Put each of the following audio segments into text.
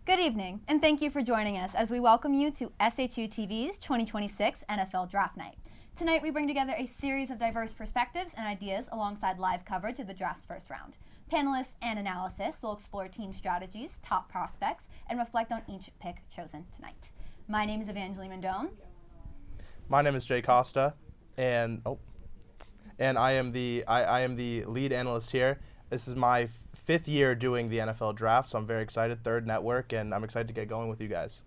Good evening, and thank you for joining us as we welcome you to SHU TV's 2026 NFL Draft Night. Tonight, we bring together a series of diverse perspectives and ideas alongside live coverage of the draft's first round. Panelists and analysis will explore team strategies, top prospects, and reflect on each pick chosen tonight. My name is Evangeline Mendoza. My name is Jay Costa, and I am the lead analyst here. This is my fifth year doing the NFL draft, so I'm very excited. Third network, and I'm excited to get going with you guys.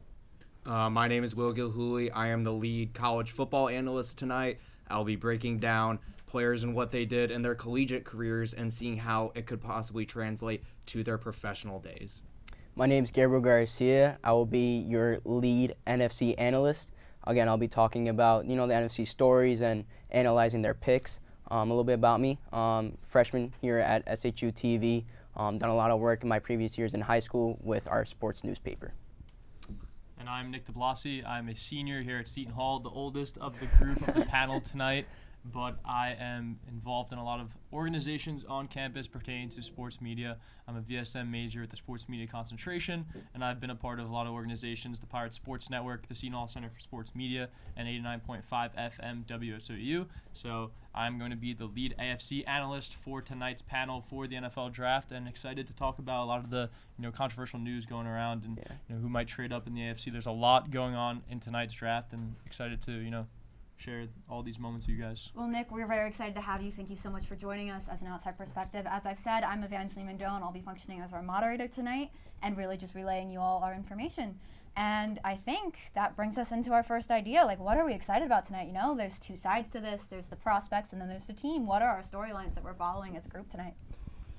My name is Will Gilhooly. I am the lead college football analyst tonight. I'll be breaking down players and what they did in their collegiate careers and seeing how it could possibly translate to their professional days. My name is Gabriel Garcia. I will be your lead NFC analyst. Again, I'll be talking about, the NFC stories and analyzing their picks. A little bit about me. Freshman here at SHU TV. Done a lot of work in my previous years in high school with our sports newspaper. And I'm Nick DeBlasi. I'm a senior here at Seton Hall, the oldest of the group of the panel tonight. But I am involved in a lot of organizations on campus pertaining to sports media. I'm a VSM major at the Sports Media Concentration, and I've been a part of a lot of organizations, the Pirate Sports Network, the Seton Hall Center for Sports Media, and 89.5 FM WSOU. So I'm going to be the lead AFC analyst for tonight's panel for the NFL Draft, and excited to talk about a lot of the controversial news going around and who might trade up in the AFC. There's a lot going on in tonight's draft, and excited to share all these moments with you guys. Well, Nick, we're very excited to have you. Thank you so much for joining us as an outside perspective. As I've said, I'm Evangeline Mendoza, and I'll be functioning as our moderator tonight and really just relaying you all our information. And I think that brings us into our first idea. What are we excited about tonight? There's two sides to this. There's the prospects, and then there's the team. What are our storylines that we're following as a group tonight?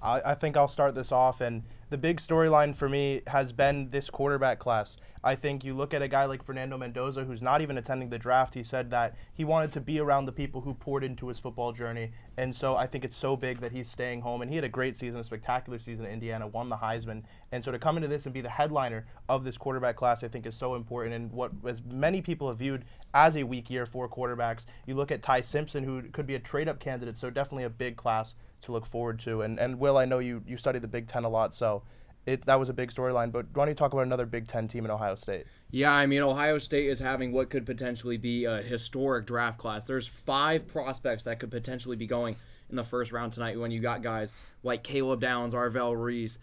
I think I'll start this off, and the big storyline for me has been this quarterback class. I think you look at a guy like Fernando Mendoza, who's not even attending the draft. He said that he wanted to be around the people who poured into his football journey, and so I think it's so big that he's staying home. And he had a great season, a spectacular season in Indiana, won the Heisman, and so to come into this and be the headliner of this quarterback class, I think is so important. And what as many people have viewed as a weak year for quarterbacks, you look at Ty Simpson, who could be a trade-up candidate, so definitely a big class to look forward to. And Will, I know you study the Big Ten a lot, so that was a big storyline. But why don't you talk about another Big Ten team in Ohio State? Yeah, Ohio State is having what could potentially be a historic draft class. There's 5 prospects that could potentially be going in the first round tonight when you got guys like Caleb Downs, Arvell Reese,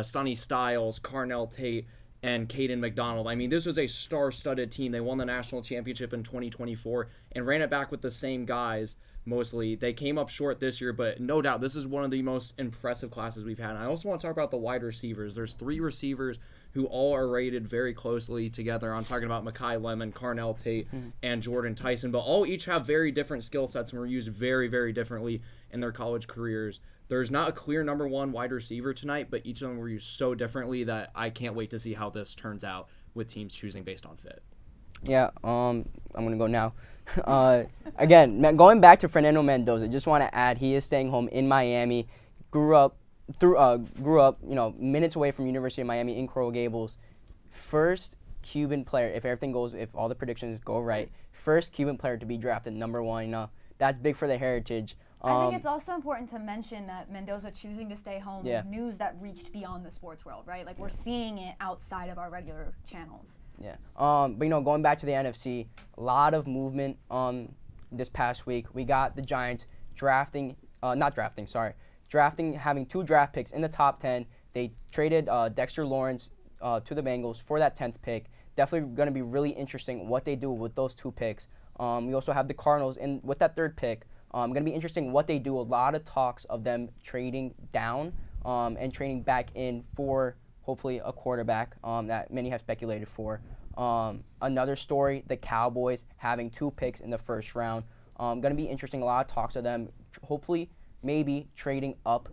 Sonny Styles, Carnell Tate, and Caden McDonald. This was a star-studded team. They won the national championship in 2024 and ran it back with the same guys mostly. They came up short this year, but no doubt this is one of the most impressive classes we've had. And I also want to talk about the wide receivers. There's 3 receivers who all are rated very closely together. I'm talking about Mekhi Lemon, Carnell Tate, and Jordan Tyson, but all each have very different skill sets and were used very, very differently in their college careers. There's not a clear number 1 wide receiver tonight, but each of them were used so differently that I can't wait to see how this turns out with teams choosing based on fit. Yeah, I'm going to go now. Again, going back to Fernando Mendoza, just want to add he is staying home in Miami. Grew up, minutes away from University of Miami in Coral Gables. First Cuban player, if all the predictions go right, first Cuban player to be drafted number 1. That's big for the heritage. I think it's also important to mention that Mendoza choosing to stay home is news that reached beyond the sports world, right? We're seeing it outside of our regular channels. Yeah. But going back to the NFC, a lot of movement this past week. We got the Giants having 2 draft picks in the top 10. They traded Dexter Lawrence to the Bengals for that 10th pick. Definitely going to be really interesting what they do with those 2 picks. We also have the Cardinals with that 3rd pick. Going to be interesting what they do. A lot of talks of them trading down and trading back in for hopefully a quarterback that many have speculated for. Another story, the Cowboys having 2 picks in the first round. Going to be interesting. A lot of talks of them hopefully maybe trading up,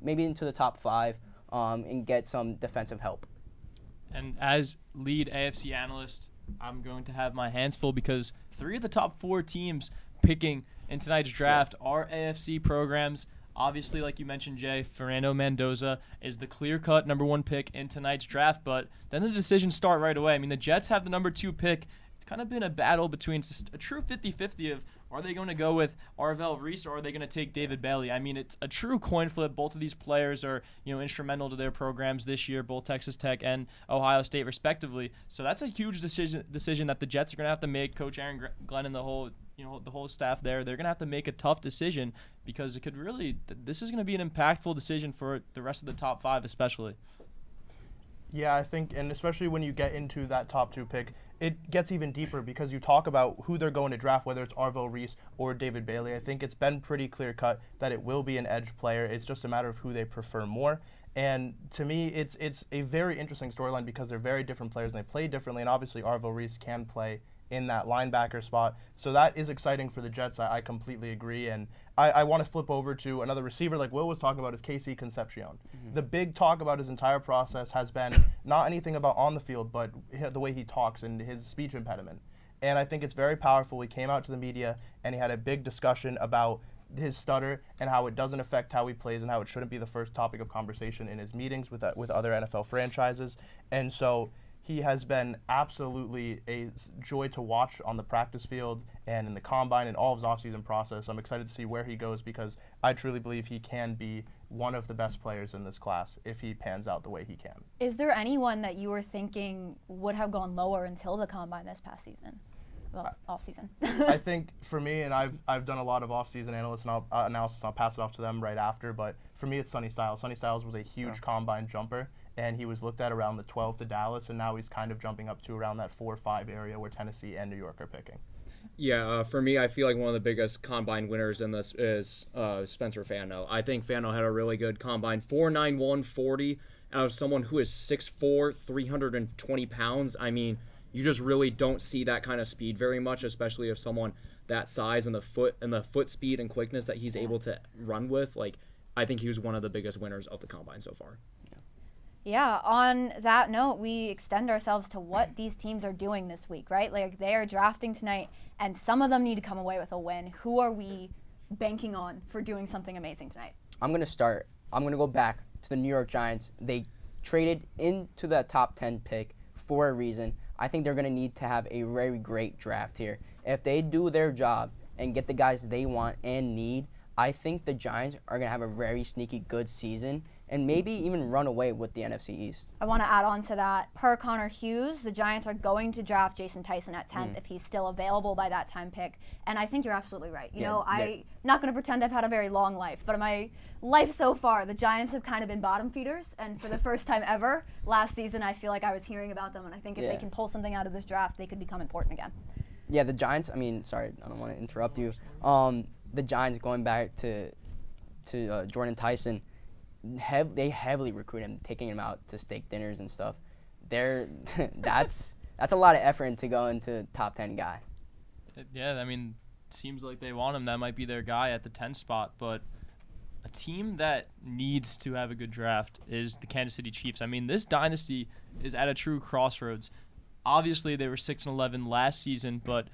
maybe into the top 5 and get some defensive help. And as lead AFC analyst, I'm going to have my hands full because 3 of the top 4 teams picking in tonight's draft are AFC programs. Obviously, like you mentioned, Jay, Fernando Mendoza is the clear-cut number 1 pick in tonight's draft, but then the decisions start right away. The Jets have the number 2 pick. It's kind of been a battle between a true 50-50 of Are they going to go with Arvell Reese, or are they going to take David Bailey? I mean, it's a true coin flip. Both of these players are, instrumental to their programs this year, both Texas Tech and Ohio State respectively. So that's a huge decision that the Jets are going to have to make. Coach Aaron Glenn and the whole staff there, they're going to have to make a tough decision, because it could really, this is going to be an impactful decision for the rest of the top 5 especially. Yeah, I think, and especially when you get into that top 2 pick, it gets even deeper, because you talk about who they're going to draft, whether it's Arvell Reese or David Bailey. I think it's been pretty clear cut that it will be an edge player. It's just a matter of who they prefer more. And to me, it's a very interesting storyline, because they're very different players and they play differently. And obviously, Arvell Reese can play in that linebacker spot. So that is exciting for the Jets. I completely agree. And I want to flip over to another receiver like Will was talking about, is Casey Concepcion. Mm-hmm. The big talk about his entire process has been not anything about on the field, but the way he talks and his speech impediment. And I think it's very powerful. He came out to the media and he had a big discussion about his stutter and how it doesn't affect how he plays and how it shouldn't be the first topic of conversation in his meetings with other NFL franchises. And so he has been absolutely a joy to watch on the practice field and in the combine and all of his offseason process. I'm excited to see where he goes, because I truly believe he can be one of the best players in this class if he pans out the way he can. Is there anyone that you were thinking would have gone lower until the combine this past season? Well, off-season. I think for me, and I've done a lot of off-season analysis and analysis, I'll pass it off to them right after, but for me it's Sonny Styles. Sonny Styles was a huge combine jumper, and he was looked at around the 12 to Dallas, and now he's kind of jumping up to around that 4 or 5 area where Tennessee and New York are picking. Yeah, for me, I feel like one of the biggest combine winners in this is Spencer Fano. I think Fano had a really good combine, 4.91 140, out of someone who is 6'4", 320 pounds. I mean, you just really don't see that kind of speed very much, especially if someone that size and the foot speed and quickness that he's able to run with. Like, I think he was one of the biggest winners of the combine so far. Yeah, on that note, we extend ourselves to what these teams are doing this week, right? Like, they are drafting tonight, and some of them need to come away with a win. Who are we banking on for doing something amazing tonight? I'm going to start. I'm going to go back to the New York Giants. They traded into that top 10 pick for a reason. I think they're going to need to have a very great draft here. If they do their job and get the guys they want and need, I think the Giants are going to have a very sneaky good season and maybe even run away with the NFC East. I want to add on to that. Per Connor Hughes, the Giants are going to draft Jason Tyson at 10th if he's still available by that time pick. And I think you're absolutely right. You know, I'm not going to pretend I've had a very long life, but in my life so far, the Giants have kind of been bottom feeders. And for the first time ever, last season, I feel like I was hearing about them. And I think if they can pull something out of this draft, they could become important again. Yeah, the Giants, I mean, sorry, I don't want to interrupt you. The Giants, going back to Jordan Tyson, they heavily recruit him, taking him out to steak dinners and stuff. That's a lot of effort to go into top 10 guy. Yeah, I mean, it seems like they want him. That might be their guy at the 10 spot. But a team that needs to have a good draft is the Kansas City Chiefs. I mean, this dynasty is at a true crossroads. Obviously, they were 6-11 last season, but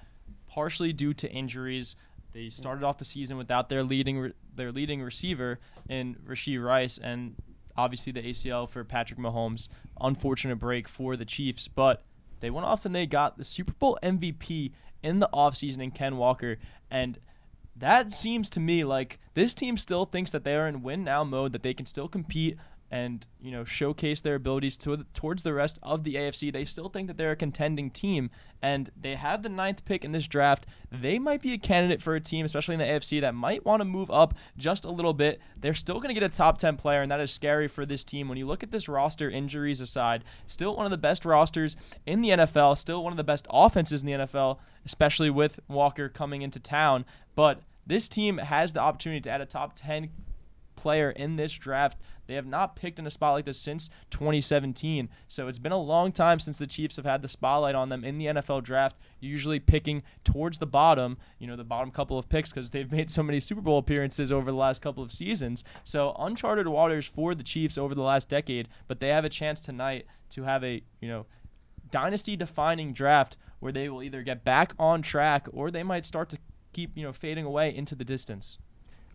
partially due to injuries. They started off the season without their leading receiver in Rashee Rice, and obviously the ACL for Patrick Mahomes. Unfortunate break for the Chiefs, but they went off and they got the Super Bowl MVP in the offseason in Ken Walker, and that seems to me like this team still thinks that they are in win now mode, that they can still compete and, you know, showcase their abilities towards the rest of the AFC. They still think that they're a contending team, and they have the 9th pick in this draft. They might be a candidate for a team, especially in the AFC, that might want to move up just a little bit. They're still going to get a top 10 player, and that is scary for this team. When you look at this roster, injuries aside, still one of the best rosters in the NFL, still one of the best offenses in the NFL, especially with Walker coming into town. But this team has the opportunity to add a top 10 player in this draft. They have not picked in a spot like this since 2017. So it's been a long time since the Chiefs have had the spotlight on them in the NFL draft, usually picking towards the bottom, the bottom couple of picks, because they've made so many Super Bowl appearances over the last couple of seasons. So uncharted waters for the Chiefs over the last decade, but they have a chance tonight to have a, dynasty-defining draft where they will either get back on track or they might start to keep, fading away into the distance.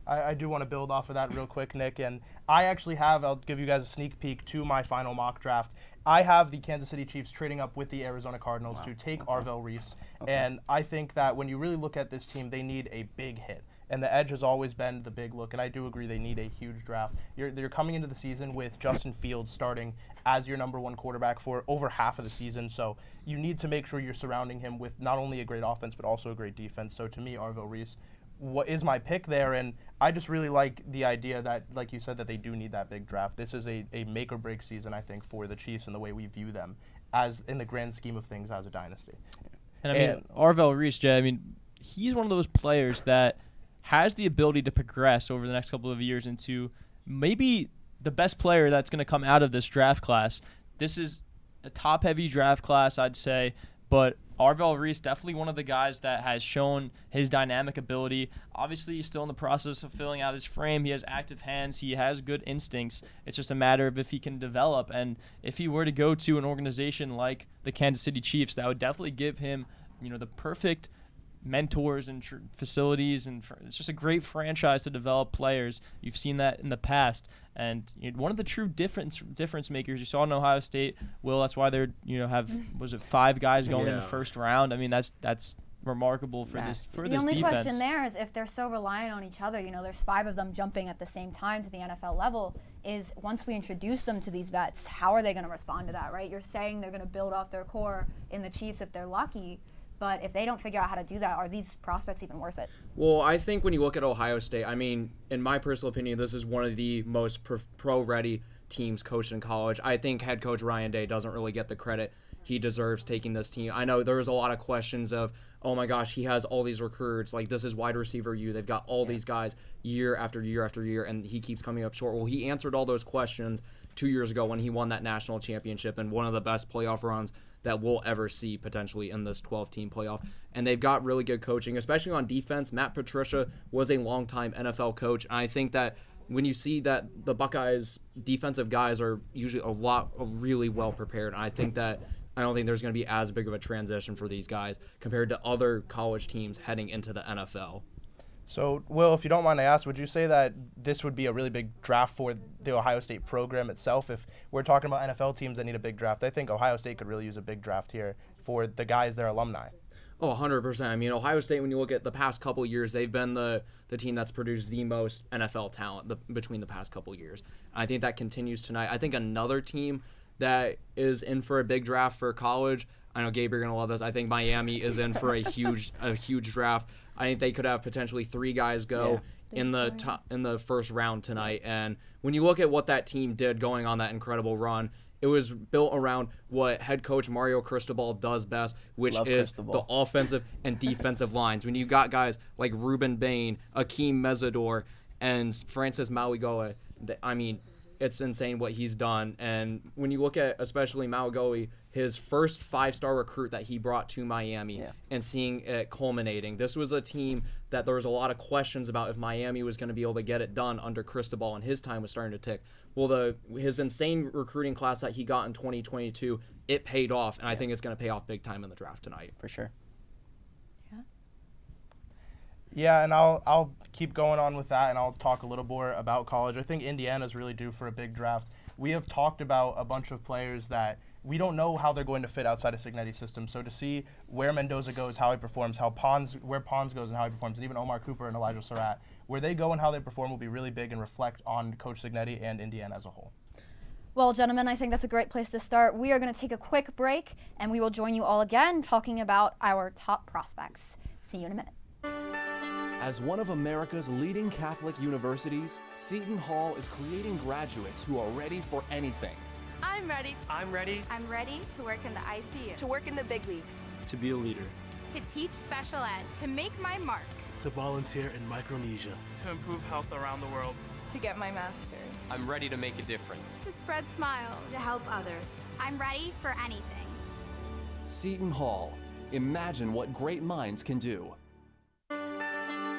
I do want to build off of that real quick, Nick. And I'll give you guys a sneak peek to my final mock draft. I have the Kansas City Chiefs trading up with the Arizona Cardinals to take Arvell Reese. And I think that when you really look at this team, they need a big hit. And the edge has always been the big look, and I do agree they need a huge draft. You're coming into the season with Justin Fields starting as your #1 quarterback for over half of the season, so you need to make sure you're surrounding him with not only a great offense but also a great defense. So to me, Arvell Reese what is my pick there, and I just really like the idea that, like you said, that they do need that big draft. This is a make or break season, I think, for the Chiefs and the way we view them as in the grand scheme of things as a dynasty. And I mean, Arvell Reese, Jay, I mean, he's one of those players that has the ability to progress over the next couple of years into maybe the best player that's going to come out of this draft class. This is a top-heavy draft class, I'd say, but Arvell Reese, definitely one of the guys that has shown his dynamic ability. Obviously, he's still in the process of filling out his frame. He has active hands. He has good instincts. It's just a matter of if he can develop. And if he were to go to an organization like the Kansas City Chiefs, that would definitely give him, the perfect mentors and facilities, and it's just a great franchise to develop players. You've seen that in the past, and one of the true difference makers you saw in Ohio State. That's why they're have 5 guys going in the first round. I mean, that's remarkable for this defense. The only question there is if they're so reliant on each other. There's 5 of them jumping at the same time to the NFL level. Is once we introduce them to these vets, how are they going to respond to that? Right? You're saying they're going to build off their core in the Chiefs if they're lucky. But if they don't figure out how to do that, are these prospects even worth it? Well, I think when you look at Ohio State, I mean, in my personal opinion, this is one of the most pro-ready teams coached in college. I think head coach Ryan Day doesn't really get the credit he deserves taking this team. I know there was a lot of questions of, oh my gosh, he has all these recruits. Like, this is wide receiver U. They've got all these guys year after year after year, and he keeps coming up short. Well, he answered all those questions 2 years ago when he won that national championship and one of the best playoff runs that we'll ever see potentially in this 12-team playoff. And they've got really good coaching, especially on defense. Matt Patricia was a longtime NFL coach. And I think that when you see that the Buckeyes defensive guys are usually really well prepared, and I don't think there's going to be as big of a transition for these guys compared to other college teams heading into the NFL. So, Will, if you don't mind I ask, would you say that this would be a really big draft for the Ohio State program itself? If we're talking about NFL teams that need a big draft, I think Ohio State could really use a big draft here for the guys, their alumni. Oh, 100%. I mean, Ohio State, when you look at the past couple years, they've been the team that's produced the most NFL talent between the past couple years. And I think that continues tonight. I think another team that is in for a big draft for college, I know, Gabe, you're going to love this. I think Miami is in for a huge draft. I think they could have potentially 3 guys go in the first round tonight. And when you look at what that team did going on that incredible run, it was built around what head coach Mario Cristobal does best, which is the offensive and defensive lines. When you got guys like Ruben Bain, Akeem Mesidor, and Francis Mauigoa, I mean, it's insane what he's done. And when you look at especially Mauigoa, his first 5-star recruit that he brought to Miami and seeing it culminating. This was a team that there was a lot of questions about if Miami was going to be able to get it done under Cristobal, and his time was starting to tick. Well, his insane recruiting class that he got in 2022, it paid off, and I think it's going to pay off big time in the draft tonight. For sure. Yeah, and I'll keep going on with that, and I'll talk a little more about college. I think Indiana's really due for a big draft. We have talked about a bunch of players that we don't know how they're going to fit outside of Cignetti's system. So to see where Mendoza goes, how he performs, where Pons goes and how he performs, and even Omar Cooper and Elijah Surratt, where they go and how they perform will be really big and reflect on Coach Cignetti and Indiana as a whole. Well, gentlemen, I think that's a great place to start. We are going to take a quick break, and we will join you all again talking about our top prospects. See you in a minute. As one of America's leading Catholic universities, Seton Hall is creating graduates who are ready for anything. I'm ready. I'm ready. I'm ready to work in the ICU. To work in the big leagues. To be a leader. To teach special ed. To make my mark. To volunteer in Micronesia. To improve health around the world. To get my master's. I'm ready to make a difference. To spread smiles. To help others. I'm ready for anything. Seton Hall. Imagine what great minds can do.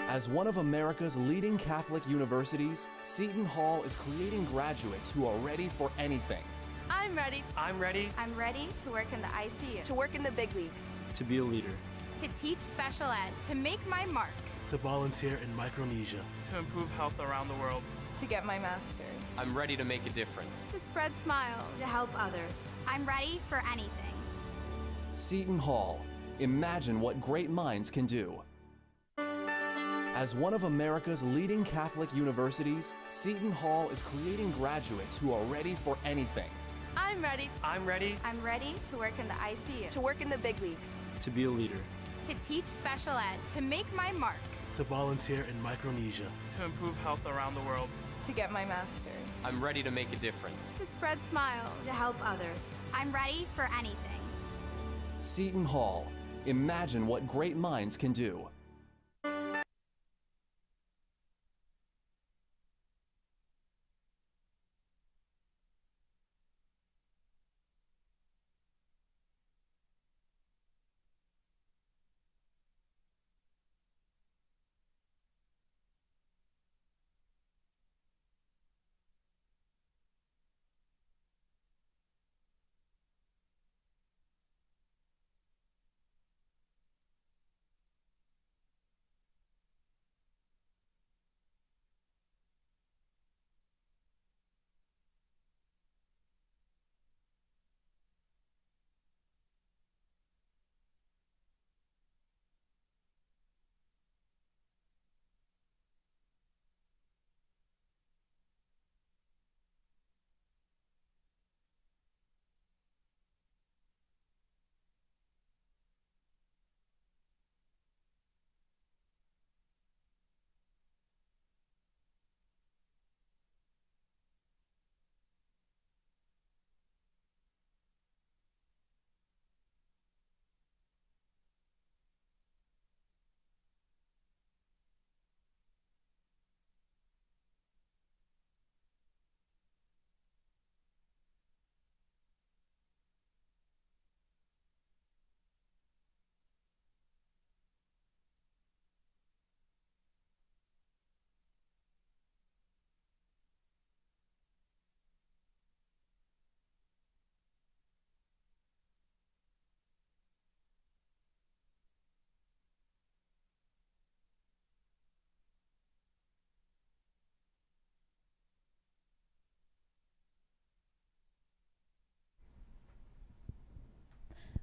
As one of America's leading Catholic universities, Seton Hall is creating graduates who are ready for anything. I'm ready. I'm ready. I'm ready to work in the ICU. To work in the big leagues. To be a leader. To teach special ed. To make my mark. To volunteer in Micronesia. To improve health around the world. To get my master's. I'm ready to make a difference. To spread smiles. To help others. I'm ready for anything. Seton Hall. Imagine what great minds can do. As one of America's leading Catholic universities, Seton Hall is creating graduates who are ready for anything. I'm ready. I'm ready I'm ready to work in the ICU. To work in the big leagues. to be a leader. To teach special ed. To make my mark. To volunteer in Micronesia. To improve health around the world. To get my master's. I'm ready to make a difference. To spread smiles. To help others. I'm ready for anything. Seton Hall. Imagine what great minds can do.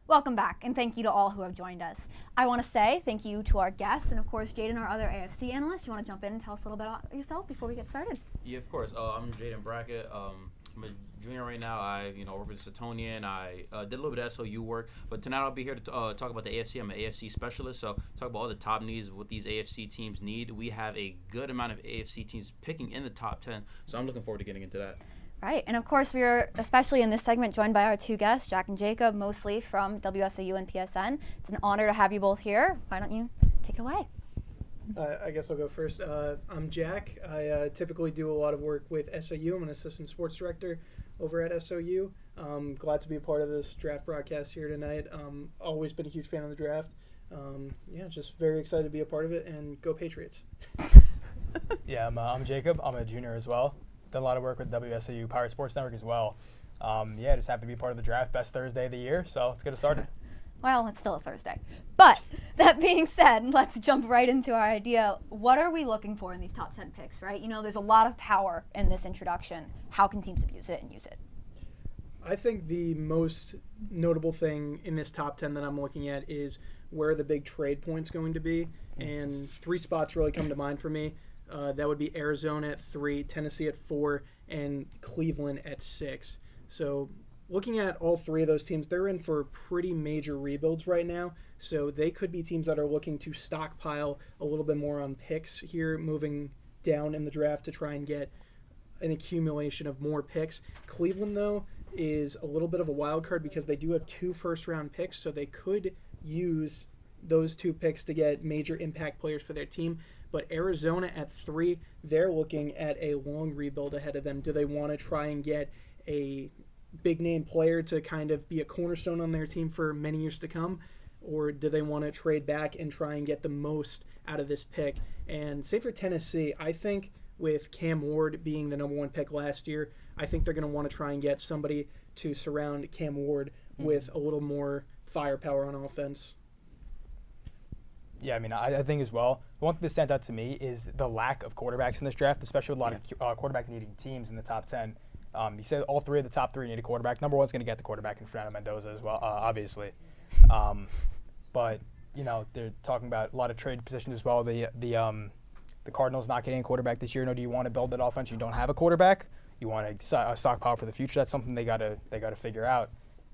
Welcome back, and thank you to all who have joined us. I want to say thank you to our guests, and of course, Jaden, our other AFC analyst. You want to jump in and tell us a little bit about yourself before we get started? Yeah, of course. I'm Jaden Brackett. I'm a junior right now. I work with Setonian. I did a little bit of SOU work, but tonight I'll be here to talk about the AFC. I'm an AFC specialist, so talk about all the top needs, what these AFC teams need. We have a good amount of AFC teams picking in the top 10, so I'm looking forward to getting into that. Right, and of course we are, especially in this segment, joined by our two guests, Jack and Jacob, mostly from WSOU and PSN. It's an honor to have you both here. Why don't you take it away? I guess I'll go first. I'm Jack. I typically do a lot of work with SOU. I'm an assistant sports director over at SOU. Glad to be a part of this draft broadcast here tonight. Always been a huge fan of the draft. Just very excited to be a part of it, and go Patriots. Yeah, I'm Jacob. I'm a junior as well. Done a lot of work with WSOU Pirate Sports Network as well. Just happy to be part of the draft. Best Thursday of the year, so let's get it started. Well, it's still a Thursday. But that being said, let's jump right into our idea. What are we looking for in these top 10 picks, right? There's a lot of power in this introduction. How can teams abuse it and use it? I think the most notable thing in this top 10 that I'm looking at is where are the big trade points going to be. And 3 spots really come to mind for me. That would be Arizona at 3, Tennessee at 4, and Cleveland at 6. So looking at all 3 of those teams, they're in for pretty major rebuilds right now. So they could be teams that are looking to stockpile a little bit more on picks here, moving down in the draft to try and get an accumulation of more picks. Cleveland, though, is a little bit of a wild card because they do have 2 first-round picks, so they could use those 2 picks to get major impact players for their team. But Arizona at 3, they're looking at a long rebuild ahead of them. Do they want to try and get a big-name player to kind of be a cornerstone on their team for many years to come? Or do they want to trade back and try and get the most out of this pick? And say for Tennessee, I think with Cam Ward being the number 1 pick last year, I think they're going to want to try and get somebody to surround Cam Ward with a little more firepower on offense. Yeah, I mean, I think as well. One thing that stands out to me is the lack of quarterbacks in this draft, especially with a lot of quarterback-needing teams in the top 10. You said all three of the top 3 need a quarterback. Number one's going to get the quarterback in Fernando Mendoza as well, obviously. But, you know, they're talking about a lot of trade positions as well. The Cardinals not getting a quarterback this year. Do you want to build that offense? You don't have a quarterback. You want a stockpile for the future. That's something they gotta figure out.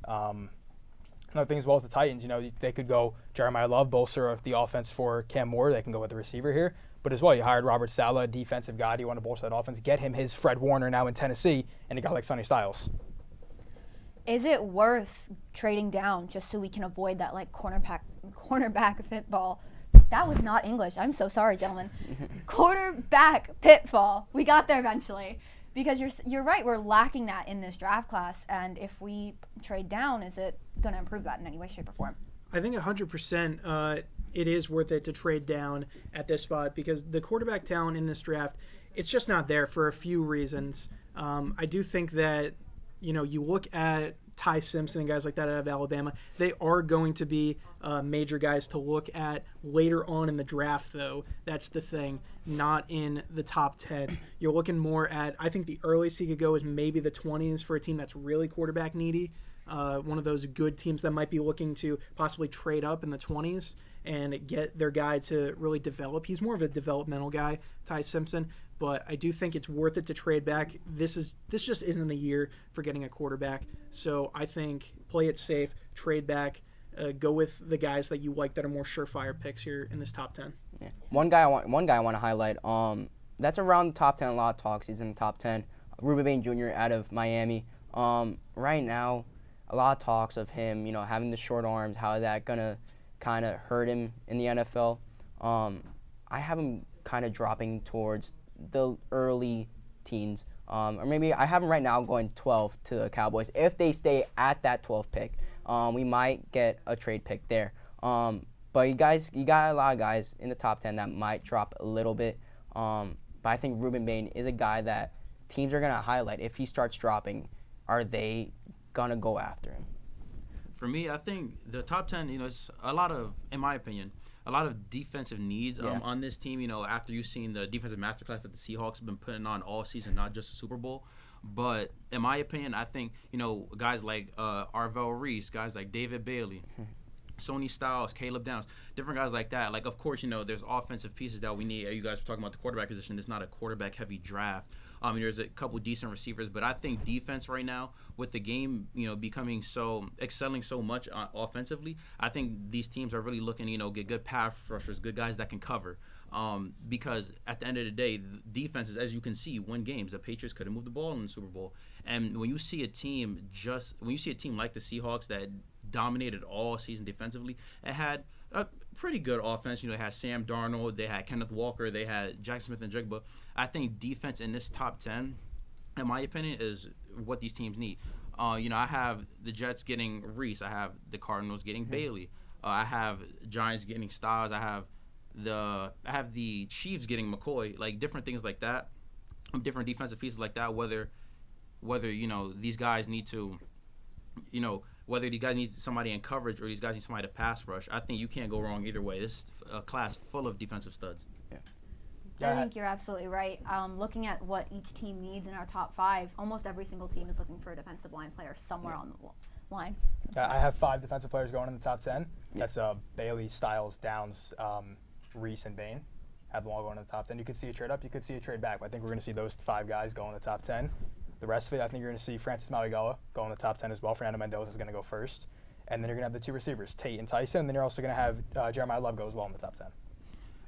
Another thing as well as the Titans, you know, they could go Jeremiah Love, bolster the offense for Cam Moore. They can go with the receiver here. But as well, you hired Robert Saleh, a defensive guy. Do you want to bolster that offense? Get him his Fred Warner now in Tennessee, and a guy like Sonny Styles. Is it worth trading down just so we can avoid that like cornerback pitfall? That was not English. I'm so sorry, gentlemen. Quarterback pitfall. We got there eventually. Because you're right, we're lacking that in this draft class, and if we trade down, is it going to improve that in any way, shape, or form? I think 100% it is worth it to trade down at this spot because the quarterback talent in this draft, it's just not there for a few reasons. I do think that, you know, you look at Ty Simpson and guys like that out of Alabama, they are going to be major guys to look at later on in the draft, though. That's the thing, not in the top 10. You're looking more at, I think the earliest he could go is maybe the 20s for a team that's really quarterback needy. One of those good teams that might be looking to possibly trade up in the 20s and get their guy to really develop. He's more of a developmental guy, Ty Simpson. But I do think it's worth it to trade back. This just isn't the year for getting a quarterback. So I think play it safe, trade back, go with the guys that you like that are more surefire picks here in this top 10. Yeah. One guy I want to highlight. That's around the top 10. A lot of talks. He's in the top 10. Ruben Bain Jr. out of Miami. Right now, a lot of talks of him, you know, having the short arms. How is that gonna kind of hurt him in the NFL? I have him kind of dropping towards the early teens, or maybe I have them right now going 12 to the Cowboys. If they stay at that 12th pick, we might get a trade pick there. But you got a lot of guys in the top 10 that might drop a little bit. But I think Ruben Bain is a guy that teams are gonna highlight. If he starts dropping, are they gonna go after him? For me, I think the top 10, you know, it's a lot of, in my opinion, a lot of defensive needs on this team. You know, after you've seen the defensive masterclass that the Seahawks have been putting on all season, not just the Super Bowl. But in my opinion, I think, you know, guys like Arvell Reese, guys like David Bailey, Sonny Styles, Caleb Downs, different guys like that. Like, of course, you know, there's offensive pieces that we need. You guys were talking about the quarterback position. It's not a quarterback-heavy draft. There's a couple decent receivers, but I think defense right now, with the game, you know, excelling so much offensively, I think these teams are really looking, you know, get good pass rushers, good guys that can cover. Because at the end of the day, defenses, as you can see, win games. The Patriots couldn't move the ball in the Super Bowl, and when you see a team like the Seahawks that dominated all season defensively, it had a pretty good offense. You know, they had Sam Darnold, they had Kenneth Walker, they had Jackson Smith and Jigba. I think defense in this top 10, in my opinion, is what these teams need. You know, I have the Jets getting Reese. I have the Cardinals getting Bailey. I have Giants getting Styles. I have the Chiefs getting McCoy. Like, different things like that, different defensive pieces like that. Whether you know, these guys need to, you know, whether these guys need somebody in coverage or these guys need somebody to pass rush, I think you can't go wrong either way. This is a class full of defensive studs. I think you're absolutely right. Looking at what each team needs in our top 5, almost every single team is looking for a defensive line player somewhere on the line. I have 5 defensive players going in the top 10. That's Bailey, Styles, Downs, Reese, and Bain. Have them all going in the top 10. You could see a trade up, you could see a trade back. But I think we're going to see those 5 guys go in the top 10. The rest of it, I think you're going to see Francis Mauigoa go in the top 10 as well. Fernando Mendoza is going to go first. And then you're going to have the 2 receivers, Tate and Tyson. And then you're also going to have Jeremiah Love go as well in the top 10.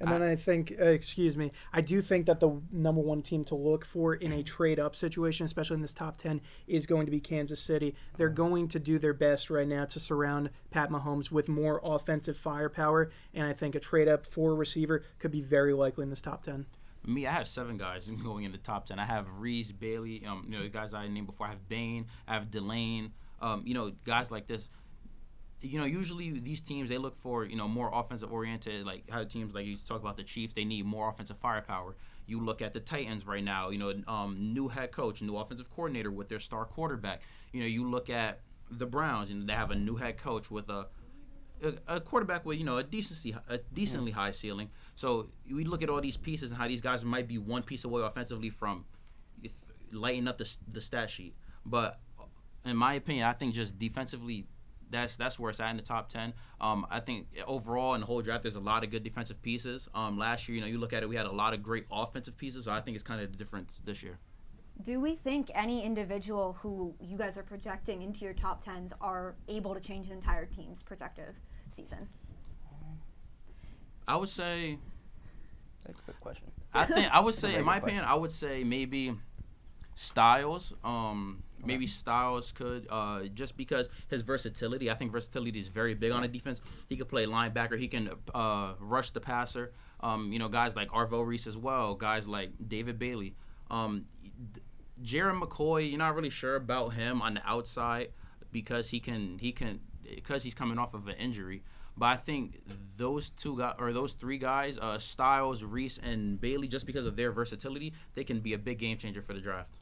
And then I think, I do think that the number 1 team to look for in a trade-up situation, especially in this top 10, is going to be Kansas City. They're going to do their best right now to surround Pat Mahomes with more offensive firepower, and I think a trade-up for a receiver could be very likely in this top 10. Me, I have 7 guys going in the top 10. I have Reese, Bailey, you know, the guys I named before. I have Bain, I have Delane, you know, guys like this. You know, usually these teams, they look for, you know, more offensive oriented, like how teams, like you talk about the Chiefs, they need more offensive firepower. You look at the Titans right now, you know, new head coach, new offensive coordinator with their star quarterback. You know, you look at the Browns, and they have a new head coach with a a quarterback with a decently high ceiling. So we look at all these pieces and how these guys might be one piece away offensively from lighting up the stat sheet. But in my opinion, I think just defensively, that's where it's at in the top 10. I think overall in the whole draft, there's a lot of good defensive pieces. Last year, you look at it, we had a lot of great offensive pieces. So I think it's kind of the difference this year. Do we think any individual who you guys are projecting into your top 10s are able to change an entire team's projected season? I would say. That's a good question. I would say, in my opinion, I would say maybe Styles. Maybe Styles could, just because his versatility. I think versatility is very big on a defense. He could play linebacker. He can rush the passer. Guys like Arvell Reese as well. Guys like David Bailey. Jaron McCoy, you're not really sure about him on the outside because because he's coming off of an injury. But I think those three guys, Styles, Reese, and Bailey, just because of their versatility, they can be a big game changer for the draft.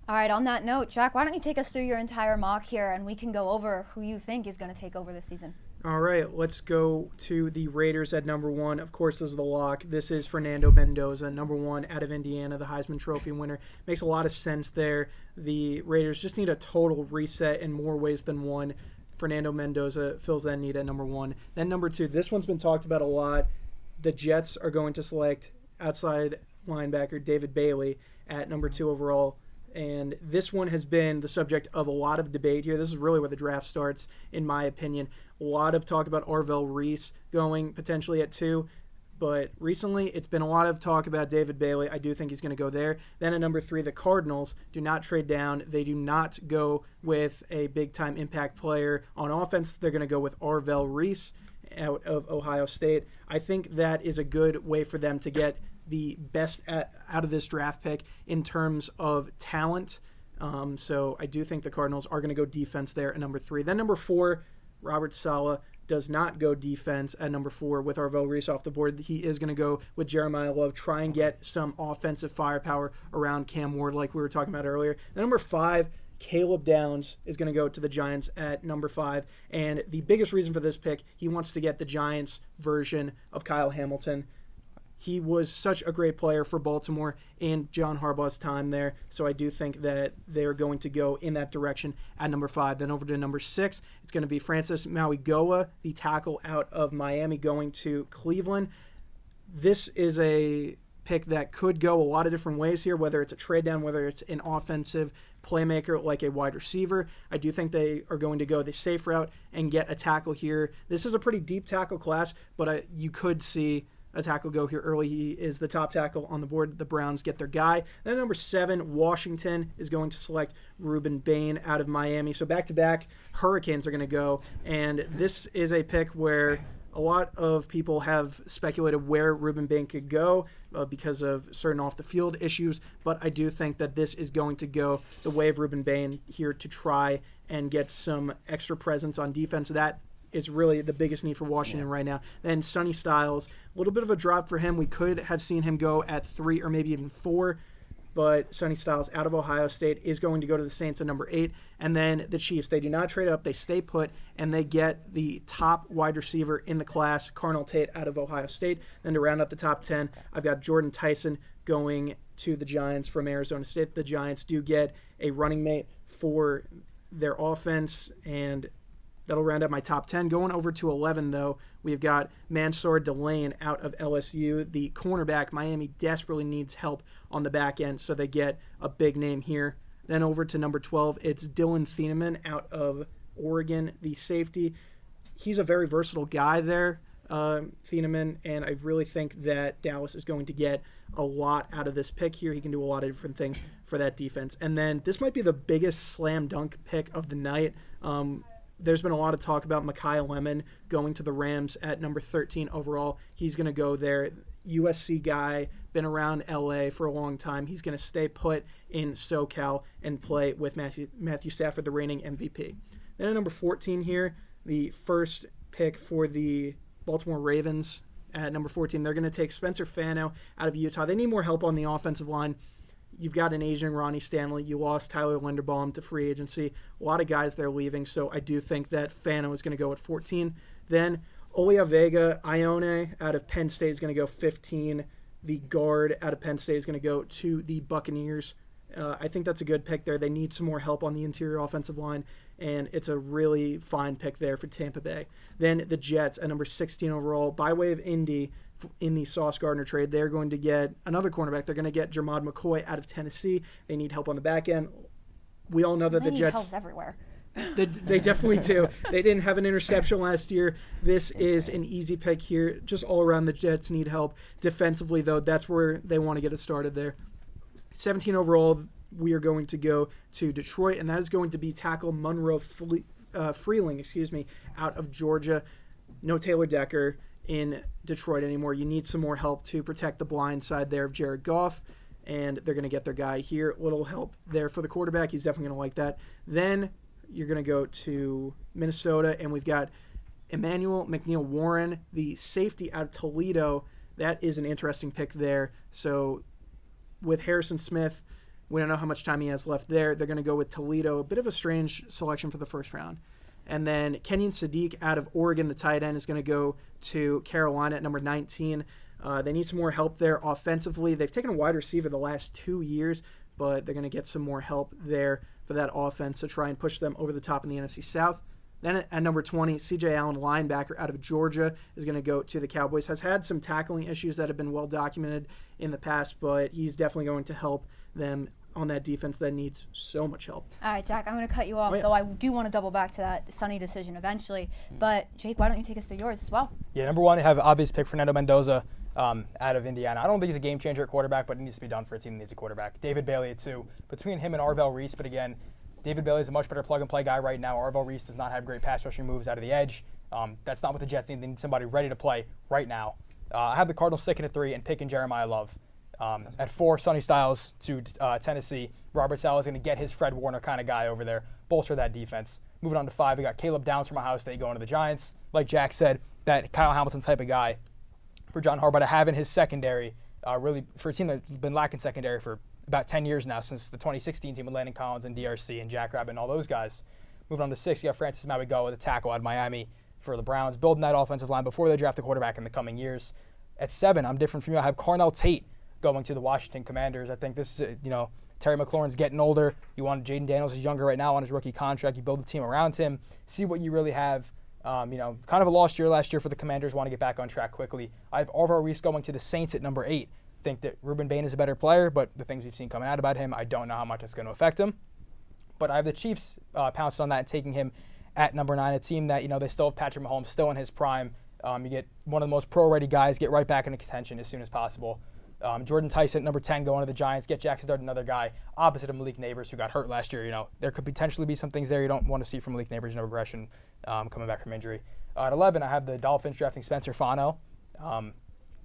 All right, on that note, Jack, why don't you take us through your entire mock here and we can go over who you think is going to take over this season. All right, let's go to the Raiders at number 1. Of course, this is the lock. This is Fernando Mendoza, number 1 out of Indiana, the Heisman Trophy winner. Makes a lot of sense there. The Raiders just need a total reset in more ways than one. Fernando Mendoza fills that need at number 1. Then number 2, this one's been talked about a lot. The Jets are going to select outside linebacker David Bailey at number 2 overall. And this one has been the subject of a lot of debate here. This is really where the draft starts, in my opinion. A lot of talk about Arvell Reese going potentially at 2. But recently, it's been a lot of talk about David Bailey. I do think he's going to go there. Then at number 3, the Cardinals do not trade down. They do not go with a big-time impact player on offense. They're going to go with Arvell Reese out of Ohio State. I think that is a good way for them to get the best out of this draft pick in terms of talent. So I do think the Cardinals are going to go defense there at number 3. Then number 4, Robert Saleh does not go defense at number 4 with Arvell Reese off the board. He is going to go with Jeremiah Love, try and get some offensive firepower around Cam Ward like we were talking about earlier. Then number 5, Caleb Downs is going to go to the Giants at number 5. And the biggest reason for this pick, he wants to get the Giants version of Kyle Hamilton. He was such a great player for Baltimore in John Harbaugh's time there, so I do think that they're going to go in that direction at number 5. Then over to number 6, it's going to be Francis Mauigoa, the tackle out of Miami, going to Cleveland. This is a pick that could go a lot of different ways here, whether it's a trade down, whether it's an offensive playmaker like a wide receiver. I do think they are going to go the safe route and get a tackle here. This is a pretty deep tackle class, but you could see a tackle go here early. He is the top tackle on the board. The Browns get their guy. Then number 7, Washington is going to select Ruben Bain out of Miami. So back-to-back Hurricanes are going to go. And this is a pick where a lot of people have speculated where Ruben Bain could go because of certain off-the-field issues. But I do think that this is going to go the way of Ruben Bain here to try and get some extra presence on defense. That is really the biggest need for Washington right now. Then Sonny Styles, a little bit of a drop for him. We could have seen him go at 3 or maybe even 4, but Sonny Styles out of Ohio State is going to go to the Saints at number 8. And then the Chiefs, they do not trade up. They stay put, and they get the top wide receiver in the class, Carnell Tate out of Ohio State. Then to round up the top 10, I've got Jordan Tyson going to the Giants from Arizona State. The Giants do get a running mate for their offense, and that'll round up my top 10. Going over to 11, though, we've got Mansour Delane out of LSU. The cornerback, Miami desperately needs help on the back end, so they get a big name here. Then over to number 12, it's Dylan Thieneman out of Oregon, the safety. He's a very versatile guy there, Thieneman, and I really think that Dallas is going to get a lot out of this pick here. He can do a lot of different things for that defense. And then this might be the biggest slam dunk pick of the night. There's been a lot of talk about Mekhi Lemon going to the Rams at number 13 overall. He's going to go there. USC guy, been around LA for a long time. He's going to stay put in SoCal and play with Matthew Stafford, the reigning MVP. Then at number 14 here, the first pick for the Baltimore Ravens at number 14. They're going to take Spencer Fano out of Utah. They need more help on the offensive line. You've got an aging Ronnie Stanley. You lost Tyler Linderbaum to free agency. A lot of guys there leaving, so I do think that Fano is going to go at 14. Then Olia Vega Ione out of Penn State is going to go 15. The guard out of Penn State is going to go to the Buccaneers. I think that's a good pick there. They need some more help on the interior offensive line, and it's a really fine pick there for Tampa Bay. Then the Jets at number 16 overall, by way of Indy, in the Sauce Gardner trade, they're going to get another cornerback. They're going to get Jermod McCoy out of Tennessee. They need help on the back end. We all know that the Jets... help everywhere. They definitely do. They didn't have an interception last year. This is an easy pick here. Just all around, the Jets need help. Defensively, though, that's where they want to get it started there. 17 overall, we are going to go to Detroit, and that is going to be tackle Monroe Freeling, out of Georgia. No Taylor Decker in Detroit anymore. You need some more help to protect the blind side there of Jared Goff, and they're going to get their guy here. Little help there for the quarterback. He's definitely going to like that. Then you're going to go to Minnesota, and we've got Emmanuel McNeil-Warren, the safety out of Toledo. That is an interesting pick there. So with Harrison Smith, we don't know how much time he has left there. They're going to go with Toledo. A bit of a strange selection for the first round. And then Kenyon Sadiq out of Oregon, the tight end, is going to go to Carolina at number 19. They need some more help there offensively. They've taken a wide receiver the last 2 years, but they're going to get some more help there for that offense to try and push them over the top in the NFC South. Then at number 20, C.J. Allen, linebacker out of Georgia, is going to go to the Cowboys. Has had some tackling issues that have been well documented in the past, but he's definitely going to help them on that defense that needs so much help. All right, Jack, I'm going to cut you off, though I do want to double back to that Sonny decision eventually. But, Jake, why don't you take us to yours as well? Yeah, number one, I have obvious pick Fernando Mendoza out of Indiana. I don't think he's a game changer at quarterback, but it needs to be done for a team that needs a quarterback. David Bailey at 2. Between him and Arvell Reese, but again, David Bailey is a much better plug-and-play guy right now. Arvell Reese does not have great pass-rushing moves out of the edge. That's not what the Jets need. They need somebody ready to play right now. I have the Cardinals sticking at 3 and picking Jeremiah Love. At 4, Sonny Styles to Tennessee. Robert Saleh is going to get his Fred Warner kind of guy over there, bolster that defense. Moving on to 5, we got Caleb Downs from Ohio State going to the Giants. Like Jack said, that Kyle Hamilton type of guy for John Harbaugh to have in his secondary, really for a team that's been lacking secondary for about 10 years now, since the 2016 team with Landon Collins and DRC and Jack Rabbit and all those guys. Moving on to 6, you got Francis Mauigoa, the tackle out of Miami for the Browns, building that offensive line before they draft a quarterback in the coming years. At 7, I'm different from you. I have Carnell Tate going to the Washington Commanders. I think this is, Terry McLaurin's getting older. You want Jaden Daniels is younger right now on his rookie contract. You build the team around him, see what you really have. Kind of a lost year last year for the Commanders. Want to get back on track quickly. I have Arvell Reese going to the Saints at number 8. Think that Ruben Bain is a better player, but the things we've seen coming out about him, I don't know how much it's going to affect him. But I have the Chiefs pounced on that and taking him at number 9, a team that, they still have Patrick Mahomes still in his prime. You get one of the most pro-ready guys, get right back into contention as soon as possible. Jordan Tyson at number 10 going to the Giants. Get Jackson Dart, another guy opposite of Malik Neighbors who got hurt last year. There could potentially be some things there you don't want to see from Malik Neighbors, no regression coming back from injury. At 11, I have the Dolphins drafting Spencer Fano,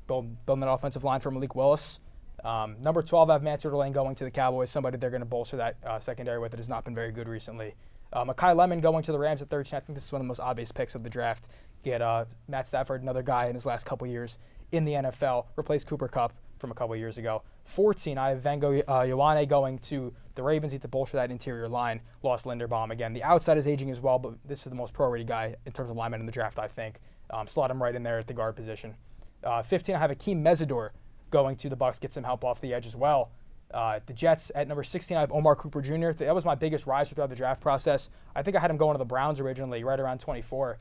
building that offensive line for Malik Willis. Number 12, I have Mansour Lane going to the Cowboys, somebody they're going to bolster that secondary with. It has not been very good recently. Mekhi Lemon going to the Rams at 13. I think this is one of the most obvious picks of the draft. Get Matt Stafford, another guy in his last couple years in the NFL, replace Cooper Kupp from a couple years ago. 14, I have Vango Ioane going to the Ravens. Need to bolster that interior line. Lost Linderbaum again. The outside is aging as well, but this is the most pro-ready guy in terms of linemen in the draft, I think. Slot him right in there at the guard position. 15, I have Akeem Mesidor going to the Bucs. Get some help off the edge as well. The Jets at number 16, I have Omar Cooper Jr. That was my biggest riser throughout the draft process. I think I had him going to the Browns originally, right around 24.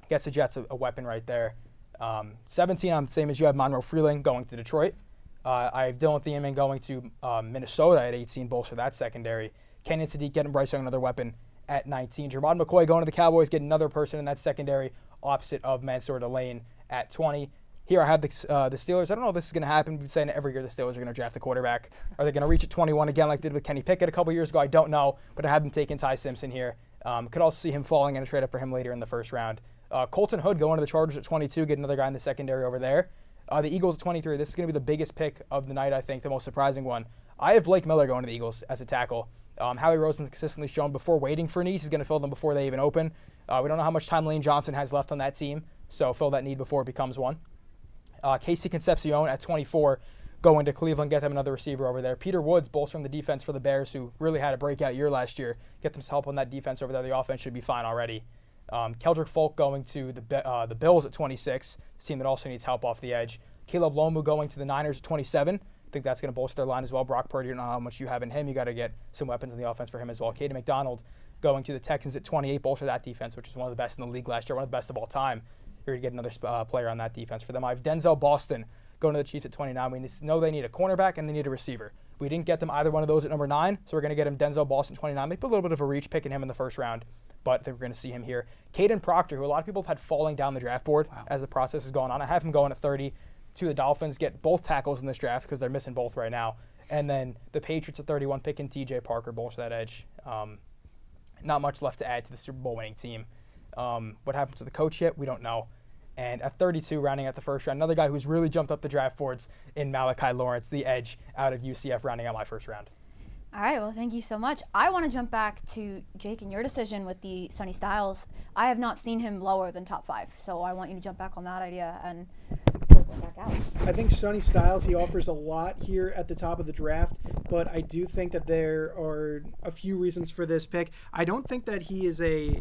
Gets the Jets a weapon right there. 17, I'm the same as you. I have Monroe Freeling going to Detroit. I have Dylan Thiemann going to Minnesota at 18, bolster that secondary. Kenyon Sadiq getting Bryce Young another weapon at 19. Jermod McCoy going to the Cowboys, get another person in that secondary opposite of Mansour Lane at 20. Here I have the Steelers. I don't know if this is going to happen. We've been saying every year the Steelers are going to draft a quarterback. Are they going to reach at 21 again like they did with Kenny Pickett a couple years ago? I don't know, but I have them taking Ty Simpson here. Could also see him falling and a trade up for him later in the first round. Colton Hood going to the Chargers at 22, get another guy in the secondary over there. The Eagles at 23. This is going to be the biggest pick of the night, I think, the most surprising one. I have Blake Miller going to the Eagles as a tackle. Howie Roseman's consistently shown before waiting for needs, he's going to fill them before they even open. We don't know how much time Lane Johnson has left on that team, so fill that need before it becomes one. Casey Concepcion at 24, going to Cleveland, get them another receiver over there. Peter Woods bolstering the defense for the Bears, who really had a breakout year last year. Get them some help on that defense over there. The offense should be fine already. Keldrick Folk going to the Bills at 26, a team that also needs help off the edge. Caleb Lomu going to the Niners at 27. I think that's going to bolster their line as well. Brock Purdy, I don't know how much you have in him. You got to get some weapons in the offense for him as well. Caden McDonald going to the Texans at 28, bolster that defense, which is one of the best in the league last year, one of the best of all time. You're going to get another player on that defense for them. I have Denzel Boston going to the Chiefs at 29. We know they need a cornerback and they need a receiver. We didn't get them either one of those at number 9, so we're going to get him Denzel Boston 29. Maybe a little bit of a reach picking him in the first round, but I think we're going to see him here. Caden Proctor, who a lot of people have had falling down the draft board as the process has gone on. I have him going at 30 to the Dolphins, get both tackles in this draft because they're missing both right now. And then the Patriots at 31, picking TJ Parker, bolster that edge. Not much left to add to the Super Bowl winning team. What happens to the coach yet? We don't know. And at 32, rounding out the first round, another guy who's really jumped up the draft boards in Malachi Lawrence, the edge out of UCF, rounding out my first round. All right, well, thank you so much. I want to jump back to Jake and your decision with the Sonny Styles. I have not seen him lower than top 5, so I want you to jump back on that idea and sort it back out. I think Sonny Styles, he offers a lot here at the top of the draft, but I do think that there are a few reasons for this pick. I don't think that he is a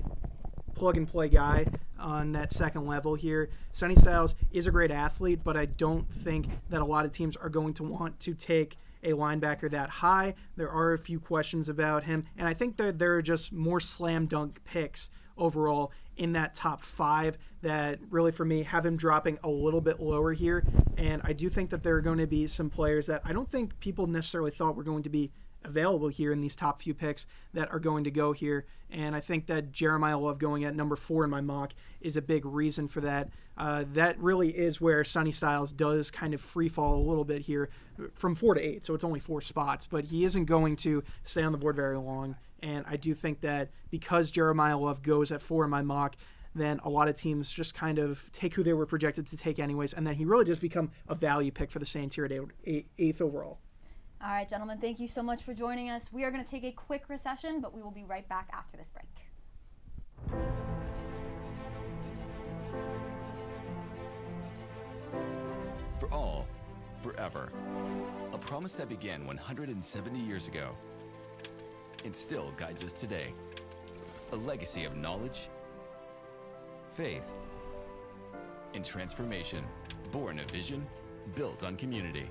plug-and-play guy on that second level here. Sonny Styles is a great athlete, but I don't think that a lot of teams are going to want to take a linebacker that high. There are a few questions about him, and I think that there are just more slam dunk picks overall in that top 5 that really, for me, have him dropping a little bit lower here. And I do think that there are going to be some players that I don't think people necessarily thought were going to be available here in these top few picks that are going to go here. And I think that Jeremiah Love going at number 4 in my mock is a big reason for that. That really is where Sonny Styles does kind of free fall a little bit here from 4 to 8. So it's only 4 spots, but he isn't going to stay on the board very long. And I do think that because Jeremiah Love goes at 4 in my mock, then a lot of teams just kind of take who they were projected to take anyways. And then he really does become a value pick for the Saints here at 8th overall. All right, gentlemen, thank you so much for joining us. We are going to take a quick recession, but we will be right back after this break. For all, forever. A promise that began 170 years ago and still guides us today. A legacy of knowledge, faith, and transformation. Born of vision, built on community.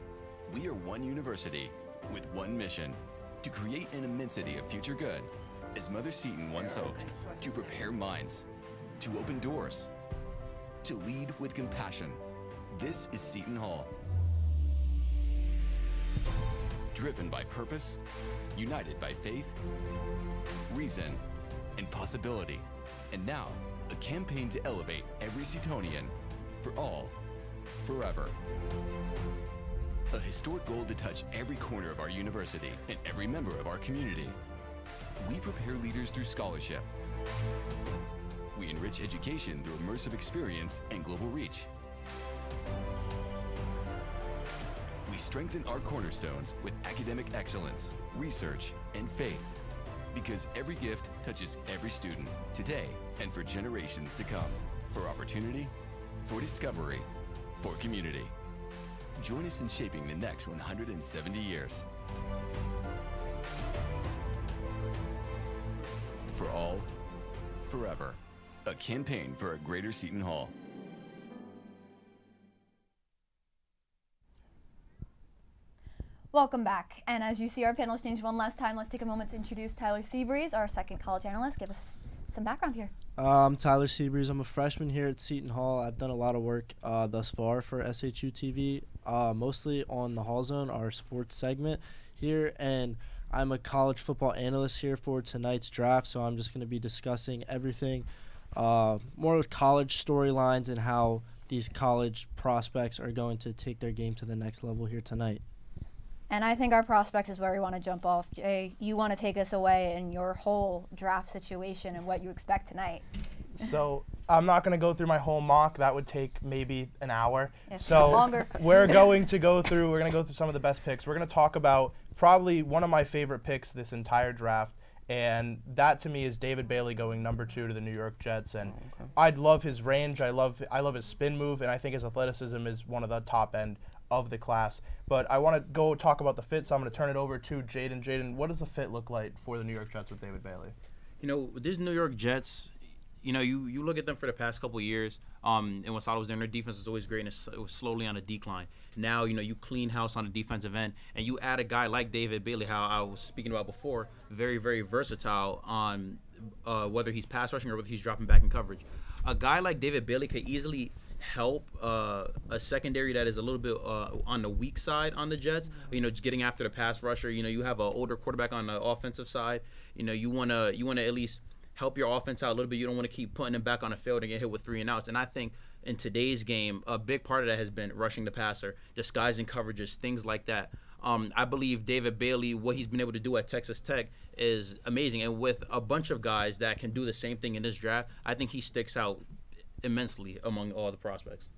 We are one university with one mission, to create an immensity of future good, as Mother Seton once hoped, to prepare minds, to open doors, to lead with compassion. This is Seton Hall. Driven by purpose, united by faith, reason, and possibility. And now, a campaign to elevate every Setonian, for all, forever. A historic goal to touch every corner of our university and every member of our community. We prepare leaders through scholarship. We enrich education through immersive experience and global reach. We strengthen our cornerstones with academic excellence, research, and faith. Because every gift touches every student, today and for generations to come. For opportunity, for discovery, for community. Join us in shaping the next 170 years. For all, forever. A campaign for a greater Seton Hall. Welcome back. And as you see our panel change one last time, let's take a moment to introduce Tyler Seabreeze, our second college analyst. Give us some background here. I'm Tyler Seabreeze. I'm a freshman here at Seton Hall. I've done a lot of work thus far for SHU TV, mostly on the Hall Zone, our sports segment here, and I'm a college football analyst here for tonight's draft, so I'm just going to be discussing everything, more college storylines and how these college prospects are going to take their game to the next level here tonight. And I think our prospects is where we want to jump off. Jay, you want to take us away in your whole draft situation and what you expect tonight. So I'm not going to go through my whole mock. That would take maybe an hour. If so longer. we're going to go through some of the best picks. We're going to talk about probably one of my favorite picks this entire draft, and that to me is David Bailey going number 2 to the New York Jets. And I'd love his range. I love his spin move, and I think his athleticism is one of the top end of the class. But I want to go talk about the fit, so I'm going to turn it over to Jaden. Jaden, what does the fit look like for the New York Jets with David Bailey? You know, these New York Jets, you look at them for the past couple of years, and when Salah was there, their defense was always great, and it was slowly on a decline. Now, you clean house on the defensive end, and you add a guy like David Bailey, how I was speaking about before, very, very versatile on whether he's pass rushing or whether he's dropping back in coverage. A guy like David Bailey could easily help a secondary that is a little bit on the weak side on the Jets. Just getting after the pass rusher. You have an older quarterback on the offensive side. You wanna at least help your offense out a little bit. You don't want to keep putting them back on the field and get hit with 3 and outs. And I think in today's game, a big part of that has been rushing the passer, disguising coverages, things like that. I believe David Bailey, what he's been able to do at Texas Tech is amazing. And with a bunch of guys that can do the same thing in this draft, I think he sticks out immensely among all the prospects.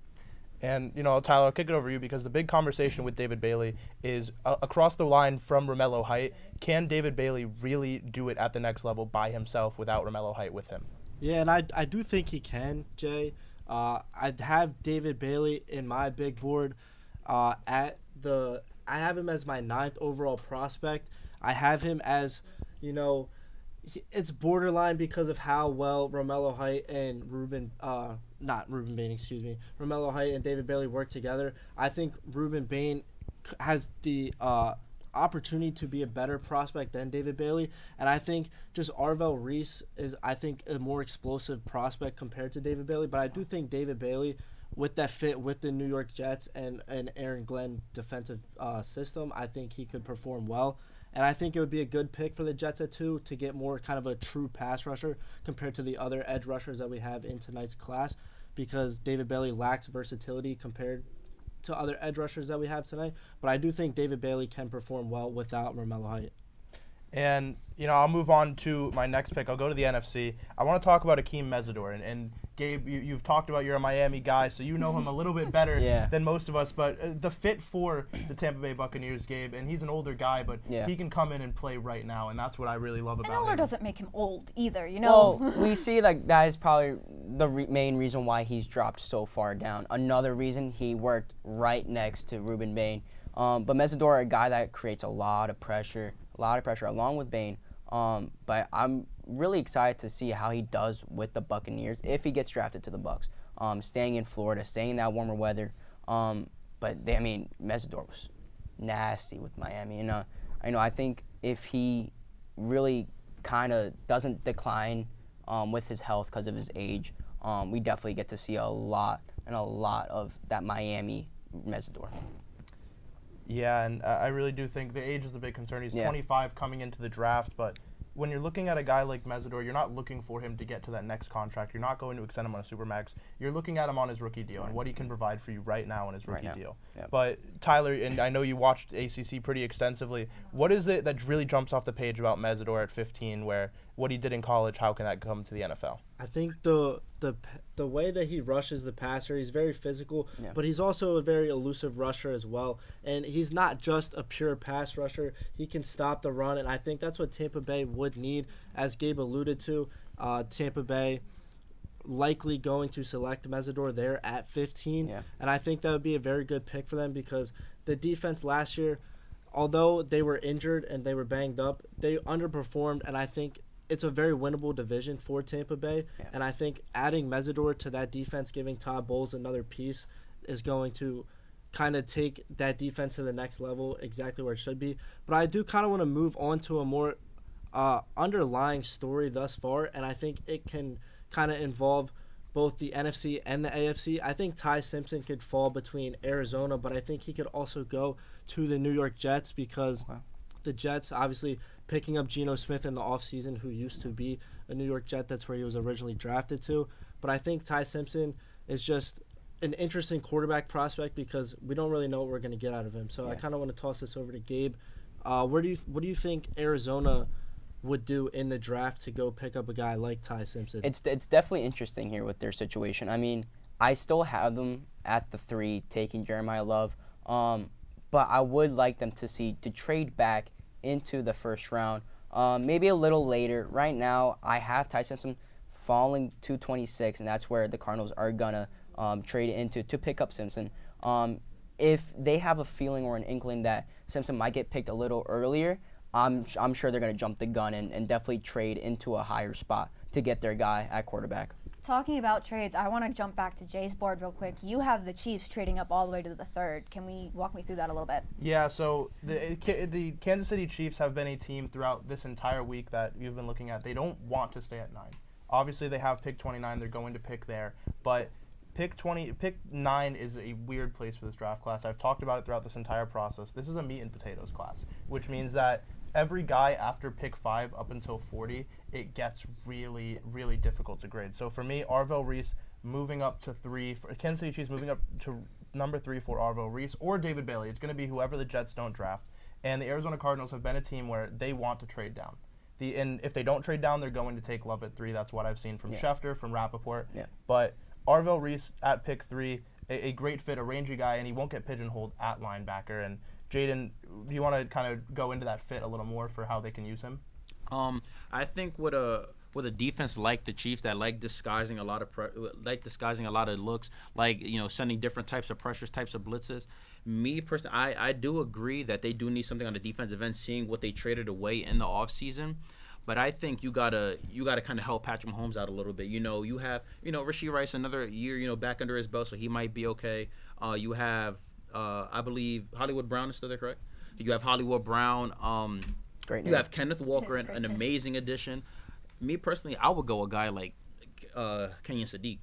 And, Tyler, I'll kick it over to you because the big conversation with David Bailey is across the line from Romello Height. Can David Bailey really do it at the next level by himself without Romello Height with him? Yeah, and I do think he can, Jay. I'd have David Bailey in my big board I have him as my 9th overall prospect. I have him as, it's borderline because of how well Romello Height and Romello Height and David Bailey work together. I think Ruben Bain has the opportunity to be a better prospect than David Bailey, and I think just Arvell Reese is, I think, a more explosive prospect compared to David Bailey, but I do think David Bailey, with that fit with the New York Jets and Aaron Glenn defensive system, I think he could perform well. And I think it would be a good pick for the Jets at 2 to get more kind of a true pass rusher compared to the other edge rushers that we have in tonight's class, because David Bailey lacks versatility compared to other edge rushers that we have tonight. But I do think David Bailey can perform well without Romello Height. And, I'll move on to my next pick. I'll go to the NFC. I want to talk about Akeem Mesidor. And Gabe, you've talked about you're a Miami guy, so you know him a little bit better than most of us. But the fit for the Tampa Bay Buccaneers, Gabe, and he's an older guy, but he can come in and play right now, and that's what I really love about him. And older doesn't make him old either, Well, we see that is probably the main reason why he's dropped so far down. Another reason, he worked right next to Ruben Bain. But Mesidor, a guy that creates a lot of pressure along with Bain. But I'm really excited to see how he does with the Buccaneers if he gets drafted to the Bucs. Staying in Florida, staying in that warmer weather. But Mesidor was nasty with Miami. And I think if he really kind of doesn't decline with his health because of his age, we definitely get to see a lot of that Miami Mesidor. Yeah, and I really do think the age is the big concern. He's 25 coming into the draft, but when you're looking at a guy like Mesidor, you're not looking for him to get to that next contract. You're not going to extend him on a Supermax. You're looking at him on his rookie deal and what he can provide for you right now on his rookie deal. Yep. But Tyler, and I know you watched ACC pretty extensively, what is it that really jumps off the page about Mesidor at 15, where what he did in college, how can that come to the NFL? I think the way that he rushes the passer, he's very physical, but he's also a very elusive rusher as well. And he's not just a pure pass rusher. He can stop the run, and I think that's what Tampa Bay would need. As Gabe alluded to, Tampa Bay likely going to select Mesidor there at 15. And I think that would be a very good pick for them because the defense last year, although they were injured and they were banged up, they underperformed, and I think it's a very winnable division for Tampa Bay, and I think adding Mesidor to that defense, giving Todd Bowles another piece, is going to kind of take that defense to the next level, exactly where it should be. But I do kind of want to move on to a more underlying story thus far, and I think it can kind of involve both the NFC and the AFC. I think Ty Simpson could fall between Arizona, but I think he could also go to the New York Jets because the Jets obviously picking up Gino Smith in the offseason, who used to be a New York Jet. That's where he was originally drafted to. But I think Ty Simpson is just an interesting quarterback prospect because we don't really know what we're going to get out of him. So I kind of want to toss this over to Gabe. What do you think Arizona would do in the draft to go pick up a guy like Ty Simpson? It's definitely interesting here with their situation. I mean, I still have them at the 3 taking Jeremiah Love, but I would like them to trade back into the first round, maybe a little later. Right now, I have Ty Simpson falling to 26, and that's where the Cardinals are gonna trade into to pick up Simpson. If they have a feeling or an inkling that Simpson might get picked a little earlier, I'm sure they're gonna jump the gun and definitely trade into a higher spot to get their guy at quarterback. Talking about trades, I want to jump back to Jay's board real quick. You have the Chiefs trading up all the way to the 3rd. Can we walk me through that a little bit? Yeah, so the Kansas City Chiefs have been a team throughout this entire week that you've been looking at. They don't want to stay at 9. Obviously, they have pick 29. They're going to pick there. But pick 9 is a weird place for this draft class. I've talked about it throughout this entire process. This is a meat and potatoes class, which means that every guy after pick 5 up until 40, it gets really, really difficult to grade. So for me, Arvell Reese moving up to 3, for Kansas City Chiefs moving up to number 3 for Arvell Reese or David Bailey. It's going to be whoever the Jets don't draft. And the Arizona Cardinals have been a team where they want to trade down. And if they don't trade down, they're going to take Love at 3. That's what I've seen from Schefter, from Rappaport. Yeah. But Arvell Reese at pick 3, a great fit, a rangy guy, and he won't get pigeonholed at linebacker. And Jaden, do you want to kind of go into that fit a little more for how they can use him? I think with a defense like the Chiefs that like disguising a lot of looks, like sending different types of pressures, types of blitzes. Me personally, I do agree that they do need something on the defensive end, seeing what they traded away in the offseason. But I think you gotta kind of help Patrick Mahomes out a little bit. You have Rashee Rice another year back under his belt, so he might be okay. You have I believe Hollywood Brown is still there, correct? You have Hollywood Brown. Great name. You have Kenneth Walker, an amazing addition. Me personally, I would go a guy like Kenyon Sadiq.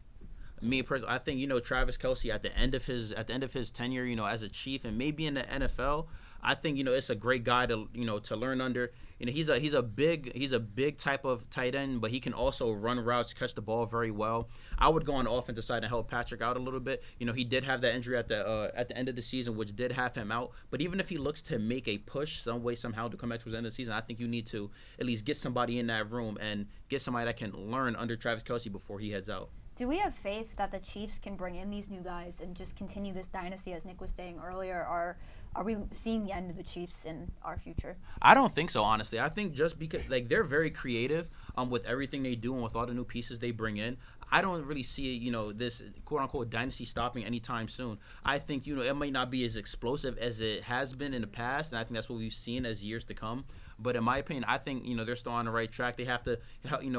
Me personally, I think Travis Kelce at the end of his tenure, as a Chief and maybe in the NFL, I think it's a great guy to learn under. He's a big type of tight end, but he can also run routes, catch the ball very well. I would go on the offensive side and help Patrick out a little bit. He did have that injury at the end of the season, which did have him out. But even if he looks to make a push some way somehow to come back towards the end of the season, I think you need to at least get somebody in that room and get somebody that can learn under Travis Kelce before he heads out. Do we have faith that the Chiefs can bring in these new guys and just continue this dynasty, as Nick was saying earlier? Are we seeing the end of the Chiefs in our future? I don't think so, honestly. I think just because they're very creative with everything they do and with all the new pieces they bring in. I don't really see this quote-unquote dynasty stopping anytime soon. I think it might not be as explosive as it has been in the past, and I think that's what we've seen as years to come. But in my opinion, I think they're still on the right track. They have to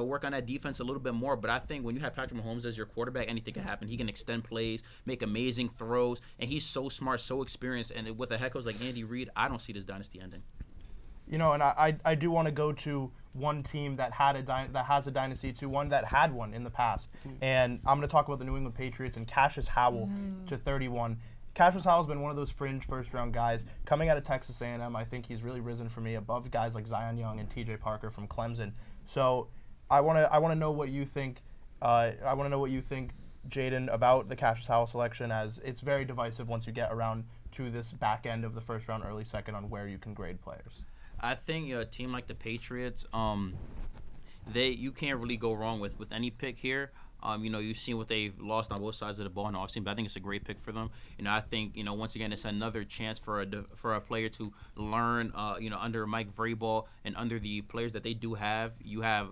work on that defense a little bit more. But I think when you have Patrick Mahomes as your quarterback, anything can happen. He can extend plays, make amazing throws, and he's so smart, so experienced. And with a head coach like Andy Reid, I don't see this dynasty ending. And I do want to go to one team that has a dynasty to one that had one in the past. And I'm going to talk about the New England Patriots and Cassius Howell to 31. Cassius Howell's been one of those fringe first-round guys. Coming out of Texas A&M, I think he's really risen for me above guys like Zion Young and T.J. Parker from Clemson. So I want to know what you think. Jaden, about the Cassius Howell selection, as it's very divisive once you get around to this back end of the first round, early second, on where you can grade players. I think a team like the Patriots, you can't really go wrong with any pick here. You've seen what they've lost on both sides of the ball in the offseason, but I think it's a great pick for them. I think once again it's another chance for a player to learn. Under Mike Vrabel and under the players that they do have, you have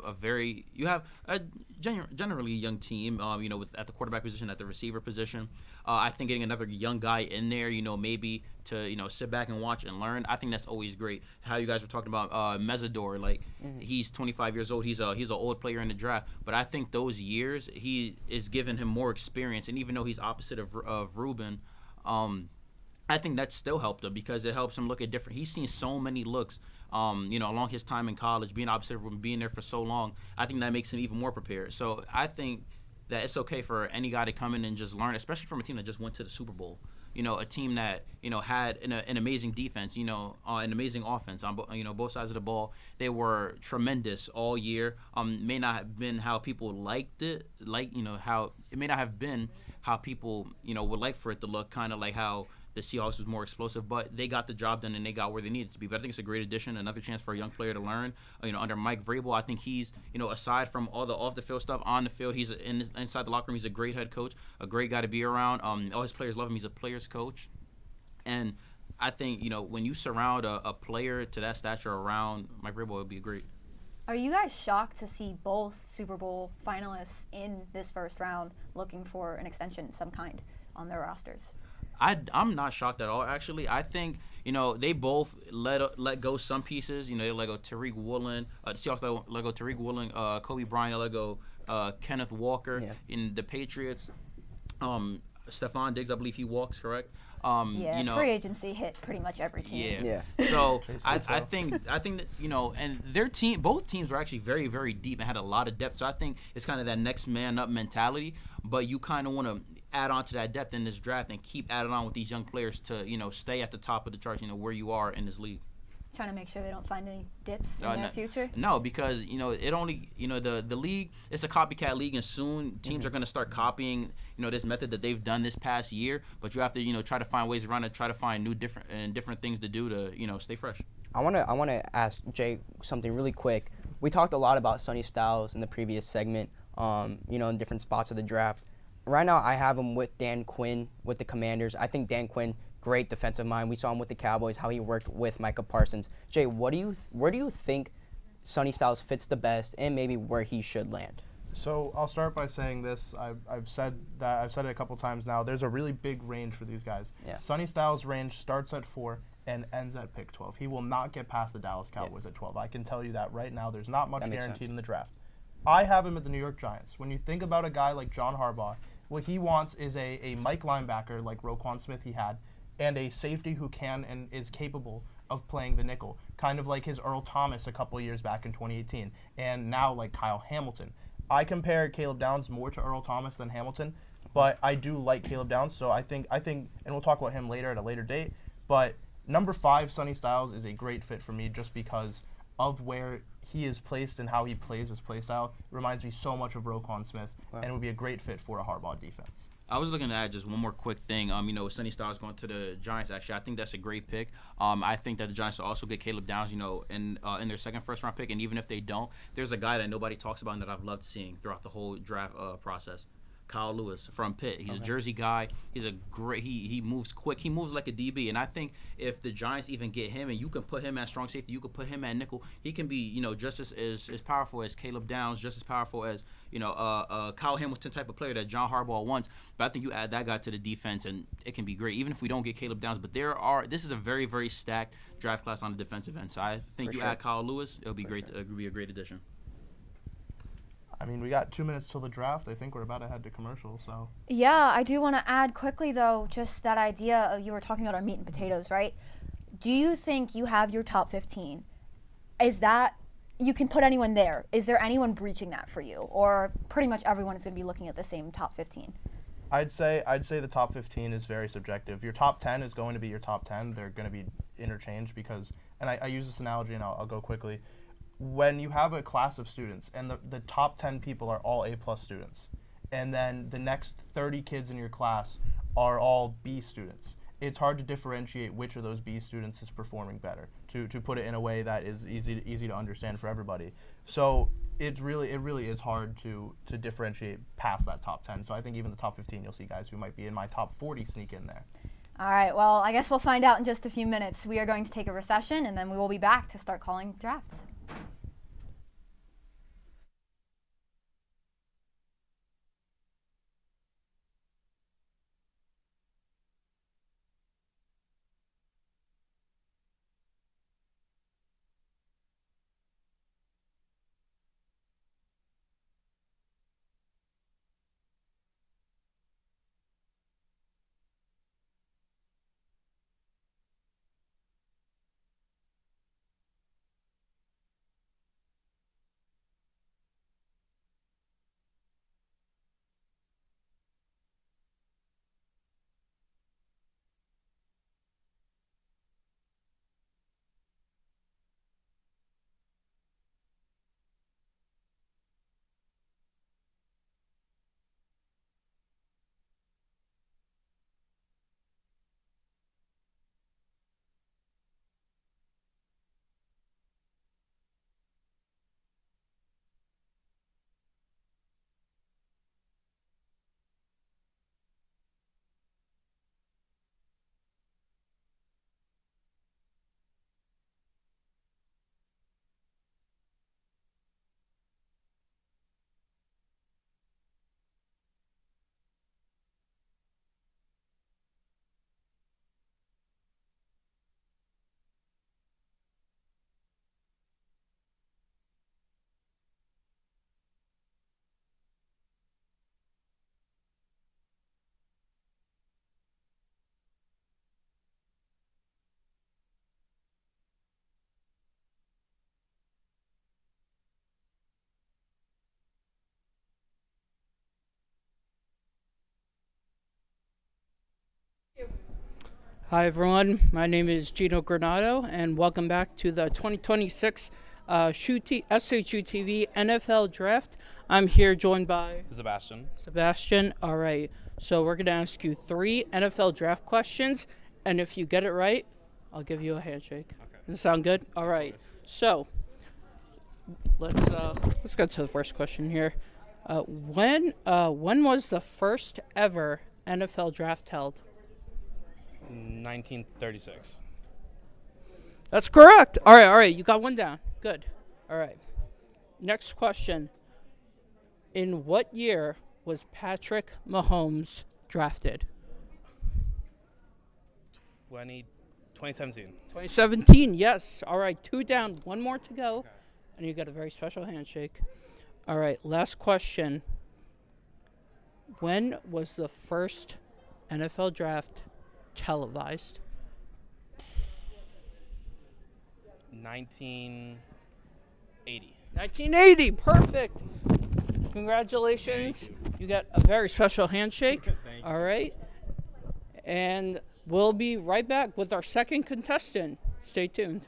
a generally young team. At the quarterback position, at the receiver position. I think getting another young guy in there, maybe to sit back and watch and learn. I think that's always great. How you guys were talking about Mesidor, he's 25 years old. He's an old player in the draft, but I think those years he is giving him more experience. And even though he's opposite of Ruben, I think that still helped him because it helps him look at different. He's seen so many looks, along his time in college, being opposite of Ruben, being there for so long. I think that makes him even more prepared. So I think that it's okay for any guy to come in and just learn, especially from a team that just went to the Super Bowl. A team that had an amazing defense, an amazing offense on both sides of the ball. They were tremendous all year. May not have been how people liked it, how it may not have been how people would like for it to look, kind of like how the Seahawks was more explosive, but they got the job done and they got where they needed to be. But I think it's a great addition, another chance for a young player to learn. Under Mike Vrabel, I think he's, aside from all the off-the-field stuff, on the field, he's inside the locker room. He's a great head coach, a great guy to be around. All his players love him. He's a player's coach. And I think, when you surround a player to that stature around Mike Vrabel, it would be great. Are you guys shocked to see both Super Bowl finalists in this first round looking for an extension of some kind on their rosters? I'm not shocked at all. Actually, I think they both let go some pieces. They let go Tariq Woolen. The Seahawks let go Tariq Woolen. Kobe Bryant let go Kenneth Walker. In the Patriots. Stephon Diggs, I believe he walks, correct? Free agency hit pretty much every team. Yeah. So I think that and their team, both teams were actually very, very deep and had a lot of depth. So I think it's kind of that next man up mentality. But you kind of want to add on to that depth in this draft and keep adding on with these young players to stay at the top of the charts. Where you are in this league. Trying to make sure they don't find any dips in their future? No, because it only the league, it's a copycat league, and soon teams are going to start copying this method that they've done this past year. But you have to try to find ways around it, try to find new different things to do to stay fresh. I wanna ask Jay something really quick. We talked a lot about Sonny Styles in the previous segment, in different spots of the draft. Right now, I have him with Dan Quinn with the Commanders. I think Dan Quinn, great defensive mind. We saw him with the Cowboys, how he worked with Micah Parsons. Jay, where do you think Sonny Styles fits the best, and maybe where he should land? So I'll start by saying this. I've said it a couple times now. There's a really big range for these guys. Yeah. Sonny Styles' range starts at 4 and ends at pick 12. He will not get past the Dallas Cowboys at 12. I can tell you that right now. There's not much guaranteed in the draft. I have him at the New York Giants. When you think about a guy like John Harbaugh, what he wants is a Mike linebacker like Roquan Smith he had, and a safety who can and is capable of playing the nickel, kind of like his Earl Thomas a couple years back in 2018, and now like Kyle Hamilton. I compare Caleb Downs more to Earl Thomas than Hamilton, but I do like Caleb Downs, so I think, and we'll talk about him later at a later date, but number 5, Sonny Styles, is a great fit for me just because of where he is placed and how he plays his play style. It reminds me so much of Roquan Smith, and it would be a great fit for a Harbaugh defense. I was looking to add just one more quick thing. Sonny Styles going to the Giants. Actually, I think that's a great pick. I think that the Giants will also get Caleb Downs, in their second first-round pick. And even if they don't, there's a guy that nobody talks about and that I've loved seeing throughout the whole draft process. Kyle Lewis from Pitt. He's a Jersey guy. He's a great. He moves quick. He moves like a DB. And I think if the Giants even get him, and you can put him at strong safety, you could put him at nickel. He can be just as powerful as Caleb Downs, just as powerful as Kyle Hamilton type of player that John Harbaugh wants. But I think you add that guy to the defense, and it can be great. Even if we don't get Caleb Downs, but this is a very, very stacked draft class on the defensive end. So I think add Kyle Lewis, it'll be great. It'll be a great addition. I mean, we got 2 minutes till the draft. I think we're about to head to commercial, so. Yeah, I do want to add quickly, though, just that idea of, you were talking about our meat and potatoes, right? Do you think you have your top 15? Is that, you can put anyone there. Is there anyone breaching that for you? Or pretty much everyone is going to be looking at the same top 15? I'd say the top 15 is very subjective. Your top 10 is going to be your top 10. They're going to be interchanged because, and I use this analogy and I'll go quickly. When you have a class of students and the top 10 people are all A+ students, and then the next 30 kids in your class are all B students, it's hard to differentiate which of those B students is performing better, to put it in a way that is easy to understand for everybody. So it really is hard to differentiate past that top 10. So I think even the top 15, you'll see guys who might be in my top 40 sneak in there. All right, well, I guess we'll find out in just a few minutes. We are going to take a recession, and then we will be back to start calling drafts. Hi everyone, my name is Gino Granato, and welcome back to the 2026 SHU TV NFL Draft. I'm here joined by Sebastian. All right, so we're going to ask you 3 NFL Draft questions, and if you get it right, I'll give you a handshake. Okay. Does that sound good? All right, so let's get to the first question here. When was the first ever NFL Draft held? 1936. That's correct. All right. You got one down. Good. All right. Next question. In what year was Patrick Mahomes drafted? 2017. 2017, yes. All right, 2 down. 1 more to go. Okay. And you got a very special handshake. All right, last question. When was the first NFL draft televised? 1980. 1980, perfect. Congratulations. You got a very special handshake. All right. And we'll be right back with our second contestant. Stay tuned.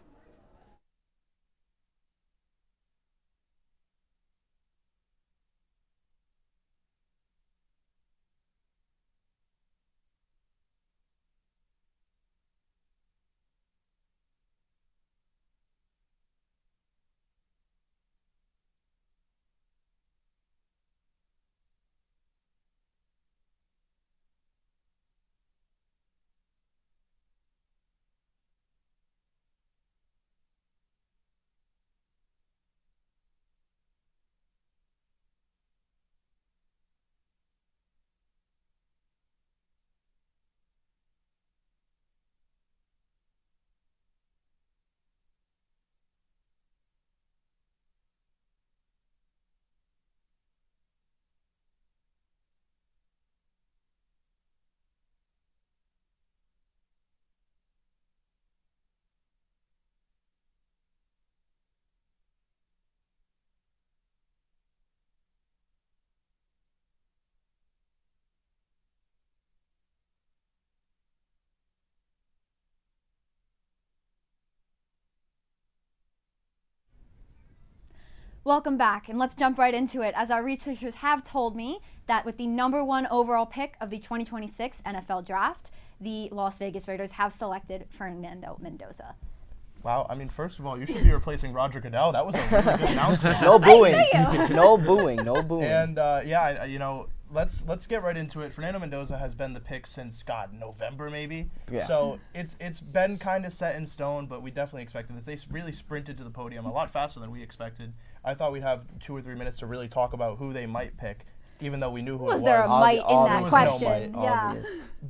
Welcome back, and let's jump right into it, as our researchers have told me that with the #1 overall pick of the 2026 NFL Draft, the Las Vegas Raiders have selected Fernando Mendoza. Wow, I mean, first of all, you should be replacing Roger Goodell. That was a really good announcement. No booing. No booing. And let's get right into it. Fernando Mendoza has been the pick since November maybe. Yeah. So it's been kind of set in stone, but we definitely expected this. They really sprinted to the podium a lot faster than we expected. I thought we'd have 2 or 3 minutes to really talk about who they might pick, even though we knew who it was. Was there a might in that question? No might, yeah.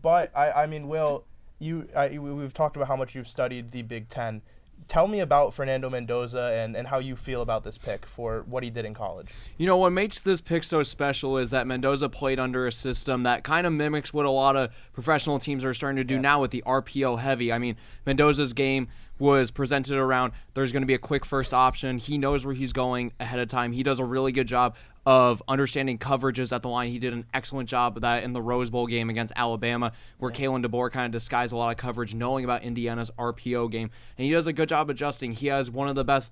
But I mean, Will, we've talked about how much you've studied the Big Ten. Tell me about Fernando Mendoza and how you feel about this pick for what he did in college. You know, what makes this pick so special is that Mendoza played under a system that kind of mimics what a lot of professional teams are starting to do now with the RPO heavy. I mean, Mendoza's game was presented around there's going to be a quick first option. He knows where he's going ahead of time. He does a really good job of understanding coverages at the line. He did an excellent job of that in the Rose Bowl game against Alabama, where Kalen DeBoer kind of disguised a lot of coverage, knowing about Indiana's RPO game. And he does a good job adjusting. He has one of the best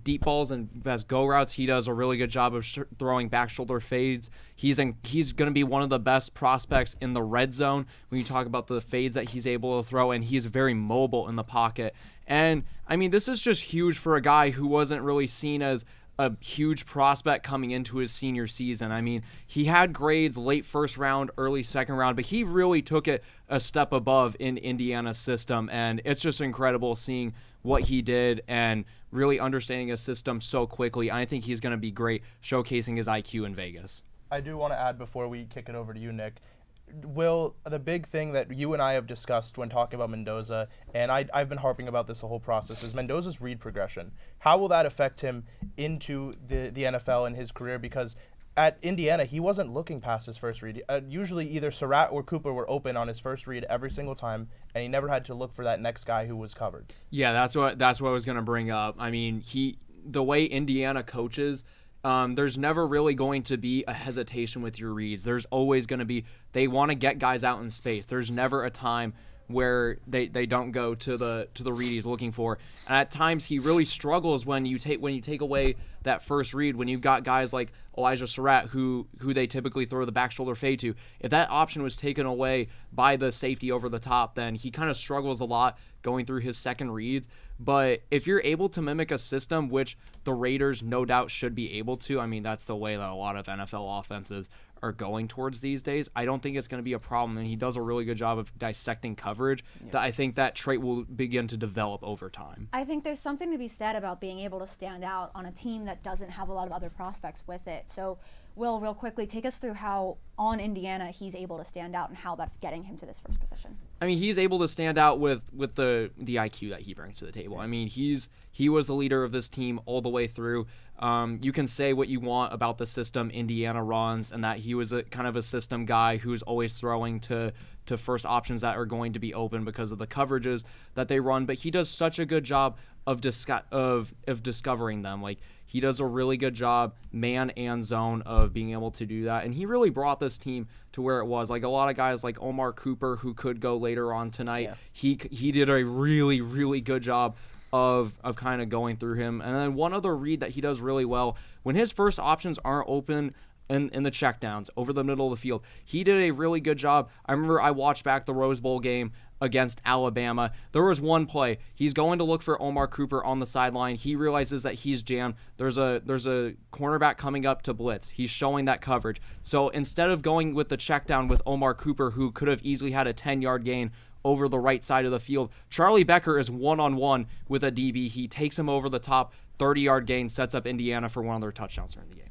deep balls and best go routes. He does a really good job of throwing back shoulder fades. He's going to be one of the best prospects in the red zone when you talk about the fades that he's able to throw, and he's very mobile in the pocket. And, I mean, this is just huge for a guy who wasn't really seen as a huge prospect coming into his senior season. I mean, he had grades late first round, early second round, but he really took it a step above in Indiana's system, and it's just incredible seeing what he did and really understanding his system so quickly. I think he's going to be great showcasing his IQ in Vegas. I do want to add before we kick it over to you, Nick, Will, the big thing that you and I have discussed when talking about Mendoza, and I've been harping about this the whole process, is Mendoza's read progression. How will that affect him into the NFL and his career? Because at Indiana, he wasn't looking past his first read. Usually either Surratt or Cooper were open on his first read every single time, and he never had to look for that next guy who was covered. Yeah, that's what I was going to bring up. I mean, the way Indiana coaches, there's never really going to be a hesitation with your reads. There's always going to be, they want to get guys out in space. There's never a time where they don't go to the read he's looking for. And at times he really struggles when you take away that first read, when you've got guys like Elijah Surratt who they typically throw the back shoulder fade to. If that option was taken away by the safety over the top, then he kind of struggles a lot going through his second reads. But if you're able to mimic a system, which the Raiders no doubt should be able to, I mean, that's the way that a lot of NFL offenses are going towards these days, I don't think it's going to be a problem. And he does a really good job of dissecting coverage. That I think that trait will begin to develop over time. I think there's something to be said about being able to stand out on a team that doesn't have a lot of other prospects with it. So, Will, real quickly, take us through how on Indiana he's able to stand out and how that's getting him to this first position. I mean, he's able to stand out with the IQ that he brings to the table. I mean, he was the leader of this team all the way through. You can say what you want about the system Indiana runs and that he was a kind of a system guy who's always throwing to first options that are going to be open because of the coverages that they run, but he does such a good job of discovering them. Like, he does a really good job, man and zone, of being able to do that. And he really brought this team to where it was. Like, a lot of guys like Omar Cooper, who could go later on tonight, he did a really, really good job of kind of going through him. And then one other read that he does really well, when his first options aren't open in the checkdowns over the middle of the field, he did a really good job. I remember I watched back the Rose Bowl game against Alabama. There was one play. He's going to look for Omar Cooper on the sideline. He realizes that he's jammed. There's a cornerback coming up to blitz. He's showing that coverage. So instead of going with the check down with Omar Cooper, who could have easily had a 10-yard gain over the right side of the field, Charlie Becker is one-on-one with a DB. He takes him over the top, 30-yard gain, sets up Indiana for one of their touchdowns during the game.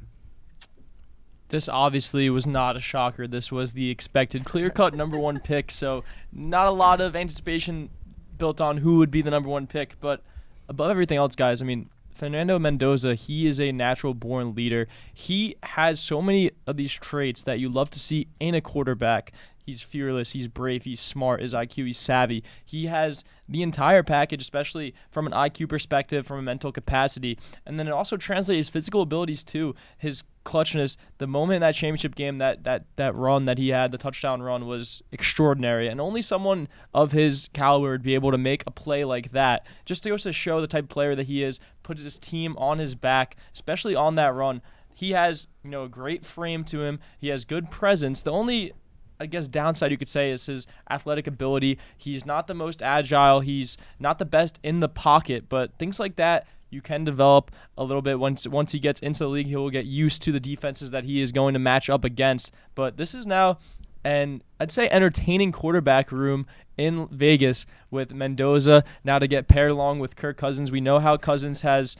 This obviously was not a shocker. This was the expected clear-cut number one pick, so not a lot of anticipation built on who would be the number one pick. But above everything else, guys, I mean, Fernando Mendoza, he is a natural-born leader. He has so many of these traits that you love to see in a quarterback. He's fearless, he's brave, he's smart, his IQ, he's savvy. He has the entire package, especially from an IQ perspective, from a mental capacity. And then it also translates his physical abilities too. His clutchness, the moment in that championship game, that run that he had, the touchdown run, was extraordinary. And only someone of his caliber would be able to make a play like that. Just goes to show the type of player that he is, puts his team on his back, especially on that run. He has, a great frame to him. He has good presence. The only, I guess, downside you could say is his athletic ability. He's not the most agile. He's not the best in the pocket, but things like that you can develop a little bit. Once he gets into the league, he will get used to the defenses that he is going to match up against. But this is now an, I'd say, entertaining quarterback room in Vegas with Mendoza now to get paired along with Kirk Cousins. We know how Cousins has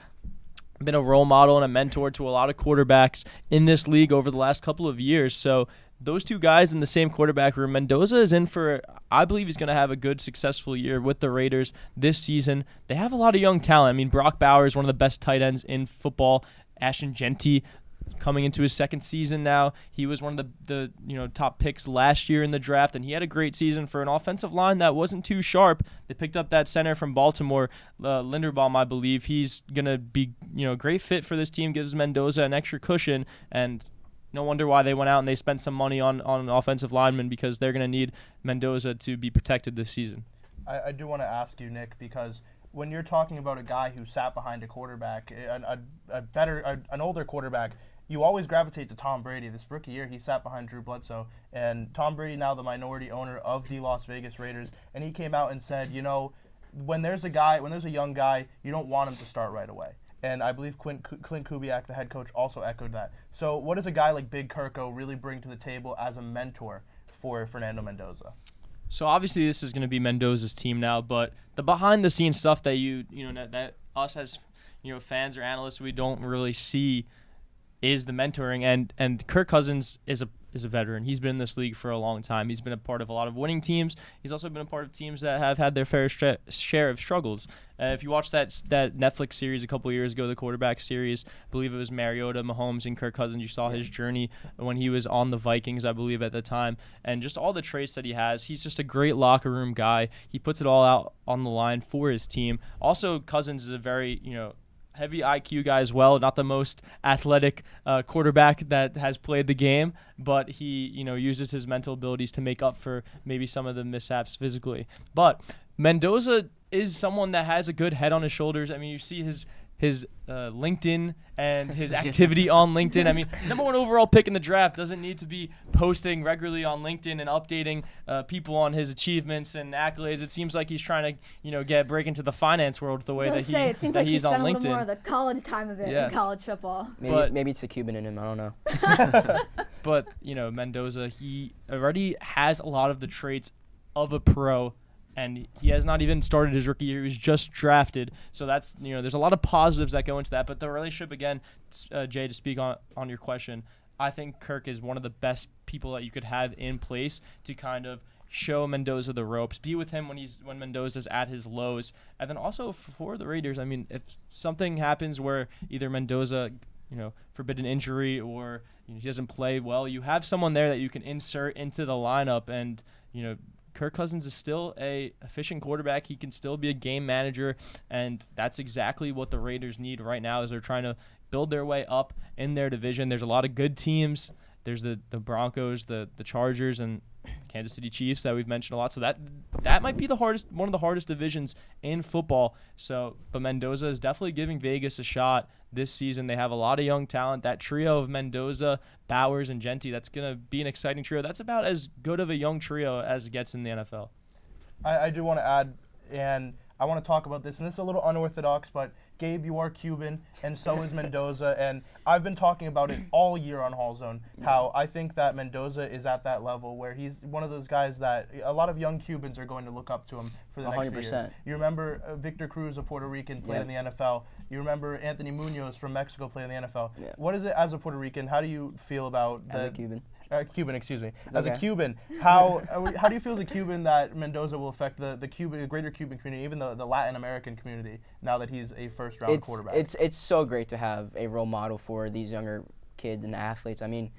been a role model and a mentor to a lot of quarterbacks in this league over the last couple of years. So those two guys in the same quarterback room, Mendoza is in for, I believe he's going to have a good, successful year with the Raiders this season. They have a lot of young talent. I mean, Brock Bowers is one of the best tight ends in football. Ashton Genty coming into his second season now. He was one of the top picks last year in the draft, and he had a great season for an offensive line that wasn't too sharp. They picked up that center from Baltimore, Linderbaum, I believe. He's going to be a great fit for this team, gives Mendoza an extra cushion, and no wonder why they went out and they spent some money on an offensive lineman, because they're going to need Mendoza to be protected this season. I do want to ask you, Nick, because when you're talking about a guy who sat behind a quarterback, an older quarterback, you always gravitate to Tom Brady. This rookie year, he sat behind Drew Bledsoe, and Tom Brady, now the minority owner of the Las Vegas Raiders, and he came out and said, when there's a young guy, you don't want him to start right away. And I believe Clint Kubiak, the head coach, also echoed that. So what does a guy like Big Kirko really bring to the table as a mentor for Fernando Mendoza? So obviously this is going to be Mendoza's team now, but the behind-the-scenes stuff that that us as fans or analysts we don't really see is the mentoring, and Kirk Cousins is a veteran. He's been in this league for a long time. He's been a part of a lot of winning teams. He's also been a part of teams that have had their fair share of struggles. If you watch that Netflix series a couple years ago, the quarterback series, I believe it was Mariota, Mahomes, and Kirk Cousins, you saw his journey when he was on the Vikings, I believe, at the time, and just all the traits that he has. He's just a great locker room guy. He puts it all out on the line for his team. Also, Cousins is a very, heavy IQ guy as well. Not the most athletic quarterback that has played the game, but he, uses his mental abilities to make up for maybe some of the mishaps physically. But Mendoza is someone that has a good head on his shoulders. I mean, you see his LinkedIn and his activity on LinkedIn. I mean, number 1 overall pick in the draft doesn't need to be posting regularly on LinkedIn and updating people on his achievements and accolades. It seems like he's trying to, break into the finance world the way that it seems like he's he on spent a LinkedIn. little more of the college time of it in college football. Maybe it's the Cuban in him. I don't know. But, Mendoza, he already has a lot of the traits of a pro. And he has not even started his rookie year. He was just drafted. So that's, there's a lot of positives that go into that. But the relationship, again, Jay, to speak on your question, I think Kirk is one of the best people that you could have in place to kind of show Mendoza the ropes, be with him when Mendoza's at his lows. And then also for the Raiders, I mean, if something happens where either Mendoza, forbidden injury or he doesn't play well, you have someone there that you can insert into the lineup and, Kirk Cousins is still a efficient quarterback. He can still be a game manager, and that's exactly what the Raiders need right now as they're trying to build their way up in their division. There's a lot of good teams. There's the Broncos, the Chargers, and Kansas City Chiefs that we've mentioned a lot. So that might be one of the hardest divisions in football. But Mendoza is definitely giving Vegas a shot this season. They have a lot of young talent. That trio of Mendoza, Bowers, and Genty, that's going to be an exciting trio. That's about as good of a young trio as it gets in the NFL. I do want to add, and I want to talk about this, and this is a little unorthodox, but Gabe, you are Cuban, and so is Mendoza, and I've been talking about it all year on Hall Zone, how I think that Mendoza is at that level where he's one of those guys that a lot of young Cubans are going to look up to him for the next 100%. few years. You remember Victor Cruz, a Puerto Rican, played in the NFL. You remember Anthony Munoz from Mexico played in the NFL. Yeah. What is it as a Puerto Rican? How do you feel about As a Cuban. Cuban, excuse me. It's As okay. a Cuban, how do you feel as a Cuban that Mendoza will affect the greater Cuban community, even the Latin American community, now that he's a first-round quarterback? It's so great to have a role model for these younger kids and athletes. I mean,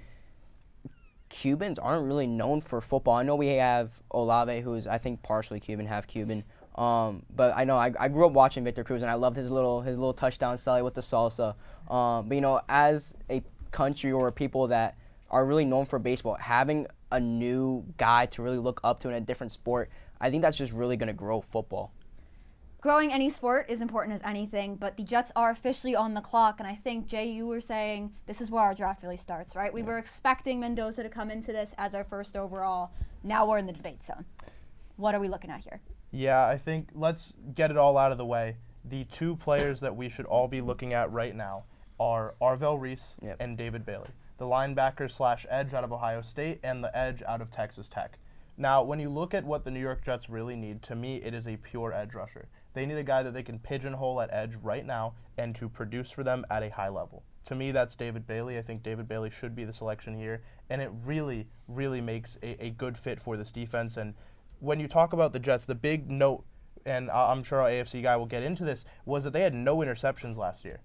Cubans aren't really known for football. I know we have Olave, who's I think partially Cuban, half Cuban. But I know I grew up watching Victor Cruz, and I loved his little touchdown celly with the salsa. But as a country or people that are really known for baseball, having a new guy to really look up to in a different sport, I think that's just really going to grow football. Growing any sport is important as anything, but the Jets are officially on the clock, and I think, Jay, you were saying this is where our draft really starts, right? We were expecting Mendoza to come into this as our first overall. Now we're in the debate zone. What are we looking at here? Yeah, I think let's get it all out of the way. The two players that we should all be looking at right now are Arvell Reese and David Bailey, the linebacker/edge out of Ohio State and the edge out of Texas Tech. Now, when you look at what the New York Jets really need, to me, it is a pure edge rusher. They need a guy that they can pigeonhole at edge right now and to produce for them at a high level. To me, that's David Bailey. I think David Bailey should be the selection here, and it really, really makes a good fit for this defense. And when you talk about the Jets, the big note, and I'm sure our AFC guy will get into this, was that they had no interceptions last year.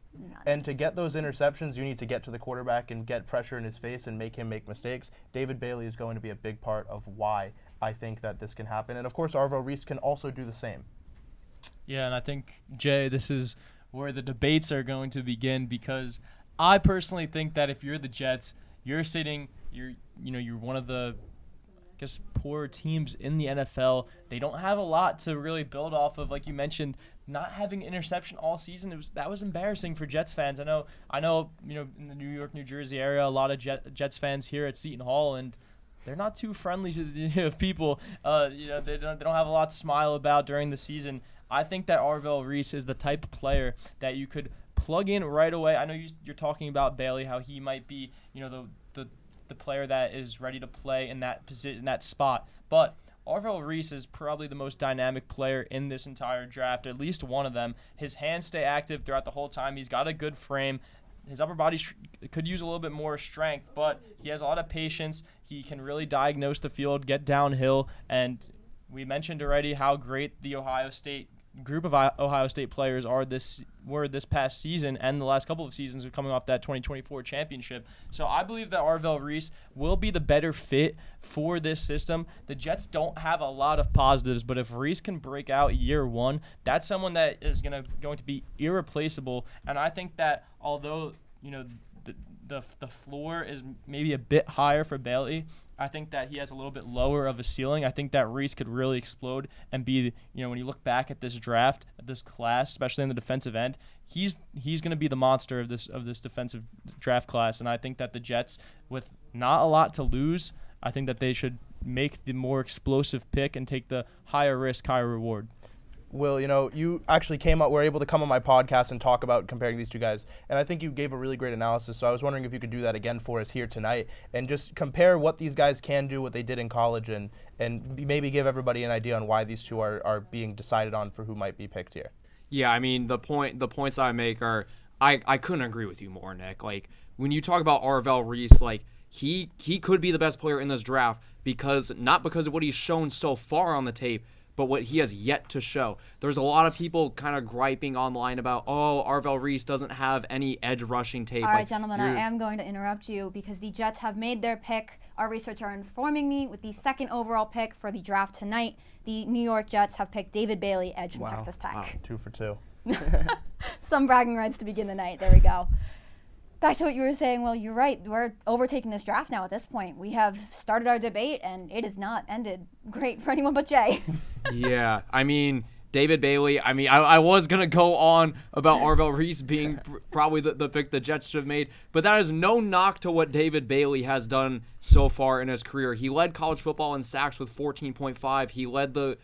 And to get those interceptions, you need to get to the quarterback and get pressure in his face and make him make mistakes. David Bailey is going to be a big part of why I think that this can happen. And, of course, Arvell Reese can also do the same. Yeah, and I think, Jay, this is where the debates are going to begin, because I personally think that if you're the Jets, you're one of the poor teams in the NFL. They don't have a lot to really build off of. Like you mentioned, not having interception all season, that was embarrassing for Jets fans. I know, in the New York, New Jersey area, a lot of Jets fans here at Seton Hall, and they're not too friendly to people. They don't have a lot to smile about during the season. I think that Arvell Reese is the type of player that you could plug in right away. I know you're talking about Bailey, how he might be, the player that is ready to play in that position, in that spot. But Arvell Reese is probably the most dynamic player in this entire draft, at least one of them. His hands stay active throughout the whole time. He's got a good frame. His upper body could use a little bit more strength, but he has a lot of patience. He can really diagnose the field, get downhill, and we mentioned already how great the Ohio State group of Ohio State players were this past season and the last couple of seasons of coming off that 2024 championship. So I believe that Arvell Reese will be the better fit for this system. The Jets don't have a lot of positives, but if Reese can break out year one, that's someone that is going to be irreplaceable. And I think that although, the floor is maybe a bit higher for Bailey, I think that he has a little bit lower of a ceiling. I think that Reese could really explode and be, when you look back at this draft, at this class, especially in the defensive end, he's going to be the monster of this defensive draft class. And I think that the Jets, with not a lot to lose, I think that they should make the more explosive pick and take the higher risk, higher reward. Will, you actually were able to come on my podcast and talk about comparing these two guys, and I think you gave a really great analysis, so I was wondering if you could do that again for us here tonight and just compare what these guys can do, what they did in college, and maybe give everybody an idea on why these two are being decided on for who might be picked here. Yeah, I mean, the points I make are, I couldn't agree with you more, Nick. Like, when you talk about Arvell Reese, like, he could be the best player in this draft not because of what he's shown so far on the tape, but what he has yet to show. There's a lot of people kind of griping online about, Arvell Reese doesn't have any edge rushing tape. All right, gentlemen, I am going to interrupt you because the Jets have made their pick. Our researchers are informing me with the second overall pick for the draft tonight. The New York Jets have picked David Bailey, edge from Texas Tech. Wow, 2 for 2. Some bragging rights to begin the night. There we go. Back to what you were saying. Well, you're right. We're overtaking this draft now at this point. We have started our debate, and it has not ended great for anyone but Jay. Yeah, I mean, David Bailey, I was going to go on about Arvell Reese being probably the pick the Jets should have made, but that is no knock to what David Bailey has done so far in his career. He led college football in sacks with 14.5. He led the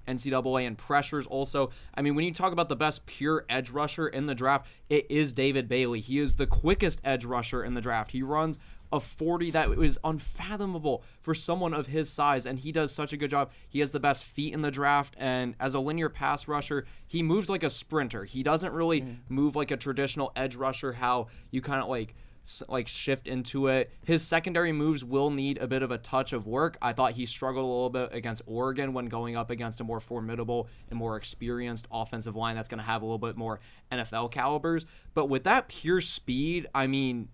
NCAA in pressures also. I mean, when you talk about the best pure edge rusher in the draft, it is David Bailey. He is the quickest edge rusher in the draft. He runs a 40 that is unfathomable for someone of his size, and he does such a good job. He has the best feet in the draft, and as a linear pass rusher, he moves like a sprinter. He doesn't really move like a traditional edge rusher, how you kind of like shift into it. His secondary moves will need a bit of a touch of work. I thought he struggled a little bit against Oregon when going up against a more formidable and more experienced offensive line that's going to have a little bit more NFL calibers. But with that pure speed, I mean,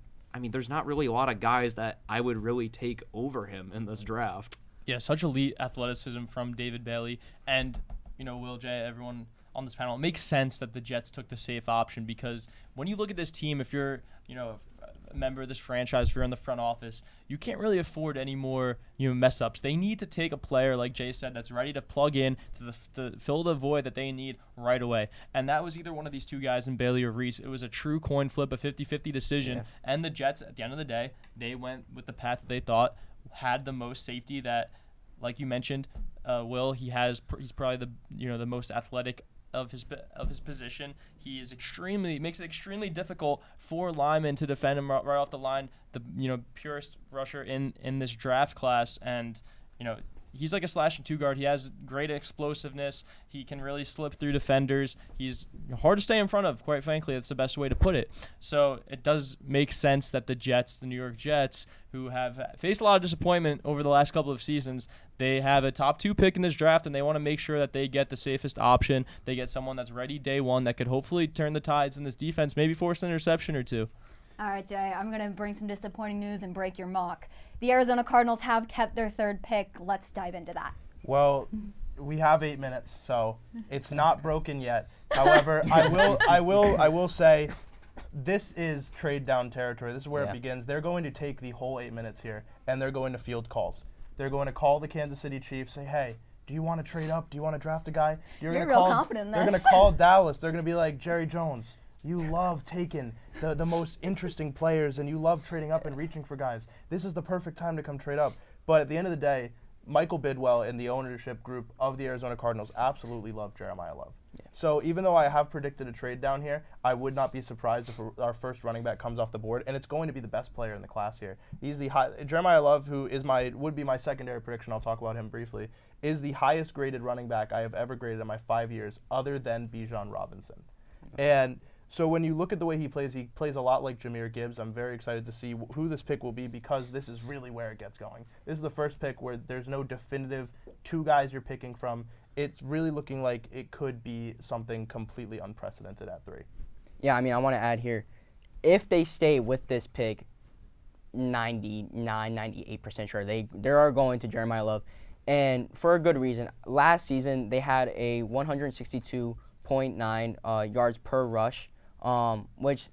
there's not really a lot of guys that I would really take over him in this draft. Yeah, such elite athleticism from David Bailey. And, Will, Jay, everyone on this panel, it makes sense that the Jets took the safe option because when you look at this team, if you're, a member of this franchise, if you're in the front office, you can't really afford any more, mess ups. They need to take a player, like Jay said, that's ready to plug in to fill the void that they need right away. And that was either one of these two guys in Bailey or Reese. It was a true coin flip, a 50-50 decision. Yeah. And the Jets, at the end of the day, they went with the path that they thought had the most safety that, like you mentioned, Will, he's probably the most athletic of his position. He is makes it extremely difficult for linemen to defend him right off the line. The purest rusher in this draft class, and he's like a slash and 2 guard. He has great explosiveness. He can really slip through defenders. He's hard to stay in front of, quite frankly. That's the best way to put it. So it does make sense that the New York Jets, who have faced a lot of disappointment over the last couple of seasons, they have a top 2 pick in this draft, and they want to make sure that they get the safest option. They get someone that's ready day one that could hopefully turn the tides in this defense, maybe force an interception or 2. All right, Jay, I'm going to bring some disappointing news and break your mock. The Arizona Cardinals have kept their 3rd pick. Let's dive into that. Well, we have 8 minutes, so it's not broken yet. However, I will say this is trade down territory. This is where it begins. They're going to take the whole 8 minutes here, and they're going to field calls. They're going to call the Kansas City Chiefs, say, hey, do you want to trade up? Do you want to draft a guy? You're real confident in this. They're going to call Dallas. They're going to be like, Jerry Jones, you love taking the most interesting players, and you love trading up and reaching for guys. This is the perfect time to come trade up. But at the end of the day, Michael Bidwell and the ownership group of the Arizona Cardinals absolutely love Jeremiah Love. Yeah. So even though I have predicted a trade down here, I would not be surprised if our first running back comes off the board, and it's going to be the best player in the class here. He's Jeremiah Love, who is would be my secondary prediction. I'll talk about him briefly. Is the highest graded running back I have ever graded in my 5 years, other than Bijan Robinson. And so when you look at the way he plays a lot like Jahmyr Gibbs. I'm very excited to see who this pick will be, because this is really where it gets going. This is the first pick where there's no definitive 2 guys you're picking from. it's really looking like it could be something completely unprecedented at 3. Yeah, I mean, I want to add here, if they stay with this pick, 98% sure they are going to Jeremiah Love, and for a good reason. Last season, they had a 162.9 yards per rush, which,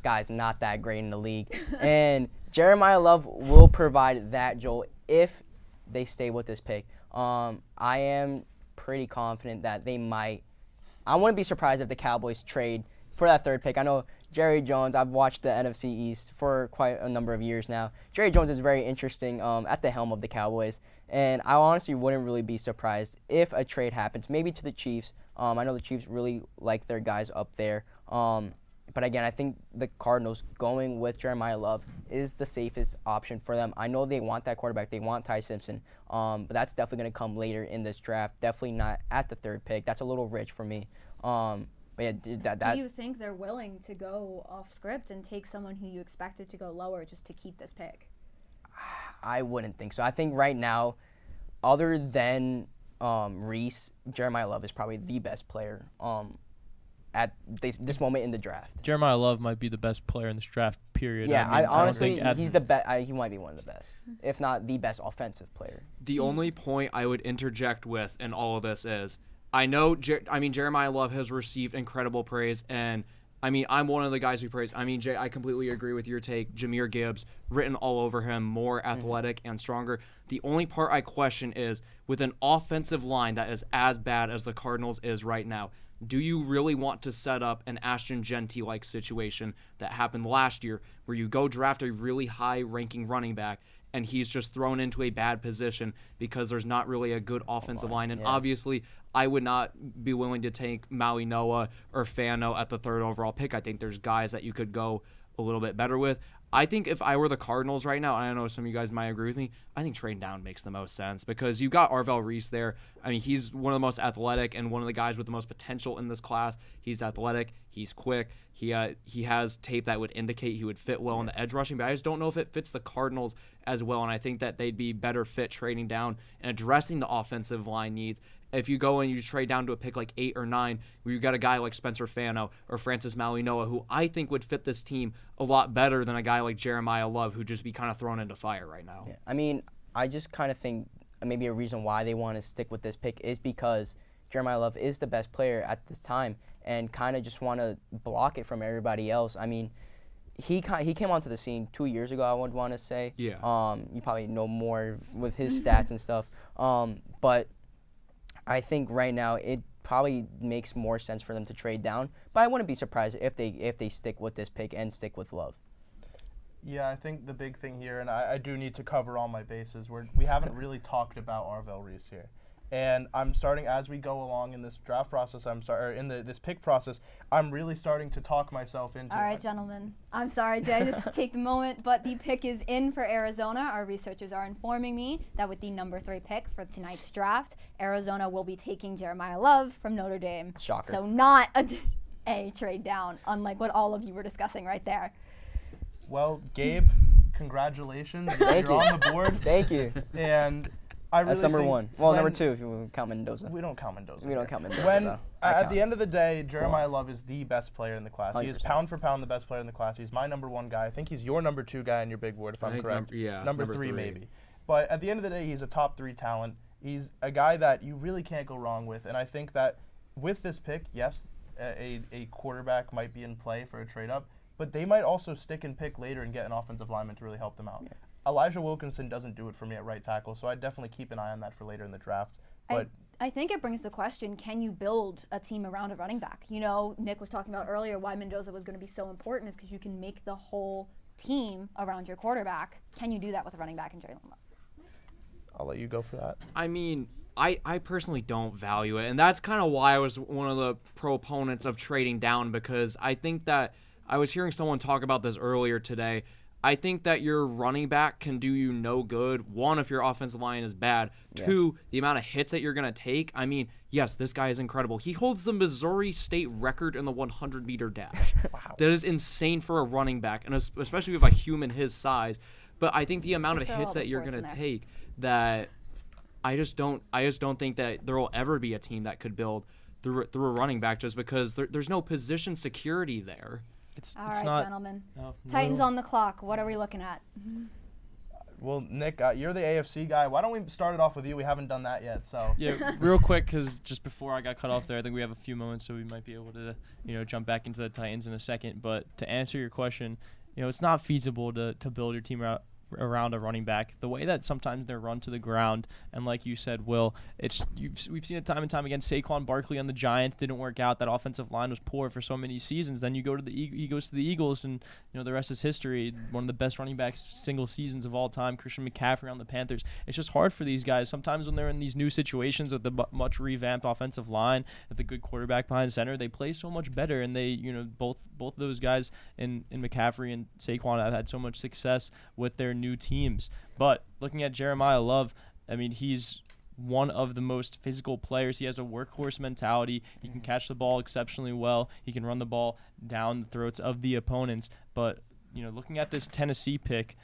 guys, not that great in the league. And Jeremiah Love will provide that, Joel, if they stay with this pick. I am pretty confident that they might. I wouldn't be surprised if the Cowboys trade for that 3rd pick. I know Jerry Jones, I've watched the NFC East for quite a number of years now. Jerry Jones is very interesting at the helm of the Cowboys, and I honestly wouldn't really be surprised if a trade happens, maybe to the Chiefs. I know the Chiefs really like their guys up there. But again, I think the Cardinals going with Jeremiah Love is the safest option for them. I know they want that quarterback. They want Ty Simpson. But that's definitely going to come later in this draft. Definitely not at the 3rd pick. That's a little rich for me. But yeah, do you think they're willing to go off script and take someone who you expected to go lower just to keep this pick? I wouldn't think so. I think right now, other than Reese, Jeremiah Love is probably the best player at this moment in the draft. Jeremiah Love might be the best player in this draft, period. Yeah, I mean, honestly, he's the best. He might be one of the best, if not the best offensive player. The only point I would interject with in all of this is, I know, Jeremiah Love has received incredible praise, and I mean, I'm one of the guys who praise. I mean, Jay, I completely agree with your take. Jahmyr Gibbs, written all over him, more athletic and stronger. The only part I question is, with an offensive line that is as bad as the Cardinals is right now, do you really want to set up an Ashton Genty-like situation that happened last year, where you go draft a really high-ranking running back, and he's just thrown into a bad position because there's not really a good offensive line? And obviously, I would not be willing to take Maui Noah or Fano at the 3rd overall pick. I think there's guys that you could go a little bit better with. I think if I were the Cardinals right now, and I know some of you guys might agree with me, I think trading down makes the most sense, because you got Arvell Reese there. I mean, he's one of the most athletic and one of the guys with the most potential in this class. He's athletic. He's quick. He has tape that would indicate he would fit well in the edge rushing, but I just don't know if it fits the Cardinals as well, and I think that they'd be better fit trading down and addressing the offensive line needs. If you go and you trade down to a pick like 8 or 9, where you got a guy like Spencer Fano or Francis Maui Noah, who I think would fit this team a lot better than a guy like Jeremiah Love, who'd just be kind of thrown into fire right now. Yeah. I mean, I just kind of think maybe a reason why they want to stick with this pick is because Jeremiah Love is the best player at this time, and kind of just want to block it from everybody else. I mean, he came onto the scene 2 years ago, I would want to say. Yeah. You probably know more with his stats and stuff. But I think right now it probably makes more sense for them to trade down. But I wouldn't be surprised if they stick with this pick and stick with Love. Yeah, I think the big thing here, and I do need to cover all my bases, we haven't really talked about Arvell Reese here. And I'm starting, as we go along in this draft process, this pick process, I'm really starting to talk myself into All right, gentlemen. I'm sorry, Jay, just to take the moment, but the pick is in for Arizona. Our researchers are informing me that with the number 3 pick for tonight's draft, Arizona will be taking Jeremiah Love from Notre Dame. Shocker. So not a trade down, unlike what all of you were discussing right there. Well, Gabe, congratulations. Thank You're you. on the board. Thank you. And I really That's number think 1. Well, number 2 if you count Mendoza. We don't count Mendoza. We don't count Mendoza. When at the end of the day, Jeremiah Love is the best player in the class. 100%. He is pound for pound the best player in the class. He's my number 1 guy. I think he's your number 2 guy on your big board, if I'm correct. Number 3 maybe. But at the end of the day, he's a top 3 talent. He's a guy that you really can't go wrong with. And I think that with this pick, yes, a quarterback might be in play for a trade up, but they might also stick and pick later and get an offensive lineman to really help them out. Yeah. Elijah Wilkinson doesn't do it for me at right tackle, so I'd definitely keep an eye on that for later in the draft. But I think it brings the question, can you build a team around a running back? You know, Nick was talking about earlier why Mendoza was going to be so important is because you can make the whole team around your quarterback. Can you do that with a running back in Jalen Love? I'll let you go for that. I mean, I personally don't value it, and that's kind of why I was one of the proponents of trading down, because I think that I was hearing someone talk about this earlier today. I think that your running back can do you no good. 1, if your offensive line is bad. 2, the amount of hits that you're going to take. I mean, yes, this guy is incredible. He holds the Missouri State record in the 100-meter dash. Wow. That is insane for a running back, and especially with a human his size. But I think the amount of hits that you're going to take, that I just don't think that there will ever be a team that could build through a running back just because there's no position security there. All right, not, gentlemen. no, Titans on the clock. What are we looking at? Well, Nick, you're the AFC guy. Why don't we start it off with you? We haven't done that yet, so. Yeah, real quick, because just before I got cut off there, I think we have a few moments, so we might be able to, jump back into the Titans in a second. But to answer your question, it's not feasible to build your team around a running back. The way that sometimes they're run to the ground, and like you said, Will, we've seen it time and time again. Saquon Barkley on the Giants didn't work out. That offensive line was poor for so many seasons. Then you go to he goes to the Eagles, and the rest is history. One of the best running backs single seasons of all time. Christian McCaffrey on the Panthers. It's just hard for these guys. Sometimes when they're in these new situations with the much revamped offensive line, with the good quarterback behind center, they play so much better. And they, both of those guys in McCaffrey and Saquon have had so much success with their new teams. But looking at Jeremiah Love, I mean, he's one of the most physical players. He has a workhorse mentality. He can catch the ball exceptionally well. He can run the ball down the throats of the opponents. But, looking at this Tennessee pick,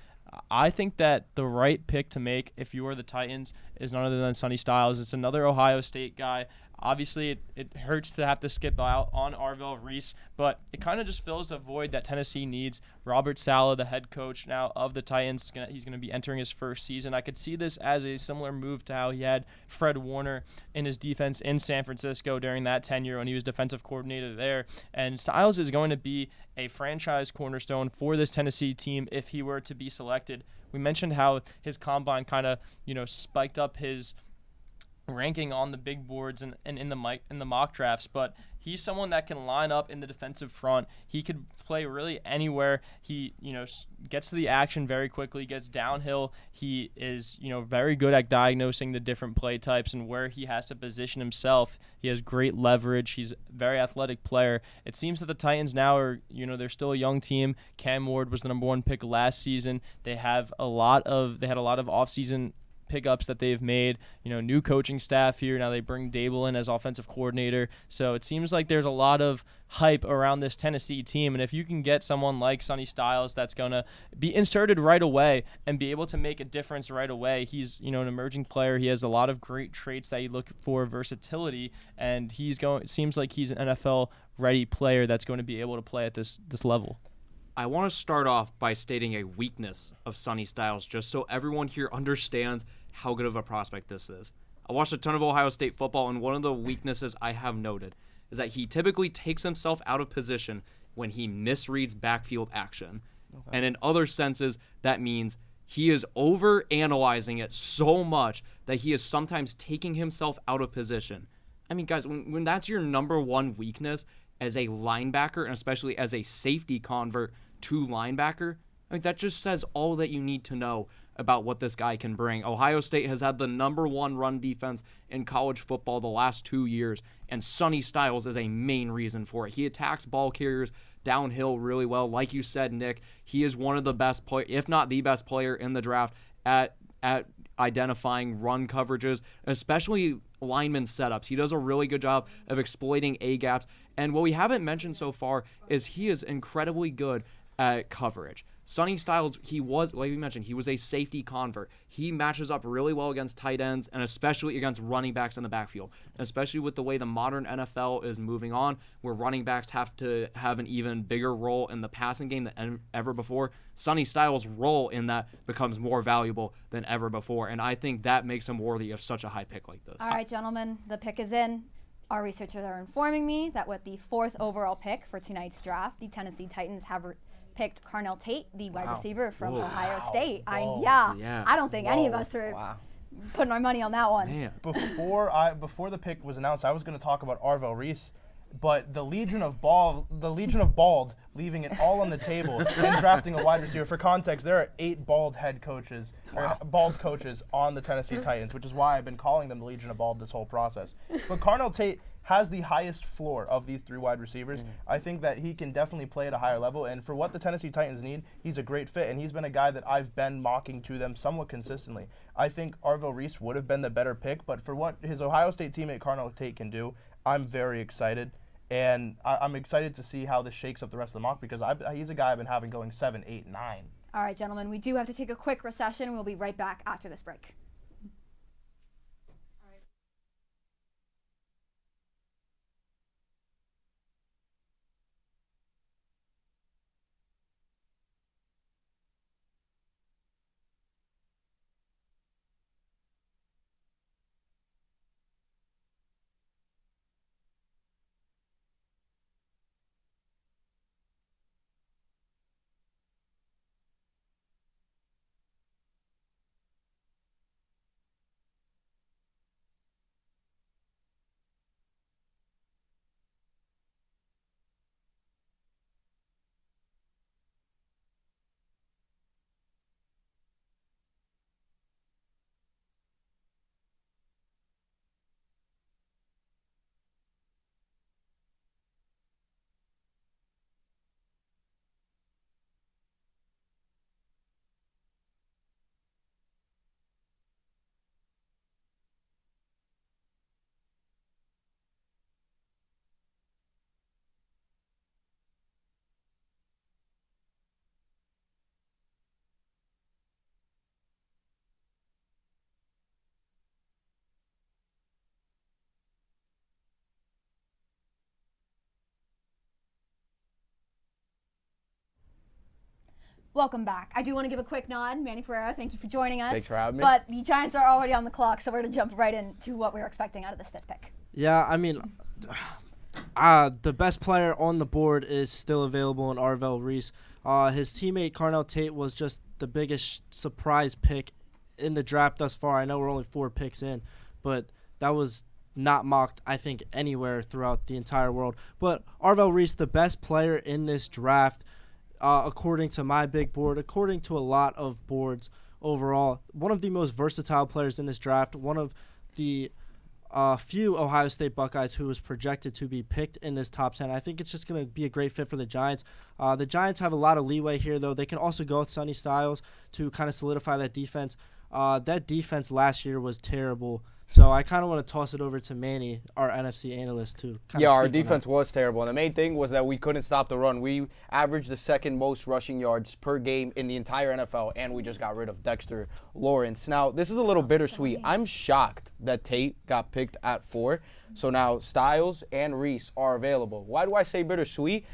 I think that the right pick to make if you are the Titans is none other than Sonny Styles. It's another Ohio State guy. Obviously, it hurts to have to skip out on Arvell Reese, but it kind of just fills a void that Tennessee needs. Robert Saleh, the head coach now of the Titans, he's going to be entering his first season. I could see this as a similar move to how he had Fred Warner in his defense in San Francisco during that tenure when he was defensive coordinator there. And Styles is going to be a franchise cornerstone for this Tennessee team if he were to be selected. We mentioned how his combine kind of, spiked up his ranking on the big boards and in the mock drafts, but he's someone that can line up in the defensive front. He could play really anywhere. He, gets to the action very quickly, gets downhill. He is, very good at diagnosing the different play types and where he has to position himself. He has great leverage. He's a very athletic player. It seems that the Titans now are, they're still a young team. Cam Ward was the #1 pick last season. They had a lot of offseason pickups that they've made, new coaching staff here. Now they bring Dable in as offensive coordinator. So it seems like there's a lot of hype around this Tennessee team. And if you can get someone like Sonny Styles that's going to be inserted right away and be able to make a difference right away, he's, an emerging player. He has a lot of great traits that you look for, versatility, and it seems like he's an NFL ready player that's going to be able to play at this level. I want to start off by stating a weakness of Sonny Styles, just so everyone here understands how good of a prospect this is. I watched a ton of Ohio State football, and one of the weaknesses I have noted is that he typically takes himself out of position when he misreads backfield action. Okay. And in other senses, that means he is over-analyzing it so much that he is sometimes taking himself out of position. I mean, guys, when that's your #1 weakness as a linebacker, and especially as a safety convert to linebacker, I mean, that just says all that you need to know about what this guy can bring. Ohio State has had the #1 run defense in college football the last 2 years, and Sonny Styles is a main reason for it. He attacks ball carriers downhill really well. Like you said, Nick, he is one of the best if not the best player in the draft at identifying run coverages, especially lineman setups. He does a really good job of exploiting A-gaps. And what we haven't mentioned so far is he is incredibly good at coverage. Sonny Styles, he was, like we mentioned, he was a safety convert. He matches up really well against tight ends and especially against running backs in the backfield, especially with the way the modern NFL is moving on, where running backs have to have an even bigger role in the passing game than ever before. Sonny Styles' role in that becomes more valuable than ever before, and I think that makes him worthy of such a high pick like this. All right, gentlemen, the pick is in. Our researchers are informing me that with the 4th overall pick for tonight's draft, the Tennessee Titans have picked Carnell Tate, the wide receiver from Ohio State. I don't think any of us are putting our money on that one. Man. Before the pick was announced, I was going to talk about Arvell Reese, but the Legion of Bald leaving it all on the table and drafting a wide receiver. For context, there are 8 bald head coaches, or bald coaches on the Tennessee Titans, which is why I've been calling them the Legion of Bald this whole process. But Carnell Tate has the highest floor of these 3 wide receivers. I think that he can definitely play at a higher level, and for what the Tennessee Titans need, he's a great fit, and he's been a guy that I've been mocking to them somewhat consistently. I think Arvell Reese would have been the better pick, but for what his Ohio State teammate Carnell Tate can do, I'm very excited, and I'm excited to see how this shakes up the rest of the mock, because he's a guy I've been having going 7, 8, 9. All right, gentlemen, we do have to take a quick recession. We'll be right back after this break. Welcome back. I do want to give a quick nod. Manny Pereira, thank you for joining us. Thanks for having me. But the Giants are already on the clock, so we're going to jump right into what we were expecting out of this 5th pick. Yeah, I mean, the best player on the board is still available in Arvell Reese. His teammate Carnell Tate was just the biggest surprise pick in the draft thus far. I know we're only 4 picks in, but that was not mocked, I think, anywhere throughout the entire world. But Arvell Reese, the best player in this draft, according to my big board, according to a lot of boards overall, one of the most versatile players in this draft, one of the few Ohio State Buckeyes who was projected to be picked in this top 10. I think it's just going to be a great fit for the Giants. The Giants have a lot of leeway here, though. They can also go with Sonny Styles to kind of solidify that defense. That defense last year was terrible. So I kind of want to toss it over to Manny, our NFC analyst, to kind of our defense was terrible. And the main thing was that we couldn't stop the run. We averaged the 2nd most rushing yards per game in the entire NFL, and we just got rid of Dexter Lawrence. Now, this is a little bittersweet. I'm shocked that Tate got picked at 4. So now Styles and Reese are available. Why do I say bittersweet?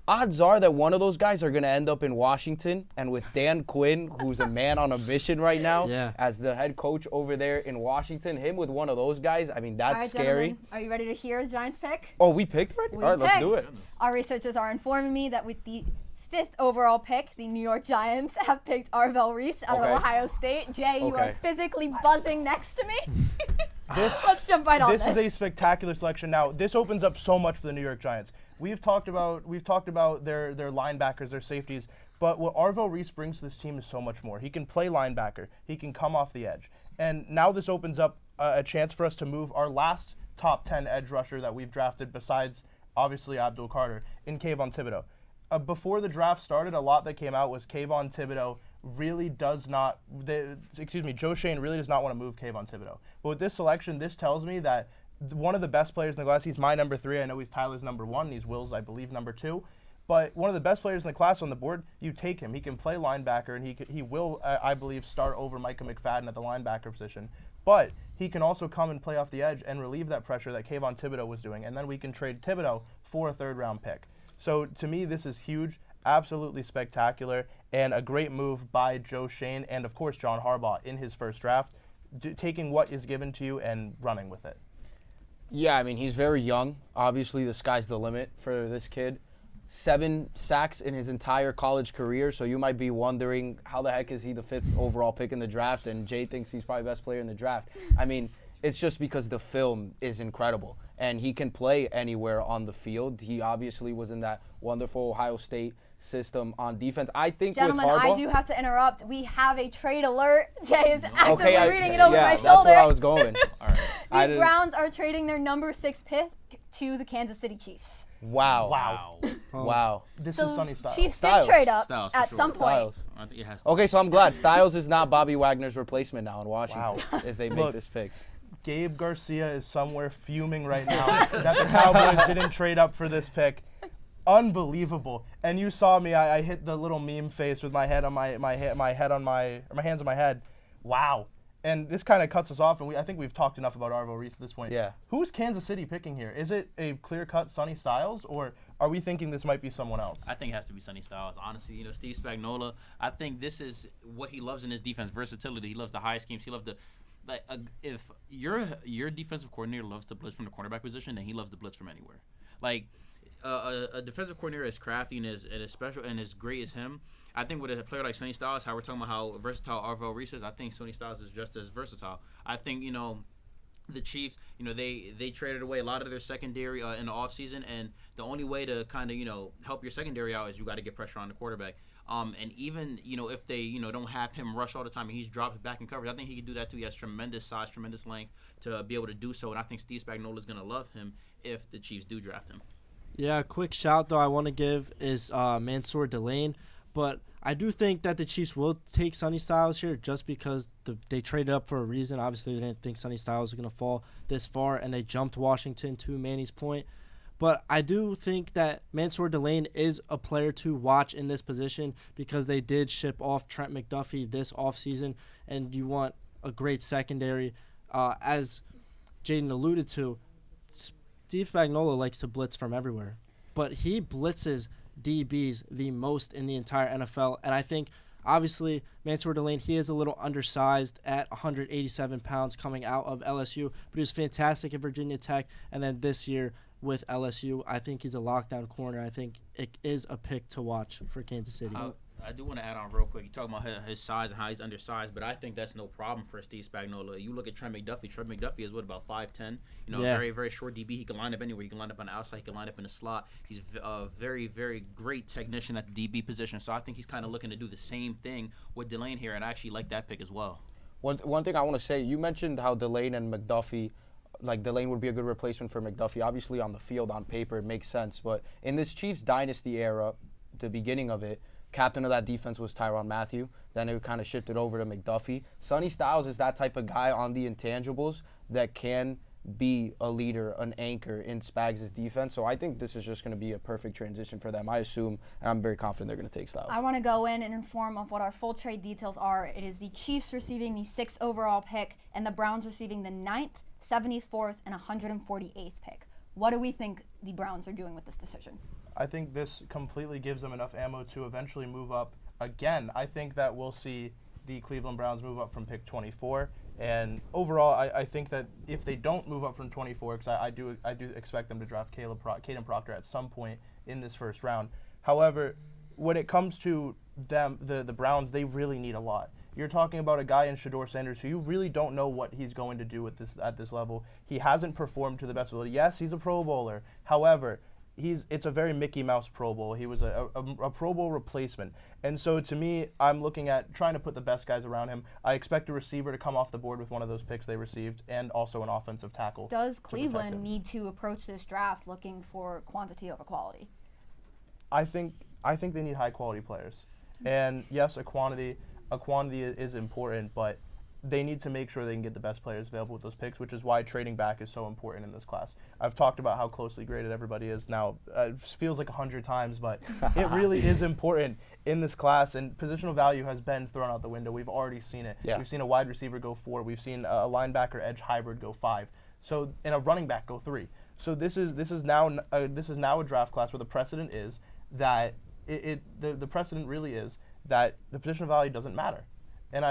Odds are that one of those guys are going to end up in Washington, and with Dan Quinn, who's a man on a mission right now, as the head coach over there in Washington, him with one of those guys, I mean, that's All right, scary. Gentlemen, are you ready to hear the Giants pick? Oh, we picked already? All right, let's do it. Our researchers are informing me that with the 5th overall pick, the New York Giants have picked Arvell Reese out of Ohio State. Jay, you are physically buzzing next to me. Let's jump right on this. This is a spectacular selection. Now, this opens up so much for the New York Giants. We've talked about their linebackers, their safeties, but what Arvell Reese brings to this team is so much more. He can play linebacker. He can come off the edge. And now this opens up a chance for us to move our last top 10 edge rusher that we've drafted, besides obviously Abdul Carter, in Kayvon Thibodeau. Before the draft started, a lot that came out was Kayvon Thibodeau really does not, Joe Schoen really does not want to move Kayvon Thibodeau. But with this selection, this tells me that one of the best players in the class, he's my number 3. I know he's Tyler's number 1. He's Will's, I believe, number 2. But one of the best players in the class on the board, you take him. He can play linebacker, and he will, I believe, start over Micah McFadden at the linebacker position. But he can also come and play off the edge and relieve that pressure that Kayvon Thibodeau was doing. And then we can trade Thibodeau for a 3rd-round pick. So to me, this is huge, absolutely spectacular, and a great move by Joe Schoen and, of course, John Harbaugh in his first draft, taking what is given to you and running with it. Yeah, I mean, he's very young. Obviously, the sky's the limit for this kid. 7 sacks in his entire college career, so you might be wondering how the heck is he the 5th overall pick in the draft, and Jay thinks he's probably best player in the draft. I mean, it's just because the film is incredible, and he can play anywhere on the field. He obviously was in that wonderful Ohio State system on defense. I think Gentlemen, with Harbaugh, I do have to interrupt. We have a trade alert. Jay is actively reading it over my shoulder. That's where I was going. All right. The Browns are trading their number 6 pick to the Kansas City Chiefs. Wow. Wow. This is Sonny Styles. Chiefs did trade up at some point. I think it has to Okay, so I'm glad. Styles is not Bobby Wagner's replacement now in Washington if they make this pick. Gabe Garcia is somewhere fuming right now that the Cowboys didn't trade up for this pick. Unbelievable. And you saw me, I hit the little meme face with my head on my hands on my head. Wow. And this kind of cuts us off, and I think we've talked enough about Arvell Reese at this point. Yeah. Who's Kansas City picking here? Is it a clear-cut Sonny Styles, or are we thinking this might be someone else? I think it has to be Sonny Styles. Honestly, Steve Spagnuolo, I think this is what he loves in his defense, versatility. He loves the high schemes. He loves the if your defensive coordinator loves to blitz from the cornerback position, then he loves to blitz from anywhere. A defensive coordinator as crafty and as special and as great as him, I think with a player like Sonny Styles, how we're talking about how versatile Arvell Reese is, I think Sonny Styles is just as versatile. I think, the Chiefs, they traded away a lot of their secondary in the offseason, and the only way to kind of, help your secondary out is you got to get pressure on the quarterback. And even, if they, don't have him rush all the time and he drops back in coverage, I think he can do that too. He has tremendous size, tremendous length to be able to do so, and I think Steve Spagnuolo is going to love him if the Chiefs do draft him. Yeah, a quick shout, though, I want to give is Mansour Delane. But I do think that the Chiefs will take Sonny Styles here just because they traded up for a reason. Obviously, they didn't think Sonny Styles was going to fall this far, and they jumped Washington to Manny's point. But I do think that Mansour Delane is a player to watch in this position because they did ship off Trent McDuffie this offseason, and you want a great secondary. As Jaden alluded to, Steve Spagnuolo likes to blitz from everywhere, but he blitzes DBs the most in the entire NFL. And I think, obviously, Mansour Delane, he is a little undersized at 187 pounds coming out of LSU, but he was fantastic at Virginia Tech. And then this year with LSU, I think he's a lockdown corner. I think it is a pick to watch for Kansas City. I do want to add on real quick. You talk about his size and how he's undersized, but I think that's no problem for Steve Spagnuolo. You look at Trent McDuffie. Trent McDuffie is about 5'10". Very, very short DB. He can line up anywhere. He can line up on the outside. He can line up in the slot. He's a very, very great technician at the DB position. So I think he's kind of looking to do the same thing with Delane here, and I actually like that pick as well. One thing I want to say, you mentioned how Delane and McDuffie, like Delane would be a good replacement for McDuffie. Obviously on the field, on paper, it makes sense. But in this Chiefs dynasty era, the beginning of it, captain of that defense was Tyrann Mathieu. Then it kind of shifted over to McDuffie. Sonny Styles is that type of guy on the intangibles that can be a leader, an anchor in Spags' defense. So I think this is just going to be a perfect transition for them. I assume, and I'm very confident they're going to take Styles. I want to go in and inform of what our full trade details are. It is the Chiefs receiving the 6th overall pick and the Browns receiving the 9th, 74th, and 148th pick. What do we think the Browns are doing with this decision? I think this completely gives them enough ammo to eventually move up again. I think that we'll see the Cleveland Browns move up from pick 24. And overall, I think that if they don't move up from 24, because I do expect them to draft Caden Proctor at some point in this first round. However, when it comes to them, the Browns, they really need a lot. You're talking about a guy in Shedeur Sanders who you really don't know what he's going to do at this level. He hasn't performed to the best ability. Yes, he's a Pro Bowler. However, it's a very Mickey Mouse Pro Bowl. He was a Pro Bowl replacement. And so to me, I'm looking at trying to put the best guys around him. I expect a receiver to come off the board with one of those picks they received, and also an offensive tackle. Does Cleveland need to approach this draft looking for quantity over quality? I think they need high quality players. And yes, a quantity is important, but they need to make sure they can get the best players available with those picks, which is why trading back is so important in this class. I've talked about how closely graded everybody is now. It feels like 100 times, but it really is important in this class, and positional value has been thrown out the window. We've already seen it. Yeah. We've seen a wide receiver go 4. We've seen a linebacker edge hybrid go 5. So, and a running back go 3. So this is now a draft class where the precedent is that the precedent really is that the positional value doesn't matter. And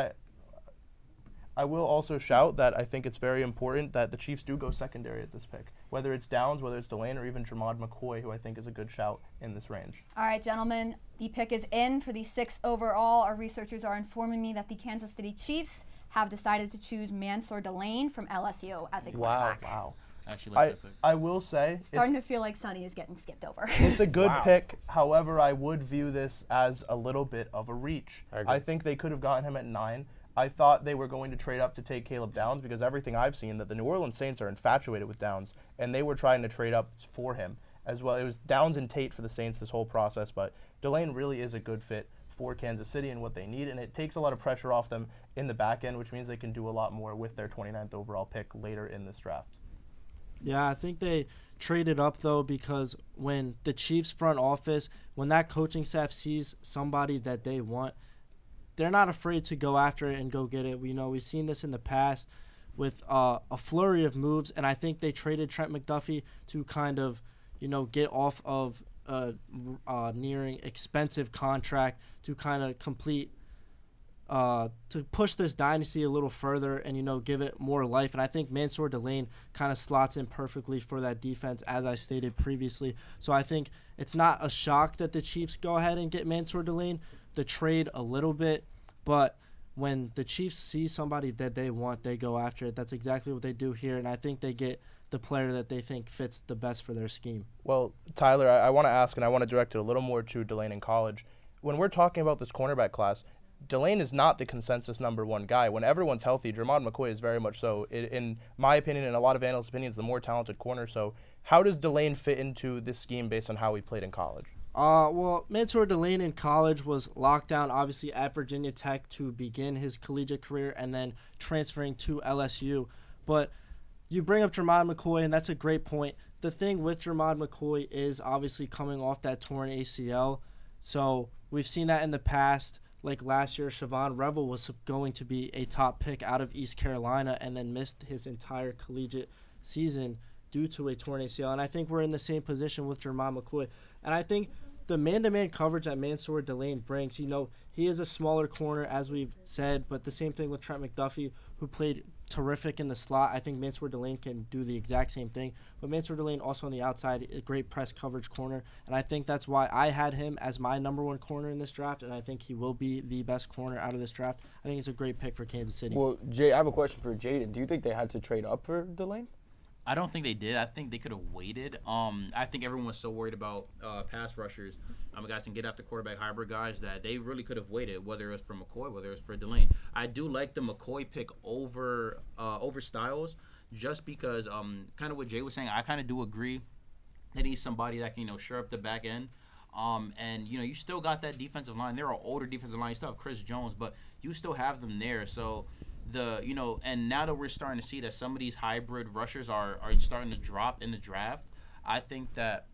I will also shout that I think it's very important that the Chiefs do go secondary at this pick, whether it's Downs, whether it's Delane, or even Jermod McCoy, who I think is a good shout in this range. All right, gentlemen, the pick is in for the 6th overall. Our researchers are informing me that the Kansas City Chiefs have decided to choose Mansour Delane from LSU as a quarterback. Wow. I actually like that pick. I will say, starting to feel like Sonny is getting skipped over. It's a good pick. However, I would view this as a little bit of a reach. I think they could have gotten him at 9. I thought they were going to trade up to take Caleb Downs because everything I've seen that the New Orleans Saints are infatuated with Downs, and they were trying to trade up for him as well. It was Downs and Tate for the Saints this whole process, but Delane really is a good fit for Kansas City and what they need, and it takes a lot of pressure off them in the back end, which means they can do a lot more with their 29th overall pick later in this draft. Yeah, I think they traded up, though, because when the Chiefs front office, when that coaching staff sees somebody that they want, they're not afraid to go after it and go get it. We've seen this in the past with a flurry of moves, and I think they traded Trent McDuffie to kind of, get off of a nearing expensive contract to kind of complete, to push this dynasty a little further and, give it more life. And I think Mansour Delane kind of slots in perfectly for that defense, as I stated previously. So I think it's not a shock that the Chiefs go ahead and get Mansour Delane. The trade a little bit, but when the Chiefs see somebody that they want, they go after it. That's exactly what they do here, and I think they get the player that they think fits the best for their scheme. Well, Tyler, I want to ask, and I want to direct it a little more to Delane in college. When we're talking about this cornerback class, Delane is not the consensus number 1 guy. When everyone's healthy, Jermod McCoy is very much so, in my opinion and a lot of analysts' opinions, the more talented corner. So how does Delane fit into this scheme based on how he played in college? Well, Mansour Delane in college was locked down, obviously, at Virginia Tech to begin his collegiate career and then transferring to LSU. But you bring up Jermod McCoy, and that's a great point. The thing with Jermod McCoy is obviously coming off that torn ACL. So we've seen that in the past. Like last year, Siobhan Revel was going to be a top pick out of East Carolina and then missed his entire collegiate season due to a torn ACL. And I think we're in the same position with Jermod McCoy. And I think the man-to-man coverage that Mansour Delane brings, he is a smaller corner, as we've said, but the same thing with Trent McDuffie, who played terrific in the slot. I think Mansour Delane can do the exact same thing, but Mansour Delane also on the outside, a great press coverage corner, and I think that's why I had him as my number one corner in this draft, and I think he will be the best corner out of this draft. I think it's a great pick for Kansas City. Well, Jay, I have a question for Jaden. Do you think they had to trade up for Delane? I don't think they did. I think they could have waited. I think everyone was so worried about pass rushers, guys can get after quarterback hybrid guys, that they really could have waited, whether it was for McCoy, whether it was for Delane. I do like the McCoy pick over Styles, just because kind of what Jay was saying. I kind of do agree that he's somebody that can shore up the back end. And you still got that defensive line. They're an older defensive line. You still have Chris Jones, but you still have them there. So and now that we're starting to see that some of these hybrid rushers are starting to drop in the draft, I think that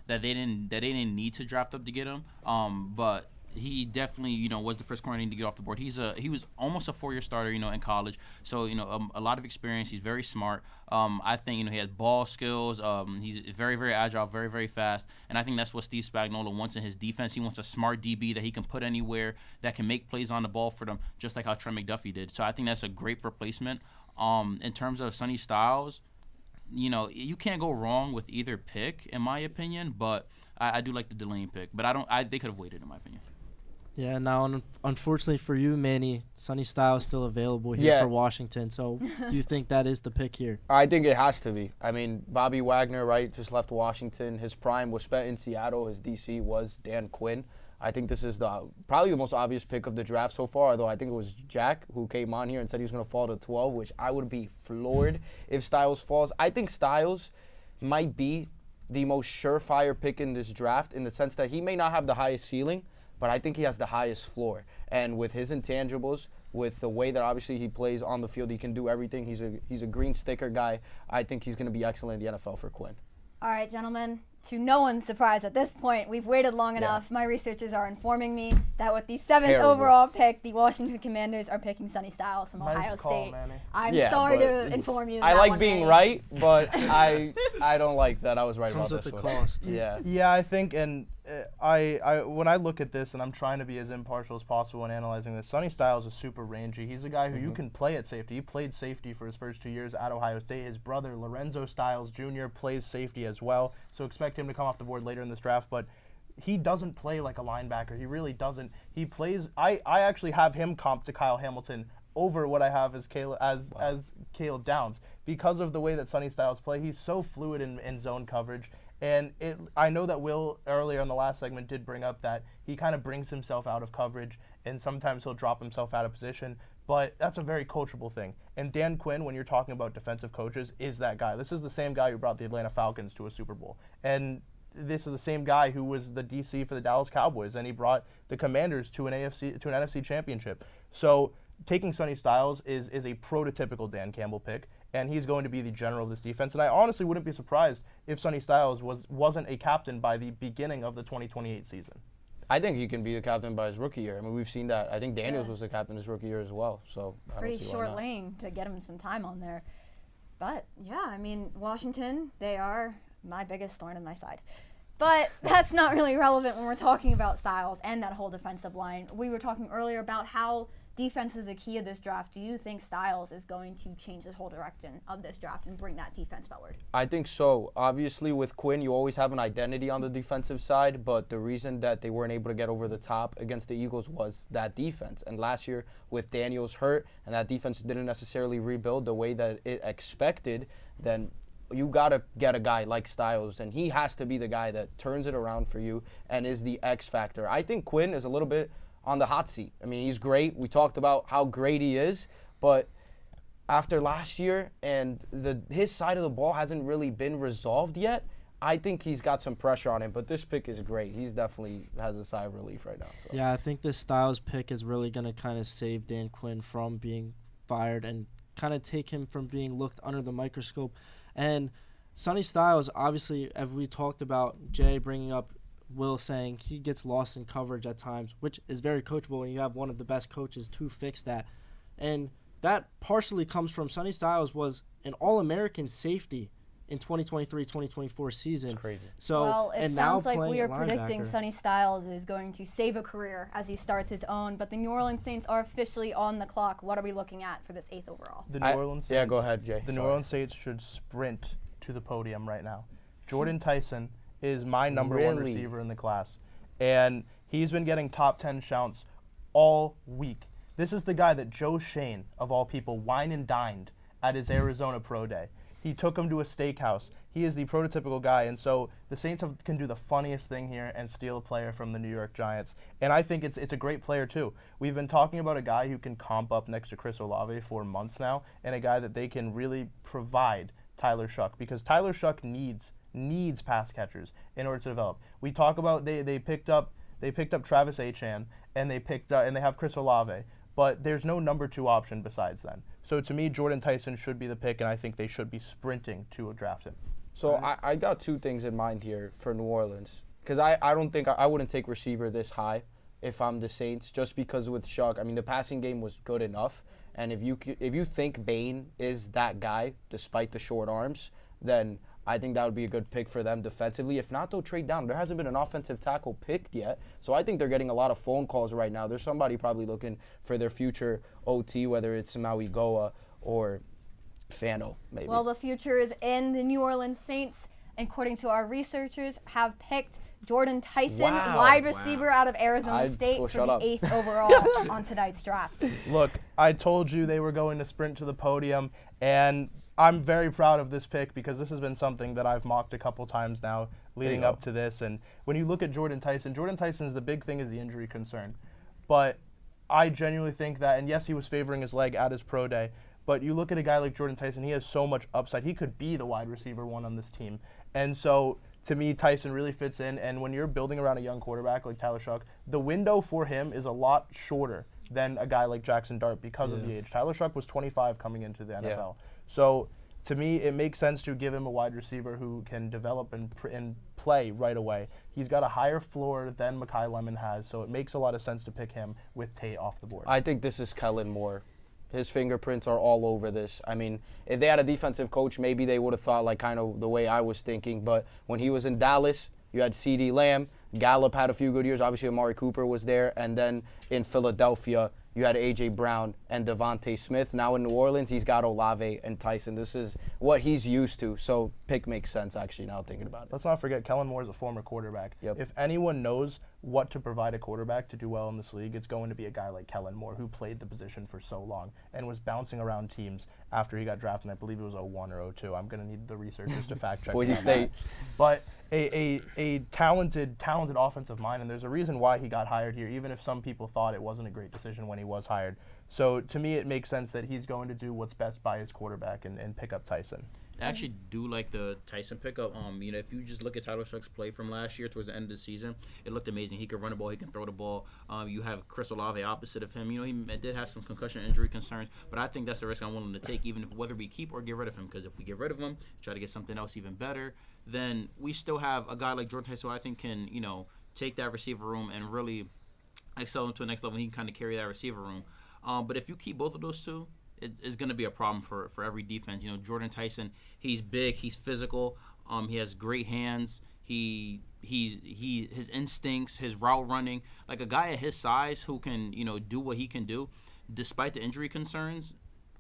they didn't need to draft up to get him. But he definitely was the first corner to get off the board. He was almost a 4-year starter in college, so a lot of experience. He's very smart. I think he has ball skills. He's very, very agile, very, very fast, and I think that's what Steve Spagnuolo wants in his defense. He wants a smart DB that he can put anywhere, that can make plays on the ball for them, just like how Trent McDuffie did. So I think that's a great replacement. In terms of Sonny Styles, you can't go wrong with either pick, in my opinion. But I do like the Delane pick, but they could have waited, in my opinion. Yeah, now, unfortunately for you, Manny, Sonny Styles still available here for Washington. So do you think that is the pick here? I think it has to be. I mean, Bobby Wagner, right, just left Washington. His prime was spent in Seattle. His DC was Dan Quinn. I think this is probably the most obvious pick of the draft so far, although I think it was Jack who came on here and said he was going to fall to 12, which I would be floored if Styles falls. I think Styles might be the most surefire pick in this draft, in the sense that he may not have the highest ceiling, but I think he has the highest floor. And with his intangibles, with the way that obviously he plays on the field, he can do everything. He's a green sticker guy. I think he's going to be excellent in the NFL for Quinn. All right, gentlemen. To no one's surprise at this point, we've waited long enough. My researchers are informing me that with the 7th overall pick, the Washington Commanders are picking Sonny Styles from Ohio State. Manny. I'm sorry to inform you. I like being right, but I don't like that I was right about this one. Comes with the cost. Yeah, I think, and I when I look at this, and I'm trying to be as impartial as possible in analyzing this, Sonny Styles is super rangy. He's a guy who you can play at safety. He played safety for his first 2 years at Ohio State. His brother, Lorenzo Styles Jr., plays safety as well, so expect him to come off the board later in this draft, but he doesn't play like a linebacker. He really doesn't. He plays. I actually have him comped to Kyle Hamilton over what I have as Caleb Downs, because of the way that Sonny Styles play. He's so fluid in zone coverage. And I know that Will earlier in the last segment did bring up that he kind of brings himself out of coverage, and sometimes he'll drop himself out of position, but that's a very coachable thing. And Dan Quinn, when you're talking about defensive coaches, is that guy. This is the same guy who brought the Atlanta Falcons to a Super Bowl. And this is the same guy who was the DC for the Dallas Cowboys, and he brought the Commanders to an NFC championship. So taking Sonny Styles is a prototypical Dan Campbell pick, and he's going to be the general of this defense. And I honestly wouldn't be surprised if Sonny Styles wasn't a captain by the beginning of the 2028 season. I think he can be the captain by his rookie year. I mean, we've seen that. I think Daniels was the captain his rookie year as well. So pretty short lane to get him some time on there. But yeah, I mean, Washington, they are my biggest thorn in my side. But that's not really relevant when we're talking about Styles and that whole defensive line. We were talking earlier about how defense is a key of this draft. Do you think Styles is going to change the whole direction of this draft and bring that defense forward? I think so. Obviously, with Quinn, you always have an identity on the defensive side, but the reason that they weren't able to get over the top against the Eagles was that defense. And last year, with Daniels hurt and that defense didn't necessarily rebuild the way that it expected, then you got to get a guy like Styles, and he has to be the guy that turns it around for you and is the X factor. I think Quinn is a little bit on the hot seat. I mean, he's great. We talked about how great he is, but after last year and his side of the ball hasn't really been resolved yet, I think he's got some pressure on him, but this pick is great. He's definitely has a sigh of relief right now. So. Yeah, I think this Styles pick is really going to kind of save Dan Quinn from being fired and kind of take him from being looked under the microscope. And Sonny Styles, obviously, as we talked about, Jay bringing up Will saying he gets lost in coverage at times, which is very coachable, and you have one of the best coaches to fix that. And that partially comes from Sonny Styles was an All-American safety in 2023-2024 season. It's crazy. So well, it and sounds now like playing we are at predicting linebacker. Sonny Styles is going to save a career as he starts his own. But the New Orleans Saints are officially on the clock. What are we looking at for this 8th overall? The New Orleans Saints, yeah, go ahead, Jay. The New Orleans Saints should sprint to the podium right now. Jordan Tyson is my number one receiver in the class, and he's been getting top 10 shouts all week. This is the guy that Joe Shane, of all people, wine and dined at his Arizona Pro Day. He took him to a steakhouse. He is the prototypical guy, and so the Saints can do the funniest thing here and steal a player from the New York Giants. And I think it's a great player, too. We've been talking about a guy who can comp up next to Chris Olave for months now, and a guy that they can really provide Tyler Shuck, because Tyler Shuck needs pass catchers in order to develop. We talk about they picked up Travis Achan, and they have Chris Olave, but there's no number 2 option besides then. So to me, Jordan Tyson should be the pick, and I think they should be sprinting to draft him. So I got 2 things in mind here for New Orleans, because I don't think I wouldn't take receiver this high if I'm the Saints, just because with Shuck, I mean, the passing game was good enough, and if you think Bain is that guy despite the short arms, then I think that would be a good pick for them defensively. If not, they'll trade down. There hasn't been an offensive tackle picked yet, so I think they're getting a lot of phone calls right now. There's somebody probably looking for their future OT, whether it's Maui Goa or Fano, maybe. Well, the future is in. The New Orleans Saints, according to our researchers, have picked Jordan Tyson, wide receiver out of Arizona State, for the 8th overall on tonight's draft. Look, I told you they were going to sprint to the podium, and I'm very proud of this pick because this has been something that I've mocked a couple times now leading up to this. And when you look at Jordan Tyson's the big thing is the injury concern. But I genuinely think that, and yes, he was favoring his leg at his pro day, but you look at a guy like Jordan Tyson, he has so much upside. He could be the wide receiver 1 on this team. And so, to me, Tyson really fits in. And when you're building around a young quarterback like Tyler Shuck, the window for him is a lot shorter than a guy like Jackson Dart because of the age. Tyler Shuck was 25 coming into the NFL. So, to me, it makes sense to give him a wide receiver who can develop and play right away. He's got a higher floor than Mekhi Lemon has, so it makes a lot of sense to pick him with Tate off the board. I think this is Kellen Moore. His fingerprints are all over this. I mean, if they had a defensive coach, maybe they would have thought like kind of the way I was thinking. But when he was in Dallas, you had CeeDee Lamb. Gallup had a few good years. Obviously, Amari Cooper was there. And then in Philadelphia, you had A.J. Brown and Devontae Smith. Now in New Orleans, he's got Olave and Tyson. This is what he's used to. So pick makes sense, actually, now thinking about it. Let's not forget, Kellen Moore is a former quarterback. Yep. If anyone knows what to provide a quarterback to do well in this league, it's going to be a guy like Kellen Moore, who played the position for so long and was bouncing around teams after he got drafted. And I believe it was 01 or 02. I'm going to need the researchers to fact check. Boise State. But a talented offensive mind, and there's a reason why he got hired here, even if some people thought it wasn't a great decision when he was hired. So to me, it makes sense that he's going to do what's best by his quarterback and pick up Tyson. I actually do like the Tyson pickup. If you just look at Tyler Shuck's play from last year towards the end of the season, it looked amazing. He could run the ball, he can throw the ball. You have Chris Olave opposite of him. He did have some concussion injury concerns, but I think that's the risk I'm willing to take, even if whether we keep or get rid of him. Because if we get rid of him, try to get something else even better, then we still have a guy like Jordan Tyson who I think can, take that receiver room and really excel him to the next level. He can kind of carry that receiver room. But if you keep both of those two, it's going to be a problem for every defense. Jordan Tyson, he's big, he's physical, he has great hands, his instincts, his route running, like a guy at his size who can do what he can do, despite the injury concerns.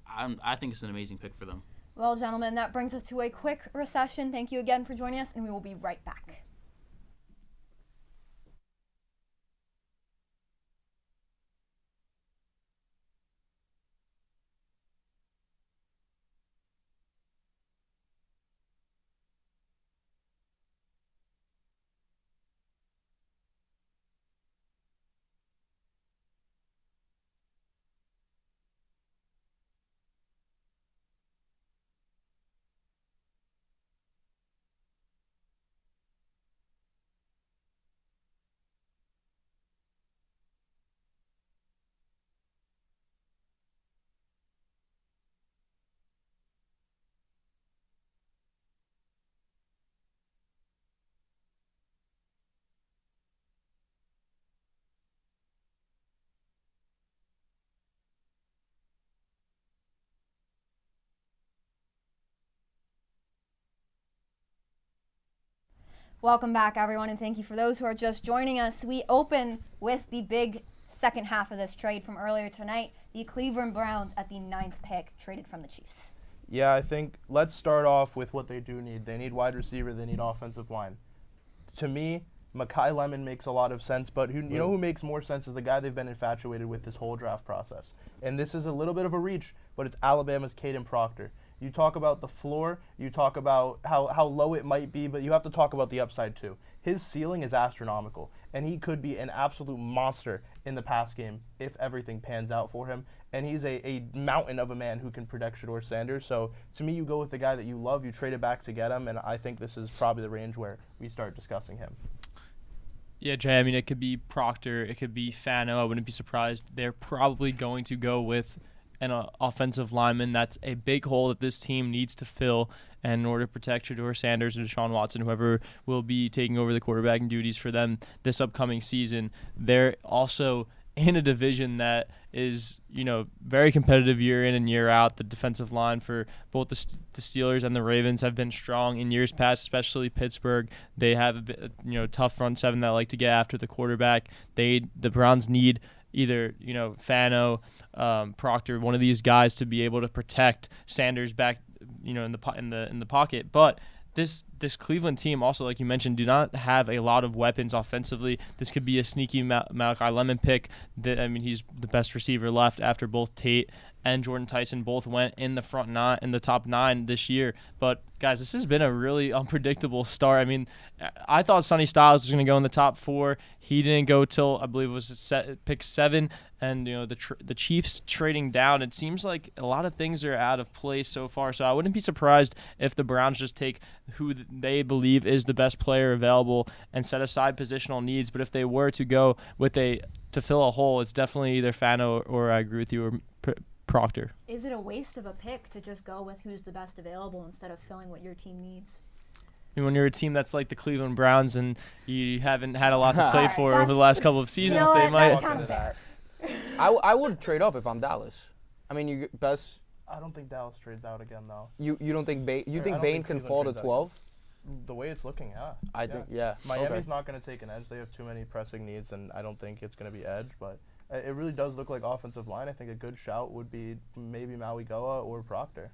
I think it's an amazing pick for them. Well, gentlemen, that brings us to a quick recession. Thank you again for joining us, and we will be right back. Welcome back, everyone, and thank you for those who are just joining us. We open with the big second half of this trade from earlier tonight. The Cleveland Browns at the 9th pick traded from the Chiefs. Yeah, I think let's start off with what they do need. They need wide receiver. They need offensive line. To me, Mekhi Lemon makes a lot of sense, but you know who makes more sense is the guy they've been infatuated with this whole draft process. And this is a little bit of a reach, but it's Alabama's Caden Proctor. You talk about the floor, you talk about how low it might be, but you have to talk about the upside too. His ceiling is astronomical, and he could be an absolute monster in the pass game if everything pans out for him. And he's a mountain of a man who can protect Shedeur Sanders. So to me, you go with the guy that you love, you trade it back to get him, and I think this is probably the range where we start discussing him. Yeah, Jay, I mean, it could be Proctor, it could be Fano. I wouldn't be surprised. They're probably going to go with an offensive lineman. That's a big hole that this team needs to fill. And in order to protect Shedeur Sanders and Deshaun Watson, whoever will be taking over the quarterbacking duties for them this upcoming season, they're also in a division that is, very competitive year in and year out. The defensive line for both the Steelers and the Ravens have been strong in years past, especially Pittsburgh. They have a bit, tough front seven that like to get after the quarterback. The Browns need either, Fano, Proctor, one of these guys to be able to protect Sanders back, in the pocket. But this Cleveland team also, like you mentioned, do not have a lot of weapons offensively. This could be a sneaky Malachi Lemon pick. He's the best receiver left after both Tate and Jordan Tyson both went in the top 9 this year. But guys, this has been a really unpredictable start. I mean, I thought Sonny Styles was going to go in the top 4. He didn't go till I believe it was pick 7. And the Chiefs trading down. It seems like a lot of things are out of place so far. So I wouldn't be surprised if the Browns just take who they believe is the best player available and set aside positional needs. But if they were to go with to fill a hole, it's definitely either Fano or I agree with you, or Proctor. Is it a waste of a pick to just go with who's the best available instead of filling what your team needs? When you're a team that's like the Cleveland Browns and you haven't had a lot to play for over the last couple of seasons, they might. That's kind of fair. I would trade up if I'm Dallas. I mean, you best. I don't think Dallas trades out again, though. You don't think Bain? You think Bain can fall to 12? The way it's looking, yeah. I think, yeah. Miami's not going to take an edge. They have too many pressing needs, and I don't think it's going to be edge. But it really does look like offensive line. I think a good shout would be maybe Maui Goa or Proctor.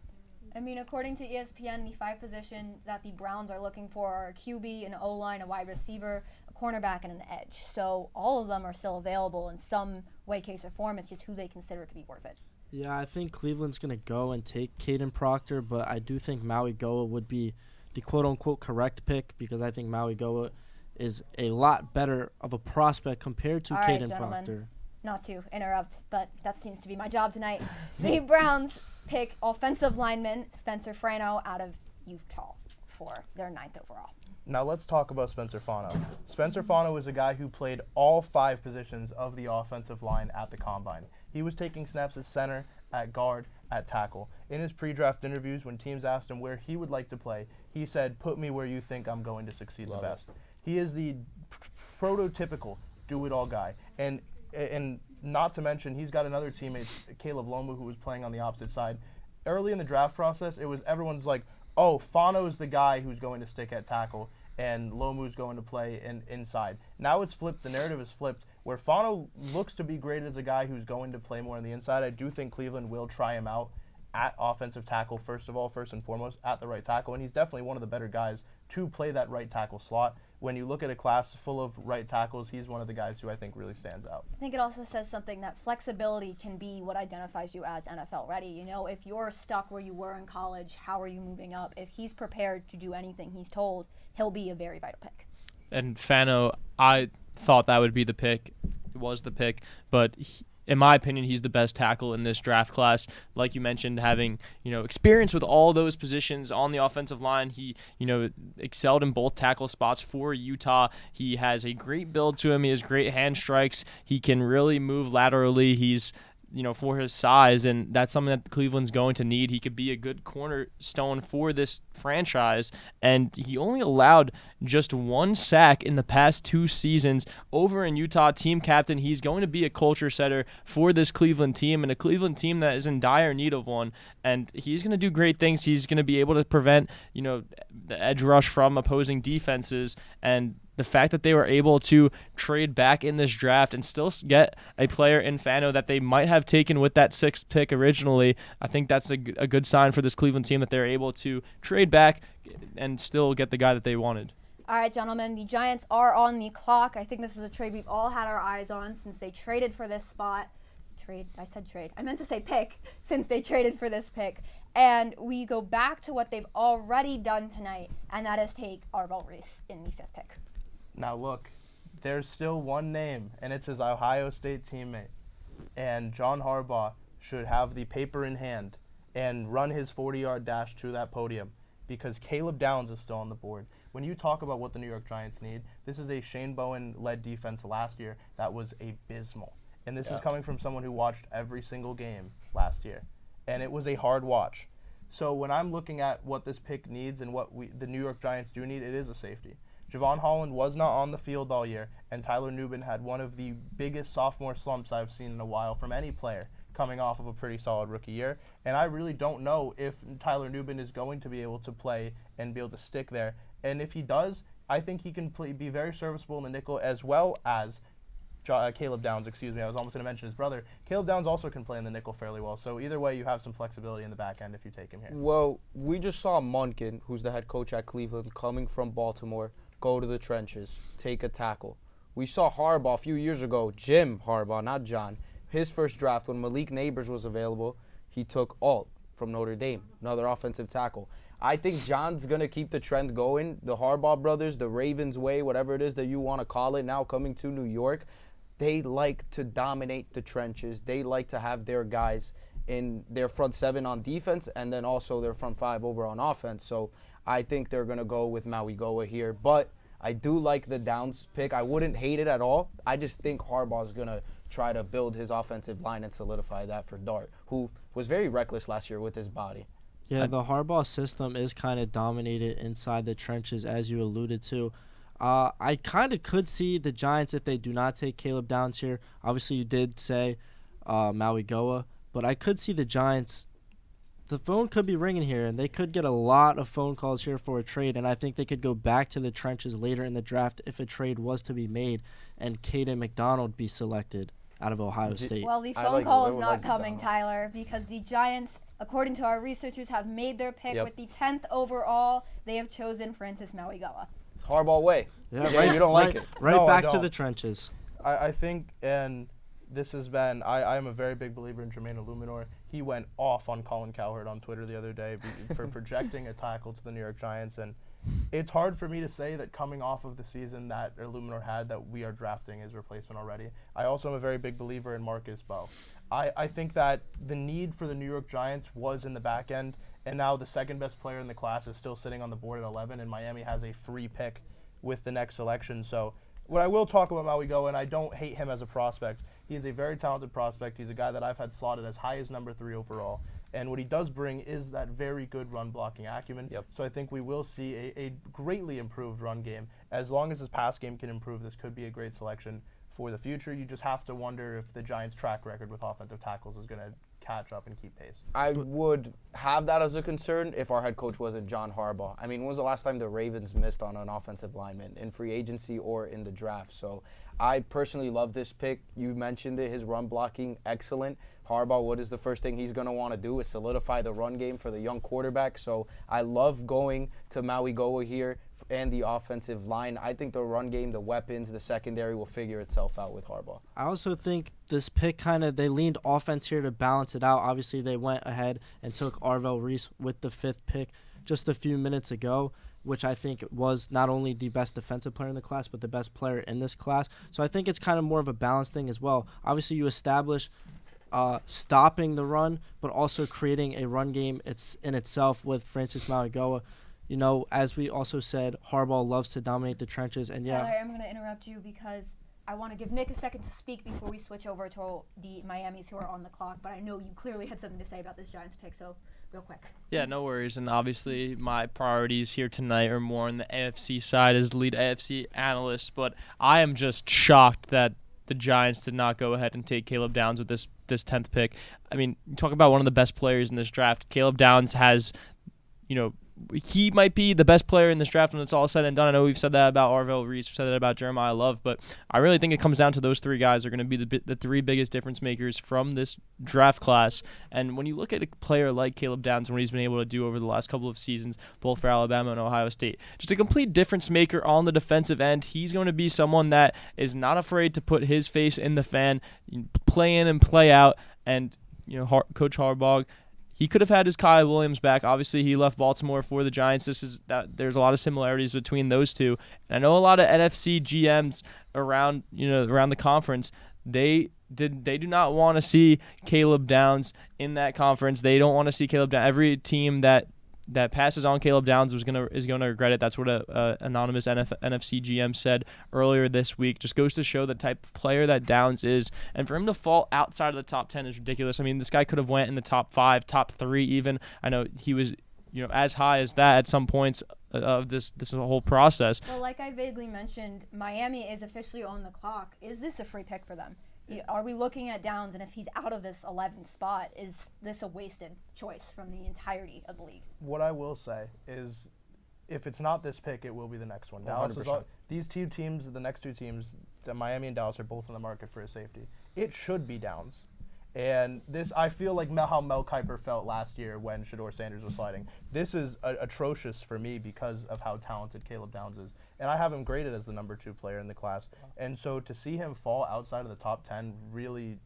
I mean, according to ESPN, the 5 positions that the Browns are looking for are a QB, an O-line, a wide receiver, a cornerback, and an edge. So all of them are still available in some way, case, or form. It's just who they consider to be worth it. Yeah, I think Cleveland's going to go and take Caden Proctor, but I do think Maui Goa would be the quote-unquote correct pick because I think Maui Goa is a lot better of a prospect compared to Caden Proctor. Not to interrupt, but that seems to be my job tonight. The Browns pick offensive lineman Spencer Frano out of Utah for their 9th overall. Now let's talk about Spencer Fano. Spencer Fano is a guy who played all 5 positions of the offensive line at the Combine. He was taking snaps at center, at guard, at tackle. In his pre-draft interviews, when teams asked him where he would like to play, he said, "Put me where you think I'm going to succeed the best." He is the prototypical do-it-all guy. And not to mention, he's got another teammate, Caleb Lomu, who was playing on the opposite side. Early in the draft process, everyone's like, oh, Fano's the guy who's going to stick at tackle, and Lomu's going to play inside. Now it's flipped. The narrative is flipped, where Fano looks to be great as a guy who's going to play more on the inside. I do think Cleveland will try him out at offensive tackle, first and foremost, at the right tackle, and he's definitely one of the better guys to play that right tackle slot. When you look at a class full of right tackles, he's one of the guys who I think really stands out. I think it also says something that flexibility can be what identifies you as NFL ready. If you're stuck where you were in college, how are you moving up? If he's prepared to do anything he's told, he'll be a very vital pick. And Fano, I thought that would be the pick. It was the pick, but in my opinion, he's the best tackle in this draft class. Like you mentioned, having experience with all those positions on the offensive line, he excelled in both tackle spots for Utah. He has a great build to him. He has great hand strikes. He can really move laterally. He's for his size, and that's something that Cleveland's going to need. He could be a good cornerstone for this franchise, and he only allowed just 1 sack in the past 2 seasons over in Utah. Team captain, he's going to be a culture setter for this Cleveland team, and a Cleveland team that is in dire need of one, and he's going to do great things. He's going to be able to prevent, the edge rush from opposing defenses, and the fact that they were able to trade back in this draft and still get a player in Fano that they might have taken with that 6th pick originally, I think that's a good sign for this Cleveland team that they're able to trade back and still get the guy that they wanted. All right, gentlemen, the Giants are on the clock. I think this is a trade we've all had our eyes on since they traded for this spot. I said trade. I meant to say pick, since they traded for this pick. And we go back to what they've already done tonight, and that is take Arvell Reese in the 5th pick. Now look, there's still one name, and it's his Ohio State teammate. And John Harbaugh should have the paper in hand and run his 40-yard dash to that podium, because Caleb Downs is still on the board. When you talk about what the New York Giants need, this is a Shane Bowen-led defense last year that was abysmal. And this is coming from someone who watched every single game last year. And it was a hard watch. So when I'm looking at what this pick needs and what the New York Giants do need, it is a safety. Javon Holland was not on the field all year, and Tyler Nubin had one of the biggest sophomore slumps I've seen in a while from any player, coming off of a pretty solid rookie year. And I really don't know if Tyler Nubin is going to be able to play and be able to stick there. And if he does, I think he can be very serviceable in the nickel, as well as Caleb Downs, I was almost going to mention his brother. Caleb Downs also can play in the nickel fairly well. So either way, you have some flexibility in the back end if you take him here. Well, we just saw Munkin, who's the head coach at Cleveland, coming from Baltimore, go to the trenches, take a tackle. We saw Harbaugh a few years ago, Jim Harbaugh, not John, his first draft when Malik Neighbors was available, he took Alt from Notre Dame, another offensive tackle. I think John's going to keep the trend going. The Harbaugh brothers, the Ravens way, whatever it is that you want to call it now, coming to New York, they like to dominate the trenches. They like to have their guys in their front 7 on defense and then also their front 5 over on offense. So I think they're going to go with Maui Goa here. But I do like the Downs pick. I wouldn't hate it at all. I just think Harbaugh's going to try to build his offensive line and solidify that for Dart, who was very reckless last year with his body. Yeah, the Harbaugh system is kind of dominated inside the trenches, as you alluded to. I kind of could see the Giants if they do not take Caleb Downs here. Obviously, you did say Maui Goa, but I could see the Giants. The phone could be ringing here, and they could get a lot of phone calls here for a trade, and I think they could go back to the trenches later in the draft if a trade was to be made and Caden McDonald be selected out of Ohio State. Well, the phone call is not coming, Tyler, because the Giants, according to our researchers, have made their pick with the 10th overall. They have chosen Francis Maui Goa. It's Harbaugh way. Yeah, Jay, you don't like it. Right back to the trenches. I think, and this has been, I am a very big believer in Jermaine Illuminor. He went off on Colin Cowherd on Twitter the other day for projecting a tackle to the New York Giants. And it's hard for me to say that coming off of the season that Illuminor had that we are drafting his replacement already. I also am a very big believer in Marcus Bowe. I think that the need for the New York Giants was in the back end, and now the second best player in the class is still sitting on the board at 11, and Miami has a free pick with the next selection. So what I will talk about Maui Goa, and I don't hate him as a prospect. He is a very talented prospect. He's a guy that I've had slotted as high as number 3 overall. And what he does bring is that very good run blocking acumen. So I think we will see a greatly improved run game. As long as his pass game can improve, this could be a great selection for the future. You just have to wonder if the Giants' track record with offensive tackles is going to catch up and keep pace. I would have that as a concern if our head coach wasn't John Harbaugh. I mean, when was the last time the Ravens missed on an offensive lineman in free agency or in the draft? So I personally love this pick. You mentioned it, his run blocking, excellent. Harbaugh, what is the first thing he's going to want to do is solidify the run game for the young quarterback. So I love going to Maui Goa here and the offensive line. I think the run game, the weapons, the secondary will figure itself out with Harbaugh. I also think this pick they leaned offense here to balance it out. Obviously, they went ahead and took Arvell Reese with the 5th pick just a few minutes ago, which I think was not only the best defensive player in the class, but the best player in this class. So I think it's kind of more of a balance thing as well. Obviously, you establish stopping the run, but also creating a run game in itself with Francis Maui Goa. You know, as we also said, Harbaugh loves to dominate the trenches. And Tyler, I'm going to interrupt you because I want to give Nick a second to speak before we switch over to the Miamis who are on the clock, but I know you clearly had something to say about this Giants pick, so real quick. Yeah, no worries. And obviously my priorities here tonight are more on the AFC side as lead AFC analyst, but I am just shocked that the Giants did not go ahead and take Caleb Downs with this 10th pick. I mean, you talk about one of the best players in this draft. Caleb Downs has, he might be the best player in this draft when it's all said and done. I know we've said that about Arvell Reese, we've said that about Jeremiah Love, but I really think it comes down to those three guys are going to be the three biggest difference makers from this draft class. And when you look at a player like Caleb Downs and what he's been able to do over the last couple of seasons, both for Alabama and Ohio State, just a complete difference maker on the defensive end. He's going to be someone that is not afraid to put his face in the fan, play in and play out. And Coach Harbaugh, he could have had his Kyle Williams back. Obviously, he left Baltimore for the Giants. There's a lot of similarities between those two. And I know a lot of NFC GMs around the conference. They do not want to see Caleb Downs in that conference. They don't want to see Caleb Downs. Every team that passes on Caleb Downs is gonna regret it. That's what a anonymous NFC GM said earlier this week. Just goes to show the type of player that Downs is, and for him to fall outside of the top 10 is ridiculous. I mean, this guy could have went in the top 5, top 3 even. I know he was as high as that at some points of this whole process. Well, like I vaguely mentioned, Miami is officially on the clock. Is this a free pick for them? Are we looking at Downs, and if he's out of this 11th spot, is this a wasted choice from the entirety of the league? What I will say is, if it's not this pick, it will be the next one. Dallas is these two teams, the next two teams, Miami and Dallas, are both in the market for a safety. It should be Downs. And this, I feel like how Mel Kiper felt last year when Shedeur Sanders was sliding. This is atrocious for me because of how talented Caleb Downs is. And I have him graded as the number 2 player in the class. And so to see him fall outside of the top 10 really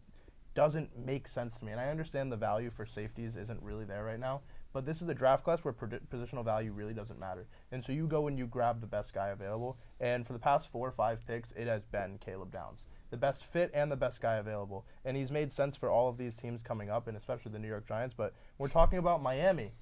doesn't make sense to me. And I understand the value for safeties isn't really there right now. But this is a draft class where positional value really doesn't matter. And so you go and you grab the best guy available. And for the past 4 or 5 picks, it has been Caleb Downs. The best fit and the best guy available. And he's made sense for all of these teams coming up, and especially the New York Giants. But we're talking about Miami.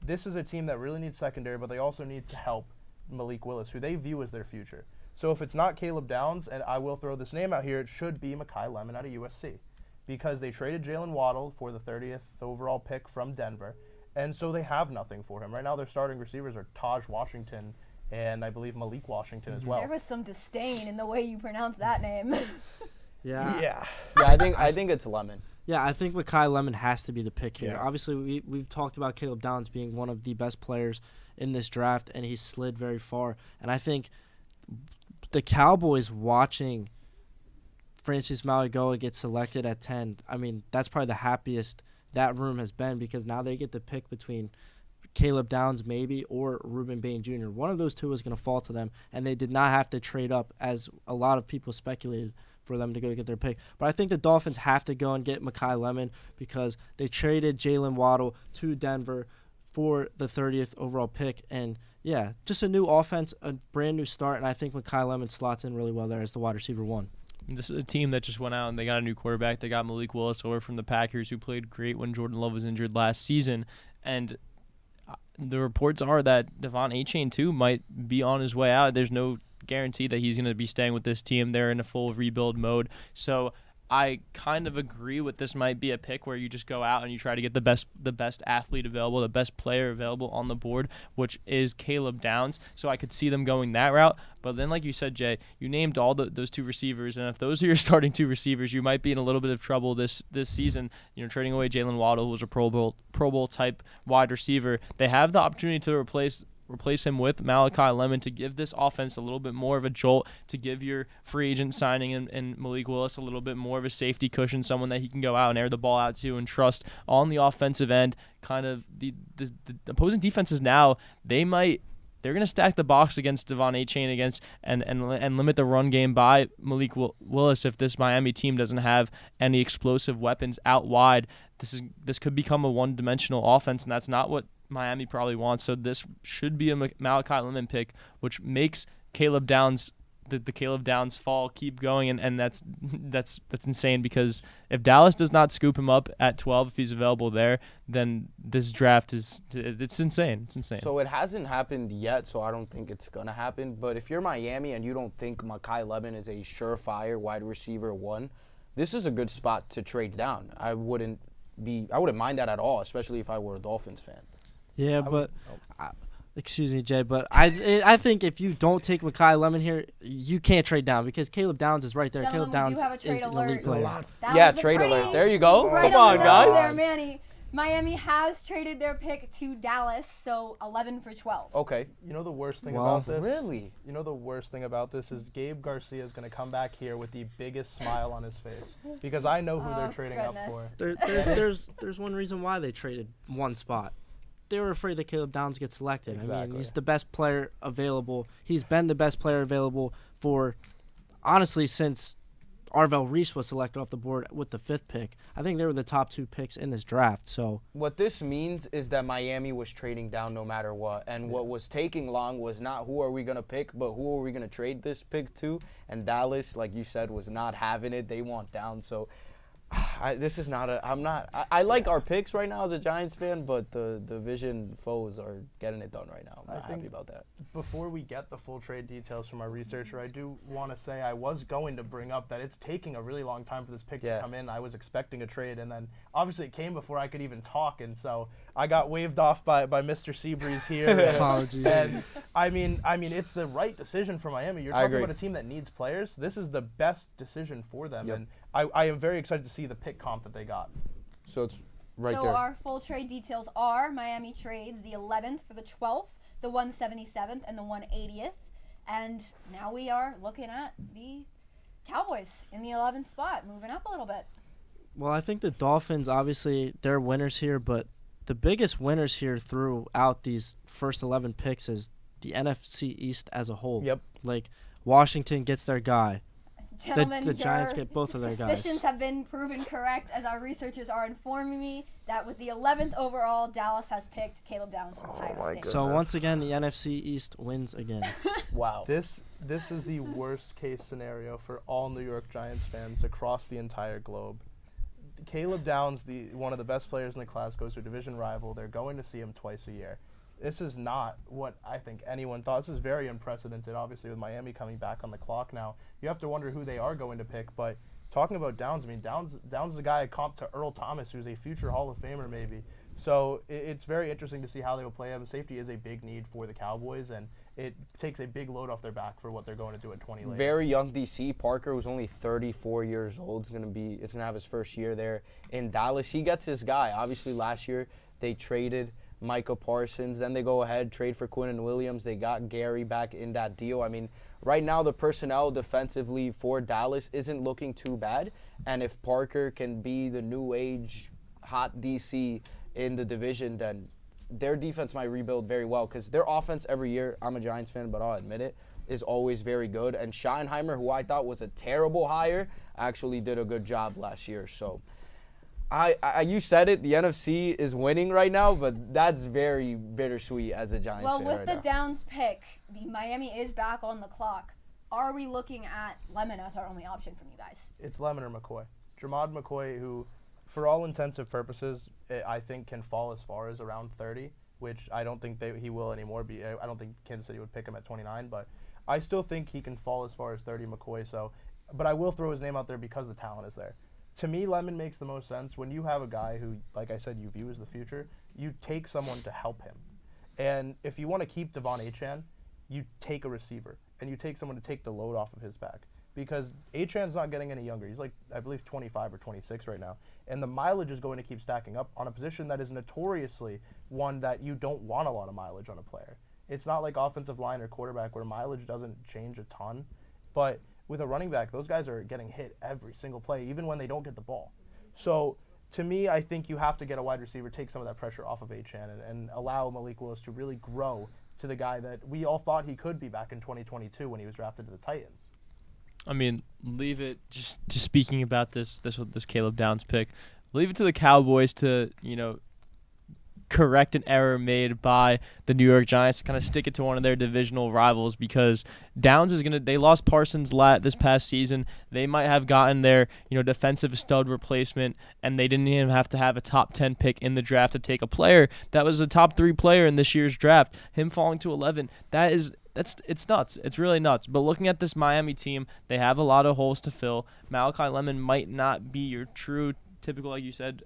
This is a team that really needs secondary, but they also need to help Malik Willis, who they view as their future. So if it's not Caleb Downs, and I will throw this name out here, it should be Makai Lemon out of USC, because they traded Jalen Waddle for the 30th overall pick from Denver, and so they have nothing for him. Right now their starting receivers are Taj Washington and I believe Malik Washington as well. There was some disdain in the way you pronounce that name. Yeah, I think it's Lemon. Yeah, I think Makai Lemon has to be the pick here. Yeah. Obviously, we've talked about Caleb Downs being one of the best players in this draft, and he's slid very far. And I think the Cowboys watching Francis Maligoa get selected at 10, I mean, that's probably the happiest that room has been, because now they get to pick between Caleb Downs maybe or Reuben Bain Jr. One of those two is going to fall to them, and they did not have to trade up, as a lot of people speculated, for them to go get their pick. But I think the Dolphins have to go and get Makai Lemon, because they traded Jalen Waddle to Denver for the 30th overall pick. And, yeah, just a new offense, a brand-new start, and I think Makai Lemon slots in really well there as the wide receiver 1. This is a team that just went out and they got a new quarterback. They got Malik Willis over from the Packers, who played great when Jordan Love was injured last season. And the reports are that Devon Achane, too, might be on his way out. There's no guarantee that he's going to be staying with this team. They're in a full rebuild mode. So I kind of agree with this might be a pick where you just go out and you try to get the best athlete available, the best player available on the board, which is Caleb Downs. So I could see them going that route. But then, like you said, Jay, you named all those 2 receivers, and if those are your starting 2 receivers, you might be in a little bit of trouble this season. Trading away Jalen Waddle, who was a Pro Bowl type wide receiver. They have the opportunity to replace him with Malachi Lemon to give this offense a little bit more of a jolt, to give your free agent signing and Malik Willis a little bit more of a safety cushion, someone that he can go out and air the ball out to and trust on the offensive end. Kind of the opposing defenses now, they're going to stack the box against Devon Achane and limit the run game by Malik Willis. If this Miami team doesn't have any explosive weapons out wide, this could become a one-dimensional offense, and that's not what Miami probably wants. So this should be a Malachi Lemon pick, which makes Caleb Downs the Caleb Downs fall keep going, and that's insane, because if Dallas does not scoop him up at 12 if he's available there, then this draft it's insane. It's insane. So it hasn't happened yet, so I don't think it's gonna happen. But if you're Miami and you don't think Mekhi Lemon is a surefire wide receiver 1, this is a good spot to trade down. I wouldn't mind that at all, especially if I were a Dolphins fan. Yeah, but excuse me, Jay, but I think if you don't take Mekhi Lemon here, you can't trade down, because Caleb Downs is right there. Gentlemen, Caleb we do have a Downs trade is an alert. elite player. Yeah, trade alert. There you go. Right Come on, the nose guys. there, Manny. Miami has traded their pick to Dallas, so 11 for 12. Okay. You know the worst thing Wow. about this? Really? You know the worst thing about this is Gabe Garcia is going to come back here with the biggest smile on his face, because I know who they're trading up for. There's one reason why they traded one spot. They were afraid that Caleb Downs gets selected. I mean, Exactly. he's the best player available. He's been the best player available for, honestly, since Arvell Reese was selected off the board with the 5th pick. I think they were the top 2 picks in this draft. So What this means is that Miami was trading down no matter what. And what was taking long was not who are we going to pick, but who are we going to trade this pick to. And Dallas, like you said, was not having it. They want down. So this is not I like our picks right now as a Giants fan, but the division foes are getting it done right now. I'm not happy about that. Before we get the full trade details from our researcher, I do want to say I was going to bring up that it's taking a really long time for this pick to come in. I was expecting a trade, and then obviously it came before I could even talk, and so I got waved off by Mr. Seabreeze here. Apologies. And I mean, it's the right decision for Miami. You're talking agree. about a team that needs players. This is the best decision for them, Yep. and I am very excited to see the pick comp that they got. So it's right so there. our full trade details are: Miami trades the 11th for the 12th, the 177th, and the 180th. And now we are looking at the Cowboys in the 11th spot, moving up a little bit. Well, I think the Dolphins, obviously, they're winners here, but the biggest winners here throughout these first 11 picks is the NFC East as a whole. Yep. Like, Washington gets their guy. Gentlemen, the Giants get both of their guys. suspicions have been proven correct, as our researchers are informing me that with the 11th overall, Dallas has picked Caleb Downs from Ohio State. So once again, the NFC East wins again. Wow. This is the worst case scenario for all New York Giants fans across the entire globe. Caleb Downs, one of the best players in the class, goes to a division rival. They're going to see him twice a year. This is not what I think anyone thought. This is very unprecedented, obviously, with Miami coming back on the clock now. You have to wonder who they are going to pick. But talking about Downs, I mean, Downs is a guy I comp to Earl Thomas, who's a future Hall of Famer maybe. So it's very interesting to see how they will play him. Safety is a big need for the Cowboys, and it takes a big load off their back for what they're going to do at 20 later. Very young DC. Parker, who's only 34 years old, is gonna have his first year there in Dallas. He gets his guy. Obviously, last year they traded Micah Parsons. Then they go ahead, trade for Quinn and Williams. They got Gary back in that deal. I mean, right now the personnel defensively for Dallas isn't looking too bad. And if Parker can be the new age hot DC in the division, then their defense might rebuild very well, because their offense every year, I'm a Giants fan, but I'll admit it, is always very good. And Schottenheimer, who I thought was a terrible hire, actually did a good job last year. So you said it, the NFC is winning right now, but that's very bittersweet as a Giants fan Well, with right the now. Downs pick, the Miami is back on the clock. Are we looking at Lemon as our only option from you guys? It's Lemon or McCoy. Jermad McCoy, who, for all intensive purposes, I think can fall as far as around 30, which I don't think he will anymore. I don't think Kansas City would pick him at 29, but I still think he can fall as far as 30, McCoy. So, but I will throw his name out there because the talent is there. To me, Lemon makes the most sense. When you have a guy who, like I said, you view as the future, you take someone to help him. And if you want to keep Devon Achane, you take a receiver, and you take someone to take the load off of his back. Because Achane's not getting any younger. He's like, I believe, 25 or 26 right now. And the mileage is going to keep stacking up on a position that is notoriously one that you don't want a lot of mileage on a player. It's not like offensive line or quarterback where mileage doesn't change a ton. But with a running back, those guys are getting hit every single play, even when they don't get the ball. So to me, I think you have to get a wide receiver, take some of that pressure off of Achane, and allow Malik Willis to really grow to the guy that we all thought he could be back in 2022 when he was drafted to the Titans. I mean, leave it, just speaking about this Caleb Downs pick, leave it to the Cowboys to, correct an error made by the New York Giants to kind of stick it to one of their divisional rivals, because Downs is they lost Parsons this past season. They might have gotten their defensive stud replacement, and they didn't even have to have a top 10 pick in the draft to take a player that was a top 3 player in this year's draft. Him falling to 11, it's nuts. It's really nuts. But looking at this Miami team, they have a lot of holes to fill. Malachi Lemon might not be your true typical, like you said,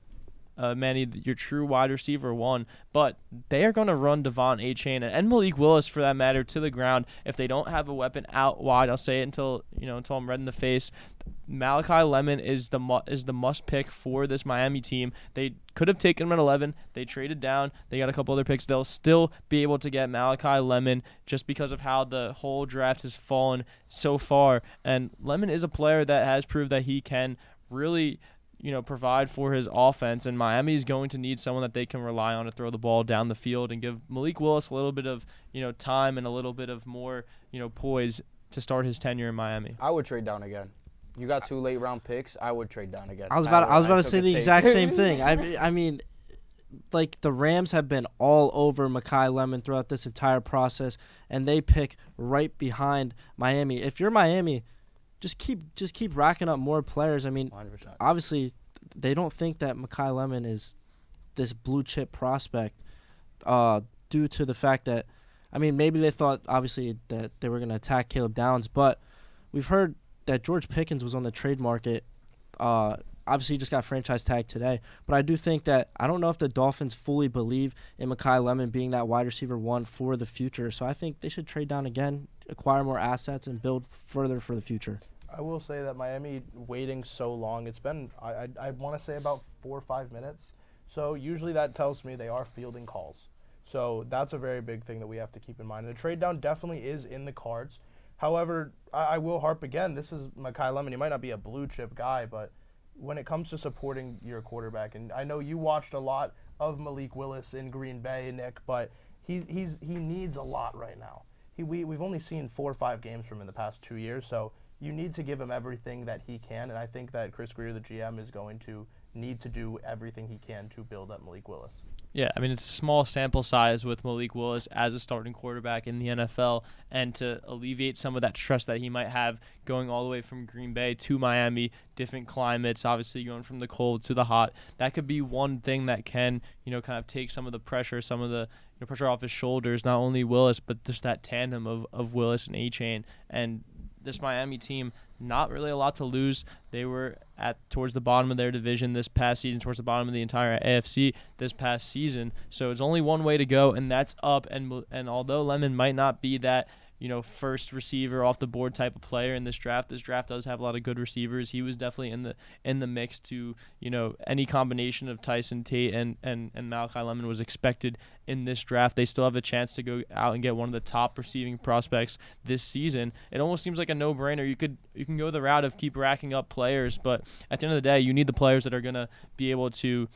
Manny, your true wide receiver one, but they are going to run Devon Achane and Malik Willis, for that matter, to the ground if they don't have a weapon out wide. I'll say it until I'm red in the face. Malachi Lemon is the must pick for this Miami team. They could have taken him at 11. They traded down. They got a couple other picks. They'll still be able to get Malachi Lemon just because of how the whole draft has fallen so far. And Lemon is a player that has proved that he can really provide for his offense, and Miami is going to need someone that they can rely on to throw the ball down the field and give Malik Willis a little bit of, time and a little bit of more, poise to start his tenure in Miami. I would trade down again. You got 2 late round picks. I would trade down again. I was about to say the exact same thing. I mean, like, the Rams have been all over Malachi Lemon throughout this entire process, and they pick right behind Miami. If you're Miami, just keep racking up more players. I mean, 100%. Obviously, they don't think that Malachi Lemon is this blue chip prospect due to the fact that, I mean, maybe they thought obviously that they were going to attack Caleb Downs, but we've heard that George Pickens was on the trade market. Obviously, he just got franchise tagged today, but I do think that I don't know if the Dolphins fully believe in Malachi Lemon being that wide receiver one for the future. So I think they should trade down again, acquire more assets, and build further for the future. I will say that Miami waiting so long, it's been, I want to say about 4 or 5 minutes. So usually that tells me they are fielding calls. So that's a very big thing that we have to keep in mind. The trade down definitely is in the cards. However, I will harp again, this is Malachi Lemon. He might not be a blue chip guy, but when it comes to supporting your quarterback, and I know you watched a lot of Malik Willis in Green Bay, Nick, but he needs a lot right now. We've only seen 4 or 5 games from him in the past 2 years, so you need to give him everything that he can, and I think that Chris Greer, the GM, is going to need to do everything he can to build up Malik Willis. Yeah, I mean, it's a small sample size with Malik Willis as a starting quarterback in the NFL, and to alleviate some of that stress that he might have going all the way from Green Bay to Miami, different climates, obviously going from the cold to the hot, that could be one thing that can, kind of take some of the pressure, some of the pressure off his shoulders, not only Willis, but just that tandem of Willis and Achane. And this Miami team, not really a lot to lose. They were towards the bottom of their division this past season, towards the bottom of the entire AFC this past season. So it's only one way to go, and that's up. And although Lemon might not be that first receiver off the board type of player in this draft does have a lot of good receivers. He was definitely in the mix to any combination of Tyson, Tate, and Malachi Lemon was expected in this draft. They still have a chance to go out and get one of the top receiving prospects this season. It almost seems like a no-brainer. You can go the route of keep racking up players, but at the end of the day, you need the players that are going to be able to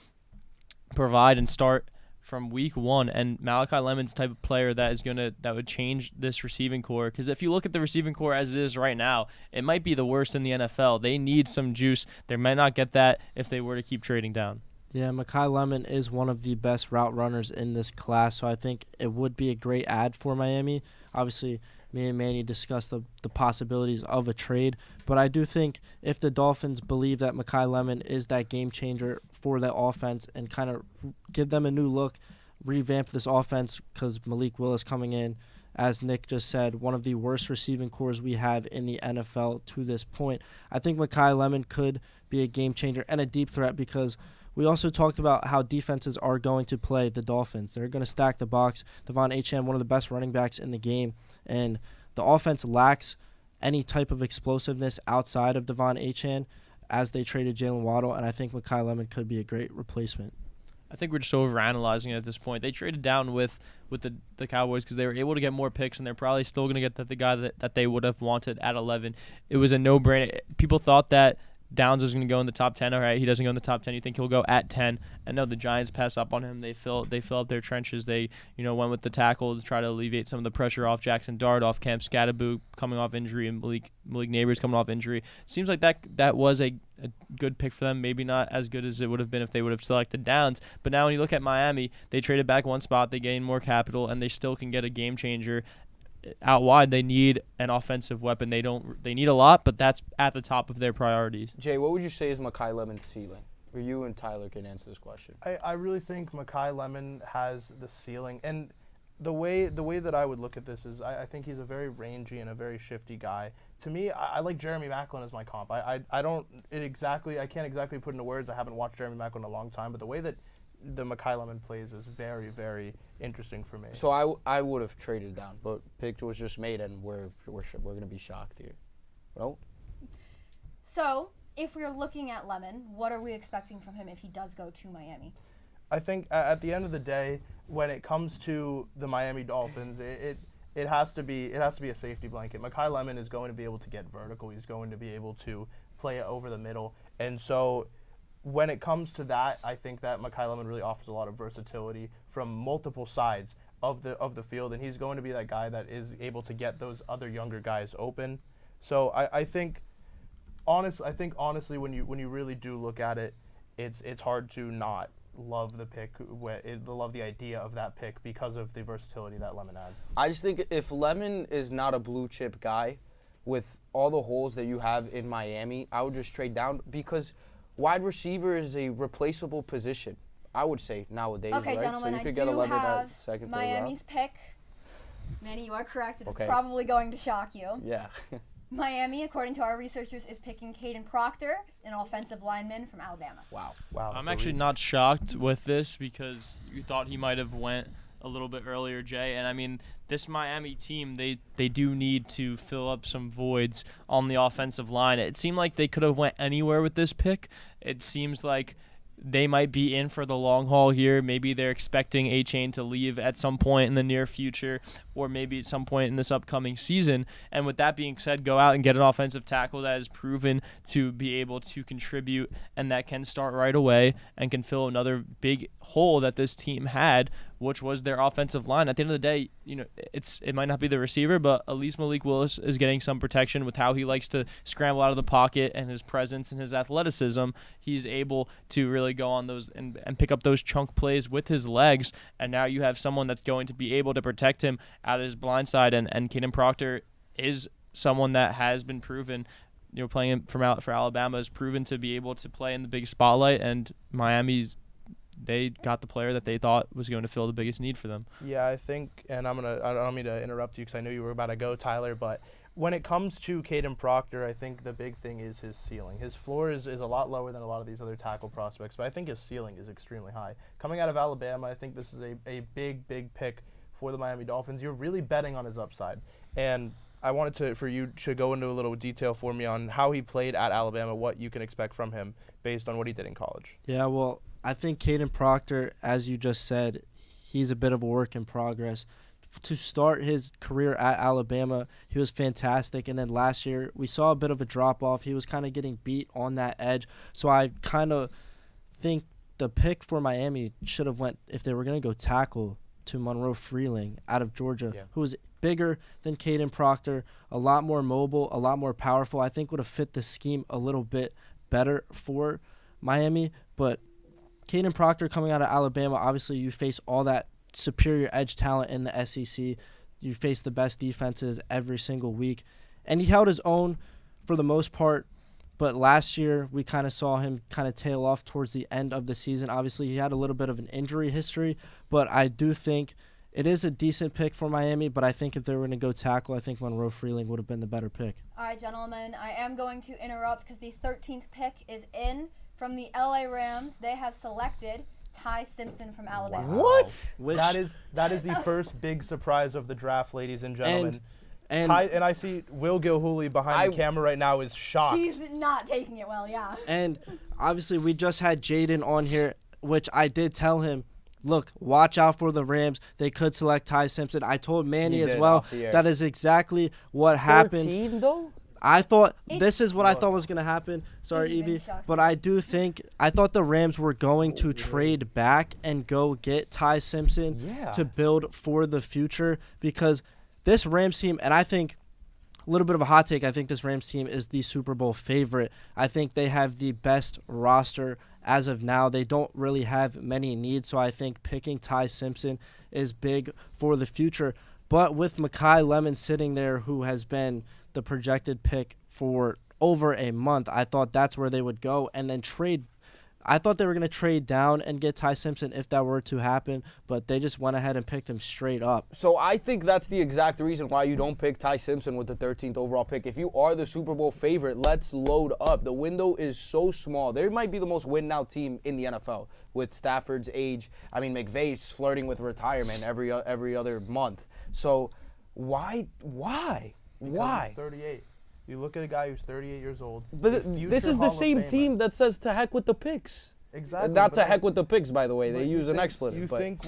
provide and start from week one, and Malachi Lemon's type of player that would change this receiving core. Because if you look at the receiving core as it is right now, it might be the worst in the NFL. They need some juice. They might not get that if they were to keep trading down. Yeah, Malachi Lemon is one of the best route runners in this class, so I think it would be a great add for Miami. Obviously, me and Manny discussed the possibilities of a trade, but I do think if the Dolphins believe that Malachi Lemon is that game changer for that offense and kind of give them a new look, revamp this offense, because Malik Willis coming in, as Nick just said, one of the worst receiving cores we have in the NFL to this point. I think Malachi Lemon could be a game changer and a deep threat, because we also talked about how defenses are going to play the Dolphins. They're going to stack the box. Devon Achane, one of the best running backs in the game, and the offense lacks any type of explosiveness outside of Devon Achane as they traded Jalen Waddle, and I think Malachi Lemon could be a great replacement. I think we're just overanalyzing it at this point. They traded down with the Cowboys because they were able to get more picks, and they're probably still going to get the guy that they would have wanted at 11. It was a no-brainer. People thought that Downs was going to go in the top 10. All right, he doesn't go in the top 10. You think he'll go at 10? And no, the Giants pass up on him. They fill up their trenches. They went with the tackle to try to alleviate some of the pressure off Jackson Dart, off Camp Scatterboo coming off injury, and Malik Neighbors coming off injury. Seems like that was a a good pick for them. Maybe not as good as it would have been if they would have selected Downs. But now when you look at Miami, they traded back one spot, they gained more capital, and they still can get a game changer out wide. They need an offensive weapon. They need a lot, but that's at the top of their priorities. Jay, what would you say is Makai Lemon's ceiling? Or you and Tyler can answer this question. I really think Makai Lemon has the ceiling, and the way that I would look at this is I think he's a very rangy and a very shifty guy. To me, I like Jeremy Maclin as my comp. I can't exactly put into words. I haven't watched Jeremy Maclin in a long time, but the way that the Makai Lemon plays is very, very interesting for me. So I would have traded down, but pick was just made, and we're gonna be shocked here. Well. So, if we're looking at Lemon, what are we expecting from him if he does go to Miami? I think at the end of the day, when it comes to the Miami Dolphins, it has to be a safety blanket. Makai Lemon is going to be able to get vertical. He's going to be able to play it over the middle, and so when it comes to that, I think that Makai Lemon really offers a lot of versatility from multiple sides of the field, and he's going to be that guy that is able to get those other younger guys open. So I think honestly, when you really do look at it, it's hard to not love the pick, love the idea of that pick because of the versatility that Lemon adds. I just think if Lemon is not a blue chip guy, with all the holes that you have in Miami, I would just trade down because wide receiver is a replaceable position, I would say, nowadays, okay, right? Gentlemen, so you could I get do 11 have at second, Miami's pick. Manny, you are correct. It's okay. Probably going to shock you. Yeah. Miami, according to our researchers, is picking Caden Proctor, an offensive lineman from Alabama. Wow. I'm actually not shocked with this because you thought he might have went a little bit earlier, Jay. And I mean, this Miami team, they do need to fill up some voids on the offensive line. It seemed like they could have went anywhere with this pick. It seems like they might be in for the long haul here. Maybe they're expecting A-Chain to leave at some point in the near future, or maybe at some point in this upcoming season. And with that being said, go out and get an offensive tackle that is proven to be able to contribute and that can start right away and can fill another big hole that this team had, which was their offensive line. At the end of the day, it might not be the receiver, but at least Malik Willis is getting some protection with how he likes to scramble out of the pocket and his presence and his athleticism. He's able to really go on those and pick up those chunk plays with his legs, and now you have someone that's going to be able to protect him out of his blind side, and Caden Proctor is someone that has been proven, playing for Alabama, is proven to be able to play in the big spotlight, and they got the player that they thought was going to fill the biggest need for them. Yeah, I think, and I don't mean to interrupt you because I knew you were about to go, Tyler, but when it comes to Caden Proctor, I think the big thing is his ceiling. His floor is a lot lower than a lot of these other tackle prospects, but I think his ceiling is extremely high. Coming out of Alabama, I think this is a big pick for the Miami Dolphins. You're really betting on his upside, and I wanted for you to go into a little detail for me on how he played at Alabama, what you can expect from him based on what he did in college. Yeah, well, I think Caden Proctor, as you just said, he's a bit of a work in progress. To start his career at Alabama, he was fantastic, and then last year we saw a bit of a drop-off. He was kind of getting beat on that edge, so I kind of think the pick for Miami should have went, if they were going to go tackle, to Monroe Freeling out of Georgia, who was bigger than Caden Proctor, a lot more mobile, a lot more powerful. I think would have fit the scheme a little bit better for Miami. But Caden Proctor coming out of Alabama, obviously you face all that superior edge talent in the SEC. You face the best defenses every single week. And he held his own for the most part. But last year, we kind of saw him kind of tail off towards the end of the season. Obviously, he had a little bit of an injury history, but I do think it is a decent pick for Miami, but I think if they were going to go tackle, I think Monroe Freeling would have been the better pick. All right, gentlemen, I am going to interrupt because the 13th pick is in from the LA Rams. They have selected Ty Simpson from Alabama. Wow. What? That is the first big surprise of the draft, ladies and gentlemen. And I see Will Gilhooly behind the camera right now is shocked. He's not taking it well, yeah. And obviously we just had Jaden on here, which I did tell him, look, watch out for the Rams. They could select Ty Simpson. I told Manny as well that is exactly what happened. 13 though? I thought this is what I thought was going to happen. Sorry, Evie. But I thought the Rams were going to trade back and go get Ty Simpson to build for the future, because this Rams team, and I think a little bit of a hot take. I think this Rams team is the Super Bowl favorite. I think they have the best roster as of now. They don't really have many needs, so I think picking Ty Simpson is big for the future. But with Mekhi Lemon sitting there, who has been the projected pick for over a month, I thought that's where they would go and then trade. I thought they were going to trade down and get Ty Simpson if that were to happen, but they just went ahead and picked him straight up. So I think that's the exact reason why you don't pick Ty Simpson with the 13th overall pick. If you are the Super Bowl favorite, let's load up. The window is so small. They might be the most win-now team in the NFL with Stafford's age. I mean, McVay's flirting with retirement every other month. So why? Because he's 38. You look at a guy who's 38 years old. But this is the same team that says to heck with the picks. Exactly. Not to heck with the picks, by the way. They use an expletive. Last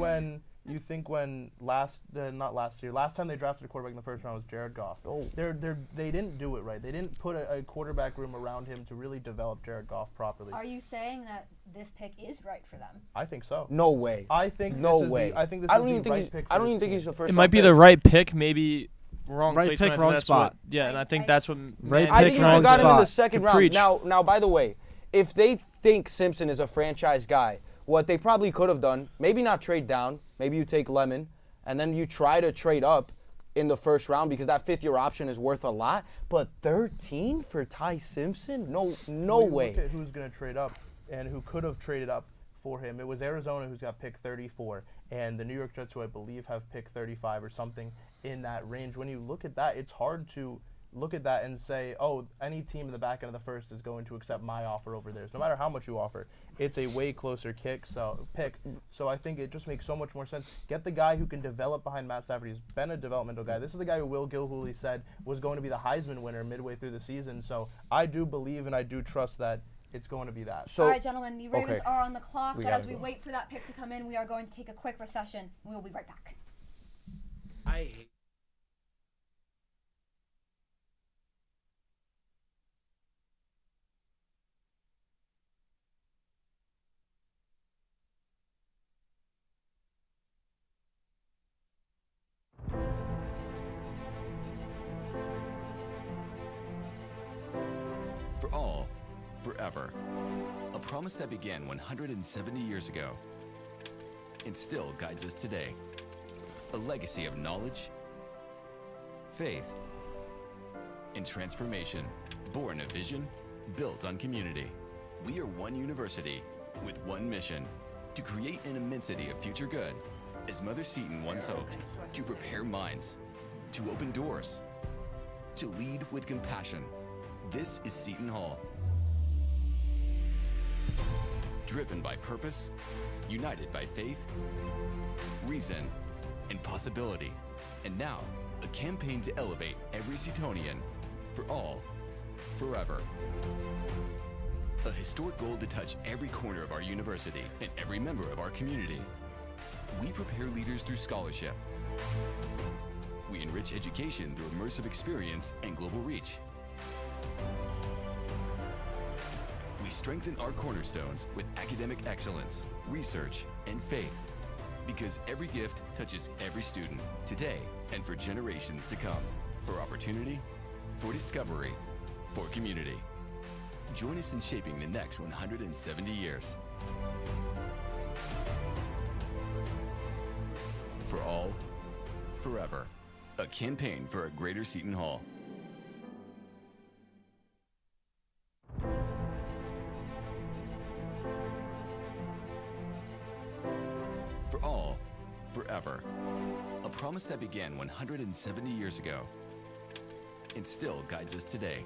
time they drafted a quarterback in the first round was Jared Goff. They didn't do it right. They didn't put a quarterback room around him to really develop Jared Goff properly. Are you saying that this pick is right for them? I think so. No way. I think no this way. Is the, I think this I is don't even the think right he's, pick. I don't even think he's the first. It might be the right pick, maybe wrong right placement. pick, wrong spot. And I think that's what. I think you got him in the second round. Now, by the way, if they think Simpson is a franchise guy, what they probably could have done, maybe not trade down, maybe you take Lemon, and then you try to trade up in the first round because that fifth-year option is worth a lot. But 13 for Ty Simpson? No way. Look at who's going to trade up and who could have traded up for him. It was Arizona who's got pick 34, and the New York Jets, who I believe have pick 35 or something in that range. When you look at that, it's hard to look at that and say, oh, any team in the back end of the first is going to accept my offer over theirs. No matter how much you offer, it's a way closer pick. So I think it just makes so much more sense. Get the guy who can develop behind Matt Stafford. He's been a developmental guy. This is the guy who Will Gilhooly said was going to be the Heisman winner midway through the season. So I do believe and I do trust that it's going to be that. All right, gentlemen, the Ravens are on the clock, but as we go. wait for that pick to come in, we are going to take a quick recession. We will be right back. For all, forever. A promise that began 170 years ago and still guides us today. A legacy of knowledge, faith, and transformation. Born of vision, built on community. We are one university with one mission: to create an immensity of future good, as Mother Seton once hoped, to prepare minds, to open doors, to lead with compassion. This is Seton Hall. Driven by purpose, united by faith, reason, and possibility. And now, a campaign to elevate every Setonian, for all, forever. A historic goal to touch every corner of our university and every member of our community. We prepare leaders through scholarship. We enrich education through immersive experience and global reach. We strengthen our cornerstones with academic excellence, research, and faith. Because every gift touches every student, today and for generations to come. For opportunity, for discovery, for community. Join us in shaping the next 170 years. For all, forever. A campaign for a greater Seton Hall. For all, forever. A promise that began 170 years ago and still guides us today.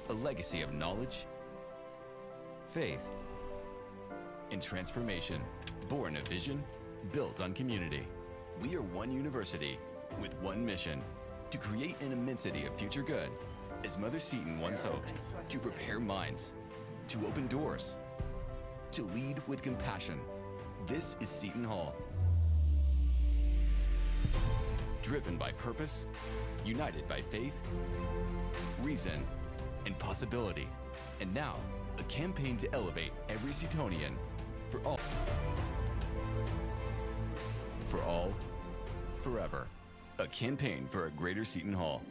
A legacy of knowledge, faith, and transformation. Born of vision, built on community. We are one university with one mission: to create an immensity of future good, as Mother Seton once hoped, to prepare minds, to open doors, to lead with compassion. This is Seton Hall. Driven by purpose, united by faith, reason, and possibility. And now, a campaign to elevate every Setonian, for all. For all, forever. A campaign for a greater Seton Hall.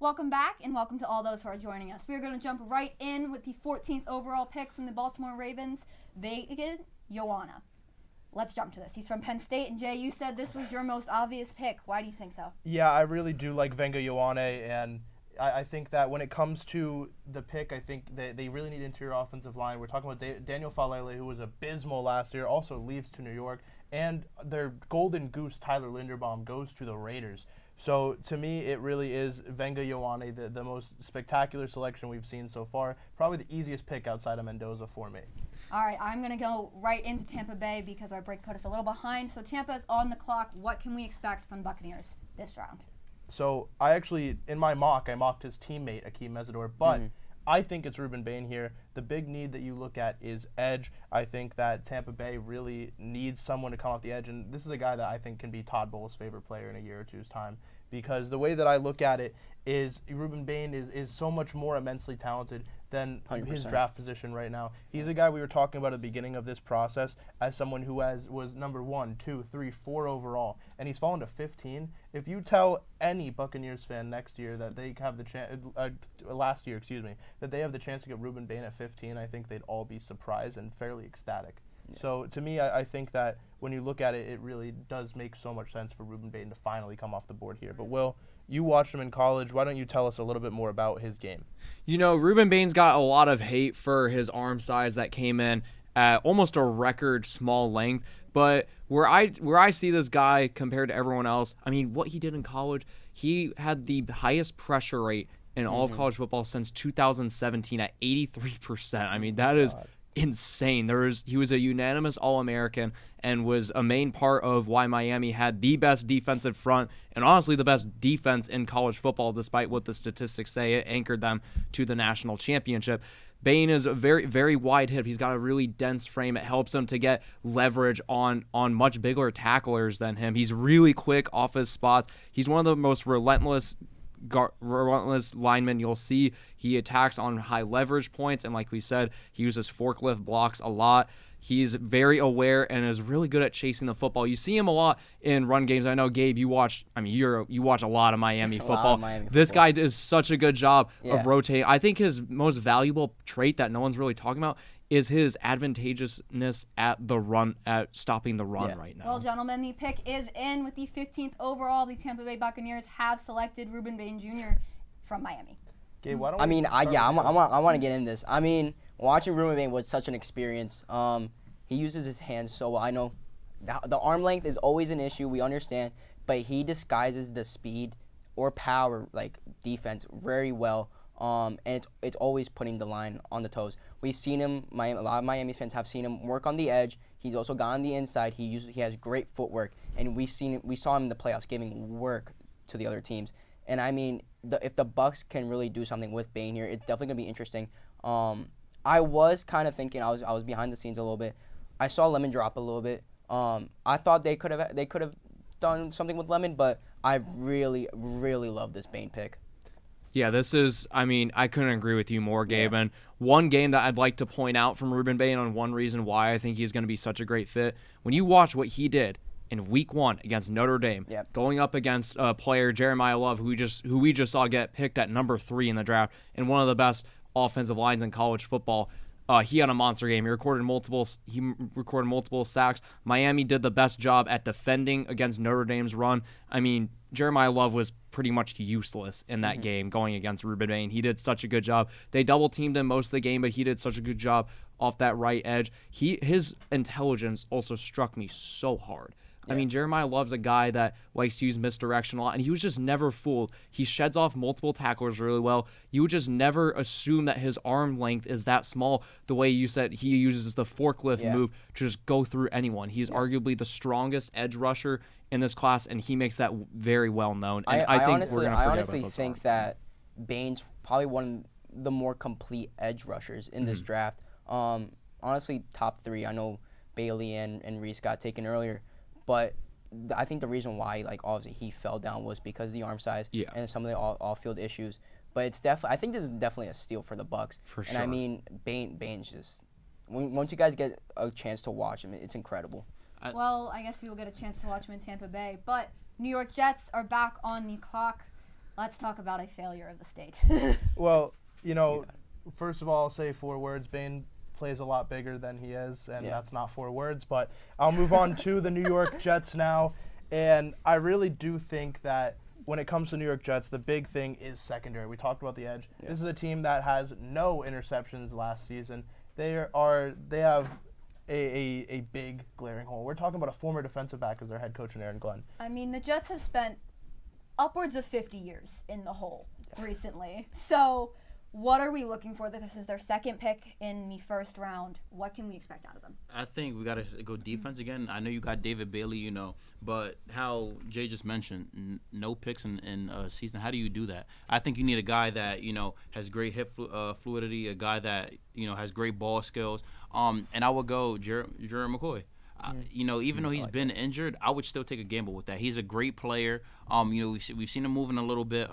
Welcome back, and welcome to all those who are joining us. We are going to jump right in with the 14th overall pick from the Baltimore Ravens, Vega Ioana. Let's jump to this. He's from Penn State, and Jay, you said this was your most obvious pick. Why do you think so? Yeah, I really do like Venga Ioane, and I think that when it comes to the pick, I think they really need interior offensive line. We're talking about Daniel Falele, who was abysmal last year, also leaves to New York, and their golden goose, Tyler Linderbaum, goes to the Raiders. So to me, it really is Venga Ioane, the most spectacular selection we've seen so far. Probably the easiest pick outside of Mendoza for me. All right, I'm going to go right into Tampa Bay because our break put us a little behind. So Tampa is on the clock. What can we expect from the Buccaneers this round? So I actually, in my mock, I mocked his teammate, Akeem Mesidor, but I think it's Ruben Bain here. The big need that you look at is edge. I think that Tampa Bay really needs someone to come off the edge, and this is a guy that I think can be Todd Bowles' favorite player in a year or two's time, because the way that I look at it is Ruben Bain is so much more immensely talented than 100%. His draft position right now. He's a guy we were talking about at the beginning of this process as someone who was number 1, 2, 3, 4 overall, and he's fallen to 15. If you tell any Buccaneers fan next year that they have the chance, last year, that they have the chance to get Ruben Bain at 15, I think they'd all be surprised and fairly ecstatic. Yeah. So to me, I think that when you look at it, it really does make so much sense for Ruben Bain to finally come off the board here. But Will, you watched him in college. Why don't you tell us a little bit more about his game? You know, Ruben Bain's got a lot of hate for his arm size that came in at almost a record small length. But where I see this guy compared to everyone else, I mean, what he did in college, he had the highest pressure rate in all of college football since 2017 at 83%. I mean, that is insane. He was a unanimous All-American and was a main part of why Miami had the best defensive front and honestly the best defense in college football, despite what the statistics say. It anchored them to the national championship. Bain is a very, very wide hip. He's got a really dense frame. It helps him to get leverage on much bigger tacklers than him. He's really quick off his spots. He's one of the most relentless linemen you'll see. He attacks on high leverage points, and like we said, he uses forklift blocks a lot. He's very aware and is really good at chasing the football. You see him a lot in run games. I know, Gabe, you watch a lot of Miami football. This guy does such a good job of rotating. I think his most valuable trait that no one's really talking about is his advantageousness at stopping the run right now. Well, gentlemen, the pick is in with the 15th overall. The Tampa Bay Buccaneers have selected Ruben Bain Jr. from Miami. Gabe, why don't I want to get in this. I mean, watching Ruben Bain was such an experience. He uses his hands so well. I know the arm length is always an issue. We understand, but he disguises the speed or power, like defense, very well. And it's always putting the line on the toes. We've seen him. A lot of Miami fans have seen him work on the edge. He's also got on the inside. He has great footwork, and we saw him in the playoffs giving work to the other teams. And I mean, if the Bucs can really do something with Bain here, it's definitely gonna be interesting. I was kind of thinking I was behind the scenes a little bit. I saw Lemon drop a little bit. I thought they could have done something with Lemon, but I really, really love this Bain pick. Yeah, I couldn't agree with you more, Gabe. Yeah. And one game that I'd like to point out from Ruben Bain on one reason why I think he's going to be such a great fit, when you watch what he did in Week 1 against Notre Dame, going up against a player, Jeremiah Love, who we just saw get picked at number 3 in the draft, and one of the best offensive lines in college football. He had a monster game. He recorded multiple sacks. Miami did the best job at defending against Notre Dame's run. I mean, Jeremiah Love was pretty much useless in that game going against Ruben Bain. He did such a good job. They double-teamed him most of the game, but he did such a good job off that right edge. His intelligence also struck me so hard. I mean, Jeremiah Love's a guy that likes to use misdirection a lot, and he was just never fooled. He sheds off multiple tacklers really well. You would just never assume that his arm length is that small, the way you said he uses the forklift move to just go through anyone. He's arguably the strongest edge rusher in this class, and he makes that very well known. And I think we're going to forget about those. I honestly think that Bain's probably one of the more complete edge rushers in this draft. Honestly, top 3. I know Bailey and Reese got taken earlier. But I think the reason why, obviously he fell down was because of the arm size and some of the off-field issues. But it's I think this is definitely a steal for the Bucs. For sure. And I mean, Bain's just once you guys get a chance to watch him, it's incredible. Well, I guess we will get a chance to watch him in Tampa Bay. But New York Jets are back on the clock. let's talk about a failure of the state. Well, first of all, I'll say 4 words. Bane plays a lot bigger than he is, and that's not 4 words. But I'll move on to the New York Jets now. And I really do think that when it comes to New York Jets, the big thing is secondary. We talked about the edge. Yeah. This is a team that has no interceptions last season. They have a big glaring hole. We're talking about a former defensive back as their head coach in Aaron Glenn. I mean, the Jets have spent upwards of 50 years in the hole recently. So what are we looking for? This is their second pick in the first round. What can we expect out of them? I think we got to go defense again. I know you got David Bailey, but how Jay just mentioned, no picks in season. How do you do that? I think you need a guy that, has great hip fluidity, a guy that, has great ball skills. And I would go Jerry McCoy. Even though he's been injured, I would still take a gamble with that. He's a great player. We've seen him moving a little bit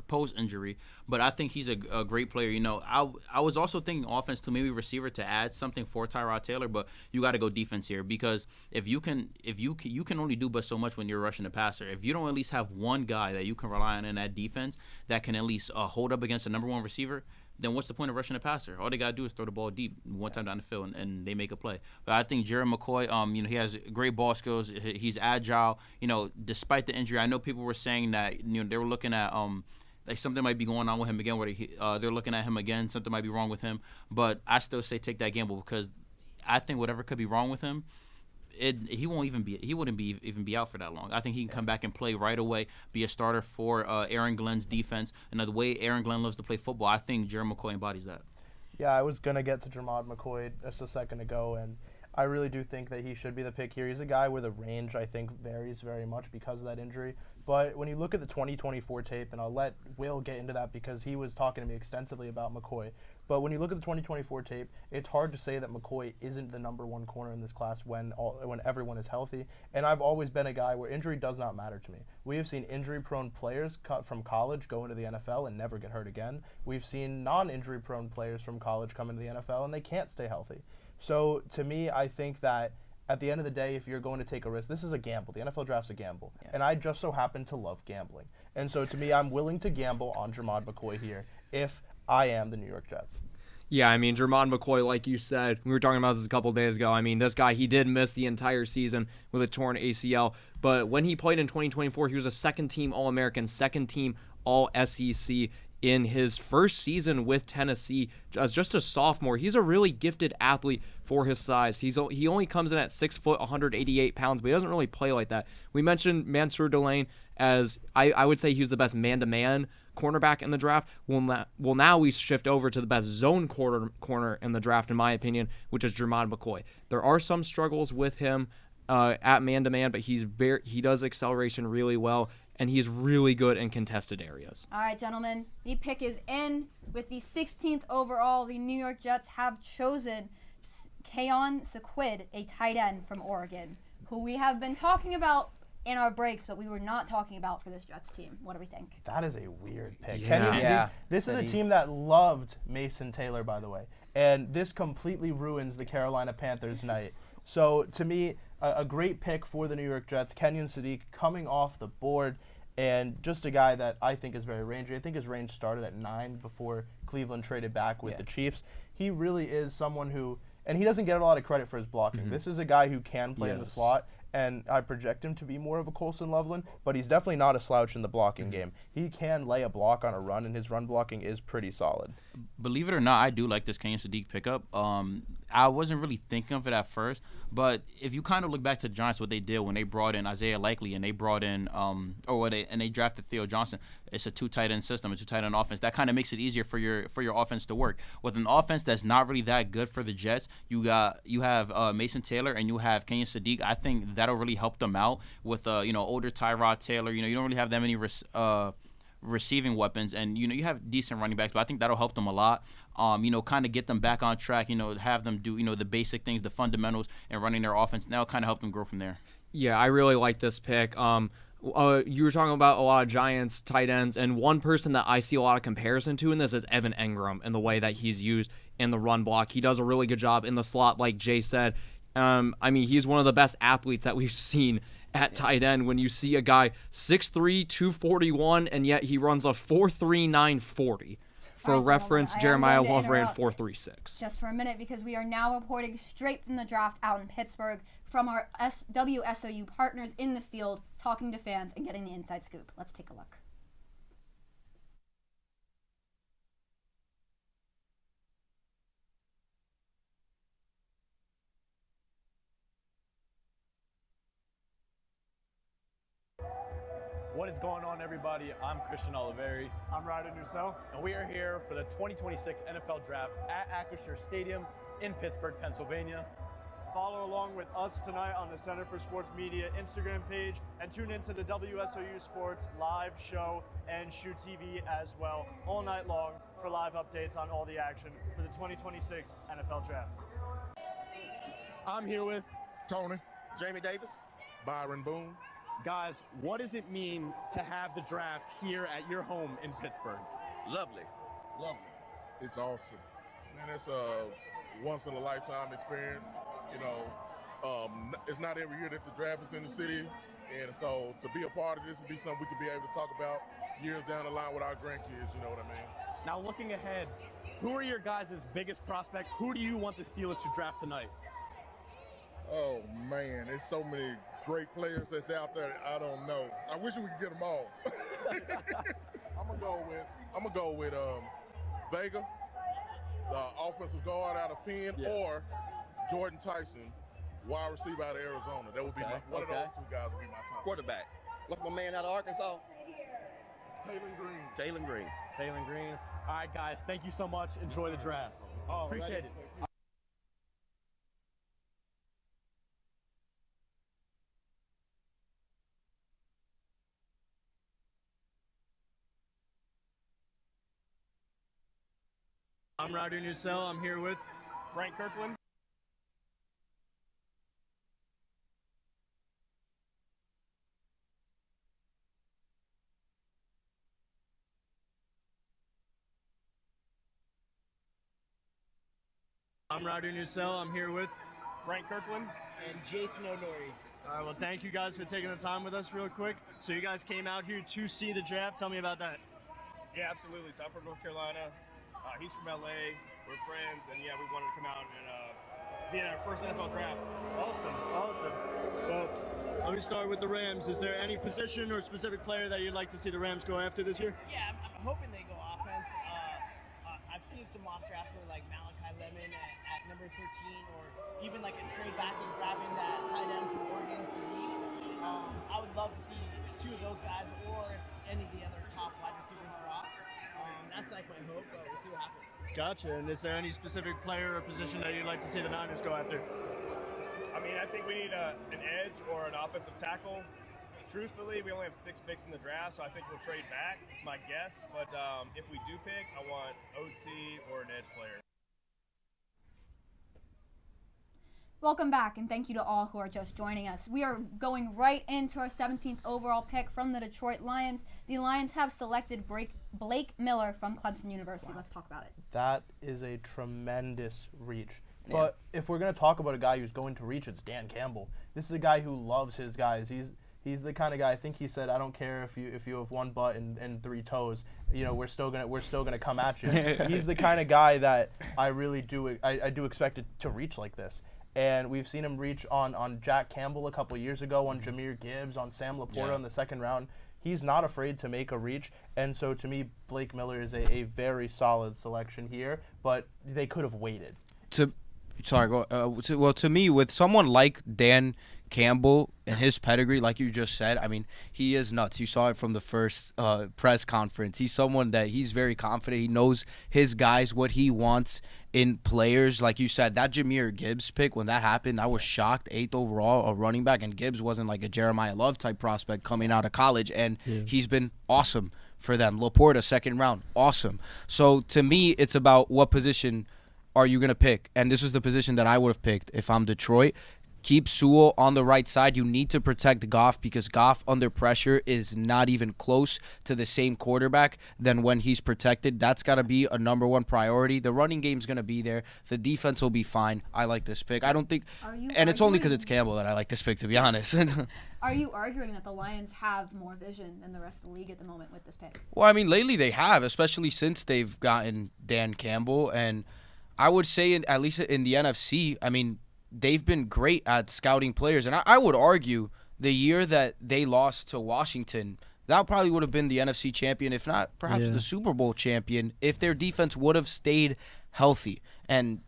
post-injury, but I think he's a great player. I was also thinking offense to maybe receiver to add something for Tyrod Taylor, but you got to go defense here because if you can only do but so much when you're rushing the passer. If you don't at least have one guy that you can rely on in that defense that can at least hold up against the number 1 receiver, then what's the point of rushing the passer? All they got to do is throw the ball deep one time down the field, and they make a play. But I think Jerry McCoy, he has great ball skills. He's agile. Despite the injury, I know people were saying that they were looking at like something might be going on with him again, where they're looking at him again. Something might be wrong with him. But I still say take that gamble because I think whatever could be wrong with him, he wouldn't be out for that long. I think he can come back and play right away, be a starter for Aaron Glenn's defense. And the way Aaron Glenn loves to play football, I think Jerry McCoy embodies that. Yeah, I was gonna get to Jermod McCoy just a second ago, and I really do think that he should be the pick here. He's a guy where the range, I think, varies very much because of that injury. But when you look at the 2024 tape, and I'll let Will get into that because he was talking to me extensively about McCoy. But when you look at the 2024 tape, it's hard to say that McCoy isn't the number 1 corner in this class when everyone is healthy. And I've always been a guy where injury does not matter to me. We have seen injury-prone players from college go into the NFL and never get hurt again. We've seen non-injury-prone players from college come into the NFL and they can't stay healthy. So to me, I think that at the end of the day, if you're going to take a risk, this is a gamble. The NFL draft's a gamble. Yeah. And I just so happen to love gambling. And so to me, I'm willing to gamble on Jermod McCoy here if I am the New York Jets. Yeah, I mean, Jermod McCoy, like you said, we were talking about this a couple days ago. I mean, this guy, he did miss the entire season with a torn ACL. But when he played in 2024, he was a second-team All-American, second-team All-SEC in his first season with Tennessee as just a sophomore. He's a really gifted athlete for his size. He only comes in at 6 foot, 188 pounds, but he doesn't really play like that. We mentioned Mansour Delane as I would say he was the best man-to-man cornerback in the draft. Well, now we shift over to the best zone corner in the draft, in my opinion, which is Jermod McCoy. There are some struggles with him at man-to-man, but he does acceleration really well, and he's really good in contested areas. All right, gentlemen, the pick is in. With the 16th overall, the New York Jets have chosen Keon Sequid, a tight end from Oregon, who we have been talking about in our breaks, but we were not talking about for this Jets team. What do we think? That is a weird pick. Yeah. This is a team that loved Mason Taylor, by the way, and this completely ruins the Carolina Panthers night. So to me, a great pick for the New York Jets. Kenyon Sadiq coming off the board, and just a guy that I think is very rangy. I think his range started at 9 before Cleveland traded back with the Chiefs. He really is someone who, and he doesn't get a lot of credit for his blocking. Mm-hmm. This is a guy who can play in the slot, and I project him to be more of a Colson Loveland, but he's definitely not a slouch in the blocking game. He can lay a block on a run, and his run blocking is pretty solid. Believe it or not, I do like this Kenyon Sadiq pickup. I wasn't really thinking of it at first, but if you kind of look back to the Giants, what they did when they brought in Isaiah Likely and they brought in, they drafted Theo Johnson. It's a 2 tight end system, a 2 tight end offense. That kind of makes it easier for your offense to work. With an offense that's not really that good for the Jets, you have Mason Taylor and you have Kenyon Sadiq. I think that'll really help them out with older Tyrod Taylor. You don't really have that many receiving weapons, and you have decent running backs, but I think that'll help them a lot. Kind of get them back on track. Have them do the basic things, the fundamentals, and running their offense. That'll kind of help them grow from there. Yeah, I really like this pick. You were talking about a lot of Giants tight ends, and one person that I see a lot of comparison to in this is Evan Engram and the way that he's used in the run block. He does a really good job in the slot, like Jay said. He's one of the best athletes that we've seen at tight end when you see a guy 6'3", 241, and yet he runs a 4.3, 940. For reference, Jeremiah Love ran 4.36. Just for a minute, because we are now reporting straight from the draft out in Pittsburgh from our WSOU partners in the field, talking to fans and getting the inside scoop. Let's take a look. What is going on, everybody? I'm Christian Oliveri. I'm Ryder Nussel. And we are here for the 2026 NFL Draft at Acrisure Stadium in Pittsburgh, Pennsylvania. Follow along with us tonight on the Center for Sports Media Instagram page and tune into the WSOU Sports live show and SHU TV as well all night long for live updates on all the action for the 2026 NFL Draft. I'm here with Tony, Jamie Davis, Byron Boone. Guys, what does it mean to have the draft here at your home in Pittsburgh? Lovely. It's awesome. Man, it's a once-in-a-lifetime experience. You know, it's not every year that the draft is in the city. And so to be a part of this would be something we could be able to talk about years down the line with our grandkids, you know what I mean? Now, looking ahead, who are your guys' biggest prospect? Who do you want the Steelers to draft tonight? Oh, man, there's so many great players that's out there. I don't know. I wish we could get them all. I'm gonna go with Vega, the offensive guard out of Penn, or Jordan Tyson, wide receiver out of Arizona. That would be one of those two guys would be my top. Quarterback. What's my man out of Arkansas? Taylor Green. All right, guys, thank you so much. Enjoy the draft. Appreciate it. I'm Ryder Nussel. I'm here with Frank Kirkland. I'm Ryder Nussel. I'm here with Frank Kirkland and Jason O'Norrie. All right, well, thank you guys for taking the time with us real quick. So you guys came out here to see the draft. Tell me about that. Yeah, absolutely. So I'm from North Carolina. He's from LA. We're friends, and yeah, we wanted to come out and be in our first NFL draft. Awesome. Well, let me start with the Rams. Is there any position or specific player that you'd like to see the Rams go after this year? Yeah, I'm hoping they go offense. I've seen some mock drafts where like Malachi Lemon at number 13, or even like a trade back and grabbing that tight end from Oregon State. I would love to see two of those guys, or if any of the other top wide receivers drop. That's like my hope, but we'll see what happens. Gotcha. And is there any specific player or position that you'd like to see the Niners go after? I mean, I think we need an edge or an offensive tackle. Truthfully, we only have 6 picks in the draft, so I think we'll trade back. It's my guess. But if we do pick, I want OT or an edge player. Welcome back, and thank you to all who are just joining us. We are going right into our 17th overall pick from the Detroit Lions. The Lions have selected Blake Miller from Clemson University. Let's talk about it. That is a tremendous reach. But if we're going to talk about a guy who's going to reach, it's Dan Campbell. This is a guy who loves his guys. He's the kind of guy, I think he said, I don't care if you have 1 butt and 3 toes, you know, we're still gonna come at you. He's the kind of guy that I really do expect it to reach like this. And we've seen him reach on Jack Campbell a couple years ago, on Jahmyr Gibbs, on Sam Laporta in the 2nd round. He's not afraid to make a reach. And so to me, Blake Miller is a very solid selection here, but they could have waited. To me, with someone like Dan Campbell and his pedigree, like you just said, I mean, he is nuts. You saw it from the first press conference. He's someone that he's very confident. He knows his guys, what he wants in players. Like you said, that Jahmyr Gibbs pick, when that happened, I was shocked. 8th overall, a running back, and Gibbs wasn't like a Jeremiah Love type prospect coming out of college, and he's been awesome for them. Laporta, 2nd round, awesome. So to me, it's about what position are you going to pick, and this is the position that I would have picked if I'm Detroit. keep Sewell on the right side. You need to protect Goff because Goff under pressure is not even close to the same quarterback than when he's protected. That's got to be a number one priority. The running game's going to be there. The defense will be fine. I like this pick. I don't think, and it's only because it's Campbell that I like this pick, to be honest. Are you arguing that the Lions have more vision than the rest of the league at the moment with this pick? Well, I mean, lately they have, especially since they've gotten Dan Campbell. And I would say, at least in the NFC, I mean, they've been great at scouting players. And I would argue the year that they lost to Washington, that probably would have been the NFC champion, if not perhaps the Super Bowl champion, if their defense would have stayed healthy. And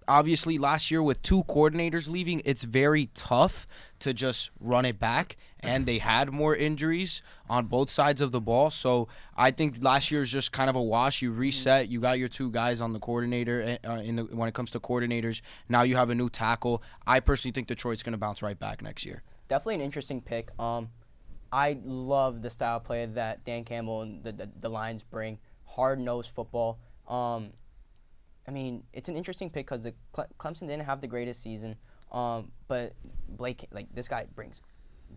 obviously last year with 2 coordinators leaving, it's very tough to just run it back, and they had more injuries on both sides of the ball. So I think last year is just kind of a wash. You reset. You got your 2 guys on the coordinator when it comes to coordinators. Now you have a new tackle. I personally think Detroit's going to bounce right back next year. Definitely an interesting pick. I love the style of play that Dan Campbell and the Lions bring. Hard-nosed football. I mean, it's an interesting pick because Clemson didn't have the greatest season, but Blake, this guy brings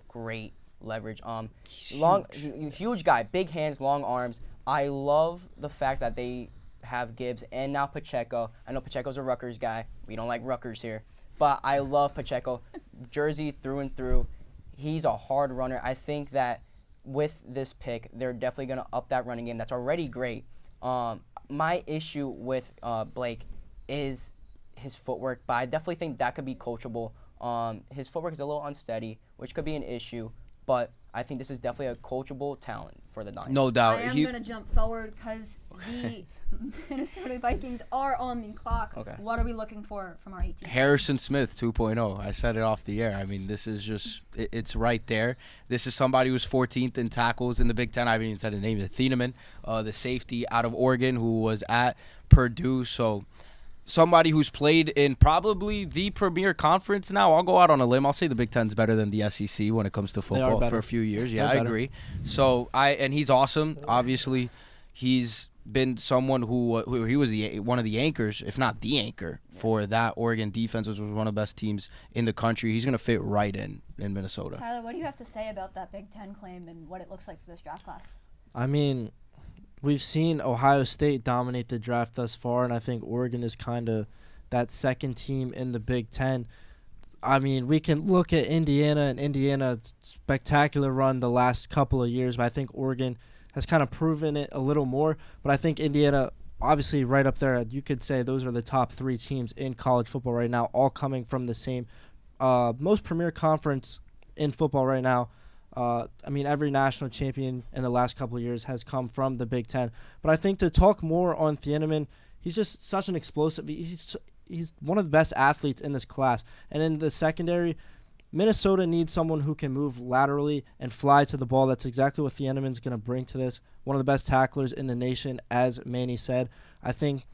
great leverage. Huge guy, big hands, long arms. I love the fact that they have Gibbs and now Pacheco. I know Pacheco's a Rutgers guy. We don't like Rutgers here, but I love Pacheco. Jersey through and through. He's a hard runner. I think that with this pick, they're definitely going to up that running game. That's already great. My issue with Blake is his footwork, but I definitely think that could be coachable. His footwork is a little unsteady, which could be an issue, but I think this is definitely a coachable talent for the Lions. No doubt. I am going to jump forward because the Minnesota Vikings are on the clock. Okay. What are we looking for from our 18? Harrison Smith 2.0. I said it off the air. I mean, this is just, it's right there. This is somebody who's 14th in tackles in the Big Ten. I haven't even said his name. Thieneman, the safety out of Oregon who was at Purdue. So somebody who's played in probably the premier conference now. I'll go out on a limb. I'll say the Big Ten's better than the SEC when it comes to football for a few years. Yeah, I agree. So and he's awesome. Obviously, he's been someone who he was one of the anchors, if not the anchor, for that Oregon defense, which was one of the best teams in the country. He's going to fit right in Minnesota. Tyler, what do you have to say about that Big Ten claim and what it looks like for this draft class? I mean, we've seen Ohio State dominate the draft thus far, and I think Oregon is kind of that second team in the Big Ten. I mean, we can look at Indiana, and Indiana's spectacular run the last couple of years, but I think Oregon has kind of proven it a little more. But I think Indiana, obviously right up there, you could say those are the top 3 teams in college football right now, all coming from the same most premier conference in football right now. I mean, every national champion in the last couple of years has come from the Big Ten. But I think to talk more on Thieneman, he's just such an explosive. He's one of the best athletes in this class. And in the secondary, Minnesota needs someone who can move laterally and fly to the ball. That's exactly what Thieneman's going to bring to this. One of the best tacklers in the nation, as Manny said. I think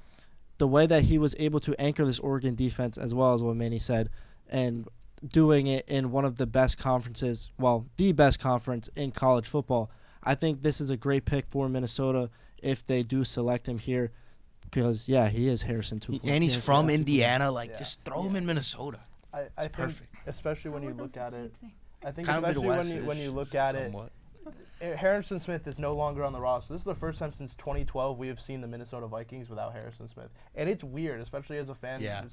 the way that he was able to anchor this Oregon defense, as well as what Manny said, and doing it in one of the best conferences, well, the best conference in college football, I think this is a great pick for Minnesota if they do select him here because, yeah, he is Harrison 2.0. And he's from Indiana. Just throw him in Minnesota. I think, perfect. Especially when you look at it. I think kind especially when you look at it, Harrison Smith is no longer on the roster. This is the first time since 2012 we have seen the Minnesota Vikings without Harrison Smith. And it's weird, especially as a fan. Yeah.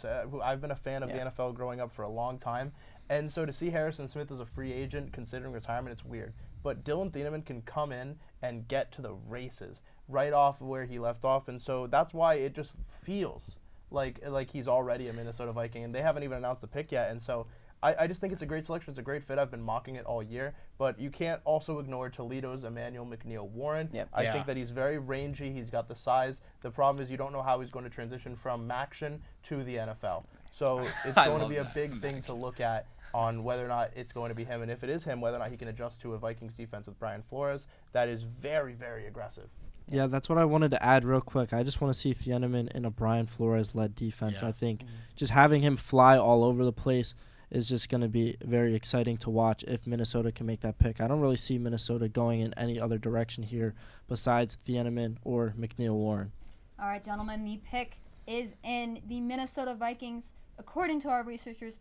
I've been a fan of the NFL growing up for a long time. And so to see Harrison Smith as a free agent considering retirement, it's weird. But Dylan Thieneman can come in and get to the races right off where he left off. And so that's why it just feels like he's already a Minnesota Viking. And they haven't even announced the pick yet. And so I just think it's a great selection. It's a great fit. I've been mocking it all year. But you can't also ignore Toledo's Emmanuel McNeil-Warren. Yep. I think that he's very rangy. He's got the size. The problem is you don't know how he's going to transition from MACtion to the NFL. So it's going to be a big thing to look at on whether or not it's going to be him. And if it is him, whether or not he can adjust to a Vikings defense with Brian Flores. That is very, very aggressive. Yeah, that's what I wanted to add real quick. I just want to see Thieneman in a Brian Flores-led defense. Yeah. I think just having him fly all over the place is just going to be very exciting to watch if Minnesota can make that pick. I don't really see Minnesota going in any other direction here besides Thieneman or McNeil-Warren. All right, gentlemen, the pick is in. The Minnesota Vikings, according to our researchers,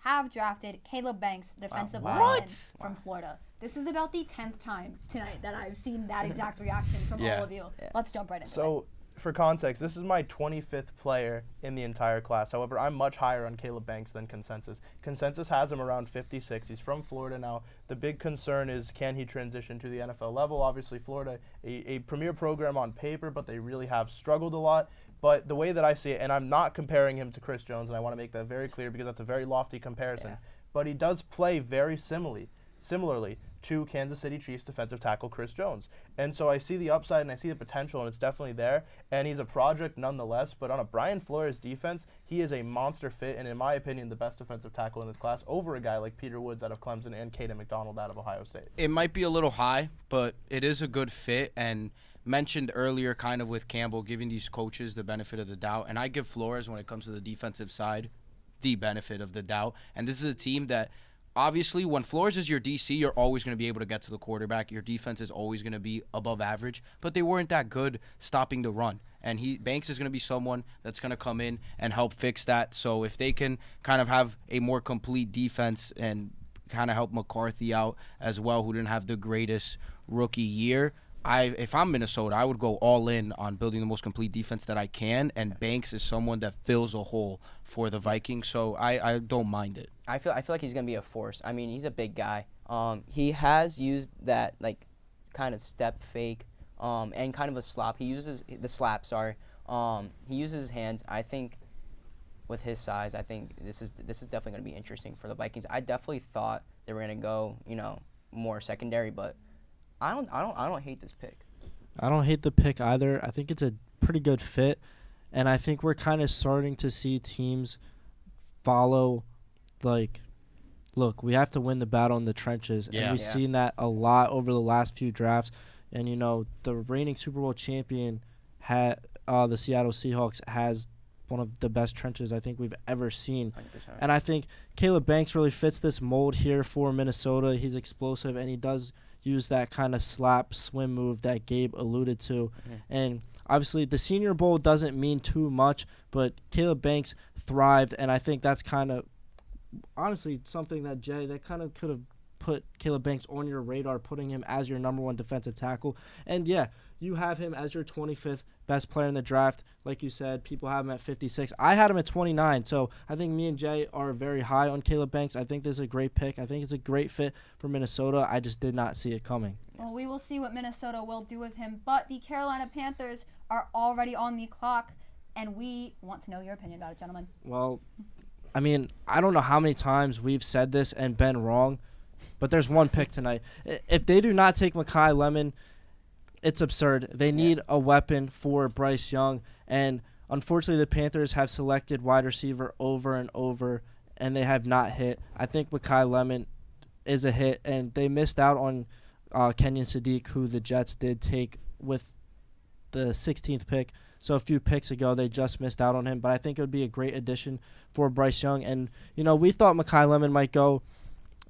have drafted Caleb Banks, defensive Wow. lineman What? from Florida. This is about the 10th time tonight that I've seen that exact reaction from all of you. Let's jump right into it. So, for context, this is my 25th player in the entire class. However, I'm much higher on Caleb Banks than consensus. Consensus has him around 56. He's from Florida now. The big concern is, can he transition to the NFL level? Obviously, Florida, a premier program on paper, but they really have struggled a lot. But the way that I see it, and I'm not comparing him to Chris Jones, and I want to make that very clear because that's a very lofty comparison, but he does play very similarly to Kansas City Chiefs defensive tackle Chris Jones. And so I see the upside and I see the potential, and it's definitely there. And he's a project nonetheless, but on a Brian Flores defense, he is a monster fit, and in my opinion, the best defensive tackle in this class over a guy like Peter Woods out of Clemson and Caden McDonald out of Ohio State. It might be a little high, but it is a good fit. And mentioned earlier kind of with Campbell giving these coaches the benefit of the doubt. And I give Flores, when it comes to the defensive side, the benefit of the doubt. And this is a team that obviously, when Flores is your DC, you're always going to be able to get to the quarterback. Your defense is always going to be above average, but they weren't that good stopping the run. And Banks is going to be someone that's going to come in and help fix that. So if they can kind of have a more complete defense and kind of help McCarthy out as well, who didn't have the greatest rookie year, if I'm Minnesota, I would go all in on building the most complete defense that I can, and Banks is someone that fills a hole for the Vikings, so I don't mind it. I feel like he's gonna be a force. I mean, he's a big guy. He has used that like kind of step fake, and kind of a slap. He uses the slap. Sorry. He uses his hands. I think with his size, I think this is definitely gonna be interesting for the Vikings. I definitely thought they were gonna go more secondary, but I don't hate this pick. I don't hate the pick either. I think it's a pretty good fit, and I think we're kind of starting to see teams follow, like, look, we have to win the battle in the trenches, and we've seen that a lot over the last few drafts. And the reigning Super Bowl champion the Seattle Seahawks has one of the best trenches I think we've ever seen. 100%. And I think Caleb Banks really fits this mold here for Minnesota. He's explosive, and he does use that kind of slap swim move that Gabe alluded to. And obviously the Senior Bowl doesn't mean too much, but Caleb Banks thrived, and I think that's kind of honestly something that kind of could have put Caleb Banks on your radar, putting him as your number one defensive tackle. And you have him as your 25th best player in the draft. Like you said, people have him at 56. I had him at 29, so I think me and Jay are very high on Caleb Banks. I think this is a great pick. I think it's a great fit for Minnesota. I just did not see it coming. Well, we will see what Minnesota will do with him, but the Carolina Panthers are already on the clock, and we want to know your opinion about it, gentlemen. Well, I mean, I don't know how many times we've said this and been wrong, but there's one pick tonight. If they do not take Mekhi Lemon, it's absurd. They need a weapon for Bryce Young, and unfortunately the Panthers have selected wide receiver over and over, and they have not hit. I think Mekhi Lemon is a hit, and they missed out on Kenyon Sadiq, who the Jets did take with the 16th pick. So a few picks ago, they just missed out on him, but I think it would be a great addition for Bryce Young. And, we thought Mekhi Lemon might go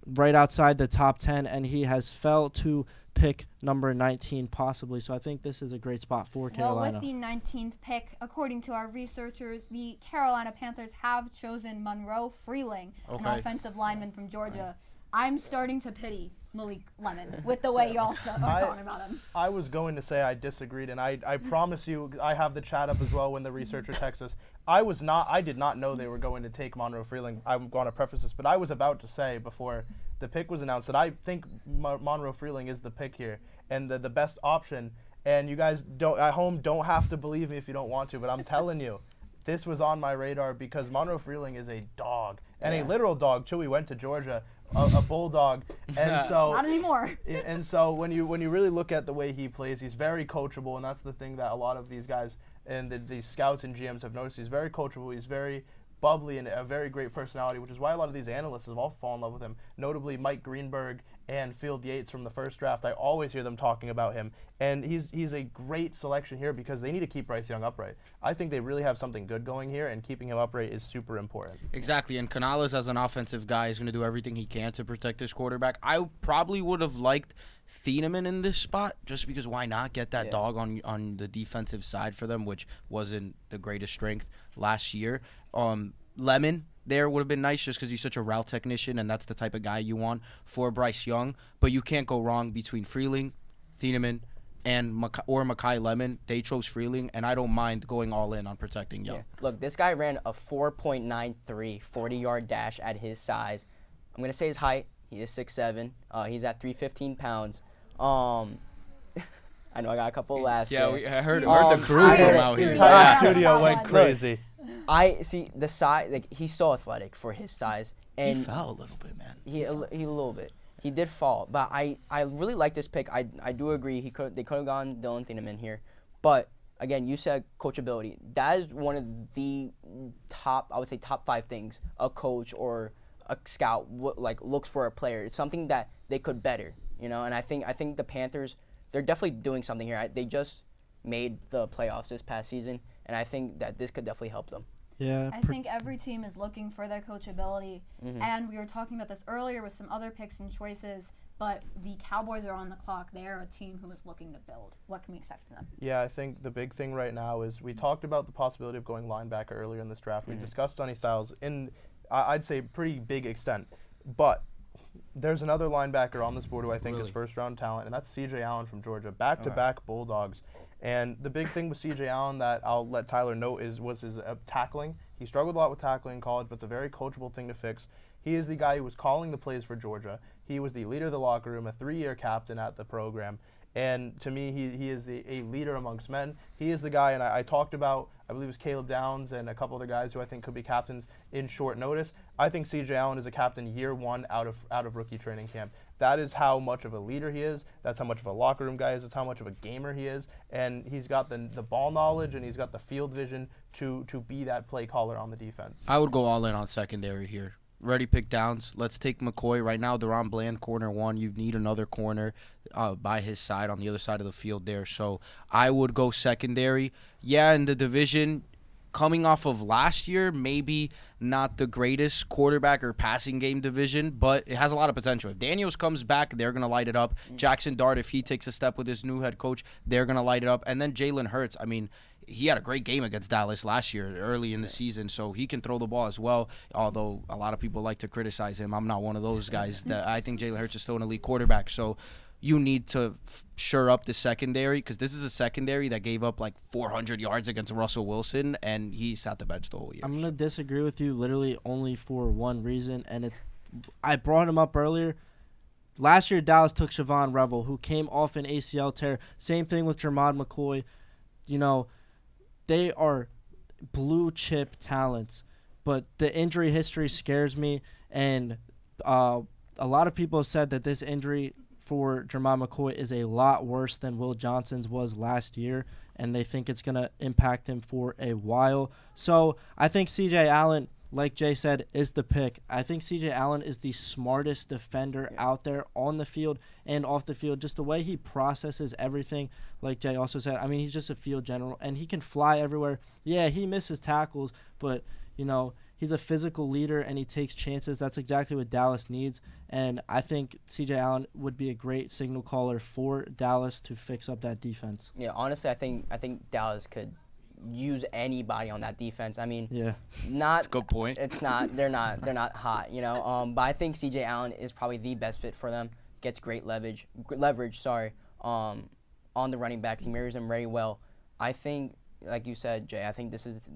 right outside the top 10, and he has fell to pick number 19 possibly. So I think this is a great spot for Carolina. Well, with the 19th pick, according to our researchers, the Carolina Panthers have chosen Monroe Freeling, an offensive lineman from Georgia. I'm starting to pity Malik Lemon with the way y'all are talking about him. I was going to say I disagreed, and I promise you, I have the chat up as well when the researcher texts us. I did not know they were going to take Monroe Freeling. I'm going to preface this, but I was about to say before the pick was announced that I think Monroe Freeling is the pick here and the best option. And you guys at home don't have to believe me if you don't want to, but I'm telling you, this was on my radar because Monroe Freeling is a dog, and a literal dog too. He went to Georgia, a bulldog, and so not anymore. And so when you really look at the way he plays, he's very coachable, and that's the thing that a lot of these guys and these scouts and GMs have noticed. He's very coachable. He's very bubbly and a very great personality, which is why a lot of these analysts have all fallen in love with him. Notably, Mike Greenberg and Field Yates from the first draft. I always hear them talking about him, and he's a great selection here because they need to keep Bryce Young upright. I think they really have something good going here, and keeping him upright is super important. Exactly, and Canales as an offensive guy is going to do everything he can to protect his quarterback. I probably would have liked Thieneman in this spot just because why not get that dog on the defensive side for them, which wasn't the greatest strength last year. Lemon there would have been nice just because he's such a route technician, and that's the type of guy you want for Bryce Young. But you can't go wrong between Freeling, Thieneman, and Makai Lemon. They chose Freeling, and I don't mind going all in on protecting Young. Yeah. Look, this guy ran a 4.93 40-yard dash at his size. I'm going to say his height. He is 6'7". He's at 315 pounds. I know I got a couple of laughs. Yeah, there. I heard the crew from out here. The entire studio went crazy. I see the size. Like, he's so athletic for his size. And He fell a little bit, man. He a little bit. He did fall, but I really like this pick. I do agree. They could have gone Dylan Thieneman here, but again, you said coachability. That is one of the top, I would say, top 5 things a coach or a scout looks for a player. It's something that they could better, And I think the Panthers, they're definitely doing something here. They just made the playoffs this past season, and I think that this could definitely help them. Yeah. I think every team is looking for their coachability, and we were talking about this earlier with some other picks and choices, but the Cowboys are on the clock. They are a team who is looking to build. What can we expect from them? Yeah, I think the big thing right now is we talked about the possibility of going linebacker earlier in this draft. We discussed Sonny Styles in, I'd say, pretty big extent, but there's another linebacker on this board who I think is first-round talent, and that's C.J. Allen from Georgia. Back-to-back Bulldogs. And the big thing with C.J. Allen that I'll let Tyler know was his tackling. He struggled a lot with tackling in college, but it's a very coachable thing to fix. He is the guy who was calling the plays for Georgia. He was the leader of the locker room, a 3-year captain at the program. And to me, he is a leader amongst men. He is the guy, and I talked about, I believe it was Caleb Downs and a couple other guys who I think could be captains in short notice. I think C.J. Allen is a captain year 1 out of rookie training camp. That is how much of a leader he is. That's how much of a locker room guy is. That's how much of a gamer he is. And he's got the ball knowledge, and he's got the field vision to be that play caller on the defense. I would go all in on secondary here. Ready pick downs. Let's take McCoy. Right now, Deron Bland, corner 1. You need another corner by his side on the other side of the field there. So I would go secondary. Yeah, in the division, coming off of last year, maybe not the greatest quarterback or passing game division, but it has a lot of potential. If Daniels comes back, they're going to light it up. Jackson Dart, if he takes a step with his new head coach, they're going to light it up. And then Jalen Hurts, I mean, he had a great game against Dallas last year early in the season, so he can throw the ball as well, although a lot of people like to criticize him. I'm not one of those guys. That I think Jalen Hurts is still an elite quarterback, so you need to shore up the secondary because this is a secondary that gave up like 400 yards against Russell Wilson, and he sat the bench the whole year. I'm going to disagree with you literally only for one reason, and it's I brought him up earlier. Last year, Dallas took Siobhan Revel, who came off an ACL tear. Same thing with Jermod McCoy. They are blue chip talents, but the injury history scares me, and a lot of people have said that this injury for Jermod McCoy is a lot worse than Will Johnson's was last year, and they think it's going to impact him for a while. So I think C.J. Allen, like Jay said, is the pick. I think C.J. Allen is the smartest defender out there on the field and off the field. Just the way he processes everything, like Jay also said. I mean, he's just a field general, and he can fly everywhere. Yeah, he misses tackles, but, he's a physical leader, and he takes chances. That's exactly what Dallas needs, and I think C.J. Allen would be a great signal caller for Dallas to fix up that defense. Yeah, honestly, I think Dallas could use anybody on that defense. I mean, That's a good point. It's not. They're not hot, But I think C.J. Allen is probably the best fit for them. Gets great leverage. On the running backs, he marries them very well. I think, like you said, Jay, I think this is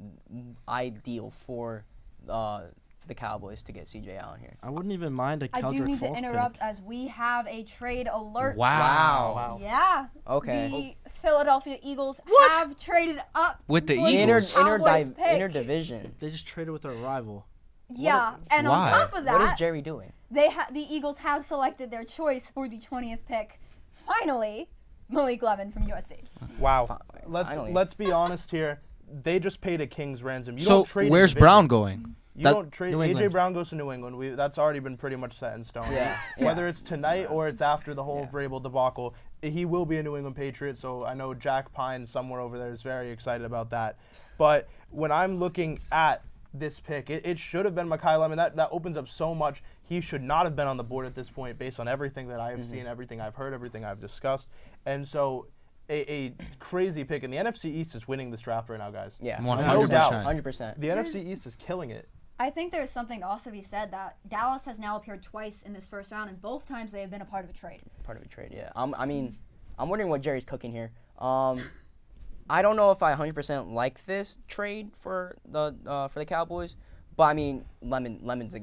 ideal for the Cowboys to get C.J. Allen here. I wouldn't even mind a Keldrick I do need to Falk interrupt pick. as we have a trade alert. Wow. Yeah. Okay. The Philadelphia Eagles have traded up With the for Eagles? Cowboys pick. Interdivision. They just traded with their rival. Yeah, and why? on top of that, What is Jerry doing? the Eagles have selected their choice for the 20th pick. Finally, Malik Levin from USC. Wow. Finally. Let's be honest here. They just paid a king's ransom. You So don't trade where's a division. Brown going? You That- don't trade. New A.J. England. Brown goes to New England. That's already been pretty much set in stone. Yeah. Whether it's tonight or it's after the whole Vrabel debacle, he will be a New England Patriot. So I know Jack Pine somewhere over there is very excited about that. But when I'm looking at this pick, it should have been Makai Lemon. That opens up so much. He should not have been on the board at this point based on everything that I have seen, everything I've heard, everything I've discussed. And so a crazy pick. And the NFC East is winning this draft right now, guys. Yeah. 100%. No doubt. 100%. The NFC East is killing it. I think there's something to also be said that Dallas has now appeared twice in this first round, and both times they have been a part of a trade. Part of a trade, yeah. I mean, I'm wondering what Jerry's cooking here. I don't know if I 100% like this trade for the Cowboys, but I mean, Lemon's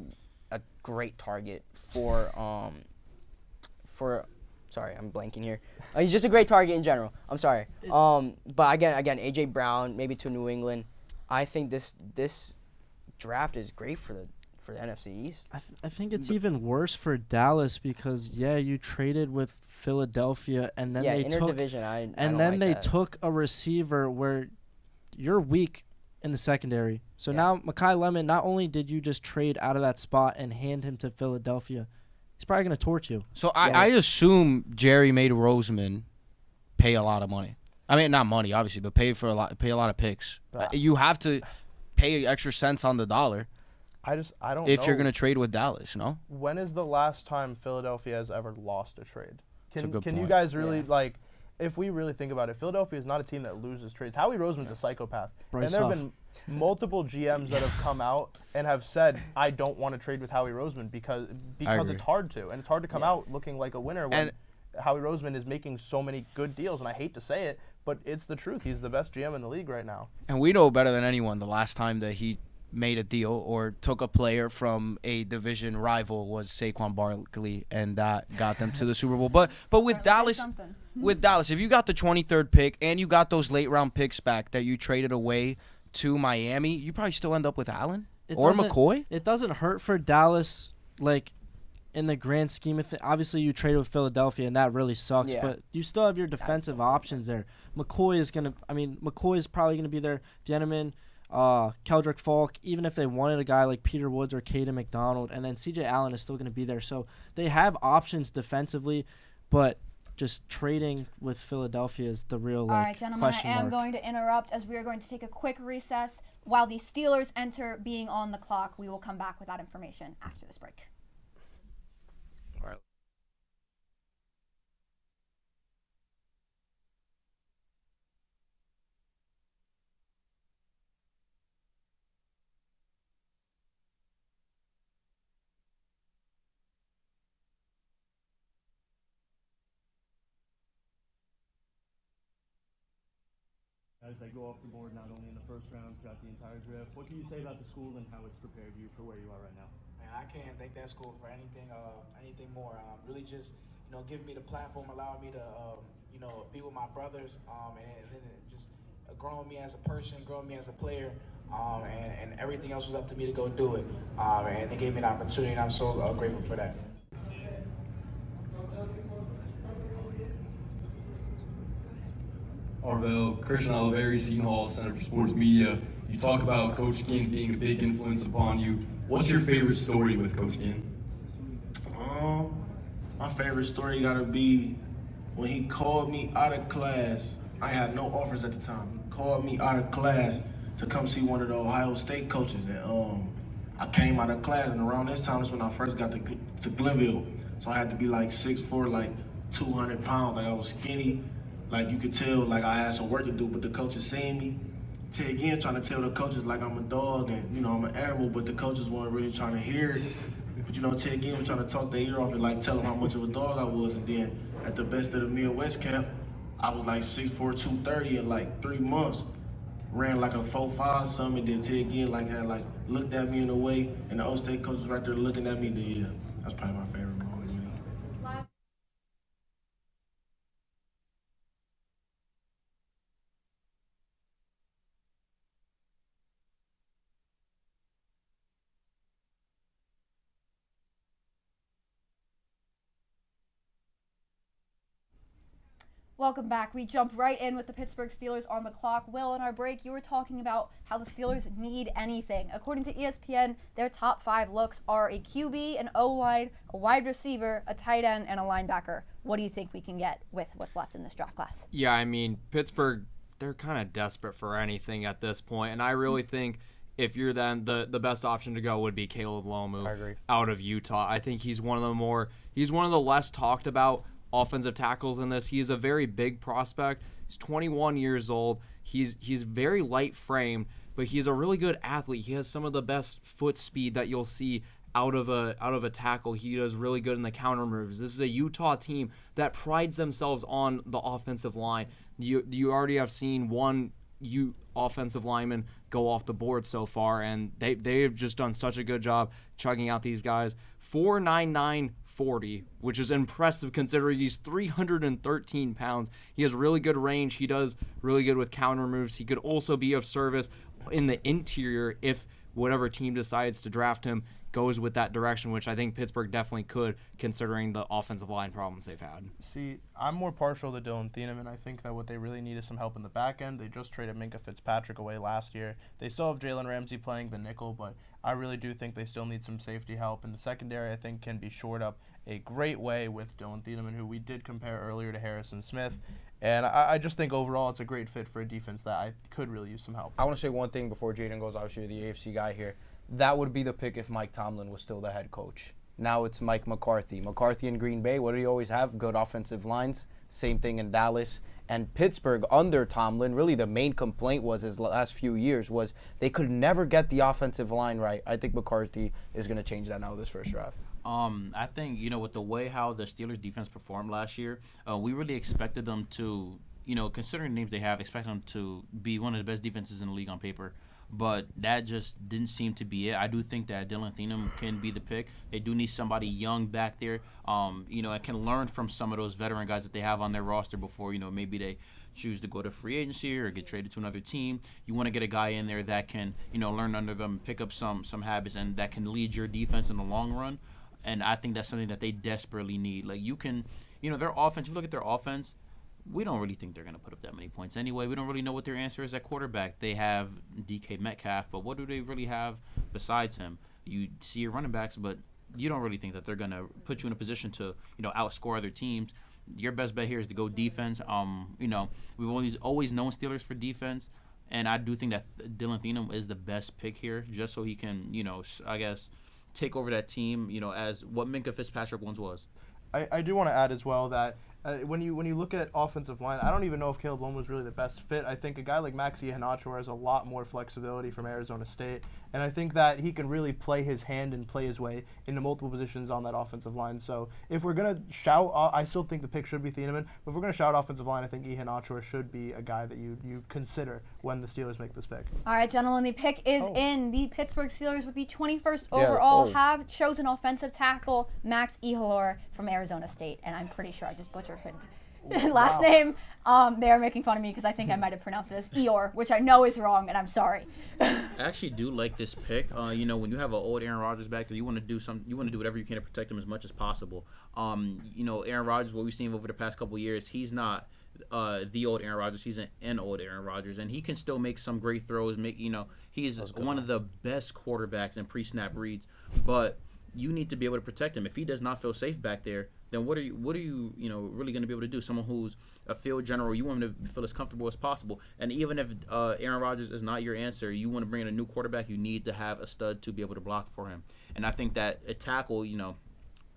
a great target for sorry, I'm blanking here. He's just a great target in general. I'm sorry. But again, AJ Brown maybe to New England. I think this draft is great for the NFC East. I think it's even worse for Dallas because you traded with Philadelphia and then they took they took a receiver where you're weak in the secondary. So now Mekhi Lemon, not only did you just trade out of that spot and hand him to Philadelphia, he's probably going to torch you. So I assume Jerry made Roseman pay a lot of money. I mean, not money obviously, but pay a lot of picks. You have to pay extra cents on the dollar. I don't know. If you're going to trade with Dallas, no? When is the last time Philadelphia has ever lost a trade? Can point. you guys really, if we really think about it, Philadelphia is not a team that loses trades. Howie Roseman's a psychopath. And there have been multiple GMs that have come out and have said, I don't want to trade with Howie Roseman because it's hard to. And it's hard to come out looking like a winner when Howie Roseman is making so many good deals. And I hate to say it, but it's the truth. He's the best GM in the league right now. And we know better than anyone the last time that he made a deal or took a player from a division rival was Saquon Barkley, and that got them to the Super Bowl. But with Dallas, if you got the 23rd pick and you got those late round picks back that you traded away to Miami, you probably still end up with Allen or McCoy. It doesn't hurt for Dallas, in the grand scheme of things. Obviously, you traded with Philadelphia, and that really sucks. But you still have your defensive options there. McCoy is probably gonna be there. Dienneman, Keldrick Falk, even if they wanted a guy like Peter Woods or Caden McDonald, and then C.J. Allen is still going to be there. So they have options defensively, but just trading with Philadelphia is the real All right, gentlemen, question I am mark. going to interrupt as we are going to take a quick recess. While the Steelers enter being on the clock, we will come back with that information after this break. All right. As they go off the board not only in the first round, throughout the entire draft. What can you say about the school and how it's prepared you for where you are right now? Man, I can't thank that school for anything more. Really just, giving me the platform, allowing me to, be with my brothers, and then just growing me as a person, growing me as a player, and everything else was up to me to go do it. And they gave me the opportunity, and I'm so grateful for that. Arvell, Christian Oliveri, Seton Hall, Center for Sports Media. You talk about Coach Ginn being a big influence upon you. What's your favorite story with Coach Ginn? My favorite story got to be when he called me out of class. I had no offers at the time. He called me out of class to come see one of the Ohio State coaches. And I came out of class, and around this time is when I first got to Glenville. So I had to be 6'4", 200 pounds. I was skinny. You could tell, I had some work to do, but the coaches seen me. Again, trying to tell the coaches, I'm a dog and, I'm an animal, but the coaches weren't again was trying to talk their ear off and, tell them how much of a dog I was. And then at the best of the Midwest camp, I was 6'4", 230 in 3 months. Ran a 4.5 something, then again, had looked at me in a way, and the O State coaches right there looking at me. Then, that's probably my favorite moment. Welcome back. We jump right in with the Pittsburgh Steelers on the clock. Will, in our break, you were talking about how the Steelers need anything. According to ESPN, their top 5 looks are a QB, an O-line, a wide receiver, a tight end, and a linebacker. What do you think we can get with what's left in this draft class? Yeah, I mean, Pittsburgh, they're kind of desperate for anything at this point, and I really think if you're them, the best option to go would be Caleb Lomu out of Utah. I think he's one of the less talked about offensive tackles in this. He is a very big prospect. He's 21 years old. He's very light framed, but he's a really good athlete. He has some of the best foot speed that you'll see out of a tackle. He does really good in the counter moves. This is a Utah team that prides themselves on the offensive line. You already have seen one offensive lineman go off the board so far, and they've just done such a good job chugging out these guys. 4.99 40, which is impressive considering he's 313 pounds. He has really good range. He does really good with counter moves. He could also be of service in the interior if whatever team decides to draft him goes with that direction, which I think Pittsburgh definitely could, considering the offensive line problems they've had. See, I'm more partial to Dylan Thieneman. I think that what they really need is some help in the back end. They just traded Minkah Fitzpatrick away last year. They still have Jalen Ramsey playing the nickel, but I really do think they still need some safety help. And the secondary, I think, can be shored up a great way with Dylan Thieneman, who we did compare earlier to Harrison Smith. And I just think overall it's a great fit for a defense that I could really use some help. I want to say one thing before Jaden goes. Obviously, the AFC guy here. That would be the pick if Mike Tomlin was still the head coach. Now it's Mike McCarthy. McCarthy in Green Bay, what do you always have? Good offensive lines. Same thing in Dallas. And Pittsburgh under Tomlin, really the main complaint was his last few years was they could never get the offensive line right. I think McCarthy is going to change that now this first draft. I think, with the way how the Steelers defense performed last year, we really expected them to, considering the names they have, expect them to be one of the best defenses in the league on paper. But that just didn't seem to be it. I do think that Dylan Thieneman can be the pick. They do need somebody young back there, and can learn from some of those veteran guys that they have on their roster before, maybe they choose to go to free agency or get traded to another team. You want to get a guy in there that can, learn under them, pick up some habits, and that can lead your defense in the long run. And I think that's something that they desperately need. Like, you can, their offense, you look at their offense, we don't really think they're going to put up that many points anyway. We don't really know what their answer is at quarterback. They have DK Metcalf, but what do they really have besides him? You see your running backs, but you don't really think that they're going to put you in a position to, outscore other teams. Your best bet here is to go defense. We've always known Steelers for defense, and I do think that Dylan Thieneman is the best pick here just so he can, I guess, take over that team, as what Minkah Fitzpatrick once was. I do want to add as well that when you look at offensive line, I don't even know if Caleb Lomu was really the best fit. I think a guy like Maxi Iheanacho has a lot more flexibility from Arizona State, and I think that he can really play his hand and play his way into multiple positions on that offensive line. So if we're going to shout, I still think the pick should be Thieneman, but if we're going to shout offensive line, I think Iheanacho should be a guy that you consider when the Steelers make this pick. All right, gentlemen, the pick is in. The Pittsburgh Steelers with the 21st overall have chosen offensive tackle Max Iheanacho from Arizona State, and I'm pretty sure I just butchered his last name. They are making fun of me because I think I might have pronounced it as Eeyore, which I know is wrong, and I'm sorry. I actually do like this pick. When you have an old Aaron Rodgers back there, you want to do whatever you can to protect him as much as possible. Aaron Rodgers, what we've seen over the past couple of years, he's not the old Aaron Rodgers. He's an old Aaron Rodgers, and he can still make some great throws. He's one of the best quarterbacks in pre-snap reads, but you need to be able to protect him. If he does not feel safe back there, then what are you really going to be able to do? Someone who's a field general, you want him to feel as comfortable as possible. And even if Aaron Rodgers is not your answer, you want to bring in a new quarterback, you need to have a stud to be able to block for him. And I think that a tackle,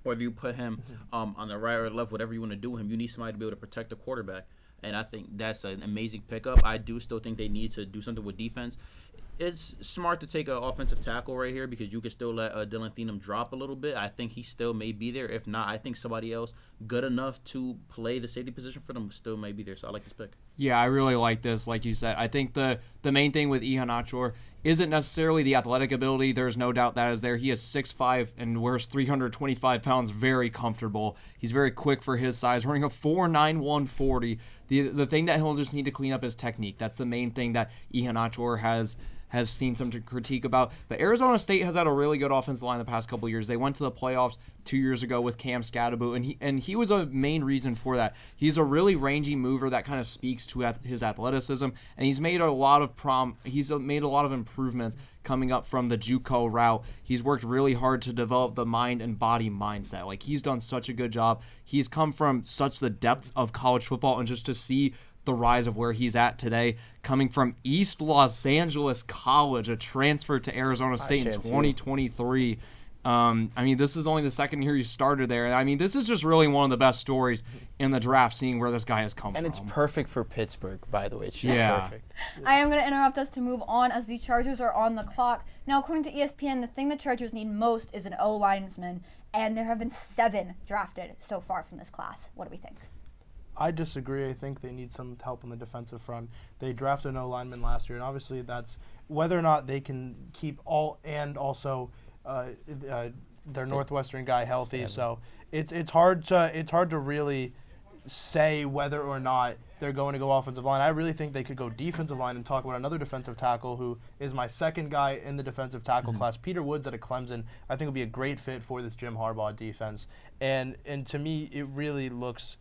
whether you put him on the right or left, whatever you want to do with him, you need somebody to be able to protect the quarterback. And I think that's an amazing pickup. I do still think they need to do something with defense. It's smart to take an offensive tackle right here because you can still let Dylan Thieneman drop a little bit. I think he still may be there. If not, I think somebody else good enough to play the safety position for them still may be there. So I like this pick. Yeah, I really like this. Like you said, I think the main thing with Iheanacho isn't necessarily the athletic ability. There's no doubt that is there. He is 6'5" and wears 325 pounds, very comfortable. He's very quick for his size, running a 4.91 40. The thing that he'll just need to clean up is technique. That's the main thing that Iheanacho has seen some critique about. But Arizona State has had a really good offensive line the past couple of years. They went to the playoffs 2 years ago with Cam Scadaboo, and he was a main reason for that. He's a really rangy mover that kind of speaks to his athleticism, and he's made a lot of improvements coming up from the JUCO route. He's worked really hard to develop the mind and body mindset. Like, he's done such a good job. He's come from such the depths of college football, and just to see the rise of where he's at today, coming from East Los Angeles College, a transfer to Arizona State in 2023. I mean, this is only the second year he started there. I mean, this is just really one of the best stories in the draft, seeing where this guy has come from. And it's perfect for Pittsburgh, by the way. It's just perfect. I am going to interrupt us to move on as the Chargers are on the clock. Now, according to ESPN, the thing the Chargers need most is an O-lineman, and there have been 7 drafted so far from this class. What do we think? I disagree. I think they need some help on the defensive front. They drafted an O-lineman last year, and obviously that's whether or not they can keep all and also their Northwestern guy healthy. So it's hard to really say whether or not they're going to go offensive line. I really think they could go defensive line and talk about another defensive tackle who is my second guy in the defensive tackle class, Peter Woods out of Clemson. I think would be a great fit for this Jim Harbaugh defense. And to me, it really looks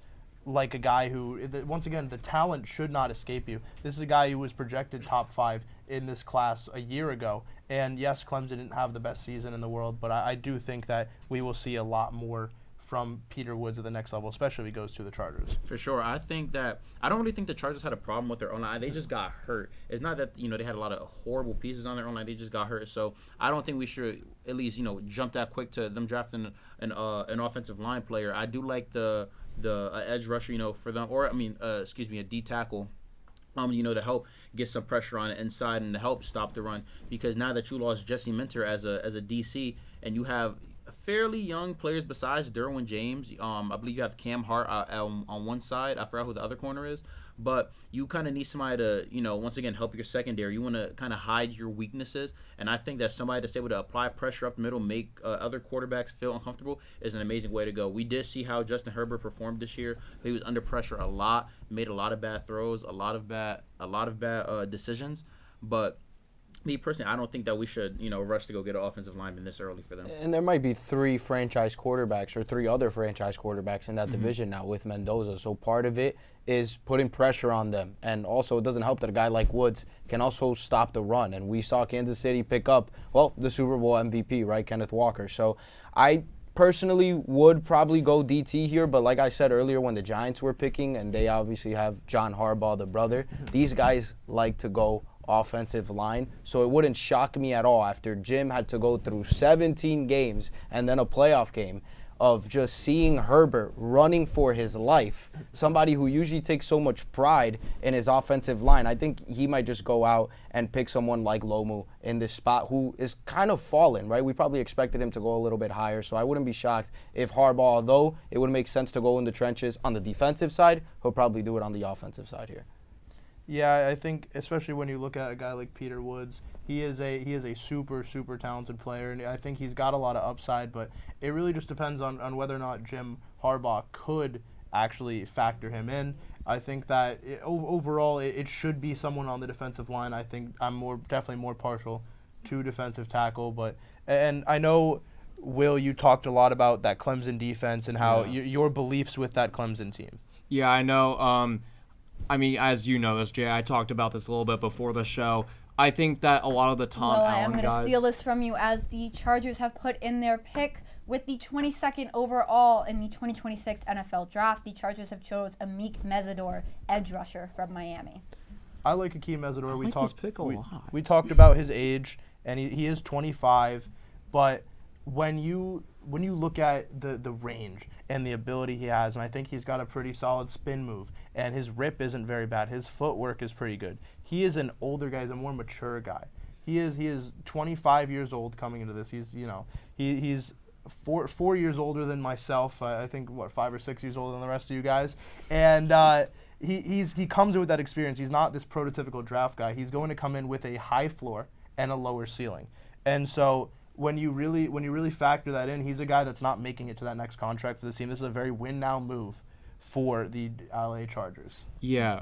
like a guy who, once again, the talent should not escape you. This is a guy who was projected top 5 in this class a year ago. And yes, Clemson didn't have the best season in the world, but I do think that we will see a lot more from Peter Woods at the next level, especially if he goes to the Chargers. For sure. I don't really think the Chargers had a problem with their own line. They just got hurt. It's not that, they had a lot of horrible pieces on their own line. They just got hurt. So I don't think we should at least, jump that quick to them drafting an offensive line player. I do like the edge rusher, for them, or a D tackle. To help get some pressure on it inside and to help stop the run, because now that you lost Jesse Minter as a DC and you have fairly young players besides Derwin James, I believe you have Cam Hart on one side. I forgot who the other corner is, but you kind of need somebody to once again help your secondary. You want to kind of hide your weaknesses, and I think that somebody that's able to apply pressure up the middle, make other quarterbacks feel uncomfortable, is an amazing way to go. We did see how Justin Herbert performed this year. He was under pressure a lot, made a lot of bad throws, a lot of bad decisions, but me personally, I don't think that we should, rush to go get an offensive lineman this early for them. And there might be 3 franchise quarterbacks or 3 other franchise quarterbacks in that division now with Mendoza. So part of it is putting pressure on them. And also it doesn't help that a guy like Woods can also stop the run. And we saw Kansas City pick up, the Super Bowl MVP, right, Kenneth Walker. So I personally would probably go DT here, but like I said earlier when the Giants were picking, and they obviously have John Harbaugh, the brother, these guys like to go offensive line, so it wouldn't shock me at all after Jim had to go through 17 games and then a playoff game of just seeing Herbert running for his life, somebody who usually takes so much pride in his offensive line. I think he might just go out and pick someone like Lomu in this spot who is kind of fallen, right? We probably expected him to go a little bit higher, so I wouldn't be shocked if Harbaugh, although it would make sense to go in the trenches on the defensive side, he'll probably do it on the offensive side here. Yeah, I think especially when you look at a guy like Peter Woods, he is a super talented player, and I think he's got a lot of upside, but it really just depends on whether or not Jim Harbaugh could actually factor him in. I think that overall it should be someone on the defensive line. I think I'm definitely more partial to defensive tackle, and I know, Will, you talked a lot about that Clemson defense and how your beliefs with that Clemson team. Yeah, I know. As you know this, Jay, I talked about this a little bit before the show. I think that a lot of the Tom Allen guys... I'm going to steal this from you, as the Chargers have put in their pick with the 22nd overall in the 2026 NFL Draft. The Chargers have chose Amik Mesidor, edge rusher from Miami. I like Akeem Mesidor. We talked about his age, and he is 25, but when you look at the range and the ability he has, and I think he's got a pretty solid spin move, and his rip isn't very bad. His footwork is pretty good. He is an older guy. He's a more mature guy. He is 25 years old coming into this. He's 4 years older than myself. I think 5 or 6 years older than the rest of you guys. And he comes in with that experience. He's not this prototypical draft guy. He's going to come in with a high floor and a lower ceiling. And so when you really factor that in, he's a guy that's not making it to that next contract for the team. This is a very win-now move for the LA Chargers. Yeah,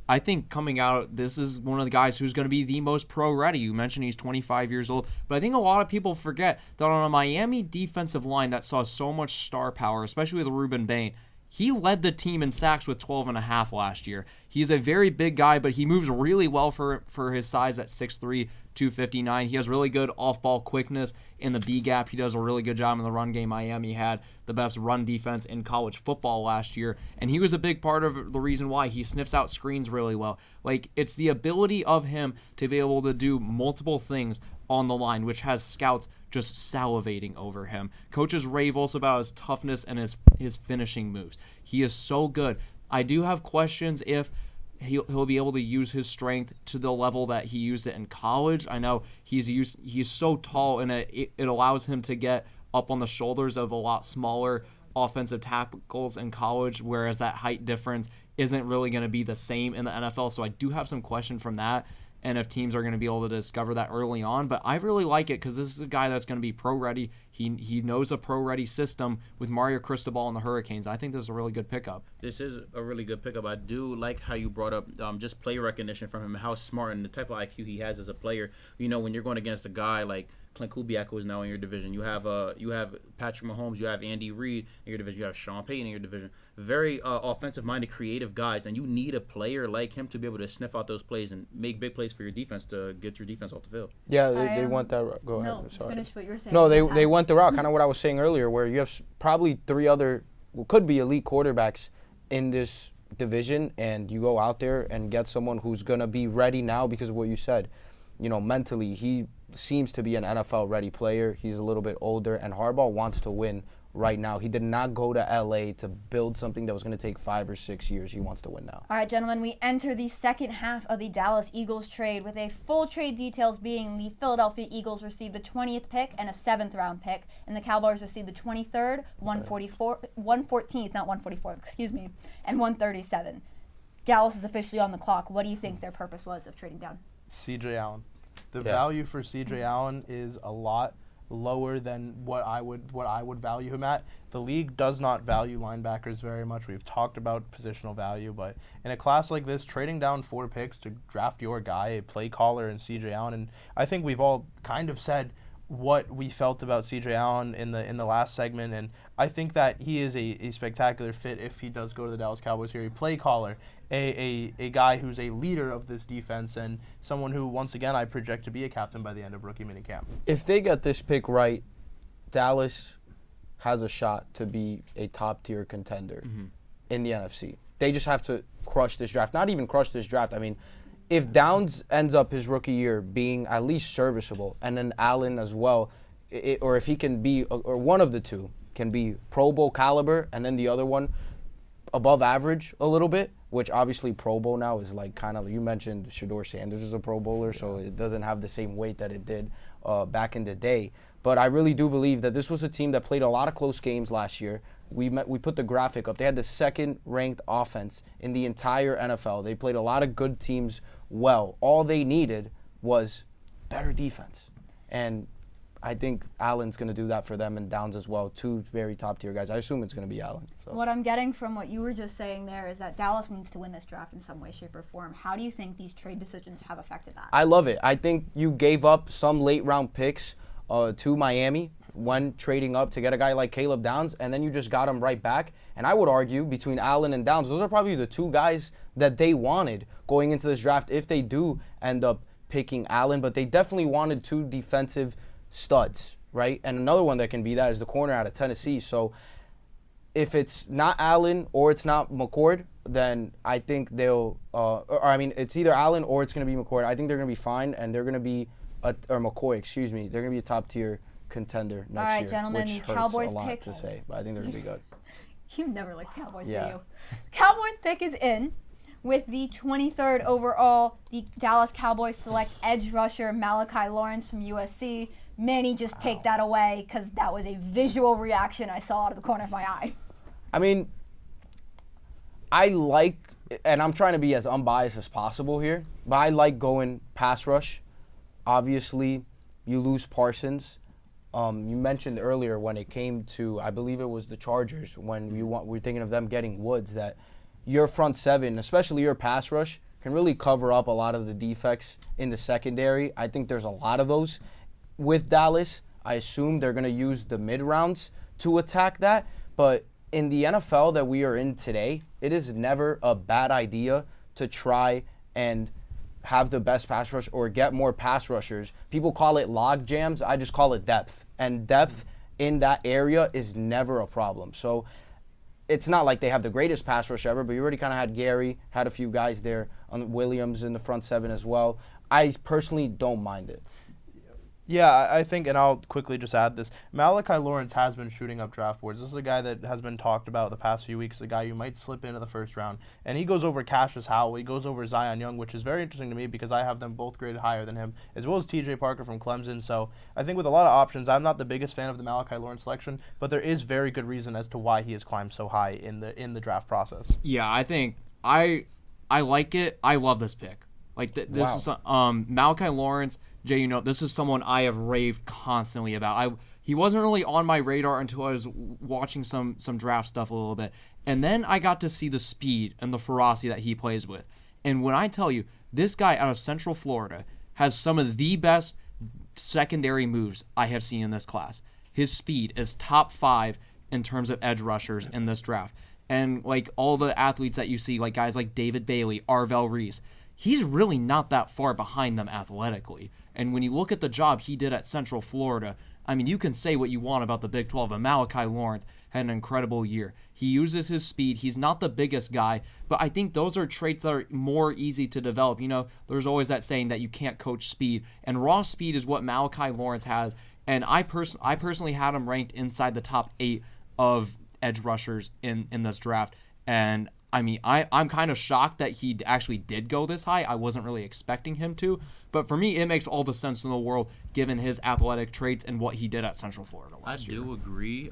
I think coming out, this is one of the guys who's going to be the most pro-ready. You mentioned he's 25 years old, but I think a lot of people forget that on a Miami defensive line that saw so much star power, especially with Ruben Bain, he led the team in sacks with 12.5 last year. He's a very big guy, but he moves really well for his size at 6'3", 259. He has really good off-ball quickness in the B gap. He does a really good job in the run game. Miami had the best run defense in college football last year, and he was a big part of the reason why. He sniffs out screens really well. Like, it's the ability of him to be able to do multiple things on the line, which has scouts just salivating over him. Coaches rave also about his toughness and his finishing moves. He is so good. I do have questions if he'll be able to use his strength to the level that he used it in college. I know he's so tall, and it allows him to get up on the shoulders of a lot smaller offensive tackles in college, whereas that height difference isn't really going to be the same in the NFL. So I do have some question from that, and if teams are going to be able to discover that early on. But I really like it because this is a guy that's going to be pro-ready. He knows a pro-ready system with Mario Cristobal and the Hurricanes. I think this is a really good pickup. This is a really good pickup. I do like how you brought up just play recognition from him, how smart and the type of IQ he has as a player. You know, when you're going against a guy like Clint Kubiak, who is now in your division, you have Patrick Mahomes, you have Andy Reid in your division, you have Sean Payton in your division. Very offensive-minded, creative guys, and you need a player like him to be able to sniff out those plays and make big plays for your defense to get your defense off the field. Yeah, they want that route. Go ahead. No, finish what you were saying. No, they went the route, kind of what I was saying earlier, where you have probably three other, could be elite quarterbacks in this division, and you go out there and get someone who's going to be ready now because of what you said. You know, mentally, he seems to be an NFL-ready player. He's a little bit older, and Harbaugh wants to win right now. He did not go to LA to build something that was going to take 5 or 6 years. He wants to win now. All right, gentlemen, we enter the second half of the Dallas Eagles trade with a full trade details being the Philadelphia Eagles received the 20th pick and a 7th round pick, and the Cowboys received the 23rd, 114th, not 144th, excuse me, and 137. Dallas is officially on the clock. What do you think their purpose was of trading down? C.J. Allen. The value for C.J. Allen is a lot lower than what I would value him at. The league does not value linebackers very much. We've talked about positional value, but in a class like this, trading down 4 picks to draft your guy, a play caller in C.J. Allen, and I think we've all kind of said what we felt about C.J. Allen in the last segment, and I think that he is a spectacular fit if he does go to the Dallas Cowboys here. A play caller, a guy who's a leader of this defense, and someone who, once again, I project to be a captain by the end of rookie minicamp. If they get this pick right, Dallas has a shot to be a top-tier contender in the NFC. They just have to crush this draft. Not even crush this draft. I mean, if Downs ends up his rookie year being at least serviceable, and then Allen as well, or if he can be, or one of the two can be Pro Bowl caliber, and then the other one above average a little bit, which obviously Pro Bowl now is like kind of, you mentioned Shedeur Sanders is a Pro Bowler, so it doesn't have the same weight that it did back in the day. But I really do believe that this was a team that played a lot of close games last year. We put the graphic up. They had the 2nd-ranked offense in the entire NFL. They played a lot of good teams well. All they needed was better defense. And I think Allen's going to do that for them, and Downs as well. 2 very top-tier guys. I assume it's going to be Allen. So. What I'm getting from what you were just saying there is that Dallas needs to win this draft in some way, shape, or form. How do you think these trade decisions have affected that? I love it. I think you gave up some late-round picks to Miami when trading up to get a guy like Caleb Downs, and then you just got him right back. And I would argue between Allen and Downs, those are probably the 2 guys that they wanted going into this draft if they do end up picking Allen. But they definitely wanted 2 defensive studs, right? And another one that can be that is the corner out of Tennessee. So if it's not Allen or it's not McCord, then I think they'll it's either Allen or it's going to be McCord. I think they're going to be fine, and they're going to be or McCoy, excuse me. They're going to be a top-tier contender next year. All right, gentlemen, which the hurts Cowboys a lot pick to say, but I think they're going to be good. You never liked Cowboys, Yeah. do you? Cowboys pick is in. With the 23rd overall, the Dallas Cowboys select edge rusher Malachi Lawrence from USC. Manny, just take that away, because that was a visual reaction I saw out of the corner of my eye. I mean, I like, and I'm trying to be as unbiased as possible here, but I like going pass rush. Obviously, you lose Parsons. You mentioned earlier when it came to, I believe it was the Chargers, when we're thinking of them getting Woods, that your front 7, especially your pass rush, can really cover up a lot of the defects in the secondary. I think there's a lot of those with Dallas. I assume they're going to use the mid-rounds to attack that. But in the NFL that we are in today, it is never a bad idea to try and have the best pass rush or get more pass rushers. People call it log jams. I just call it depth. And depth in that area is never a problem. So it's not like they have the greatest pass rush ever, but you already kind of had Gary, had a few guys there, on Williams in the front seven as well. I personally don't mind it. Yeah, I think, and I'll quickly just add this, Malachi Lawrence has been shooting up draft boards. This is a guy that has been talked about the past few weeks, a guy you might slip into the first round. And he goes over Cassius Howell, he goes over Zion Young, which is very interesting to me because I have them both graded higher than him, as well as TJ Parker from Clemson. So I think with a lot of options, I'm not the biggest fan of the Malachi Lawrence selection, but there is very good reason as to why he has climbed so high in the draft process. Yeah, I think I like it. I love this pick. Like this is Malachi Lawrence. Jay, you know, this is someone I have raved constantly about. He wasn't really on my radar until I was watching some draft stuff a little bit. And then I got to see the speed and the ferocity that he plays with. And when I tell you, this guy out of Central Florida has some of the best secondary moves I have seen in this class. His speed is top 5 in terms of edge rushers in this draft. And like all the athletes that you see, like guys like David Bailey, Arvell Reese, he's really not that far behind them athletically. And when you look at the job he did at Central Florida, I mean, you can say what you want about the Big 12, but Malachi Lawrence had an incredible year. He uses his speed. He's not the biggest guy, but I think those are traits that are more easy to develop. You know, there's always that saying that you can't coach speed, and raw speed is what Malachi Lawrence has. And I personally had him ranked inside the top 8 of edge rushers in this draft. And I mean, I'm kind of shocked that he actually did go this high. I wasn't really expecting him to. But for me, it makes all the sense in the world given his athletic traits and what he did at Central Florida last year. I do agree.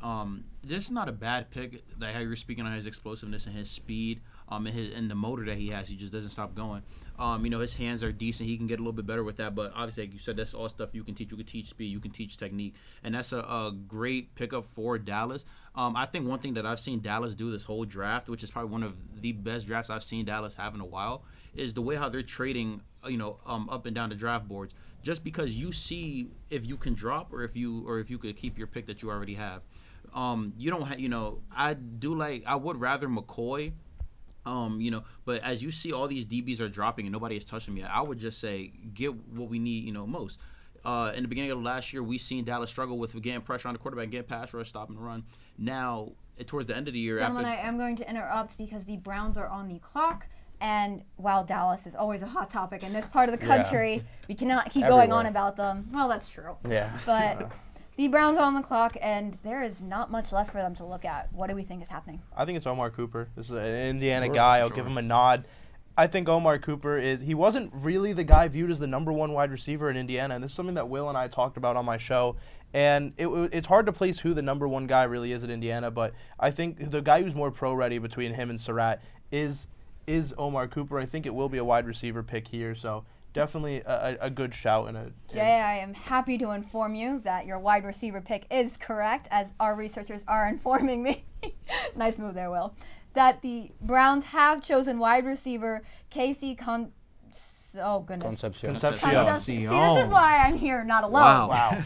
This is not a bad pick. That how you're speaking on his explosiveness and his speed, and the motor that he has. He just doesn't stop going. You know, his hands are decent. He can get a little bit better with that. But obviously, like you said, that's all stuff you can teach. You can teach speed. You can teach technique. And that's a great pickup for Dallas. I think one thing that I've seen Dallas do this whole draft, which is probably one of the best drafts I've seen Dallas have in a while, is the way how they're trading, up and down the draft boards. Just because you see if you can drop or if you could keep your pick that you already have. You don't have, I would rather McCoy. But as you see all these DBs are dropping and nobody is touching me, I would just say get what we need, most. In the beginning of last year, we seen Dallas struggle with getting pressure on the quarterback, getting pass rush, stopping the run. Now, towards the end of the year, gentlemen, I am going to interrupt because the Browns are on the clock. And while Dallas is always a hot topic in this part of the country, we cannot keep going on about them. Well, that's true. Yeah. But the Browns are on the clock, and there is not much left for them to look at. What do we think is happening? I think it's Omar Cooper. This is an Indiana guy. I'll give him a nod. I think Omar Cooper he wasn't really the guy viewed as the number 1 wide receiver in Indiana, and this is something that Will and I talked about on my show. And it's hard to place who the number 1 guy really is at Indiana, but I think the guy who's more pro-ready between him and Surratt is Omar Cooper. I think it will be a wide receiver pick here, so definitely a good shout. Jay, I am happy to inform you that your wide receiver pick is correct, as our researchers are informing me. Nice move there, Will. That the Browns have chosen wide receiver Casey Concepcion. See, this is why I'm here, not alone. Wow.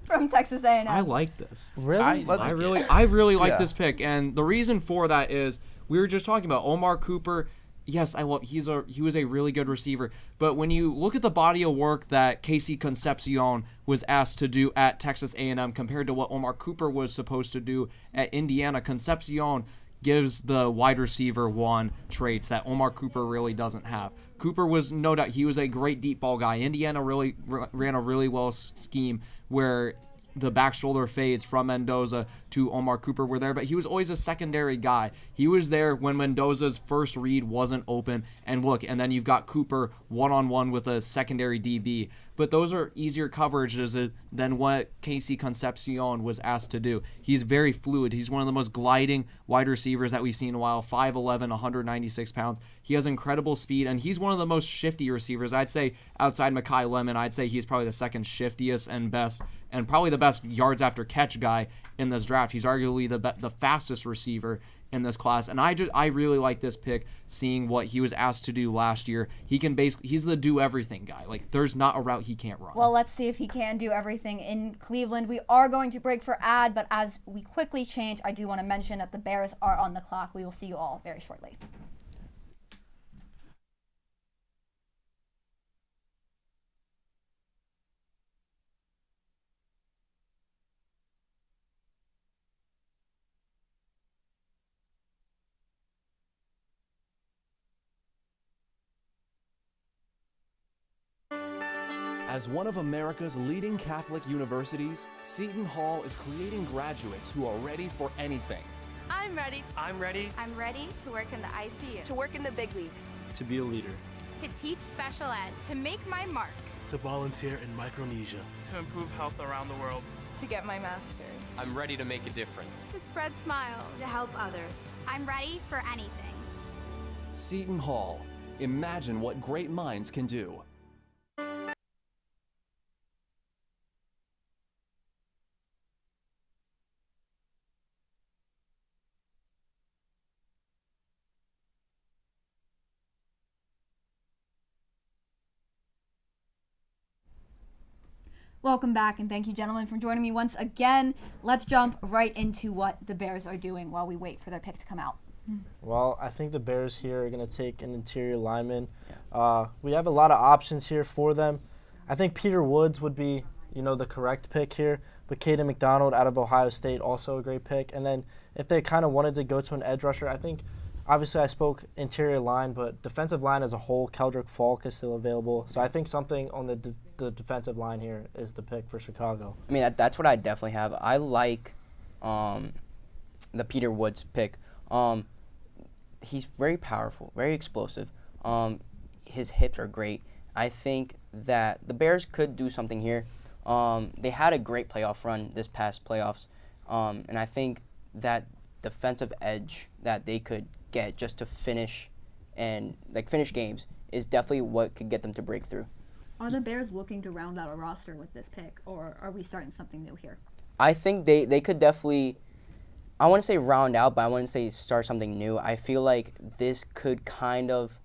From Texas A&M. I like this. Really? I really like this pick, and the reason for that is we were just talking about Omar Cooper. Yes, he was a really good receiver, but when you look at the body of work that Casey Concepcion was asked to do at Texas A&M compared to what Omar Cooper was supposed to do at Indiana, Concepcion gives the wide receiver 1 traits that Omar Cooper really doesn't have. Cooper was no doubt he was a great deep ball guy. Indiana really ran a really well scheme where the back shoulder fades from Mendoza to Omar Cooper were there, but he was always a secondary guy. He was there when Mendoza's first read wasn't open, and then you've got Cooper one-on-one with a secondary DB. But those are easier coverages than what Casey Concepcion was asked to do. He's very fluid. He's one of the most gliding wide receivers that we've seen in a while, 5'11", 196 pounds. He has incredible speed, and he's one of the most shifty receivers. I'd say outside Mekhi Lemon, I'd say he's probably the second shiftiest and best, and probably the best yards after catch guy in this draft. He's arguably the fastest receiver in this class, and I really like this pick, seeing what he was asked to do last year. He's the do everything guy. Like, there's not a route he can't run. Well, let's see if he can do everything in Cleveland. We are going to break for ad, but as we quickly change, I do want to mention that the Bears are on the clock. We will see you all very shortly. As one of America's leading Catholic universities, Seton Hall is creating graduates who are ready for anything. I'm ready. I'm ready. I'm ready to work in the ICU. To work in the big leagues. To be a leader. To teach special ed. To make my mark. To volunteer in Micronesia. To improve health around the world. To get my master's. I'm ready to make a difference. To spread smiles. To help others. I'm ready for anything. Seton Hall. Imagine what great minds can do. Welcome back, and thank you, gentlemen, for joining me once again. Let's jump right into what the Bears are doing while we wait for their pick to come out. Well, I think the Bears here are going to take an interior lineman. We have a lot of options here for them. I think Peter Woods would be, the correct pick here, but Caden McDonald out of Ohio State, also a great pick. And then if they kind of wanted to go to an edge rusher, I think, obviously I spoke interior line, but defensive line as a whole, Keldrick Falk is still available. So I think something on the defensive line here is the pick for Chicago. I mean, that's what I definitely have. I like the Peter Woods pick. He's very powerful, very explosive. His hips are great. I think that the Bears could do something here. They had a great playoff run this past playoffs, and I think that defensive edge that they could get just to finish games is definitely what could get them to break through. Are the Bears looking to round out a roster with this pick, or are we starting something new here? I think they could definitely, I want to say round out, but I want to say start something new. I feel like this could kind of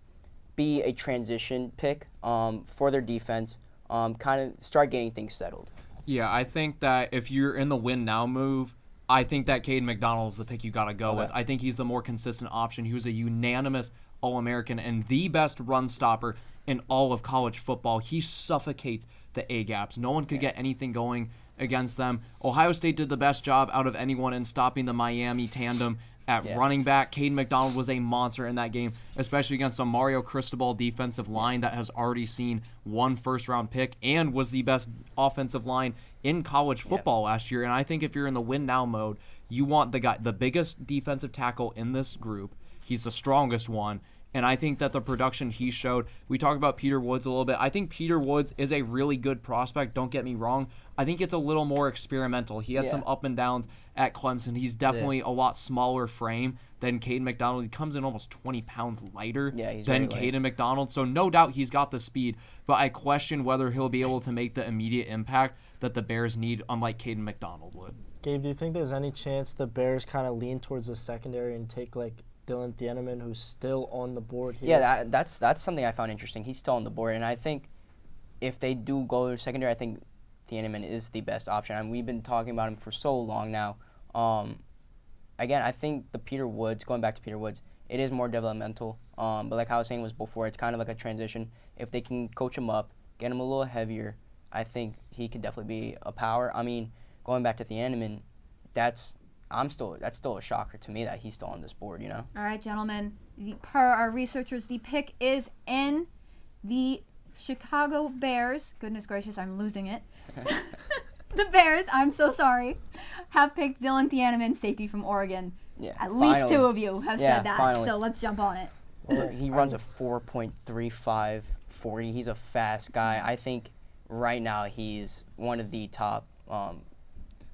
be a transition pick for their defense, kind of start getting things settled. Yeah, I think that if you're in the win now move, I think that Caden McDonald is the pick you got to go with. I think he's the more consistent option. He was a unanimous All-American and the best run stopper in all of college football. He suffocates the A-gaps. No one could get anything going against them. Ohio State did the best job out of anyone in stopping the Miami tandem at running back. Caden McDonald was a monster in that game, especially against a Mario Cristobal defensive line that has already seen one first-round pick and was the best offensive line in college football last year. And I think if you're in the win-now mode, you want the biggest defensive tackle in this group. He's the strongest one. And I think that the production he showed, we talked about Peter Woods a little bit. I think Peter Woods is a really good prospect, don't get me wrong. I think it's a little more experimental. He had some up and downs at Clemson. He's definitely a lot smaller frame than Caden McDonald. He comes in almost 20 pounds lighter than Caden McDonald. So no doubt he's got the speed, but I question whether he'll be able to make the immediate impact that the Bears need, unlike Caden McDonald would. Gabe, do you think there's any chance the Bears kind of lean towards the secondary and take Dylan Thieneman, who's still on the board here? Yeah, that's something I found interesting. He's still on the board, and I think if they do go to secondary, I think Thieneman is the best option. I mean, we've been talking about him for so long now. Again, I think going back to Peter Woods, it is more developmental. But like I was saying before, it's kind of like a transition. If they can coach him up, get him a little heavier, I think he could definitely be a power. I mean, going back to Thieneman, that's still a shocker to me that he's still on this board, All right, gentlemen. Per our researchers, the pick is in. The Chicago Bears, goodness gracious, I'm losing it. The Bears, I'm so sorry, have picked Dylan Thieneman, safety from Oregon. Yeah, At least two of you have said that, so let's jump on it. Well, he runs a 4.35 40. He's a fast guy. I think right now he's one of the top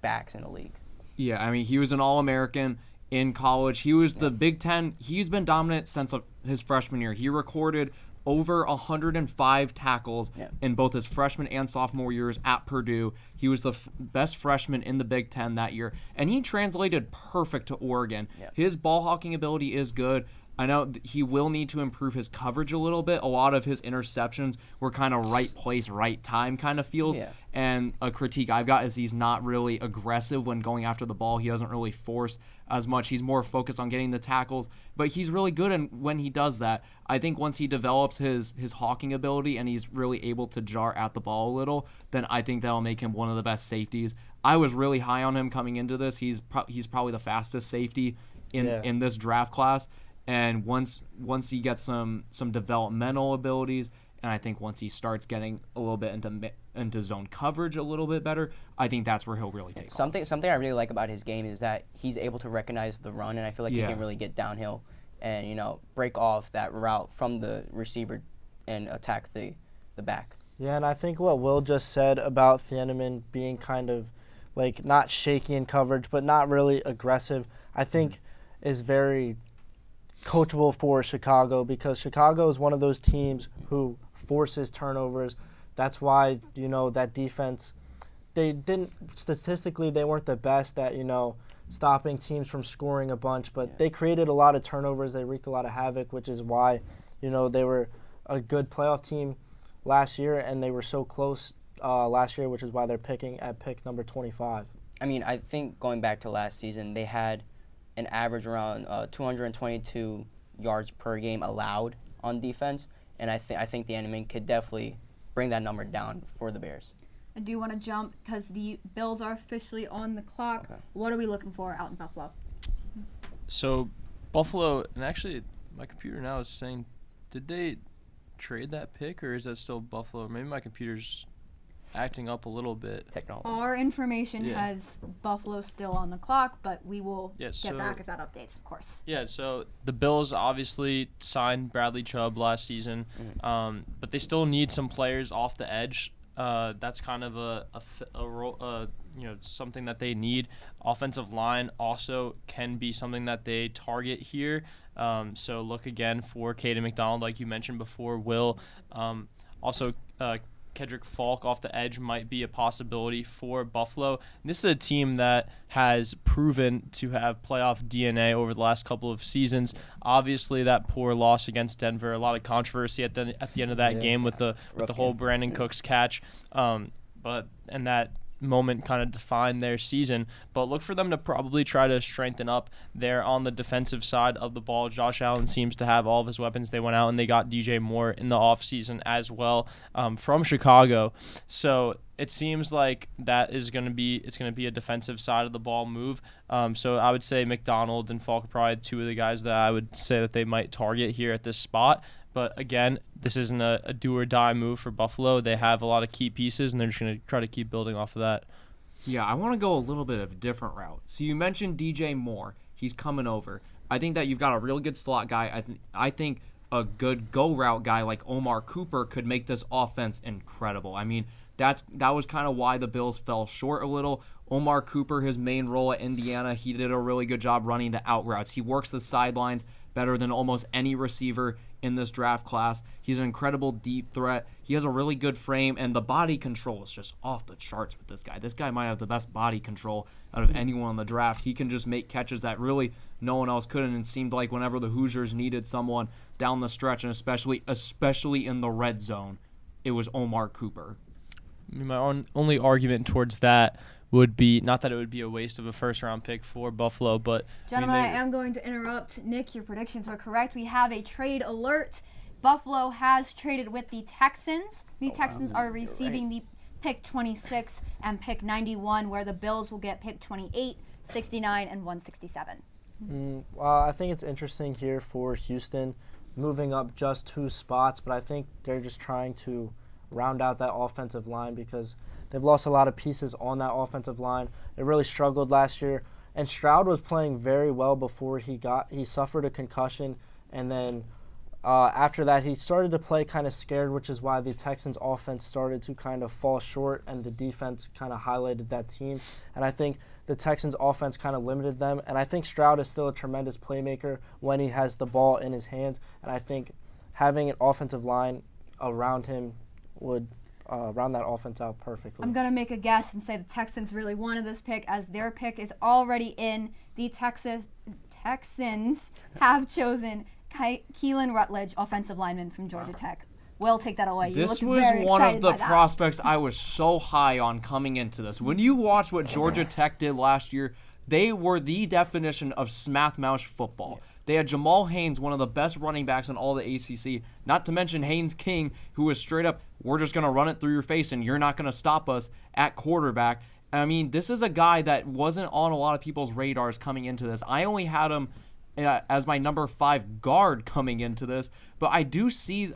backs in the league. Yeah, I mean, he was an All-American in college. He was the Big Ten. He's been dominant since his freshman year. He recorded over 105 tackles in both his freshman and sophomore years at Purdue. He was the best freshman in the Big Ten that year, and he translated perfect to Oregon. His ball hawking ability is good. I know he will need to improve his coverage a little bit. A lot of his interceptions were kind of right place, right time kind of feels. And a critique I've got is he's not really aggressive when going after the ball. He doesn't really force as much. He's more focused on getting the tackles. But he's really good when he does that. I think once he develops his hawking ability and he's really able to jar at the ball a little, then I think that'll make him one of the best safeties. I was really high on him coming into this. He's probably the fastest safety in this draft class. And once he gets some developmental abilities, and I think once he starts getting a little bit into into zone coverage a little bit better, I think that's where he'll really take off. Something I really like about his game is that he's able to recognize the run, and I feel like he can really get downhill and, you know, break off that route from the receiver and attack the back. Yeah, and I think what Will just said about Thieneman being kind of like not shaky in coverage, but not really aggressive, I think is very coachable for Chicago, because Chicago is one of those teams who forces turnovers. That's why, you know, that defense, statistically, they weren't the best at, you know, stopping teams from scoring a bunch, but they created a lot of turnovers. They wreaked a lot of havoc, which is why, you know, they were a good playoff team last year, and they were so close last year, which is why they're picking at pick number 25. I mean, I think going back to last season, they had an average around 222 yards per game allowed on defense, and I think the enemy could definitely bring that number down for the Bears. I do want to jump because the Bills are officially on the clock. Okay. What are we looking for out in Buffalo? So Buffalo, and actually my computer now is saying, did they trade that pick, or is that still Buffalo? Maybe my computer's acting up a little bit. Technology. Our information has Buffalo still on the clock, but we will get back if that updates, of course. Yeah, so the Bills obviously signed Bradley Chubb last season, but they still need some players off the edge. That's kind of a role, you know, something that they need. Offensive line also can be something that they target here. So look again for Caden McDonald, like you mentioned before, Will. Also, Kedrick Falk off the edge might be a possibility for Buffalo. And this is a team that has proven to have playoff DNA over the last couple of seasons. Obviously, that poor loss against Denver, a lot of controversy at the end of that game with the whole Brandon Cooks catch. But that moment kind of defined their season. But look for them to probably try to strengthen up there on the defensive side of the ball. Josh Allen seems to have all of his weapons. They went out and they got DJ Moore in the offseason as well from Chicago. So it seems like that is going to be a defensive side of the ball move. So I would say McDonald and Falk are probably two of the guys that I would say that they might target here at this spot. But again, this isn't a do-or-die move for Buffalo. They have a lot of key pieces, and they're just going to try to keep building off of that. Yeah, I want to go a little bit of a different route. So you mentioned DJ Moore. He's coming over. I think that you've got a really good slot guy. I think a good go-route guy like Omar Cooper could make this offense incredible. I mean, that was kind of why the Bills fell short a little. Omar Cooper, his main role at Indiana, he did a really good job running the out routes. He works the sidelines better than almost any receiver in this draft class. He's an incredible deep threat. He has a really good frame, and the body control is just off the charts with this guy. This guy might have the best body control out of anyone in the draft. He can just make catches that really no one else could, and it seemed like whenever the Hoosiers needed someone down the stretch, and especially in the red zone, it was Omar Cooper. I mean, my only argument towards that would be, not that it would be a waste of a first-round pick for Buffalo, but... Gentlemen, I am going to interrupt. Nick, your predictions are correct. We have a trade alert. Buffalo has traded with the Texans. The Texans are receiving the pick 26 and pick 91, where the Bills will get pick 28, 69, and 167. Well, I think it's interesting here for Houston, moving up just 2 spots, but I think they're just trying to round out that offensive line because they've lost a lot of pieces on that offensive line. It really struggled last year, and Stroud was playing very well before he suffered a concussion, and then after that he started to play kind of scared, which is why the Texans offense started to kind of fall short, and the defense kind of highlighted that team. And I think the Texans offense kind of limited them, and I think Stroud is still a tremendous playmaker when he has the ball in his hands, and I think having an offensive line around him would round that offense out perfectly. I'm going to make a guess and say the Texans really wanted this pick, as their pick is already in. The Texans have chosen Keelan Rutledge, offensive lineman from Georgia Tech. Will, take that away. This was one of the prospects I was so high on coming into this. When you watch what Georgia Tech did last year, they were the definition of smash mouth football. They had Jamal Haynes, one of the best running backs in all the ACC, not to mention Haynes King, who was straight up, we're just going to run it through your face and you're not going to stop us at quarterback. I mean, this is a guy that wasn't on a lot of people's radars coming into this. I only had him as my number 5 guard coming into this, but I do see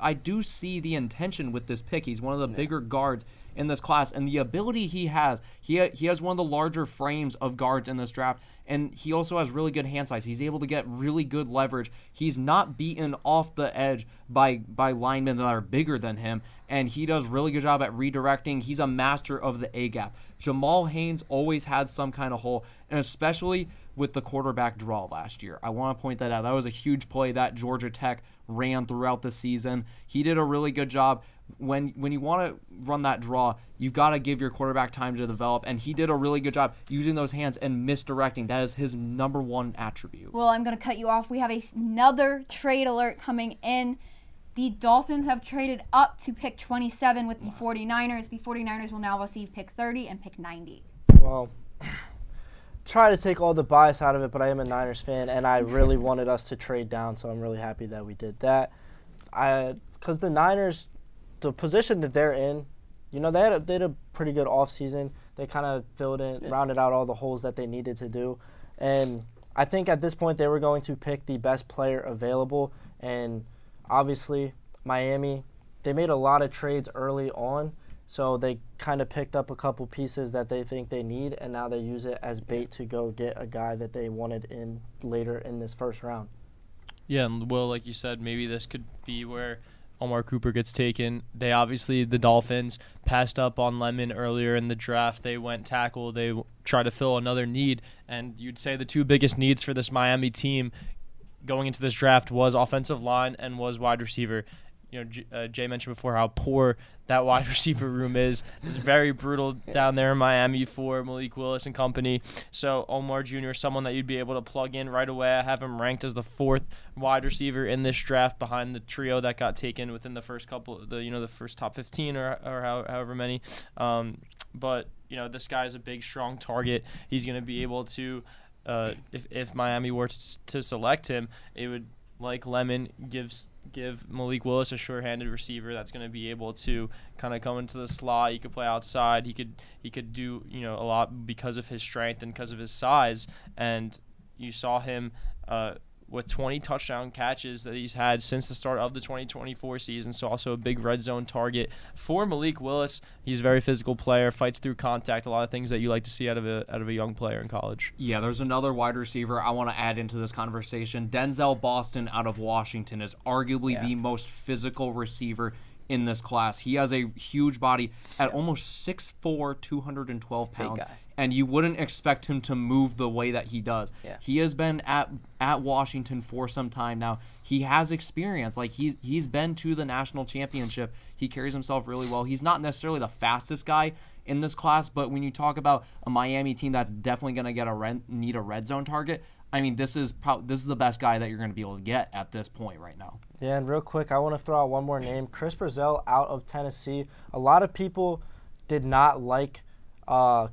the intention with this pick. He's one of the bigger guards in this class. And the ability he has one of the larger frames of guards in this draft. And he also has really good hand size. He's able to get really good leverage. He's not beaten off the edge by linemen that are bigger than him. And he does really good job at redirecting. He's a master of the A-gap. Jamal Haynes always had some kind of hole, and especially with the quarterback draw last year. I want to point that out. That was a huge play that Georgia Tech ran throughout the season. He did a really good job. When you want to run that draw, you've got to give your quarterback time to develop, and he did a really good job using those hands and misdirecting. That is his number one attribute. Well, I'm going to cut you off. We have another trade alert coming in. The Dolphins have traded up to pick 27 with the 49ers. The 49ers will now receive pick 30 and pick 90. Well, try to take all the bias out of it, but I am a Niners fan, and I really wanted us to trade down, so I'm really happy that we did that. Because the Niners, the position that they're in, they had a pretty good offseason. They kind of filled in, rounded out all the holes that they needed to do. And I think at this point they were going to pick the best player available. And obviously, Miami, they made a lot of trades early on. So they kind of picked up a couple pieces that they think they need, and now they use it as bait to go get a guy that they wanted in later in this first round. Yeah, and Will, like you said, maybe this could be where Omar Cooper gets taken. The Dolphins passed up on Lemon earlier in the draft. They went tackle. They tried to fill another need, and you'd say the two biggest needs for this Miami team going into this draft was offensive line and was wide receiver. Jay mentioned before how poor that wide receiver room is. It's very brutal down there in Miami for Malik Willis and company. So Omar Jr. is someone that you'd be able to plug in right away. I have him ranked as the 4th wide receiver in this draft behind the trio that got taken within the first the first top 15 or however many. But this guy's a big, strong target. He's going to be able to, if Miami were to select him, it would, like Lemon, give Malik Willis a sure-handed receiver that's going to be able to kind of come into the slot. He could play outside. He could do a lot because of his strength and because of his size. And you saw him with 20 touchdown catches that he's had since the start of the 2024 season. So also a big red zone target for Malik Willis. He's a very physical player, fights through contact, a lot of things that you like to see out of a young player in college. Yeah, there's another wide receiver I want to add into this conversation. Denzel Boston out of Washington is arguably the most physical receiver in this class. He has a huge body at almost 6'4", 212 pounds. And you wouldn't expect him to move the way that he does. Yeah. He has been at Washington for some time now. He has experience. Like he's been to the national championship. He carries himself really well. He's not necessarily the fastest guy in this class, but when you talk about a Miami team that's definitely going to need a red zone target, I mean, this is the best guy that you're going to be able to get at this point right now. Yeah, and real quick, I want to throw out one more name, Chris Brazell out of Tennessee. A lot of people did not like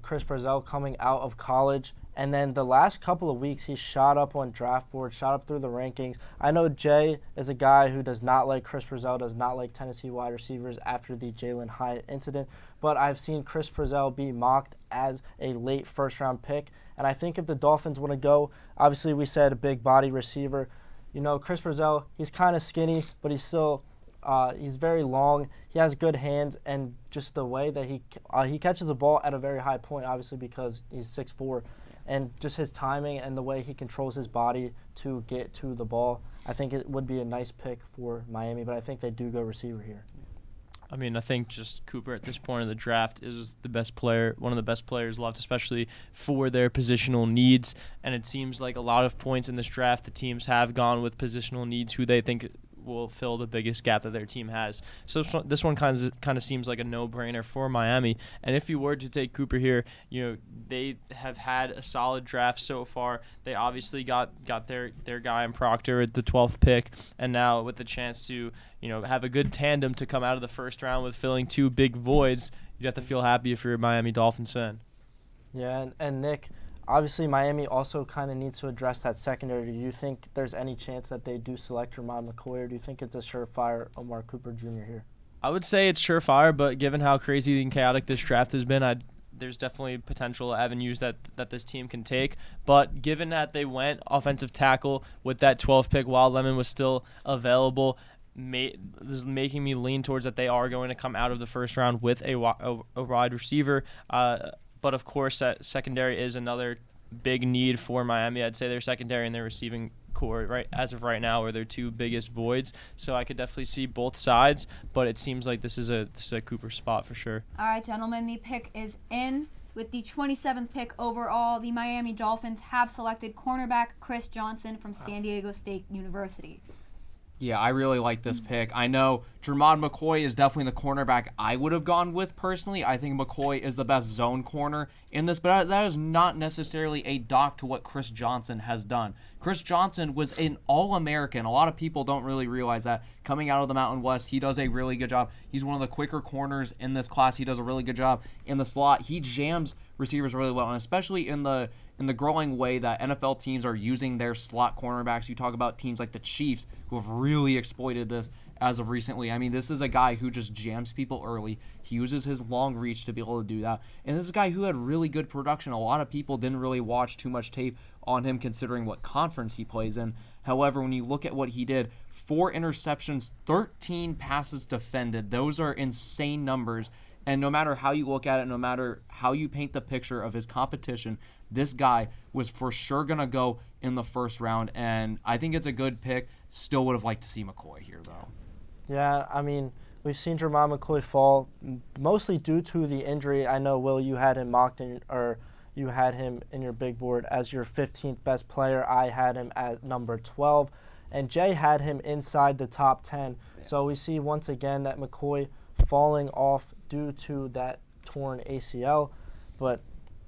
Chris Brazell coming out of college, and then the last couple of weeks he shot up on draft boards, shot up through the rankings. I know Jay is a guy who does not like Chris Brazell, does not like Tennessee wide receivers after the Jalen Hyatt incident, but I've seen Chris Brazell be mocked as a late first-round pick, and I think if the Dolphins want to go, obviously we said a big body receiver. Chris Brazell, he's kind of skinny, but he's still he's very long. He has good hands, and just the way that he catches the ball at a very high point, obviously because he's 6'4", and just his timing and the way he controls his body to get to the ball, I think it would be a nice pick for Miami, but I think they do go receiver here. I mean, I think just Cooper at this point in the draft is the best player, one of the best players left, especially for their positional needs. And it seems like a lot of points in this draft, the teams have gone with positional needs who they think will fill the biggest gap that their team has. So this one kind of seems like a no-brainer for Miami. And if you were to take Cooper here, they have had a solid draft so far. They obviously got their guy in Proctor at the 12th pick, and now with the chance to have a good tandem to come out of the first round with filling two big voids, you'd have to feel happy if you're a Miami Dolphins fan. Yeah, and Nick, obviously Miami also kind of needs to address that secondary. Do you think there's any chance that they do select Ramon McCoy, or do you think it's a surefire Omar Cooper Jr. here? I would say it's surefire, but given how crazy and chaotic this draft has been, there's definitely potential avenues that this team can take. But given that they went offensive tackle with that 12th pick while Lemon was still available, this is making me lean towards that they are going to come out of the first round with a wide receiver. But of course, that secondary is another big need for Miami. I'd say their secondary and their receiving core as of right now are their two biggest voids. So I could definitely see both sides, but it seems like this is a Cooper spot for sure. All right, gentlemen, the pick is in. With the 27th pick overall, the Miami Dolphins have selected cornerback Chris Johnson from San Diego State University. Yeah, I really like this pick. I know Jermod McCoy is definitely the cornerback I would have gone with personally. I think McCoy is the best zone corner in this, but that is not necessarily a dock to what Chris Johnson has done. Chris Johnson was an All-American. A lot of people don't really realize that. Coming out of the Mountain West, he does a really good job. He's one of the quicker corners in this class. He does a really good job in the slot. He jams receivers really well, and especially in the growing way that NFL teams are using their slot cornerbacks. You talk about teams like the Chiefs who have really exploited this as of recently. I mean, this is a guy who just jams people early. He uses his long reach to be able to do that. And this is a guy who had really good production. A lot of people didn't really watch too much tape on him considering what conference he plays in. However, when you look at what he did, 4 interceptions, 13 passes defended. Those are insane numbers. And no matter how you look at it, no matter how you paint the picture of his competition, this guy was for sure going to go in the first round. And I think it's a good pick. Still would have liked to see McCoy here, though. Yeah, I mean, we've seen Jermod McCoy fall mostly due to the injury. I know, Will, you had him mocked you had him in your big board as your 15th best player. I had him at number 12. And Jay had him inside the top 10. Yeah. So we see once again that McCoy falling off due to that torn ACL. But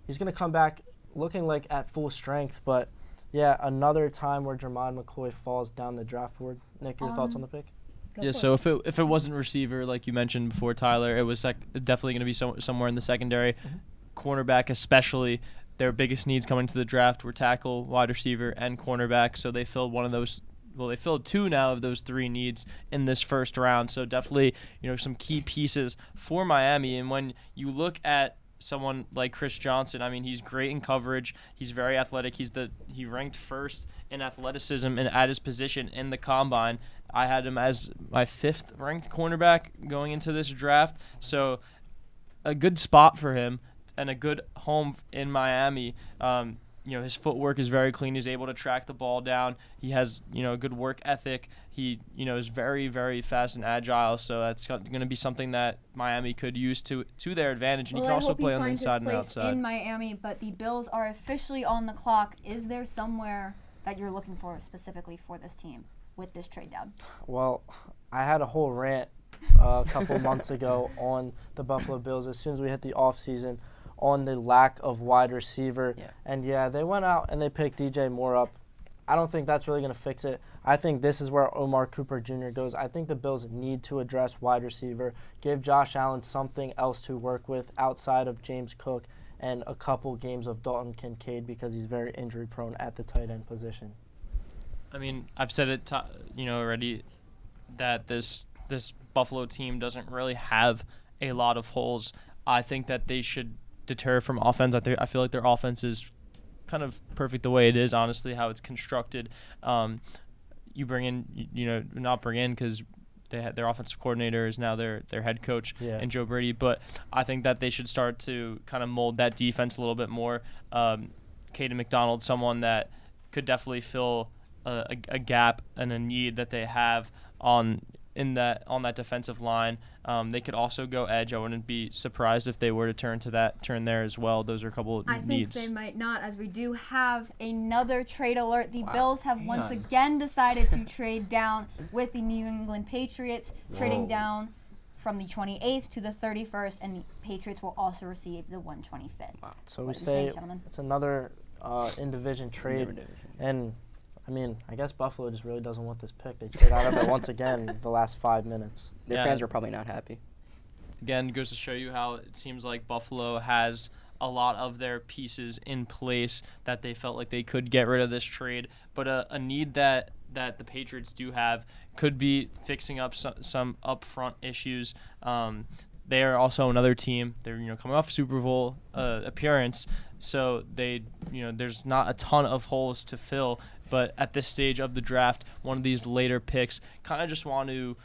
he's going to come back looking like at full strength. But, yeah, another time where Jermod McCoy falls down the draft board. Nick, your thoughts on the pick? Yeah, so if it wasn't receiver, like you mentioned before, Tyler, it was definitely going to be somewhere in the secondary. Mm-hmm. Cornerback especially, their biggest needs coming to the draft were tackle, wide receiver, and cornerback. So they filled one of those. Well, they filled 2 now of those 3 needs in this first round. So definitely, some key pieces for Miami. And when you look at someone like Chris Johnson, I mean, he's great in coverage. He's very athletic. He ranked first in athleticism and at his position in the combine. I had him as my 5th ranked cornerback going into this draft. So a good spot for him and a good home in Miami. His footwork is very clean. He's able to track the ball down. He has, a good work ethic. He, is very, very fast and agile. So that's going to be something that Miami could use to their advantage. And he can also play on the inside and outside. In Miami, but the Bills are officially on the clock. Is there somewhere that you're looking for specifically for this team with this trade down? Well, I had a whole rant a couple months ago on the Buffalo Bills as soon as we hit the offseason on the lack of wide receiver. Yeah. And, they went out and they picked DJ Moore up. I don't think that's really going to fix it. I think this is where Omar Cooper Jr. goes. I think the Bills need to address wide receiver, give Josh Allen something else to work with outside of James Cook and a couple games of Dalton Kincaid because he's very injury-prone at the tight end position. I mean, I've said it, already that this Buffalo team doesn't really have a lot of holes. I think that they should deter from offense. I feel like their offense is kind of perfect the way it is, honestly, how it's constructed. You bring in, not bring in because their offensive coordinator is now their head coach and Joe Brady, but I think that they should start to kind of mold that defense a little bit more. Caden McDonald, someone that could definitely fill a gap and a need that they have on that defensive line. They could also go edge. I wouldn't be surprised if they were to turn there as well. Those are a couple of needs. I think they might not, as we do have another trade alert. The Bills have once again decided to trade down with the New England Patriots, trading down from the 28th to the 31st, and the Patriots will also receive the 125th. Wow. So we stay. It's another in-division trade, and I mean, I guess Buffalo just really doesn't want this pick. They trade out of it once again the last 5 minutes. Their fans are probably not happy. Again, goes to show you how it seems like Buffalo has a lot of their pieces in place that they felt like they could get rid of this trade. But a need that the Patriots do have could be fixing up some upfront issues. They are also another team. They're coming off a Super Bowl appearance, so they there's not a ton of holes to fill. but at this stage of the draft, one of these later picks, kind of just want to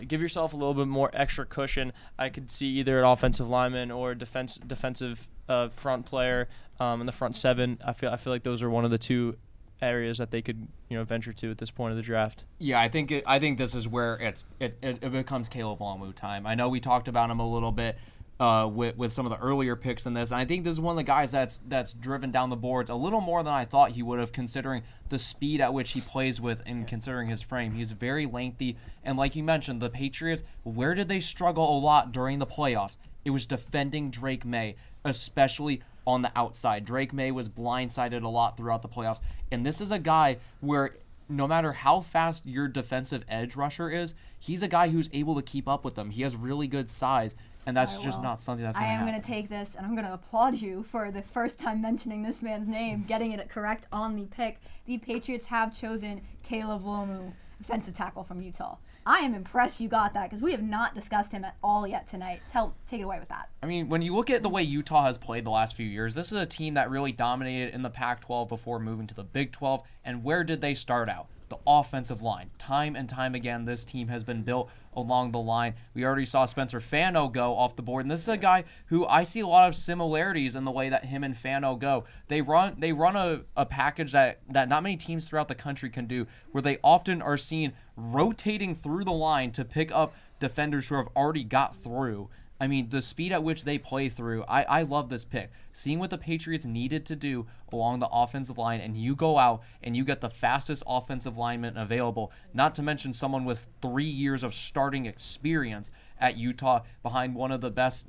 give yourself a little bit more extra cushion. I could see either an offensive lineman or defensive front player in the front seven. I feel like those are one of the two areas that they could venture to at this point of the draft. Yeah, I think this is where it becomes Caleb Lomu time. I know we talked about him a little bit with some of the earlier picks in this, and I think this is one of the guys that's driven down the boards a little more than I thought he would have, considering the speed at which he plays with and considering his frame. He's very lengthy, and like you mentioned, the Patriots, where did they struggle a lot during the playoffs? It was defending Drake May, especially on the outside. Drake May was blindsided a lot throughout the playoffs, and this is a guy where no matter how fast your defensive edge rusher is, he's a guy who's able to keep up with them. He has really good size, and that's just not something that's going to happen. I am going to take this, and I'm going to applaud you for the first time mentioning this man's name, getting it correct on the pick. The Patriots have chosen Caleb Lomu, offensive tackle from Utah. I am impressed you got that because we have not discussed him at all yet tonight. Take it away with that. I mean, when you look at the way Utah has played the last few years, this is a team that really dominated in the Pac-12 before moving to the Big 12. And where did they start out? The offensive line. Time and time again, this team has been built along the line. We already saw Spencer Fano go off the board, and this is a guy who I see a lot of similarities in the way that him and Fano go. They run a package that not many teams throughout the country can do, where they often are seen rotating through the line to pick up defenders who have already got through. I mean, the speed at which they play through, I love this pick. Seeing what the Patriots needed to do along the offensive line, and you go out and you get the fastest offensive lineman available, not to mention someone with 3 years of starting experience at Utah behind one of the best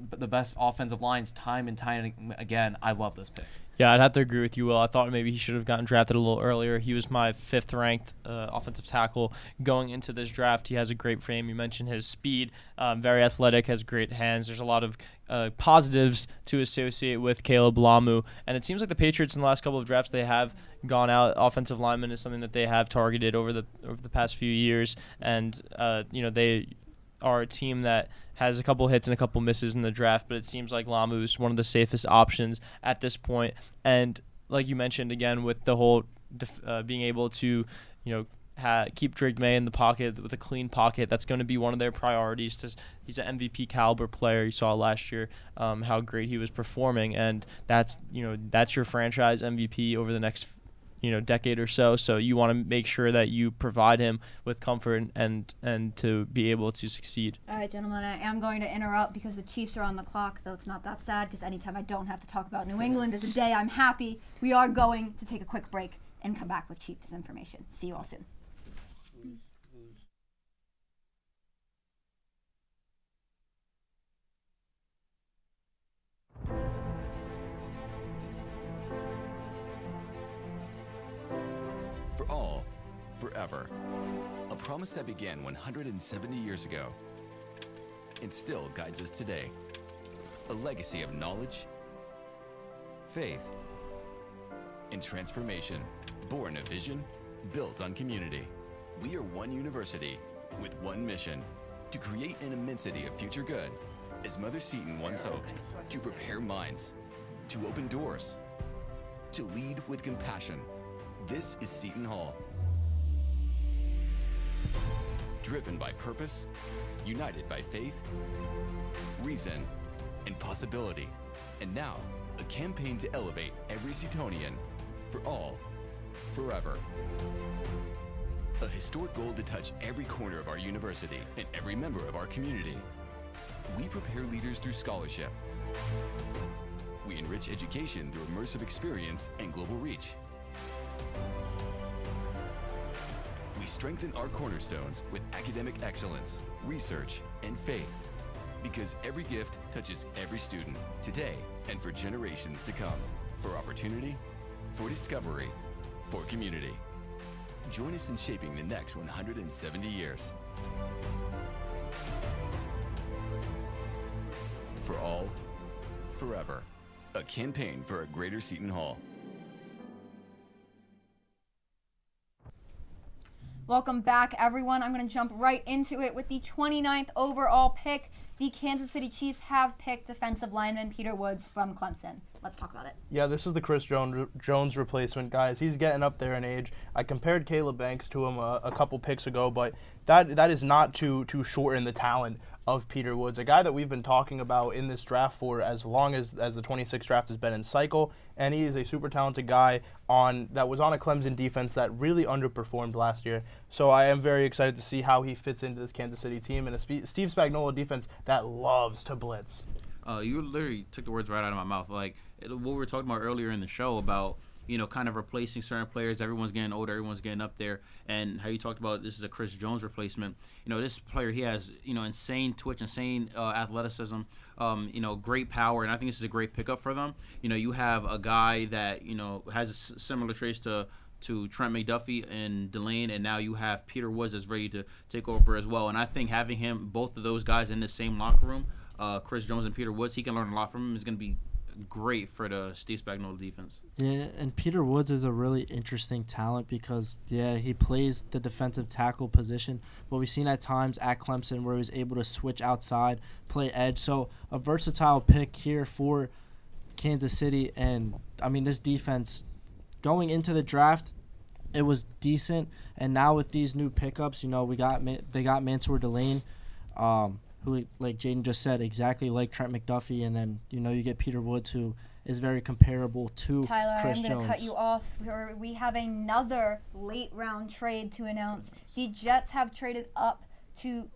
offensive lines time and time again. I love this pick. Yeah, I'd have to agree with you, Will. I thought maybe he should have gotten drafted a little earlier. He was my 5th-ranked offensive tackle going into this draft. He has a great frame. You mentioned his speed, very athletic, has great hands. There's a lot of positives to associate with Caleb Lomu. And it seems like the Patriots in the last couple of drafts, they have gone out. Offensive lineman is something that they have targeted over the past few years. And, they are a team that has a couple hits and a couple misses in the draft, but it seems like Lomu is one of the safest options at this point. And like you mentioned, again, with the whole being able to, keep Drake May in the pocket with a clean pocket, that's going to be one of their priorities. He's an MVP caliber player. You saw last year how great he was performing, and that's your franchise MVP over the next decade or so. So you want to make sure that you provide him with comfort and to be able to succeed. All right, gentlemen, I am going to interrupt because the Chiefs are on the clock, though it's not that sad because anytime I don't have to talk about New England is a day I'm happy. We are going to take a quick break and come back with Chiefs information. See you all soon. For all, forever. A promise that began 170 years ago and still guides us today. A legacy of knowledge, faith, and transformation. Born of vision, built on community. We are one university with one mission: to create an immensity of future good. As Mother Seton once hoped, to prepare minds, to open doors, to lead with compassion. This is Seton Hall. Driven by purpose, united by faith, reason, and possibility. And now, a campaign to elevate every Setonian, for all, forever. A historic goal to touch every corner of our university and every member of our community. We prepare leaders through scholarship. We enrich education through immersive experience and global reach. We strengthen our cornerstones with academic excellence, research, and faith. Because every gift touches every student, today and for generations to come. For opportunity, for discovery, for community. Join us in shaping the next 170 years. For all, forever. A campaign for a greater Seton Hall. Welcome back, everyone. I'm going to jump right into it with the 29th overall pick. The Kansas City Chiefs have picked defensive lineman Peter Woods from Clemson. Let's talk about it. Yeah, this is the Chris Jones replacement, guys. He's getting up there in age. I compared Caleb Banks to him a couple picks ago, but that is not to shorten the talent of Peter Woods, a guy that we've been talking about in this draft for as long as the 26th draft has been in cycle, and he is a super talented guy that was on a Clemson defense that really underperformed last year. So I am very excited to see how he fits into this Kansas City team and a Steve Spagnuolo defense that loves to blitz. You literally took the words right out of my mouth. Like what we were talking about earlier in the show about, kind of replacing certain players. Everyone's getting older. Everyone's getting up there. And how you talked about this is a Chris Jones replacement. This player, he has, insane twitch, insane athleticism, great power. And I think this is a great pickup for them. You have a guy that, has similar traits to Trent McDuffie and Delane, and now you have Peter Woods that's ready to take over as well. And I think having both of those guys in the same locker room, Chris Jones and Peter Woods, he can learn a lot from him. Is going to be great for the Steve Spagnuolo defense. Yeah, and Peter Woods is a really interesting talent because, he plays the defensive tackle position, but we've seen at times at Clemson where he was able to switch outside, play edge. So a versatile pick here for Kansas City. And, this defense, going into the draft, it was decent. And now with these new pickups, they got Mansour Delane, who, like Jaden just said, exactly like Trent McDuffie, and then, you get Peter Woods, who is very comparable to Tyler, Chris I'm going to cut you off. We have another late-round trade to announce. The Jets have traded up to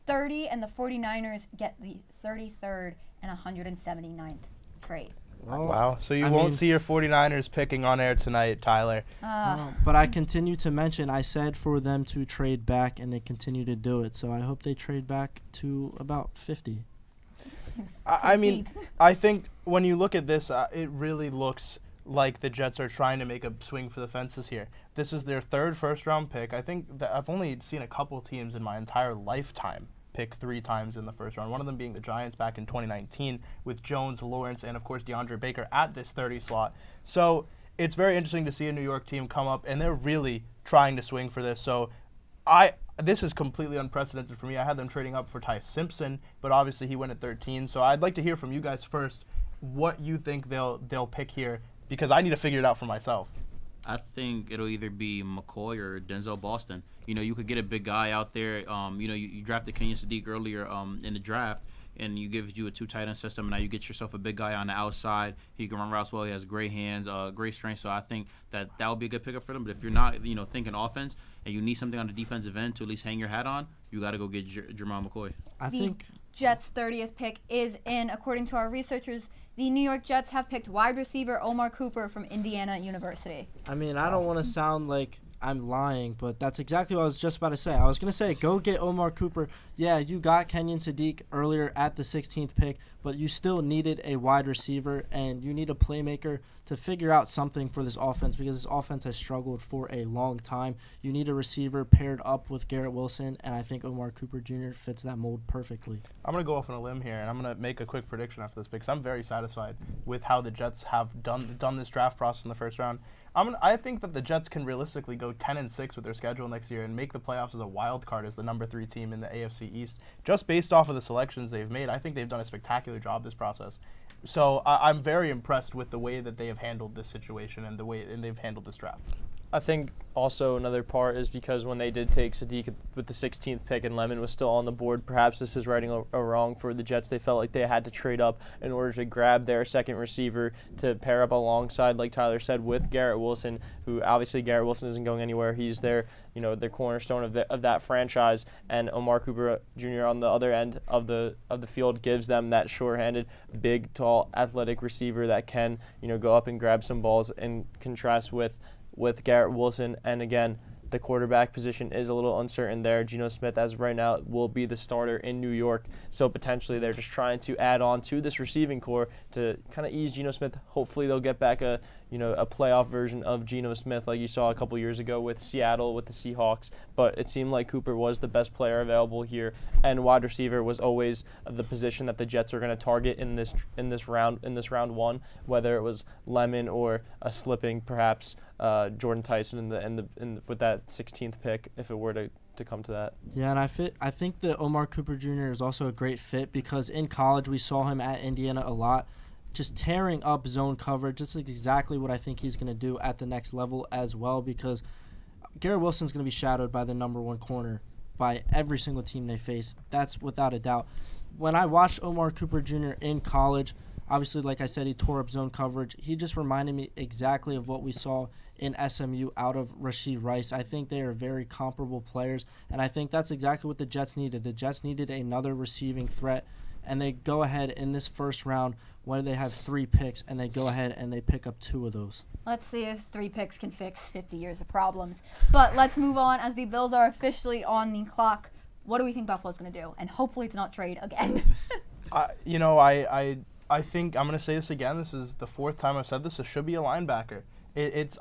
30, and the 49ers get the 33rd and 179th trade. Wow. So you won't see your 49ers picking on air tonight, Tyler. But I continue to mention, I said for them to trade back, and they continue to do it. So I hope they trade back to about 50. I think when you look at this, it really looks like the Jets are trying to make a swing for the fences here. This is their third first-round pick. I think that I've only seen a couple teams in my entire lifetime pick 3 times in the first round, one of them being the Giants back in 2019 with Jones, Lawrence, and of course DeAndre Baker at this 30 slot. So it's very interesting to see a New York team come up, and they're really trying to swing for this. So this is completely unprecedented for me. I had them trading up for Ty Simpson, but obviously he went at 13. So I'd like to hear from you guys first what you think they'll pick here, because I need to figure it out for myself. I think it'll either be McCoy or Denzel Boston. You could get a big guy out there. You drafted Kenyon Sadiq earlier in the draft, and you give you a 2 tight end system, and now you get yourself a big guy on the outside. He can run routes well. He has great hands, great strength. So I think that would be a good pickup for them. But if you're not, thinking offense and you need something on the defensive end to at least hang your hat on, you got to go get Jermon McCoy. I think Jets' 30th pick is in. According to our researchers, the New York Jets have picked wide receiver Omar Cooper from Indiana University. I don't want to sound like I'm lying, but that's exactly what I was just about to say. I was going to say, go get Omar Cooper. Yeah, you got Kenyon Sadiq earlier at the 16th pick, but you still needed a wide receiver, and you need a playmaker to figure out something for this offense, because this offense has struggled for a long time. You need a receiver paired up with Garrett Wilson, and I think Omar Cooper Jr. fits that mold perfectly. I'm going to go off on a limb here, and I'm going to make a quick prediction after this pick, because I'm very satisfied with how the Jets have done this draft process in the first round. I think that the Jets can realistically go 10-6 with their schedule next year and make the playoffs as a wild card as the number 3 team in the AFC East. Just based off of the selections they've made, I think they've done a spectacular job this process. So I'm very impressed with the way that they have handled this situation and they've handled this draft. I think also another part is because when they did take Sadiq with the 16th pick and Lemon was still on the board, perhaps this is righting a wrong for the Jets. They felt like they had to trade up in order to grab their second receiver to pair up alongside, like Tyler said, with Garrett Wilson, who obviously Garrett Wilson isn't going anywhere. He's their cornerstone of that franchise, and Omar Cooper Jr. on the other end of the field gives them that sure-handed, big, tall, athletic receiver that can go up and grab some balls, in contrast with Garrett Wilson. And again, the quarterback position is a little uncertain there. Gino Smith, as of right now, will be the starter in New York. So potentially they're just trying to add on to this receiving core to kind of ease Gino Smith. Hopefully they'll get back a playoff version of Gino Smith like you saw a couple years ago with Seattle, with the Seahawks. But it seemed like Cooper was the best player available here, and wide receiver was always the position that the Jets are going to target in this round one, whether it was Lemon or a slipping perhaps Jordan Tyson with that 16th pick, if it were to come to that. Yeah, and I think that Omar Cooper Jr. is also a great fit because in college we saw him at Indiana a lot. just tearing up zone coverage. This is exactly what I think he's going to do at the next level as well, because Garrett Wilson's going to be shadowed by the number one corner by every single team they face. That's without a doubt. When I watched Omar Cooper Jr. in college, obviously, like I said, he tore up zone coverage. He just reminded me exactly of what we saw in SMU out of Rashid Rice. I think they are very comparable players, and I think that's exactly what the Jets needed. The Jets needed another receiving threat, and they go ahead in this first round where they have 3 picks, and they go ahead and they pick up 2 of those. Let's see if 3 picks can fix 50 years of problems. But let's move on as the Bills are officially on the clock. What do we think Buffalo's going to do? And hopefully it's not trade again. I think I'm going to say this again. This is the 4th time I've said this. It should be a linebacker.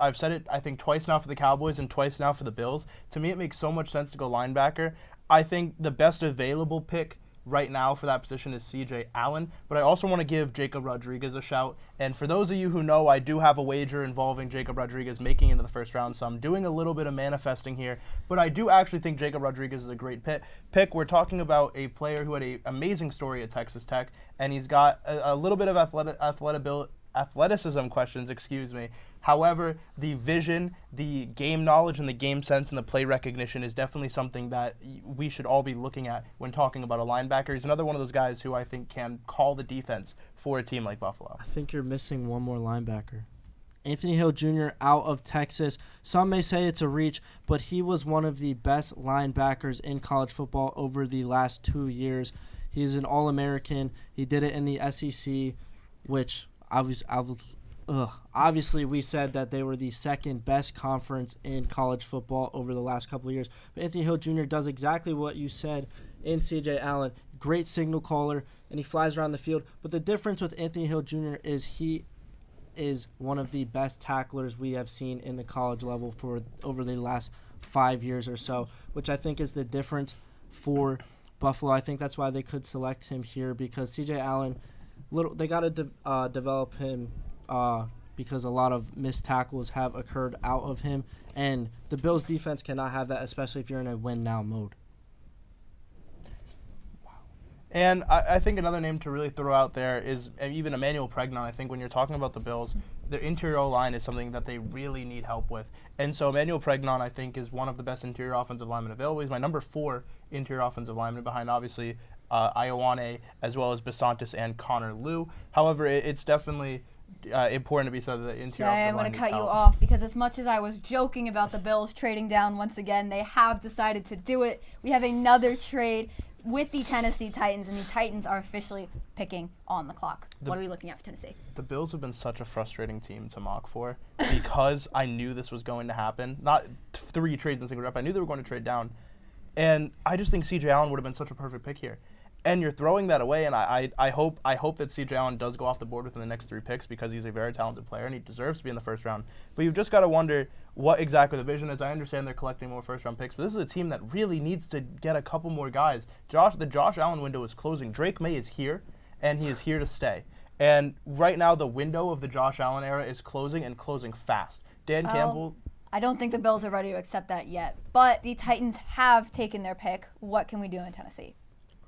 I've said it, I think, twice now for the Cowboys and twice now for the Bills. To me, it makes so much sense to go linebacker. I think the best available pick right now for that position is C.J. Allen, but I also want to give Jacob Rodriguez a shout. And for those of you who know, I do have a wager involving Jacob Rodriguez making it into the first round, so I'm doing a little bit of manifesting here. But I do actually think Jacob Rodriguez is a great pick. We're talking about a player who had an amazing story at Texas Tech, and he's got a little bit of athleticism questions, However, the vision, the game knowledge, and the game sense and the play recognition is definitely something that we should all be looking at when talking about a linebacker. He's another one of those guys who I think can call the defense for a team like Buffalo. I think you're missing one more linebacker. Anthony Hill Jr. out of Texas. Some may say it's a reach, but he was one of the best linebackers in college football over the last 2 years. He's an All-American. He did it in the SEC, which obviously we said that they were the second best conference in college football over the last couple of years. But Anthony Hill Jr. does exactly what you said in C.J. Allen. Great signal caller, and he flies around the field. But the difference with Anthony Hill Jr. is he is one of the best tacklers we have seen in the college level for over the last 5 years or so, which I think is the difference for Buffalo. I think that's why they could select him here, because C.J. Allen, they got to develop him because a lot of missed tackles have occurred out of him, and the Bills' defense cannot have that, especially if you're in a win-now mode. And I think another name to really throw out there is even Emmanuel Pregnon. I think when you're talking about the Bills, their interior O-line is something that they really need help with. And so Emmanuel Pregnon, I think, is one of the best interior offensive linemen available. He's my number 4 interior offensive lineman behind, obviously, Ioane, as well as Basantis and Connor Liu. However, it's definitely important to be said that the interior I'm offensive line going to cut you help. off, because as much as I was joking about the Bills trading down once again, they have decided to do it. We have another trade with the Tennessee Titans, and the Titans are officially picking on the clock. What are we looking at for Tennessee? The Bills have been such a frustrating team to mock for because I knew this was going to happen. Not 3 trades in a single draft. I knew they were going to trade down. And I just think C.J. Allen would have been such a perfect pick here. And you're throwing that away, and I hope that C.J. Allen does go off the board within the next 3 picks, because he's a very talented player and he deserves to be in the first round. But you've just got to wonder what exactly the vision is. I understand they're collecting more first-round picks, but this is a team that really needs to get a couple more guys. The Josh Allen window is closing. Drake May is here, and he is here to stay. And right now, the window of the Josh Allen era is closing, and closing fast. Dan Campbell. I don't think the Bills are ready to accept that yet, but the Titans have taken their pick. What can we do in Tennessee?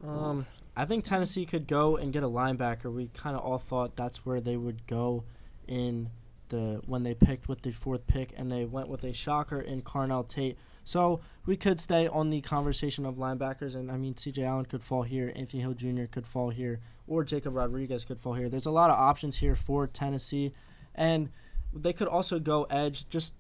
I think Tennessee could go and get a linebacker. We kind of all thought that's where they would go when they picked with the 4th pick, and they went with a shocker in Carnell Tate. So we could stay on the conversation of linebackers, and I mean, C.J. Allen could fall here, Anthony Hill Jr. could fall here, or Jacob Rodriguez could fall here. There's a lot of options here for Tennessee, and they could also go edge, just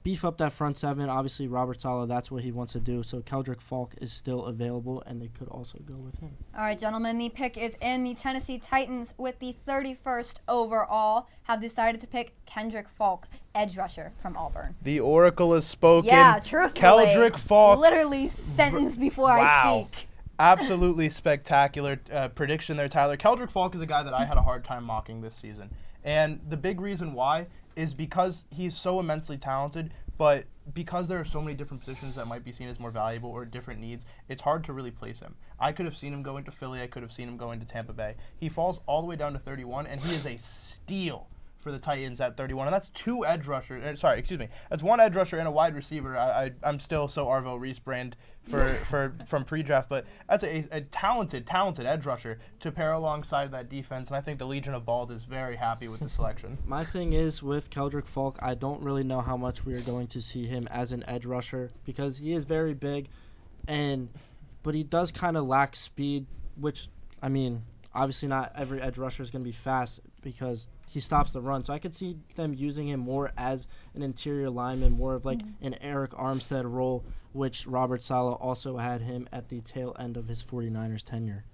beef up that front 7. Obviously, Robert Saleh, that's what he wants to do. So Keldrick Falk is still available, and they could also go with him. All right, gentlemen, the pick is in. The Tennessee Titans, with the 31st overall, have decided to pick Kendrick Falk, edge rusher from Auburn. The oracle has spoken. Yeah, truthfully. Keldrick Falk. Literally sentence before I speak. Absolutely spectacular prediction there, Tyler. Keldrick Falk is a guy that I had a hard time mocking this season. And the big reason why is because he's so immensely talented, but because there are so many different positions that might be seen as more valuable or different needs, it's hard to really place him. I could have seen him going to Philly. I could have seen him going to Tampa Bay. He falls all the way down to 31, and he is a steal for the Titans at 31, and that's two edge rushers. That's one edge rusher and a wide receiver. I'm still so Arvo Reese brand from pre-draft, but that's a talented edge rusher to pair alongside that defense, and I think the Legion of Bald is very happy with the selection. My thing is with Keldrick Falk, I don't really know how much we are going to see him as an edge rusher because he is very big, but he does kind of lack speed, which, I mean, obviously not every edge rusher is going to be fast because he stops the run. So I could see them using him more as an interior lineman, more of like an Eric Armstead role, which Robert Saleh also had him at the tail end of his 49ers tenure.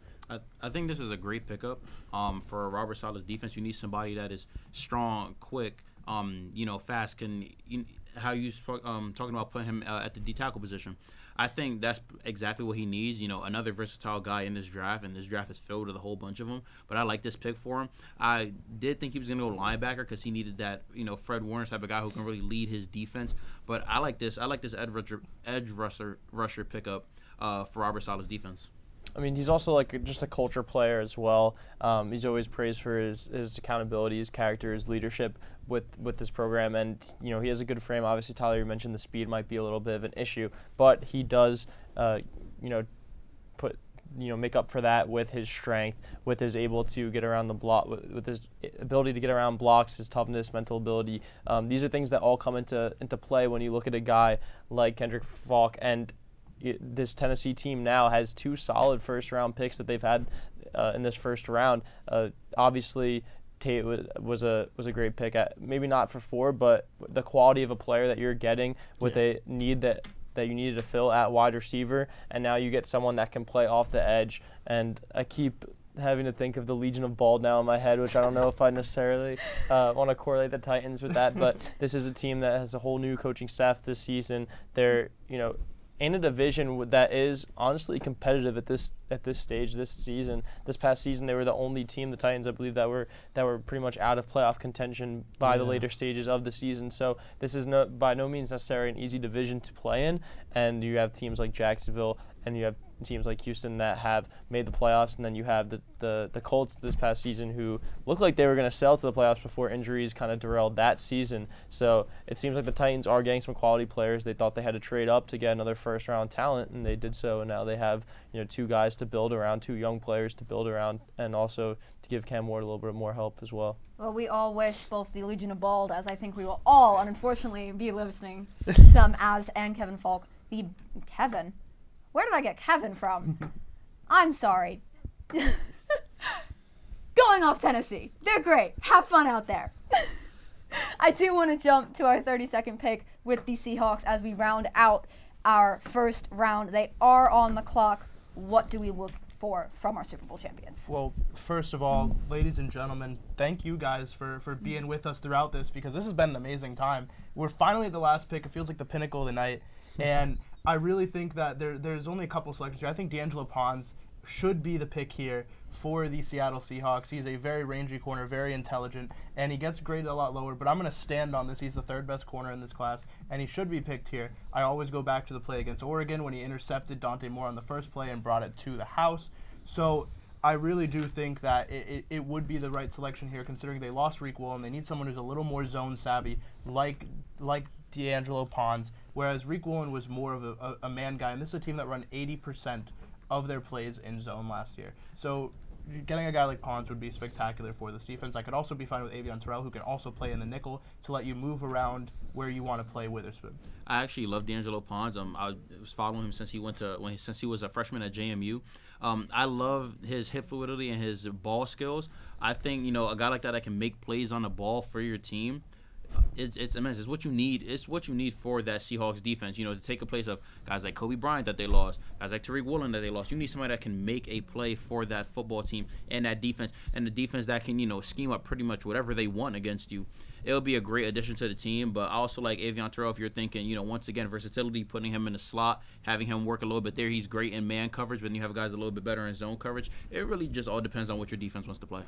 I think this is a great pickup for Robert Saleh's defense. You need somebody that is strong, quick, fast. How you talking about putting him at the D tackle position? I think that's exactly what he needs. Another versatile guy in this draft, and this draft is filled with a whole bunch of them. But I like this pick for him. I did think he was going to go linebacker because he needed that, Fred Warner type of guy who can really lead his defense. But I like this. I like this edge rusher pickup for Robert Saleh's defense. I mean, he's also just a culture player as well. He's always praised for his accountability, his character, his leadership with this program, and he has a good frame. Obviously, Tyler, you mentioned the speed might be a little bit of an issue, but he does make up for that with his strength, with his able to get around the block, with his ability to get around blocks, his toughness, mental ability. These are things that all come into play when you look at a guy like Kendrick Falk. And this Tennessee team now has two solid first-round picks that they've had in this first round. Obviously, Tate was a great pick. Maybe not for 4, but the quality of a player that you're getting with a need that you needed to fill at wide receiver, and now you get someone that can play off the edge. And I keep having to think of the Legion of Bald now in my head, which I don't know if I necessarily want to correlate the Titans with that, but this is a team that has a whole new coaching staff this season. They're, in a division that is honestly competitive at this stage this season. This past season, they were the only team, the Titans, I believe, that were pretty much out of playoff contention by the later stages of the season. So this is by no means necessarily an easy division to play in. And you have teams like Jacksonville, and you have teams like Houston that have made the playoffs, and then you have the Colts this past season who looked like they were going to sell to the playoffs before injuries kind of derailed that season. So it seems like the Titans are getting some quality players. They thought they had to trade up to get another first-round talent, and they did so, and now they have two guys to build around, two young players to build around, and also to give Cam Ward a little bit more help as well. Well, we all wish both the Legion of Bald, as I think we will all, unfortunately, be listening to them and Kevin Falk. Kevin? Where did I get Kevin from? I'm sorry. Going off Tennessee. They're great. Have fun out there. I do want to jump to our 32nd pick with the Seahawks as we round out our first round. They are on the clock. What do we look for from our Super Bowl champions? Well, first of all, ladies and gentlemen, thank you guys for being with us throughout this, because this has been an amazing time. We're finally at the last pick. It feels like the pinnacle of the night. And I really think that there's only a couple selections here. I think D'Angelo Pons should be the pick here for the Seattle Seahawks. He's a very rangy corner, very intelligent, and he gets graded a lot lower, but I'm going to stand on this. He's the third best corner in this class, and he should be picked here. I always go back to the play against Oregon when he intercepted Dante Moore on the first play and brought it to the house. So I really do think that it would be the right selection here, considering they lost Reek Will, and they need someone who's a little more zone savvy, like D'Angelo Pons, whereas Reek Woolen was more of a man guy, and this is a team that run 80% of their plays in zone last year. So getting a guy like Pons would be spectacular for this defense. I could also be fine with Avion Terrell, who can also play in the nickel to let you move around where you want to play Witherspoon. I actually love D'Angelo Pons. I was following him since he was a freshman at JMU. I love his hip fluidity and his ball skills. I think a guy like that can make plays on the ball for your team. It's immense. It's what you need. It's what you need for that Seahawks defense. To take a place of guys like Kobe Bryant that they lost, guys like Tariq Woolen that they lost. You need somebody that can make a play for that football team and that defense, and the defense that can scheme up pretty much whatever they want against you. It'll be a great addition to the team. But I also like Avion Terrell. If you're thinking, once again, versatility, putting him in the slot, having him work a little bit there. He's great in man coverage. When you have guys a little bit better in zone coverage, it really just all depends on what your defense wants to play.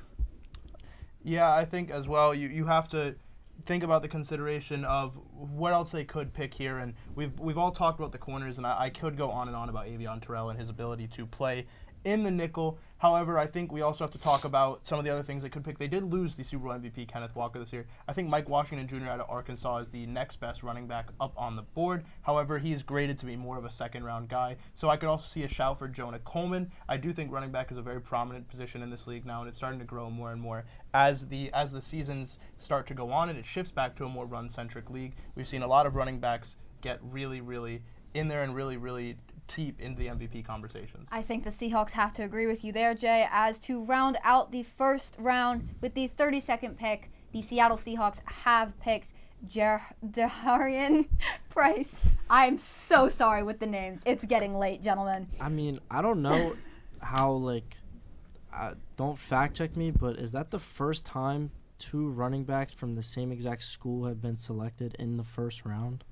Yeah, I think as well. You have to think about the consideration of what else they could pick here, and we've all talked about the corners, and I could go on and on about Avion Terrell and his ability to play in the nickel. However, I think we also have to talk about some of the other things they could pick. They did lose the Super Bowl MVP, Kenneth Walker, this year. I think Mike Washington Jr. out of Arkansas is the next best running back up on the board. However, he is graded to be more of a second-round guy. So I could also see a shout for Jonah Coleman. I do think running back is a very prominent position in this league now, and it's starting to grow more and more as the seasons start to go on, and it shifts back to a more run-centric league. We've seen a lot of running backs get really, really in there and really, really deep into the MVP conversations. I think the Seahawks have to agree with you there, Jay, as to round out the first round with the 32nd pick, the Seattle Seahawks have picked Jaharian Price. I'm so sorry with the names. It's getting late, gentlemen. I mean, I don't know how, don't fact check me, but is that the first time 2 running backs from the same exact school have been selected in the first round?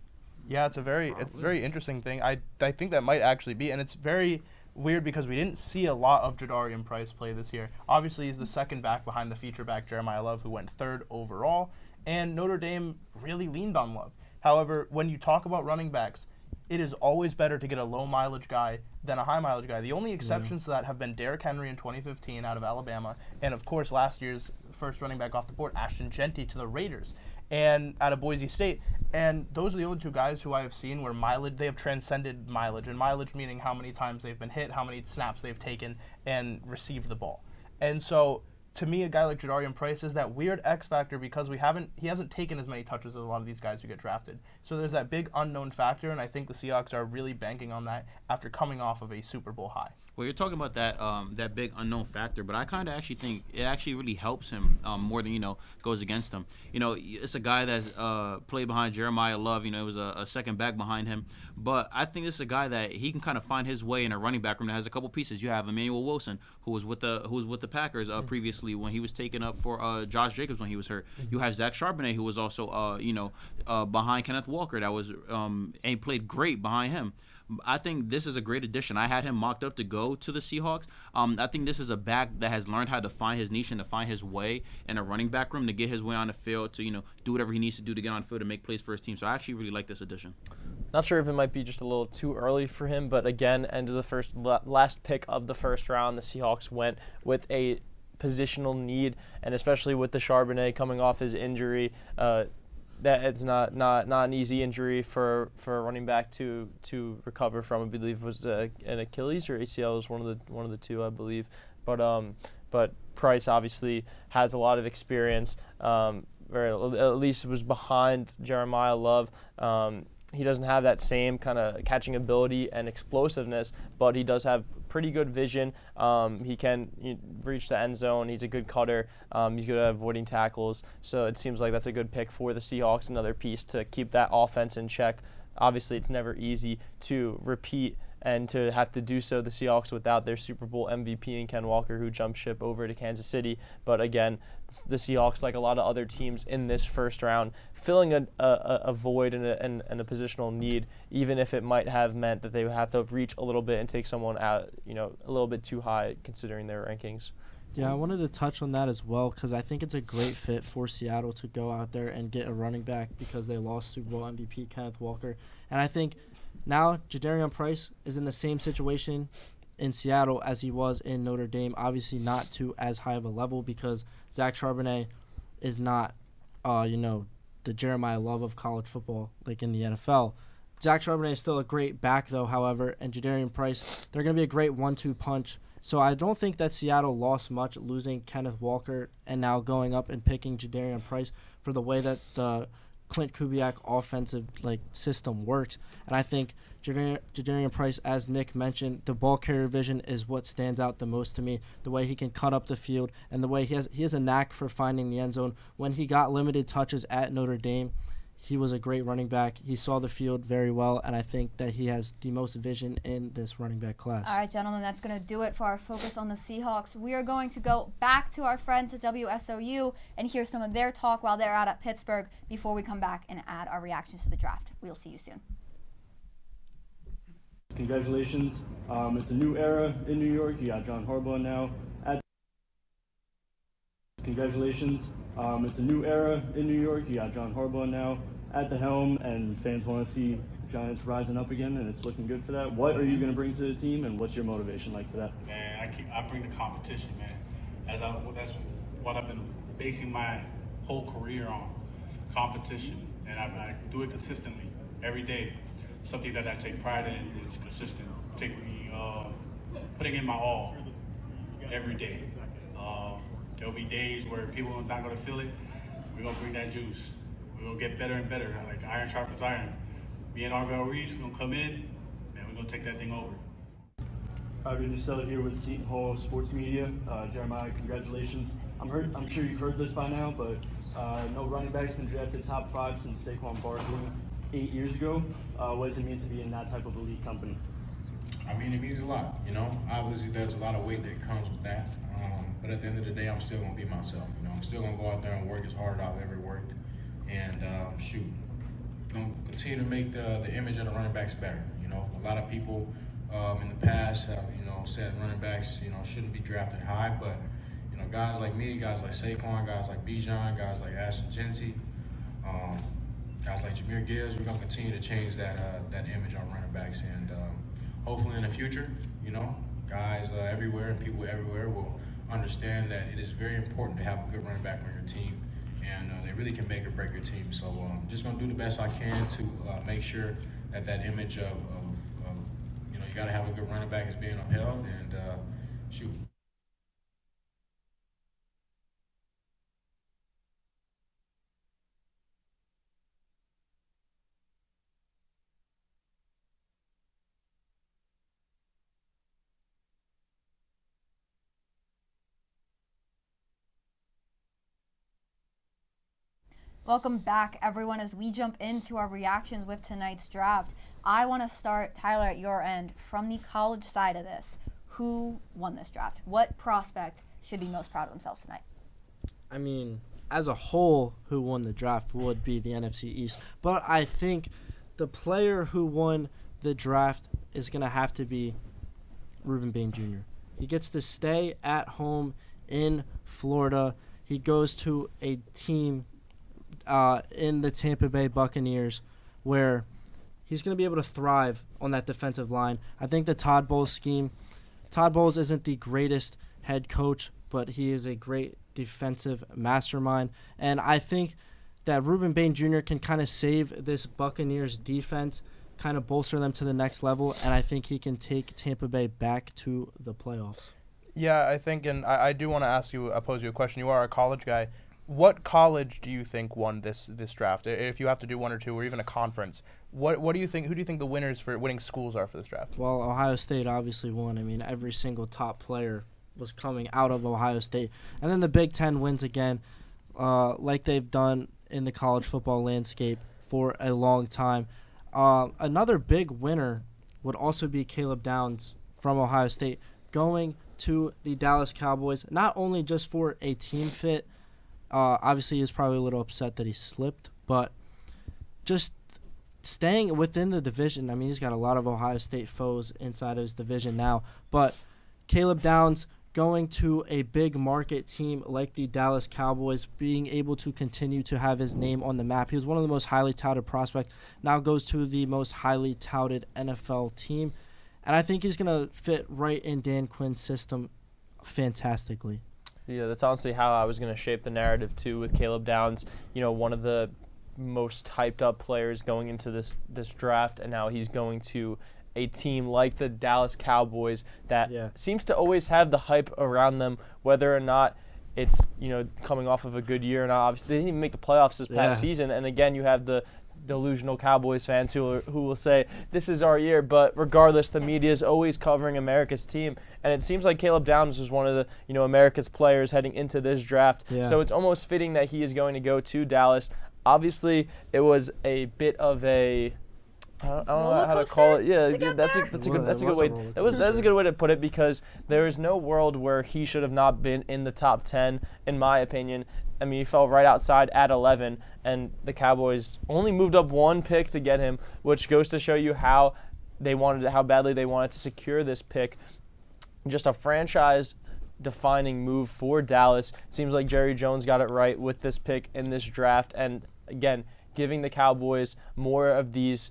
Yeah, it's a very interesting thing. I think that might actually be, and it's very weird because we didn't see a lot of Jadarian Price play this year. Obviously, he's the second back behind the feature back Jeremiah Love, who went 3rd overall, and Notre Dame really leaned on Love. However, when you talk about running backs, it is always better to get a low mileage guy than a high mileage guy. The only exceptions to that have been Derrick Henry in 2015 out of Alabama, and of course last year's first running back off the board, Ashton Genty to the Raiders, and out of Boise State. And those are the only 2 guys who I have seen where they have transcended mileage, and mileage meaning how many times they've been hit, how many snaps they've taken and received the ball. And so to me, a guy like Jadarian Price is that weird X factor because he hasn't taken as many touches as a lot of these guys who get drafted. So there's that big unknown factor, and I think the Seahawks are really banking on that after coming off of a Super Bowl high. Well, you're talking about that big unknown factor, but I kind of actually think it actually really helps him more than goes against him. It's a guy that's played behind Jeremiah Love. It was a second back behind him, but I think this is a guy that he can kind of find his way in a running back room that has a couple pieces. You have Emmanuel Wilson, who was with the Packers previously when he was taken up for Josh Jacobs when he was hurt. You have Zach Charbonnet, who was also behind Kenneth Walker, that was and he played great behind him. I think this is a great addition. I had him mocked up to go to the Seahawks. I think this is a back that has learned how to find his niche and to find his way in a running back room, to get his way on the field, to do whatever he needs to do to get on the field and make plays for his team. So I actually really like this addition. Not sure if it might be just a little too early for him, but again, end of the last pick of the first round, the Seahawks went with a positional need, and especially with the Charbonnet coming off his injury, that it's not an easy injury for a running back to recover from. I believe it was an Achilles or ACL was one of the 2, I believe. But Price obviously has a lot of experience. Or at least was behind Jeremiah Love. He doesn't have that same kind of catching ability and explosiveness, but he does have pretty good vision. He can reach the end zone. He's a good cutter. He's good at avoiding tackles. So it seems like that's a good pick for the Seahawks, another piece to keep that offense in check. Obviously, it's never easy to repeat and to have to do so, the Seahawks, without their Super Bowl MVP and Ken Walker, who jumped ship over to Kansas City. But again, the Seahawks, like a lot of other teams in this first round, filling a void and a positional need, even if it might have meant that they would have to reach a little bit and take someone out, a little bit too high considering their rankings. Yeah, I wanted to touch on that as well because I think it's a great fit for Seattle to go out there and get a running back because they lost Super Bowl MVP Kenneth Walker. And I think now Jadarian Price is in the same situation in Seattle as he was in Notre Dame. Obviously not to as high of a level because Zach Charbonnet is not, the Jeremiah Love of college football like in the NFL. Zach Charbonnet is still a great back, though, however, and Jadarian Price, they're going to be a great 1-2 punch. So I don't think that Seattle lost much losing Kenneth Walker and now going up and picking Jadarian Price for the way that the Clint Kubiak offensive system works. And I think Jadarian Price, as Nick mentioned, the ball carrier vision is what stands out the most to me. The way he can cut up the field and the way he has a knack for finding the end zone. When he got limited touches at Notre Dame, he was a great running back. He saw the field very well, and I think that he has the most vision in this running back class. All right, gentlemen, that's going to do it for our focus on the Seahawks. We are going to go back to our friends at WSOU and hear some of their talk while they're out at Pittsburgh before we come back and add our reactions to the draft. We'll see you soon. Congratulations. It's a new era in New York. You got John Harbaugh now. Congratulations. It's a new era in New York. You got John Harbaugh now at the helm, and fans want to see Giants rising up again, and it's looking good for that. What are you going to bring to the team, and what's your motivation like for that? Man, I bring the competition, man. That's what I've been basing my whole career on, competition, and I do it consistently every day. Something that I take pride in is consistent. Putting in my all every day. There'll be days where people are not going to feel it. We're going to bring that juice. We're going to get better and better, like iron sharpens iron. Me and Arvell Reese, we're going to come in, and we're going to take that thing over. Fabian Nusella here with Seton Hall Sports Media. Jeremiah, congratulations. I'm sure you've heard this by now, but no running back's been drafted top 5 since Saquon Barkley 8 years ago. What does it mean to be in that type of elite company? I mean, it means a lot, you know. Obviously, there's a lot of weight that comes with that. But at the end of the day, I'm still going to be myself, you know. I'm still going to go out there and work as hard as I've ever worked. And, going to continue to make the image of the running backs better, you know. A lot of people in the past have, you know, said running backs, you know, shouldn't be drafted high. But, you know, guys like me, guys like Saquon, guys like Bijan, guys like Ashton Genty, guys like Jahmyr Gibbs, we're going to continue to change that image on running backs. And hopefully in the future, you know, guys everywhere and people everywhere will understand that it is very important to have a good running back on your team, and they really can make or break your team. So I'm just going to do the best I can to make sure that image of you know, you got to have a good running back is being upheld, and shoot. Welcome back, everyone, as we jump into our reactions with tonight's draft. I want to start, Tyler, at your end, from the college side of this. Who won this draft? What prospect should be most proud of themselves tonight? I mean, as a whole, who won the draft would be the NFC East. But I think the player who won the draft is going to have to be Ruben Bain Jr. He gets to stay at home in Florida. He goes to a team in the Tampa Bay Buccaneers where he's going to be able to thrive on that defensive line. I think the Todd Bowles scheme, Todd Bowles isn't the greatest head coach, but he is a great defensive mastermind. And I think that Ruben Bain Jr. can kind of save this Buccaneers defense, kind of bolster them to the next level, and I think he can take Tampa Bay back to the playoffs. Yeah, I think, and I do want to pose you a question. You are a college guy. What college do you think won this draft? If you have to do one or two, or even a conference, what do you think? Who do you think the winners for winning schools are for this draft? Well, Ohio State obviously won. I mean, every single top player was coming out of Ohio State, and then the Big Ten wins again, like they've done in the college football landscape for a long time. Another big winner would also be Caleb Downs from Ohio State going to the Dallas Cowboys, not only just for a team fit. Obviously, he's probably a little upset that he slipped, but just staying within the division. I mean, he's got a lot of Ohio State foes inside of his division now, but Caleb Downs going to a big market team like the Dallas Cowboys, being able to continue to have his name on the map. He was one of the most highly touted prospects, now goes to the most highly touted NFL team, and I think he's going to fit right in Dan Quinn's system fantastically. Yeah, that's honestly how I was going to shape the narrative, too, with Caleb Downs. You know, one of the most hyped-up players going into this draft, and now he's going to a team like the Dallas Cowboys that seems to always have the hype around them, whether or not it's, you know, coming off of a good year or not. Obviously, they didn't even make the playoffs this past season, and again, you have the delusional Cowboys fans who will say this is our year, but regardless, the media is always covering America's team, and it seems like Caleb Downs was one of the, you know, America's players heading into this draft. So it's almost fitting that he is going to go to Dallas. Obviously, it was a bit of a I don't know how to call it. Yeah, that's a good way. That's a good way to put it, because there is no world where he should have not been in the top 10, in my opinion. I mean, he fell right outside at 11, and the Cowboys only moved up one pick to get him, which goes to show you how badly they wanted to secure this pick. Just a franchise-defining move for Dallas. It seems like Jerry Jones got it right with this pick in this draft, and again, giving the Cowboys more of these,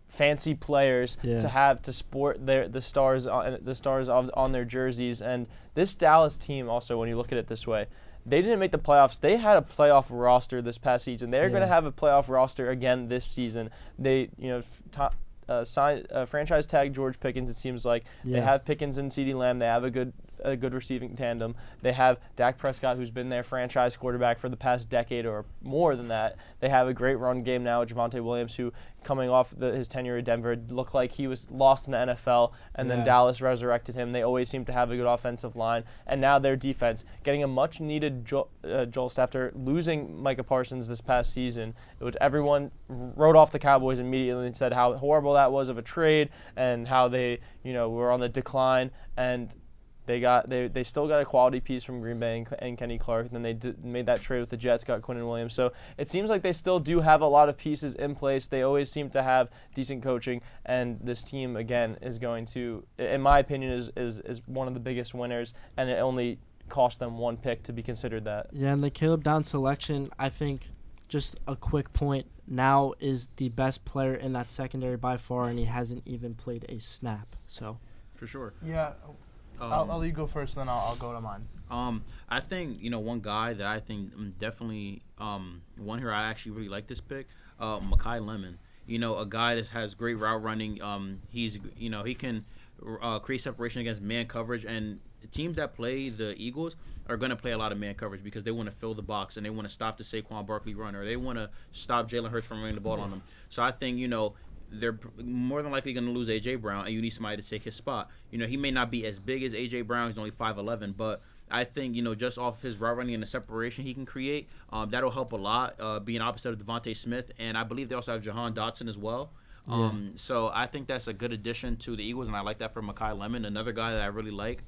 fancy players to have to sport the stars on their jerseys. And this Dallas team also, when you look at it this way, they didn't make the playoffs. They had a playoff roster this past season. They're going to have a playoff roster again this season. They, franchise tag George Pickens. It seems like they have Pickens and CeeDee Lamb. They have a good receiving tandem. They have Dak Prescott, who's been their franchise quarterback for the past decade or more than that. They have a great run game now with Javonte Williams, who, coming off his tenure at Denver, looked like he was lost in the NFL, and then Dallas resurrected him. They always seem to have a good offensive line, and now their defense getting a much-needed jolt after losing Micah Parsons this past season. Everyone wrote off the Cowboys immediately and said how horrible that was of a trade and how they, were on the decline, and they still got a quality piece from Green Bay and Kenny Clark. And then they made that trade with the Jets, got Quinnen Williams. So it seems like they still do have a lot of pieces in place. They always seem to have decent coaching, and this team again is going to, in my opinion, is one of the biggest winners. And it only cost them one pick to be considered that. Yeah, and the Caleb Downs selection, I think, just a quick point, now is the best player in that secondary by far, and he hasn't even played a snap. So for sure. Yeah. I'll let you go first, then I'll go to mine. I think, one guy that I think definitely one here I actually really like this pick, Mekhi Lemon. A guy that has great route running. He can create separation against man coverage, and teams that play the Eagles are going to play a lot of man coverage because they want to fill the box and they want to stop the Saquon Barkley run, or they want to stop Jalen Hurts from running the ball on them. So I think, they're more than likely going to lose A.J. Brown, and you need somebody to take his spot. He may not be as big as A.J. Brown. He's only 5'11", but I think, just off his route running and the separation he can create, that'll help a lot, being opposite of Devontae Smith. And I believe they also have Jahan Dotson as well. So I think that's a good addition to the Eagles, and I like that for Mekhi Lemon. Another guy that I really like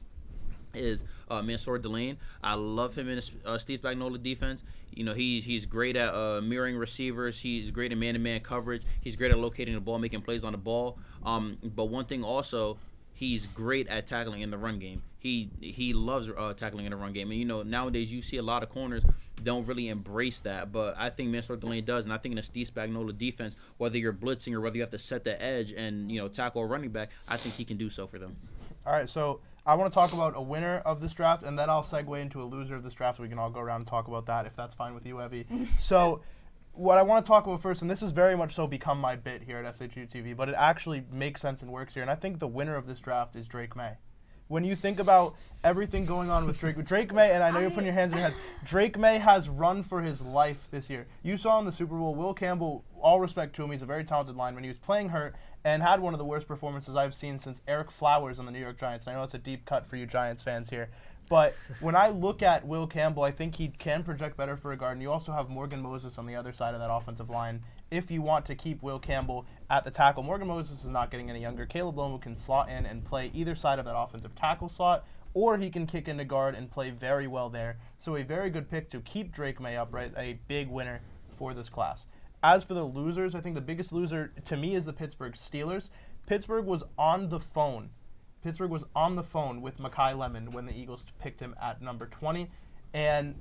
is Mansour Delane. I love him in Steve Spagnuolo defense. He's great at mirroring receivers. He's great at man-to-man coverage. He's great at locating the ball, making plays on the ball. But one thing also, he's great at tackling in the run game. He loves tackling in the run game. And, nowadays you see a lot of corners don't really embrace that. But I think Mansour Delane does. And I think in a Steve Spagnuolo defense, whether you're blitzing or whether you have to set the edge and, tackle a running back, I think he can do so for them. All right, so I want to talk about a winner of this draft, and then I'll segue into a loser of this draft so we can all go around and talk about that, if that's fine with you, Evie. So what I want to talk about first, and this has very much so become my bit here at SHU TV, but it actually makes sense and works here, and I think the winner of this draft is Drake May. When you think about everything going on with Drake May, and I know you're putting your hands in your heads, Drake May has run for his life this year. You saw in the Super Bowl, Will Campbell, all respect to him, he's a very talented lineman. He was playing hurt and had one of the worst performances I've seen since Eric Flowers on the New York Giants. And I know it's a deep cut for you Giants fans here. But when I look at Will Campbell, I think he can project better for a guard. And you also have Morgan Moses on the other side of that offensive line if you want to keep Will Campbell at the tackle. Morgan Moses is not getting any younger. Caleb Lomu can slot in and play either side of that offensive tackle slot, or he can kick into guard and play very well there. So a very good pick to keep Drake May upright, a big winner for this class. As for the losers, I think the biggest loser to me is the Pittsburgh Steelers. Pittsburgh was on the phone with Mekhi Lemon when the Eagles picked him at number 20. And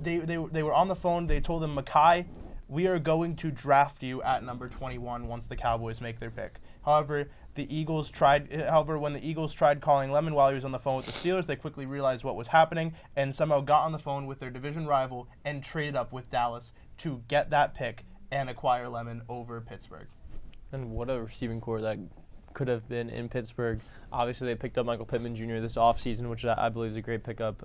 they were on the phone. They told him, Mekhi, we are going to draft you at number 21 once the Cowboys make their pick. However, when the Eagles tried calling Lemon while he was on the phone with the Steelers, they quickly realized what was happening and somehow got on the phone with their division rival and traded up with Dallas to get that pick and acquire Lemon over Pittsburgh. And what a receiving core that could have been in Pittsburgh. Obviously, they picked up Michael Pittman Jr. this offseason, which I believe is a great pickup.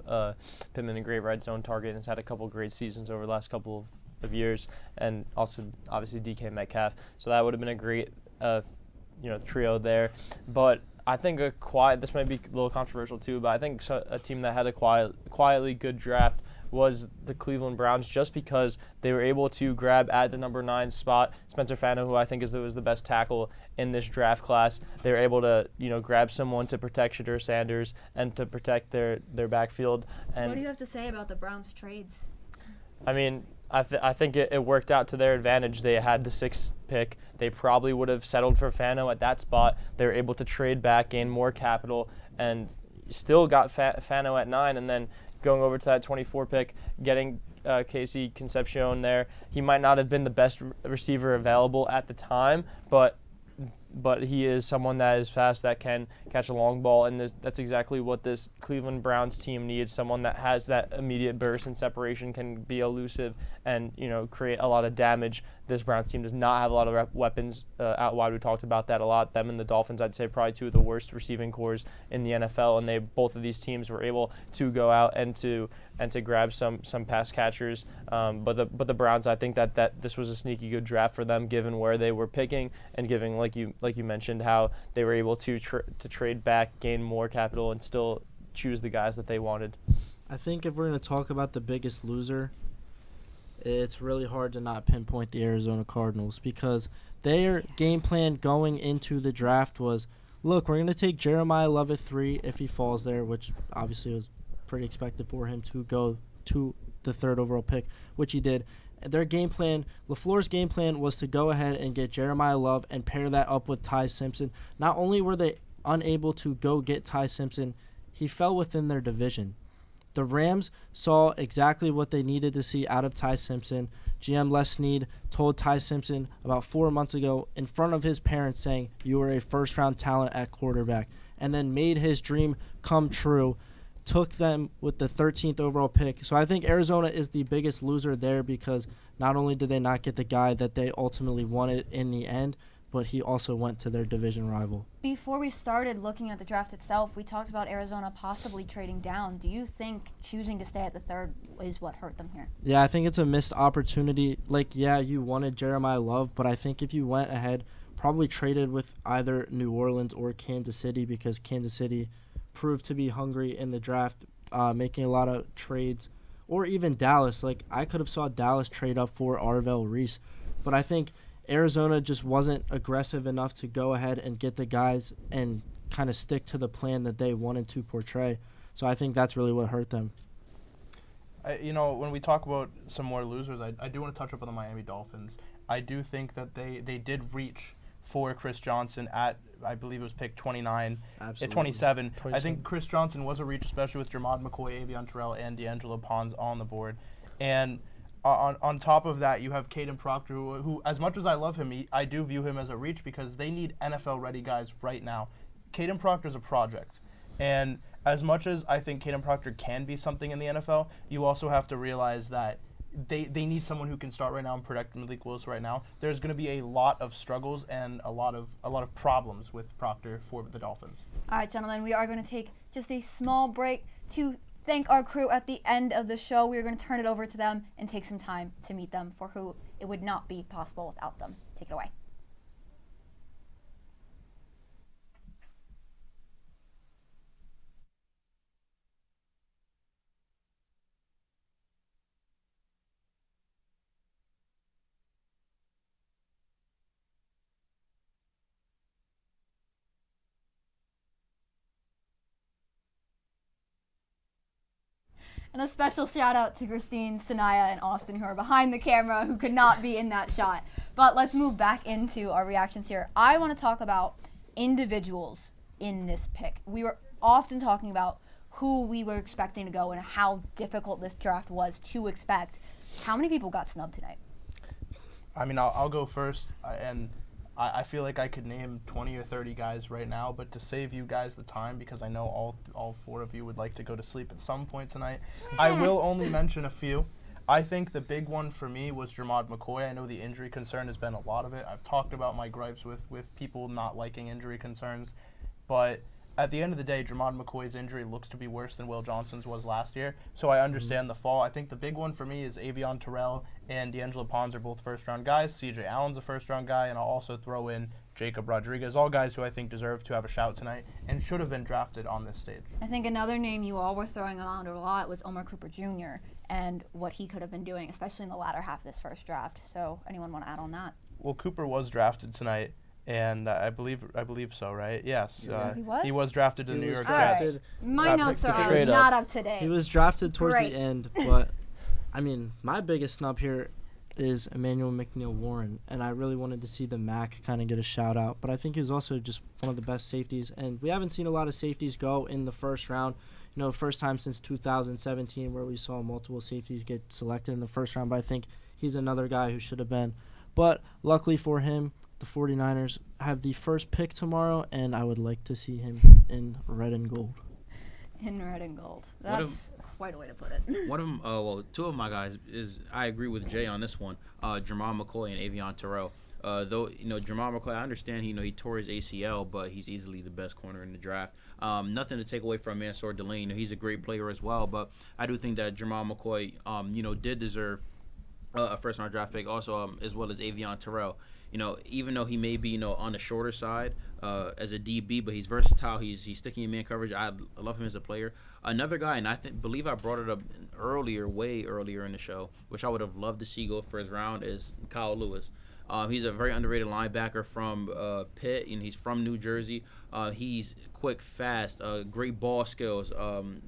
Pittman, a great red zone target, and has had a couple great seasons over the last couple of years, and also obviously DK Metcalf. So that would have been a great trio there. But I think this might be a little controversial too, but I think a team that had a quietly good draft was the Cleveland Browns, just because they were able to grab at the number 9 spot Spencer Fano, who I think was the best tackle in this draft class. They were able to grab someone to protect Shadur Sanders and to protect their backfield. And what do you have to say about the Browns trades? I mean, I think it worked out to their advantage. They had the 6th pick. They probably would have settled for Fano at that spot. They were able to trade back, gain more capital, and still got Fano at 9, and then going over to that 24 pick, getting Casey Concepcion there. He might not have been the best receiver available at the time, but he is someone that is fast, that can catch a long ball, and that's exactly what this Cleveland Browns team needs, someone that has that immediate burst and separation, can be elusive and, create a lot of damage. This Browns team does not have a lot of weapons out wide. We talked about that a lot. Them and the Dolphins, I'd say, probably two of the worst receiving cores in the NFL, and both of these teams were able to go out and to grab some pass catchers. But the Browns, I think that this was a sneaky good draft for them, given where they were picking and given, like you mentioned, how they were able to trade back, gain more capital, and still choose the guys that they wanted. I think if we're going to talk about the biggest loser, it's really hard to not pinpoint the Arizona Cardinals, because their game plan going into the draft was, look, we're going to take Jeremiah Love at 3 if he falls there, which obviously was pretty expected for him to go to the 3rd overall pick, which he did. Their game plan, LaFleur's game plan, was to go ahead and get Jeremiah Love and pair that up with Ty Simpson. Not only were they unable to go get Ty Simpson, he fell within their division. The Rams saw exactly what they needed to see out of Ty Simpson. GM Les Snead told Ty Simpson about 4 months ago in front of his parents, saying, "You are a first-round talent at quarterback," and then made his dream come true. Took them with the 13th overall pick. So I think Arizona is the biggest loser there, because not only did they not get the guy that they ultimately wanted in the end, but he also went to their division rival. Before we started looking at the draft itself, we talked about Arizona possibly trading down. Do you think choosing to stay at the 3rd is what hurt them here? Yeah, I think it's a missed opportunity. You wanted Jeremiah Love, but I think if you went ahead, probably traded with either New Orleans or Kansas City, because Kansas City proved to be hungry in the draft, making a lot of trades, or even Dallas. I could have saw Dallas trade up for Arvell Reese, but I think Arizona just wasn't aggressive enough to go ahead and get the guys and kind of stick to the plan that they wanted to portray. So I think that's really what hurt them. When we talk about some more losers, I do want to touch up on the Miami Dolphins. I do think that they did reach for Chris Johnson at, I believe it was pick 29, Absolutely. At 27. I think Chris Johnson was a reach, especially with Jermod McCoy, Avion Terrell, and D'Angelo Pons on the board. And on top of that, you have Caden Proctor, who, as much as I love him, I do view him as a reach, because they need NFL-ready guys right now. Caden Proctor's a project. And as much as I think Caden Proctor can be something in the NFL, you also have to realize that they need someone who can start right now and protect Malik Willis right now. There's going to be a lot of struggles and a lot of problems with Proctor for the Dolphins. All right, gentlemen, we are going to take just a small break to thank our crew at the end of the show. We're going to turn it over to them and take some time to meet them, for who it would not be possible without them. Take it away. And a special shout out to Christine, Sanaya, and Austin, who are behind the camera, who could not be in that shot. But let's move back into our reactions here. I want to talk about individuals in this pick. We were often talking about who we were expecting to go and how difficult this draft was to expect. How many people got snubbed tonight? I mean, I'll go first, and I feel like I could name 20 or 30 guys right now, but to save you guys the time, because I know all 4 of you would like to go to sleep at some point tonight, I will only mention a few. I think the big one for me was Jermod McCoy. I know the injury concern has been a lot of it. I've talked about my gripes with people not liking injury concerns, but at the end of the day, Jermod McCoy's injury looks to be worse than Will Johnson's was last year, so I understand the fall. I think the big one for me is Avion Terrell and D'Angelo Pons are both first-round guys. C.J. Allen's a first-round guy, and I'll also throw in Jacob Rodriguez, all guys who I think deserve to have a shout tonight and should have been drafted on this stage. I think another name you all were throwing around a lot was Omar Cooper Jr. and what he could have been doing, especially in the latter half of this first draft. So anyone want to add on that? Well, Cooper was drafted tonight. And I believe so, right? Yes. He was drafted to the New York Jets. Right. My notes are not up to date. He was drafted towards the end, but, I mean, my biggest snub here is Emmanuel McNeil-Warren, and I really wanted to see the MAC kind of get a shout-out. But I think he was also just one of the best safeties, and we haven't seen a lot of safeties go in the first round. first time since 2017 where we saw multiple safeties get selected in the first round, but I think he's another guy who should have been. But luckily for him, the 49ers have the first pick tomorrow, and I would like to see him in red and gold. In red and gold. That's quite a way to put it. One of them, two of my guys I agree with Jay on this one, Jamal McCoy and Avion Terrell. Though, Jamal McCoy, I understand he tore his ACL, but he's easily the best corner in the draft. Nothing to take away from Mansour Delaney. He's a great player as well, but I do think that Jamal McCoy, did deserve a first-round draft pick also, as well as Avion Terrell. Even though he may be, on the shorter side as a DB, but he's versatile. He's sticking in man coverage. I love him as a player. Another guy, and I believe I brought it up way earlier in the show, which I would have loved to see go first round, is Kyle Lewis. He's a very underrated linebacker from Pitt, and he's from New Jersey. He's quick, fast, great ball skills,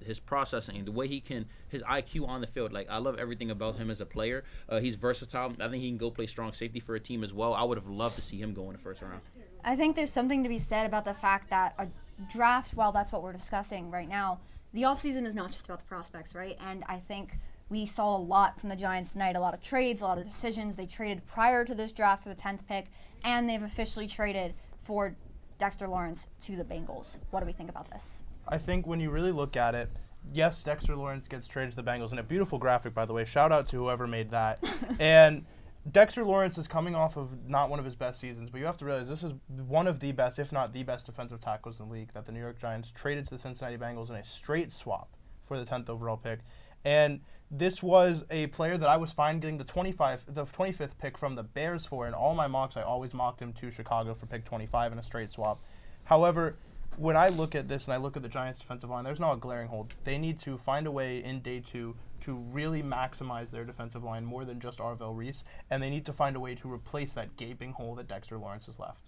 his processing, the way his IQ on the field. I love everything about him as a player. He's versatile. I think he can go play strong safety for a team as well. I would have loved to see him go in the first round. I think there's something to be said about the fact that a draft, while that's what we're discussing right now, the offseason is not just about the prospects, right? And I think we saw a lot from the Giants tonight, a lot of trades, a lot of decisions. They traded prior to this draft for the 10th pick, and they've officially traded for Dexter Lawrence to the Bengals. What do we think about this? I think when you really look at it, yes, Dexter Lawrence gets traded to the Bengals, and a beautiful graphic, by the way. Shout out to whoever made that. And Dexter Lawrence is coming off of not one of his best seasons, but you have to realize this is one of the best, if not the best, defensive tackles in the league that the New York Giants traded to the Cincinnati Bengals in a straight swap for the 10th overall pick. And this was a player that I was fine getting the 25th pick from the Bears for. In all my mocks, I always mocked him to Chicago for pick 25 in a straight swap. However, when I look at this and I look at the Giants' defensive line, there's not a glaring hole. They need to find a way in day two to really maximize their defensive line more than just Arvell Reese, and they need to find a way to replace that gaping hole that Dexter Lawrence has left.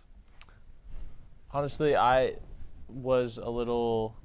Honestly, I was a little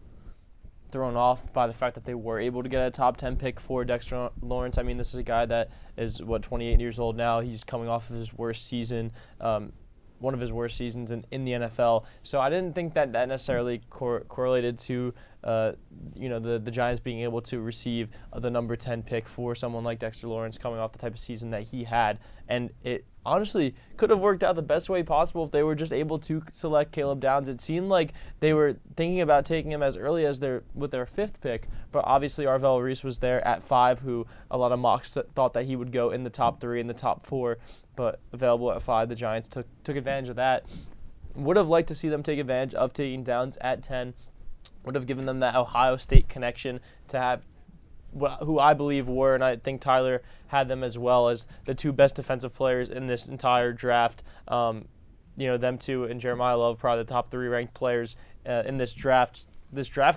thrown off by the fact that they were able to get a top 10 pick for Dexter Lawrence. I mean, this is a guy that is, 28 years old now. He's coming off of his worst season, one of his worst seasons in the NFL. So I didn't think that necessarily correlated to, the Giants being able to receive the number 10 pick for someone like Dexter Lawrence coming off the type of season that he had. And it honestly could have worked out the best way possible if they were just able to select Caleb Downs. It seemed like they were thinking about taking him as early as with their 5th pick, but obviously Arvell Reese was there at 5, who a lot of mocks thought that he would go in the top 3, in the top 4, but available at 5. The Giants took advantage of that. Would have liked to see them take advantage of taking Downs at 10. Would have given them that Ohio State connection to have who I believe were, and I think Tyler had them as well, as the 2 best defensive players in this entire draft. Them two and Jeremiah Love, probably the top 3 ranked players in this draft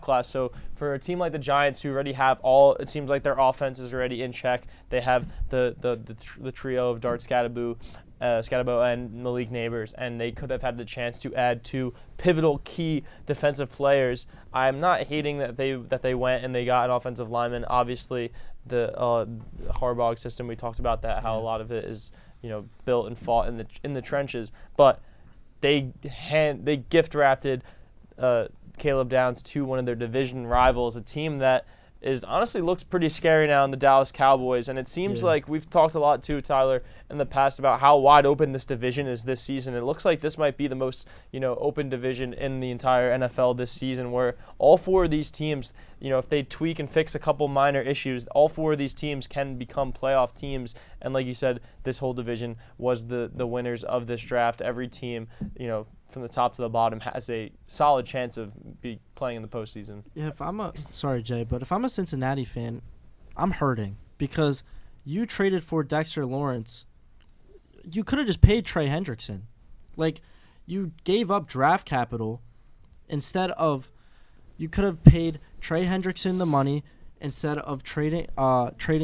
class. So for a team like the Giants, who already have it seems like their offense is already in check. They have the trio of Dart Scadaboo and Malik Neighbors, and they could have had the chance to add 2 pivotal key defensive players. I'm not hating that they went and they got an offensive lineman. Obviously, the Harbaugh system, we talked about that, how a lot of it is built and fought in the trenches, but they gift wrapped Caleb Downs to one of their division rivals, a team that honestly looks pretty scary now in the Dallas Cowboys. And it seems like we've talked a lot too, Tyler, in the past about how wide open this division is this season. It looks like this might be the most, open division in the entire NFL this season, where all 4 of these teams, if they tweak and fix a couple minor issues, all 4 of these teams can become playoff teams. And like you said, this whole division was the winners of this draft. Every team, from the top to the bottom, has a solid chance of playing in the postseason. Yeah, if I'm a Cincinnati fan, I'm hurting because you traded for Dexter Lawrence. You could have just paid Trey Hendrickson. You gave up draft capital instead of you could have paid Trey Hendrickson the money instead of trading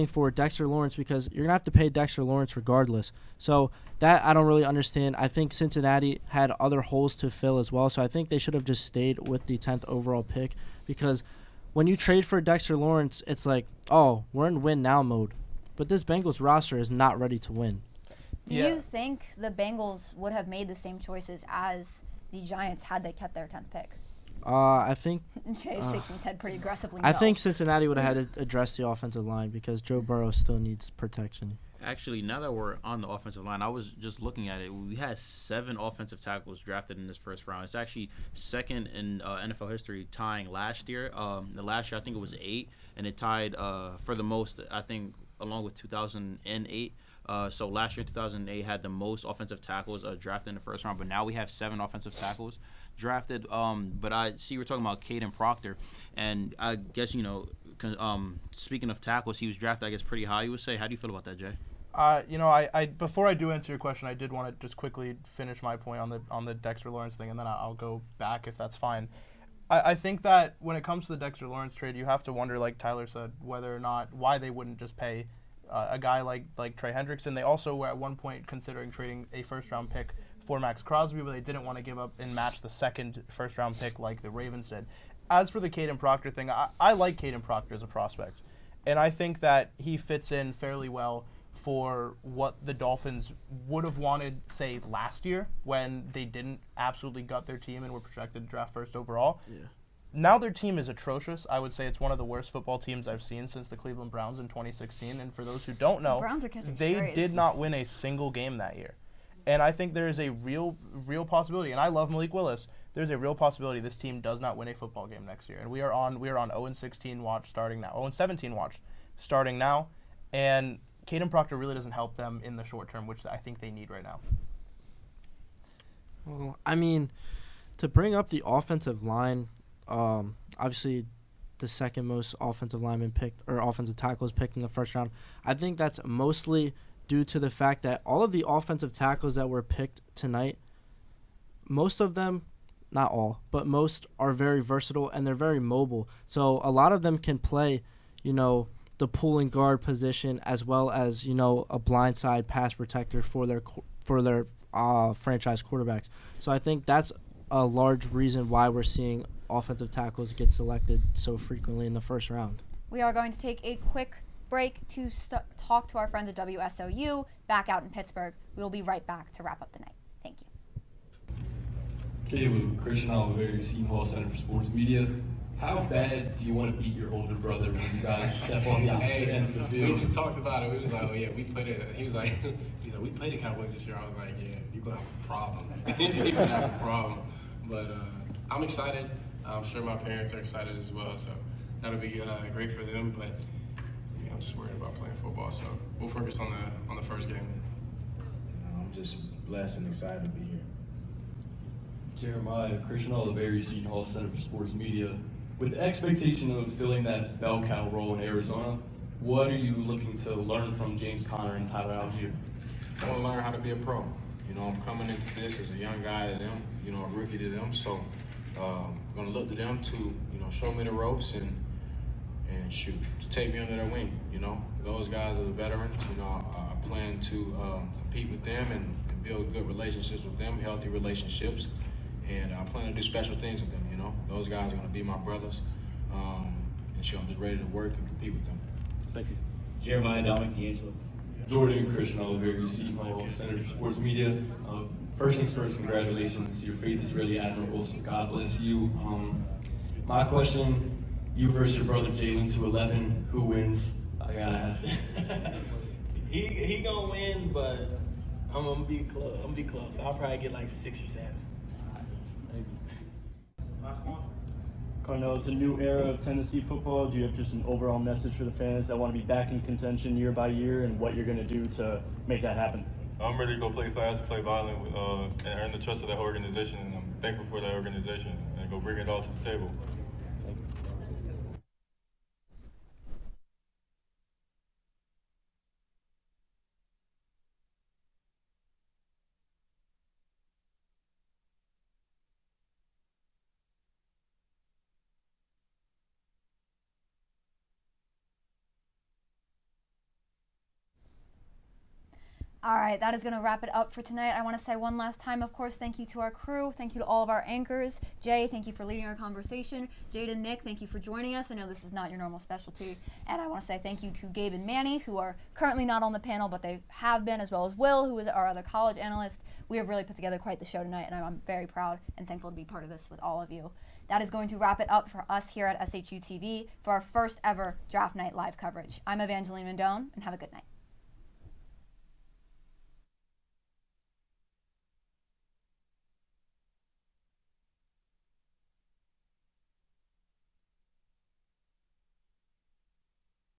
for Dexter Lawrence, because you're going to have to pay Dexter Lawrence regardless. So that I don't really understand. I think Cincinnati had other holes to fill as well, so I think they should have just stayed with the 10th overall pick, because when you trade for Dexter Lawrence, it's like, oh, we're in win now mode. But this Bengals roster is not ready to win. Do you think the Bengals would have made the same choices as the Giants had they kept their 10th pick? I think Jay's shaking his head pretty aggressively. I no. think Cincinnati would have had to address the offensive line because Joe Burrow still needs protection. Actually, now that we're on the offensive line, I was just looking at it. We had 7 offensive tackles drafted in this first round. It's actually second in NFL history, tying last year. The last year, I think it was 8, and it tied for the most, I think, along with 2008. So last year, 2008, had the most offensive tackles drafted in the first round, but now we have 7 offensive tackles drafted. But I see you were talking about Caden Proctor, and I guess, speaking of tackles, he was drafted, I guess, pretty high, you would say. How do you feel about that, Jay? I before I do answer your question, I did want to just quickly finish my point on the Dexter Lawrence thing, and then I'll go back if that's fine. I think that when it comes to the Dexter Lawrence trade, you have to wonder, like Tyler said, whether or not why they wouldn't just pay a guy like Trey Hendrickson. They also were at one point considering trading a first-round pick for Max Crosby, but they didn't want to give up and match the second first-round pick like the Ravens did. As for the Caden Proctor thing, I like Caden Proctor as a prospect, and I think that he fits in fairly well for what the Dolphins would have wanted, say, last year when they didn't absolutely gut their team and were projected to draft first overall. Yeah. Now their team is atrocious. I would say it's one of the worst football teams I've seen since the Cleveland Browns in 2016. And for those who don't know, they did not win a single game that year. And I think there is a real possibility, and I love Malik Willis, there's a real possibility this team does not win a football game next year. And we are on 0-16 watch starting now, 0-17 watch starting now. And Caden Proctor really doesn't help them in the short term, which I think they need right now. Well, I mean, to bring up the offensive line, obviously the second most offensive lineman picked or offensive tackles picked in the first round. I think that's mostly due to the fact that all of the offensive tackles that were picked tonight, most of them, not all, but most are very versatile and they're very mobile. So a lot of them can play, the pulling guard position as well as, a blindside pass protector for their franchise quarterbacks. So I think that's a large reason why we're seeing offensive tackles get selected so frequently in the first round. We are going to take a quick break to talk to our friends at WSOU back out in Pittsburgh. We will be right back to wrap up the night. Thank you. Caleb, Christian Oliver, Seton Hall Center for Sports Media. How bad do you want to beat your older brother when you guys step on the opposite ends of the field? We just talked about it. We was like, oh yeah, we played it. He was like, we played the Cowboys this year. I was like, yeah, you're gonna have a problem. You're gonna have a problem. But I'm excited. I'm sure my parents are excited as well. So that'll be great for them. But yeah, I'm just worried about playing football. So we'll focus on the first game. I'm just blessed and excited to be here. Jeremiah, Christian Oliver, Seton Hall Center for Sports Media. With the expectation of filling that bell cow role in Arizona, what are you looking to learn from James Conner and Tyler Algier? I want to learn how to be a pro. I'm coming into this as a young guy to them, a rookie to them. So I'm going to look to them to, show me the ropes and shoot, to take me under their wing. Those guys are the veterans. I plan to compete with them and build good relationships with them, healthy relationships. And I plan to do special things with them, Those guys are going to be my brothers. And I'm just ready to work and compete with them. Thank you. Jeremiah, Dominic D'Angelo. Jordan, Christian Oliver, Seton Hall Center for Sports Media. First things first, congratulations. Your faith is really admirable, so God bless you. My question, you versus your brother Jalen to 11, who wins? I got to ask. He going to win, but I'm going to be close. I'll probably get like 6 or 7. Carnell, it's a new era of Tennessee football. Do you have just an overall message for the fans that want to be back in contention year by year, and what you're going to do to make that happen? I'm ready to go play fast, play violent, and earn the trust of that organization, and I'm thankful for that organization, and go bring it all to the table. All right, that is going to wrap it up for tonight. I want to say one last time, of course, thank you to our crew. Thank you to all of our anchors. Jay, thank you for leading our conversation. Jade and Nick, thank you for joining us. I know this is not your normal specialty. And I want to say thank you to Gabe and Manny, who are currently not on the panel, but they have been, as well as Will, who is our other college analyst. We have really put together quite the show tonight, and I'm very proud and thankful to be part of this with all of you. That is going to wrap it up for us here at SHU TV for our first ever Draft Night live coverage. I'm Evangeline Mendon, and have a good night.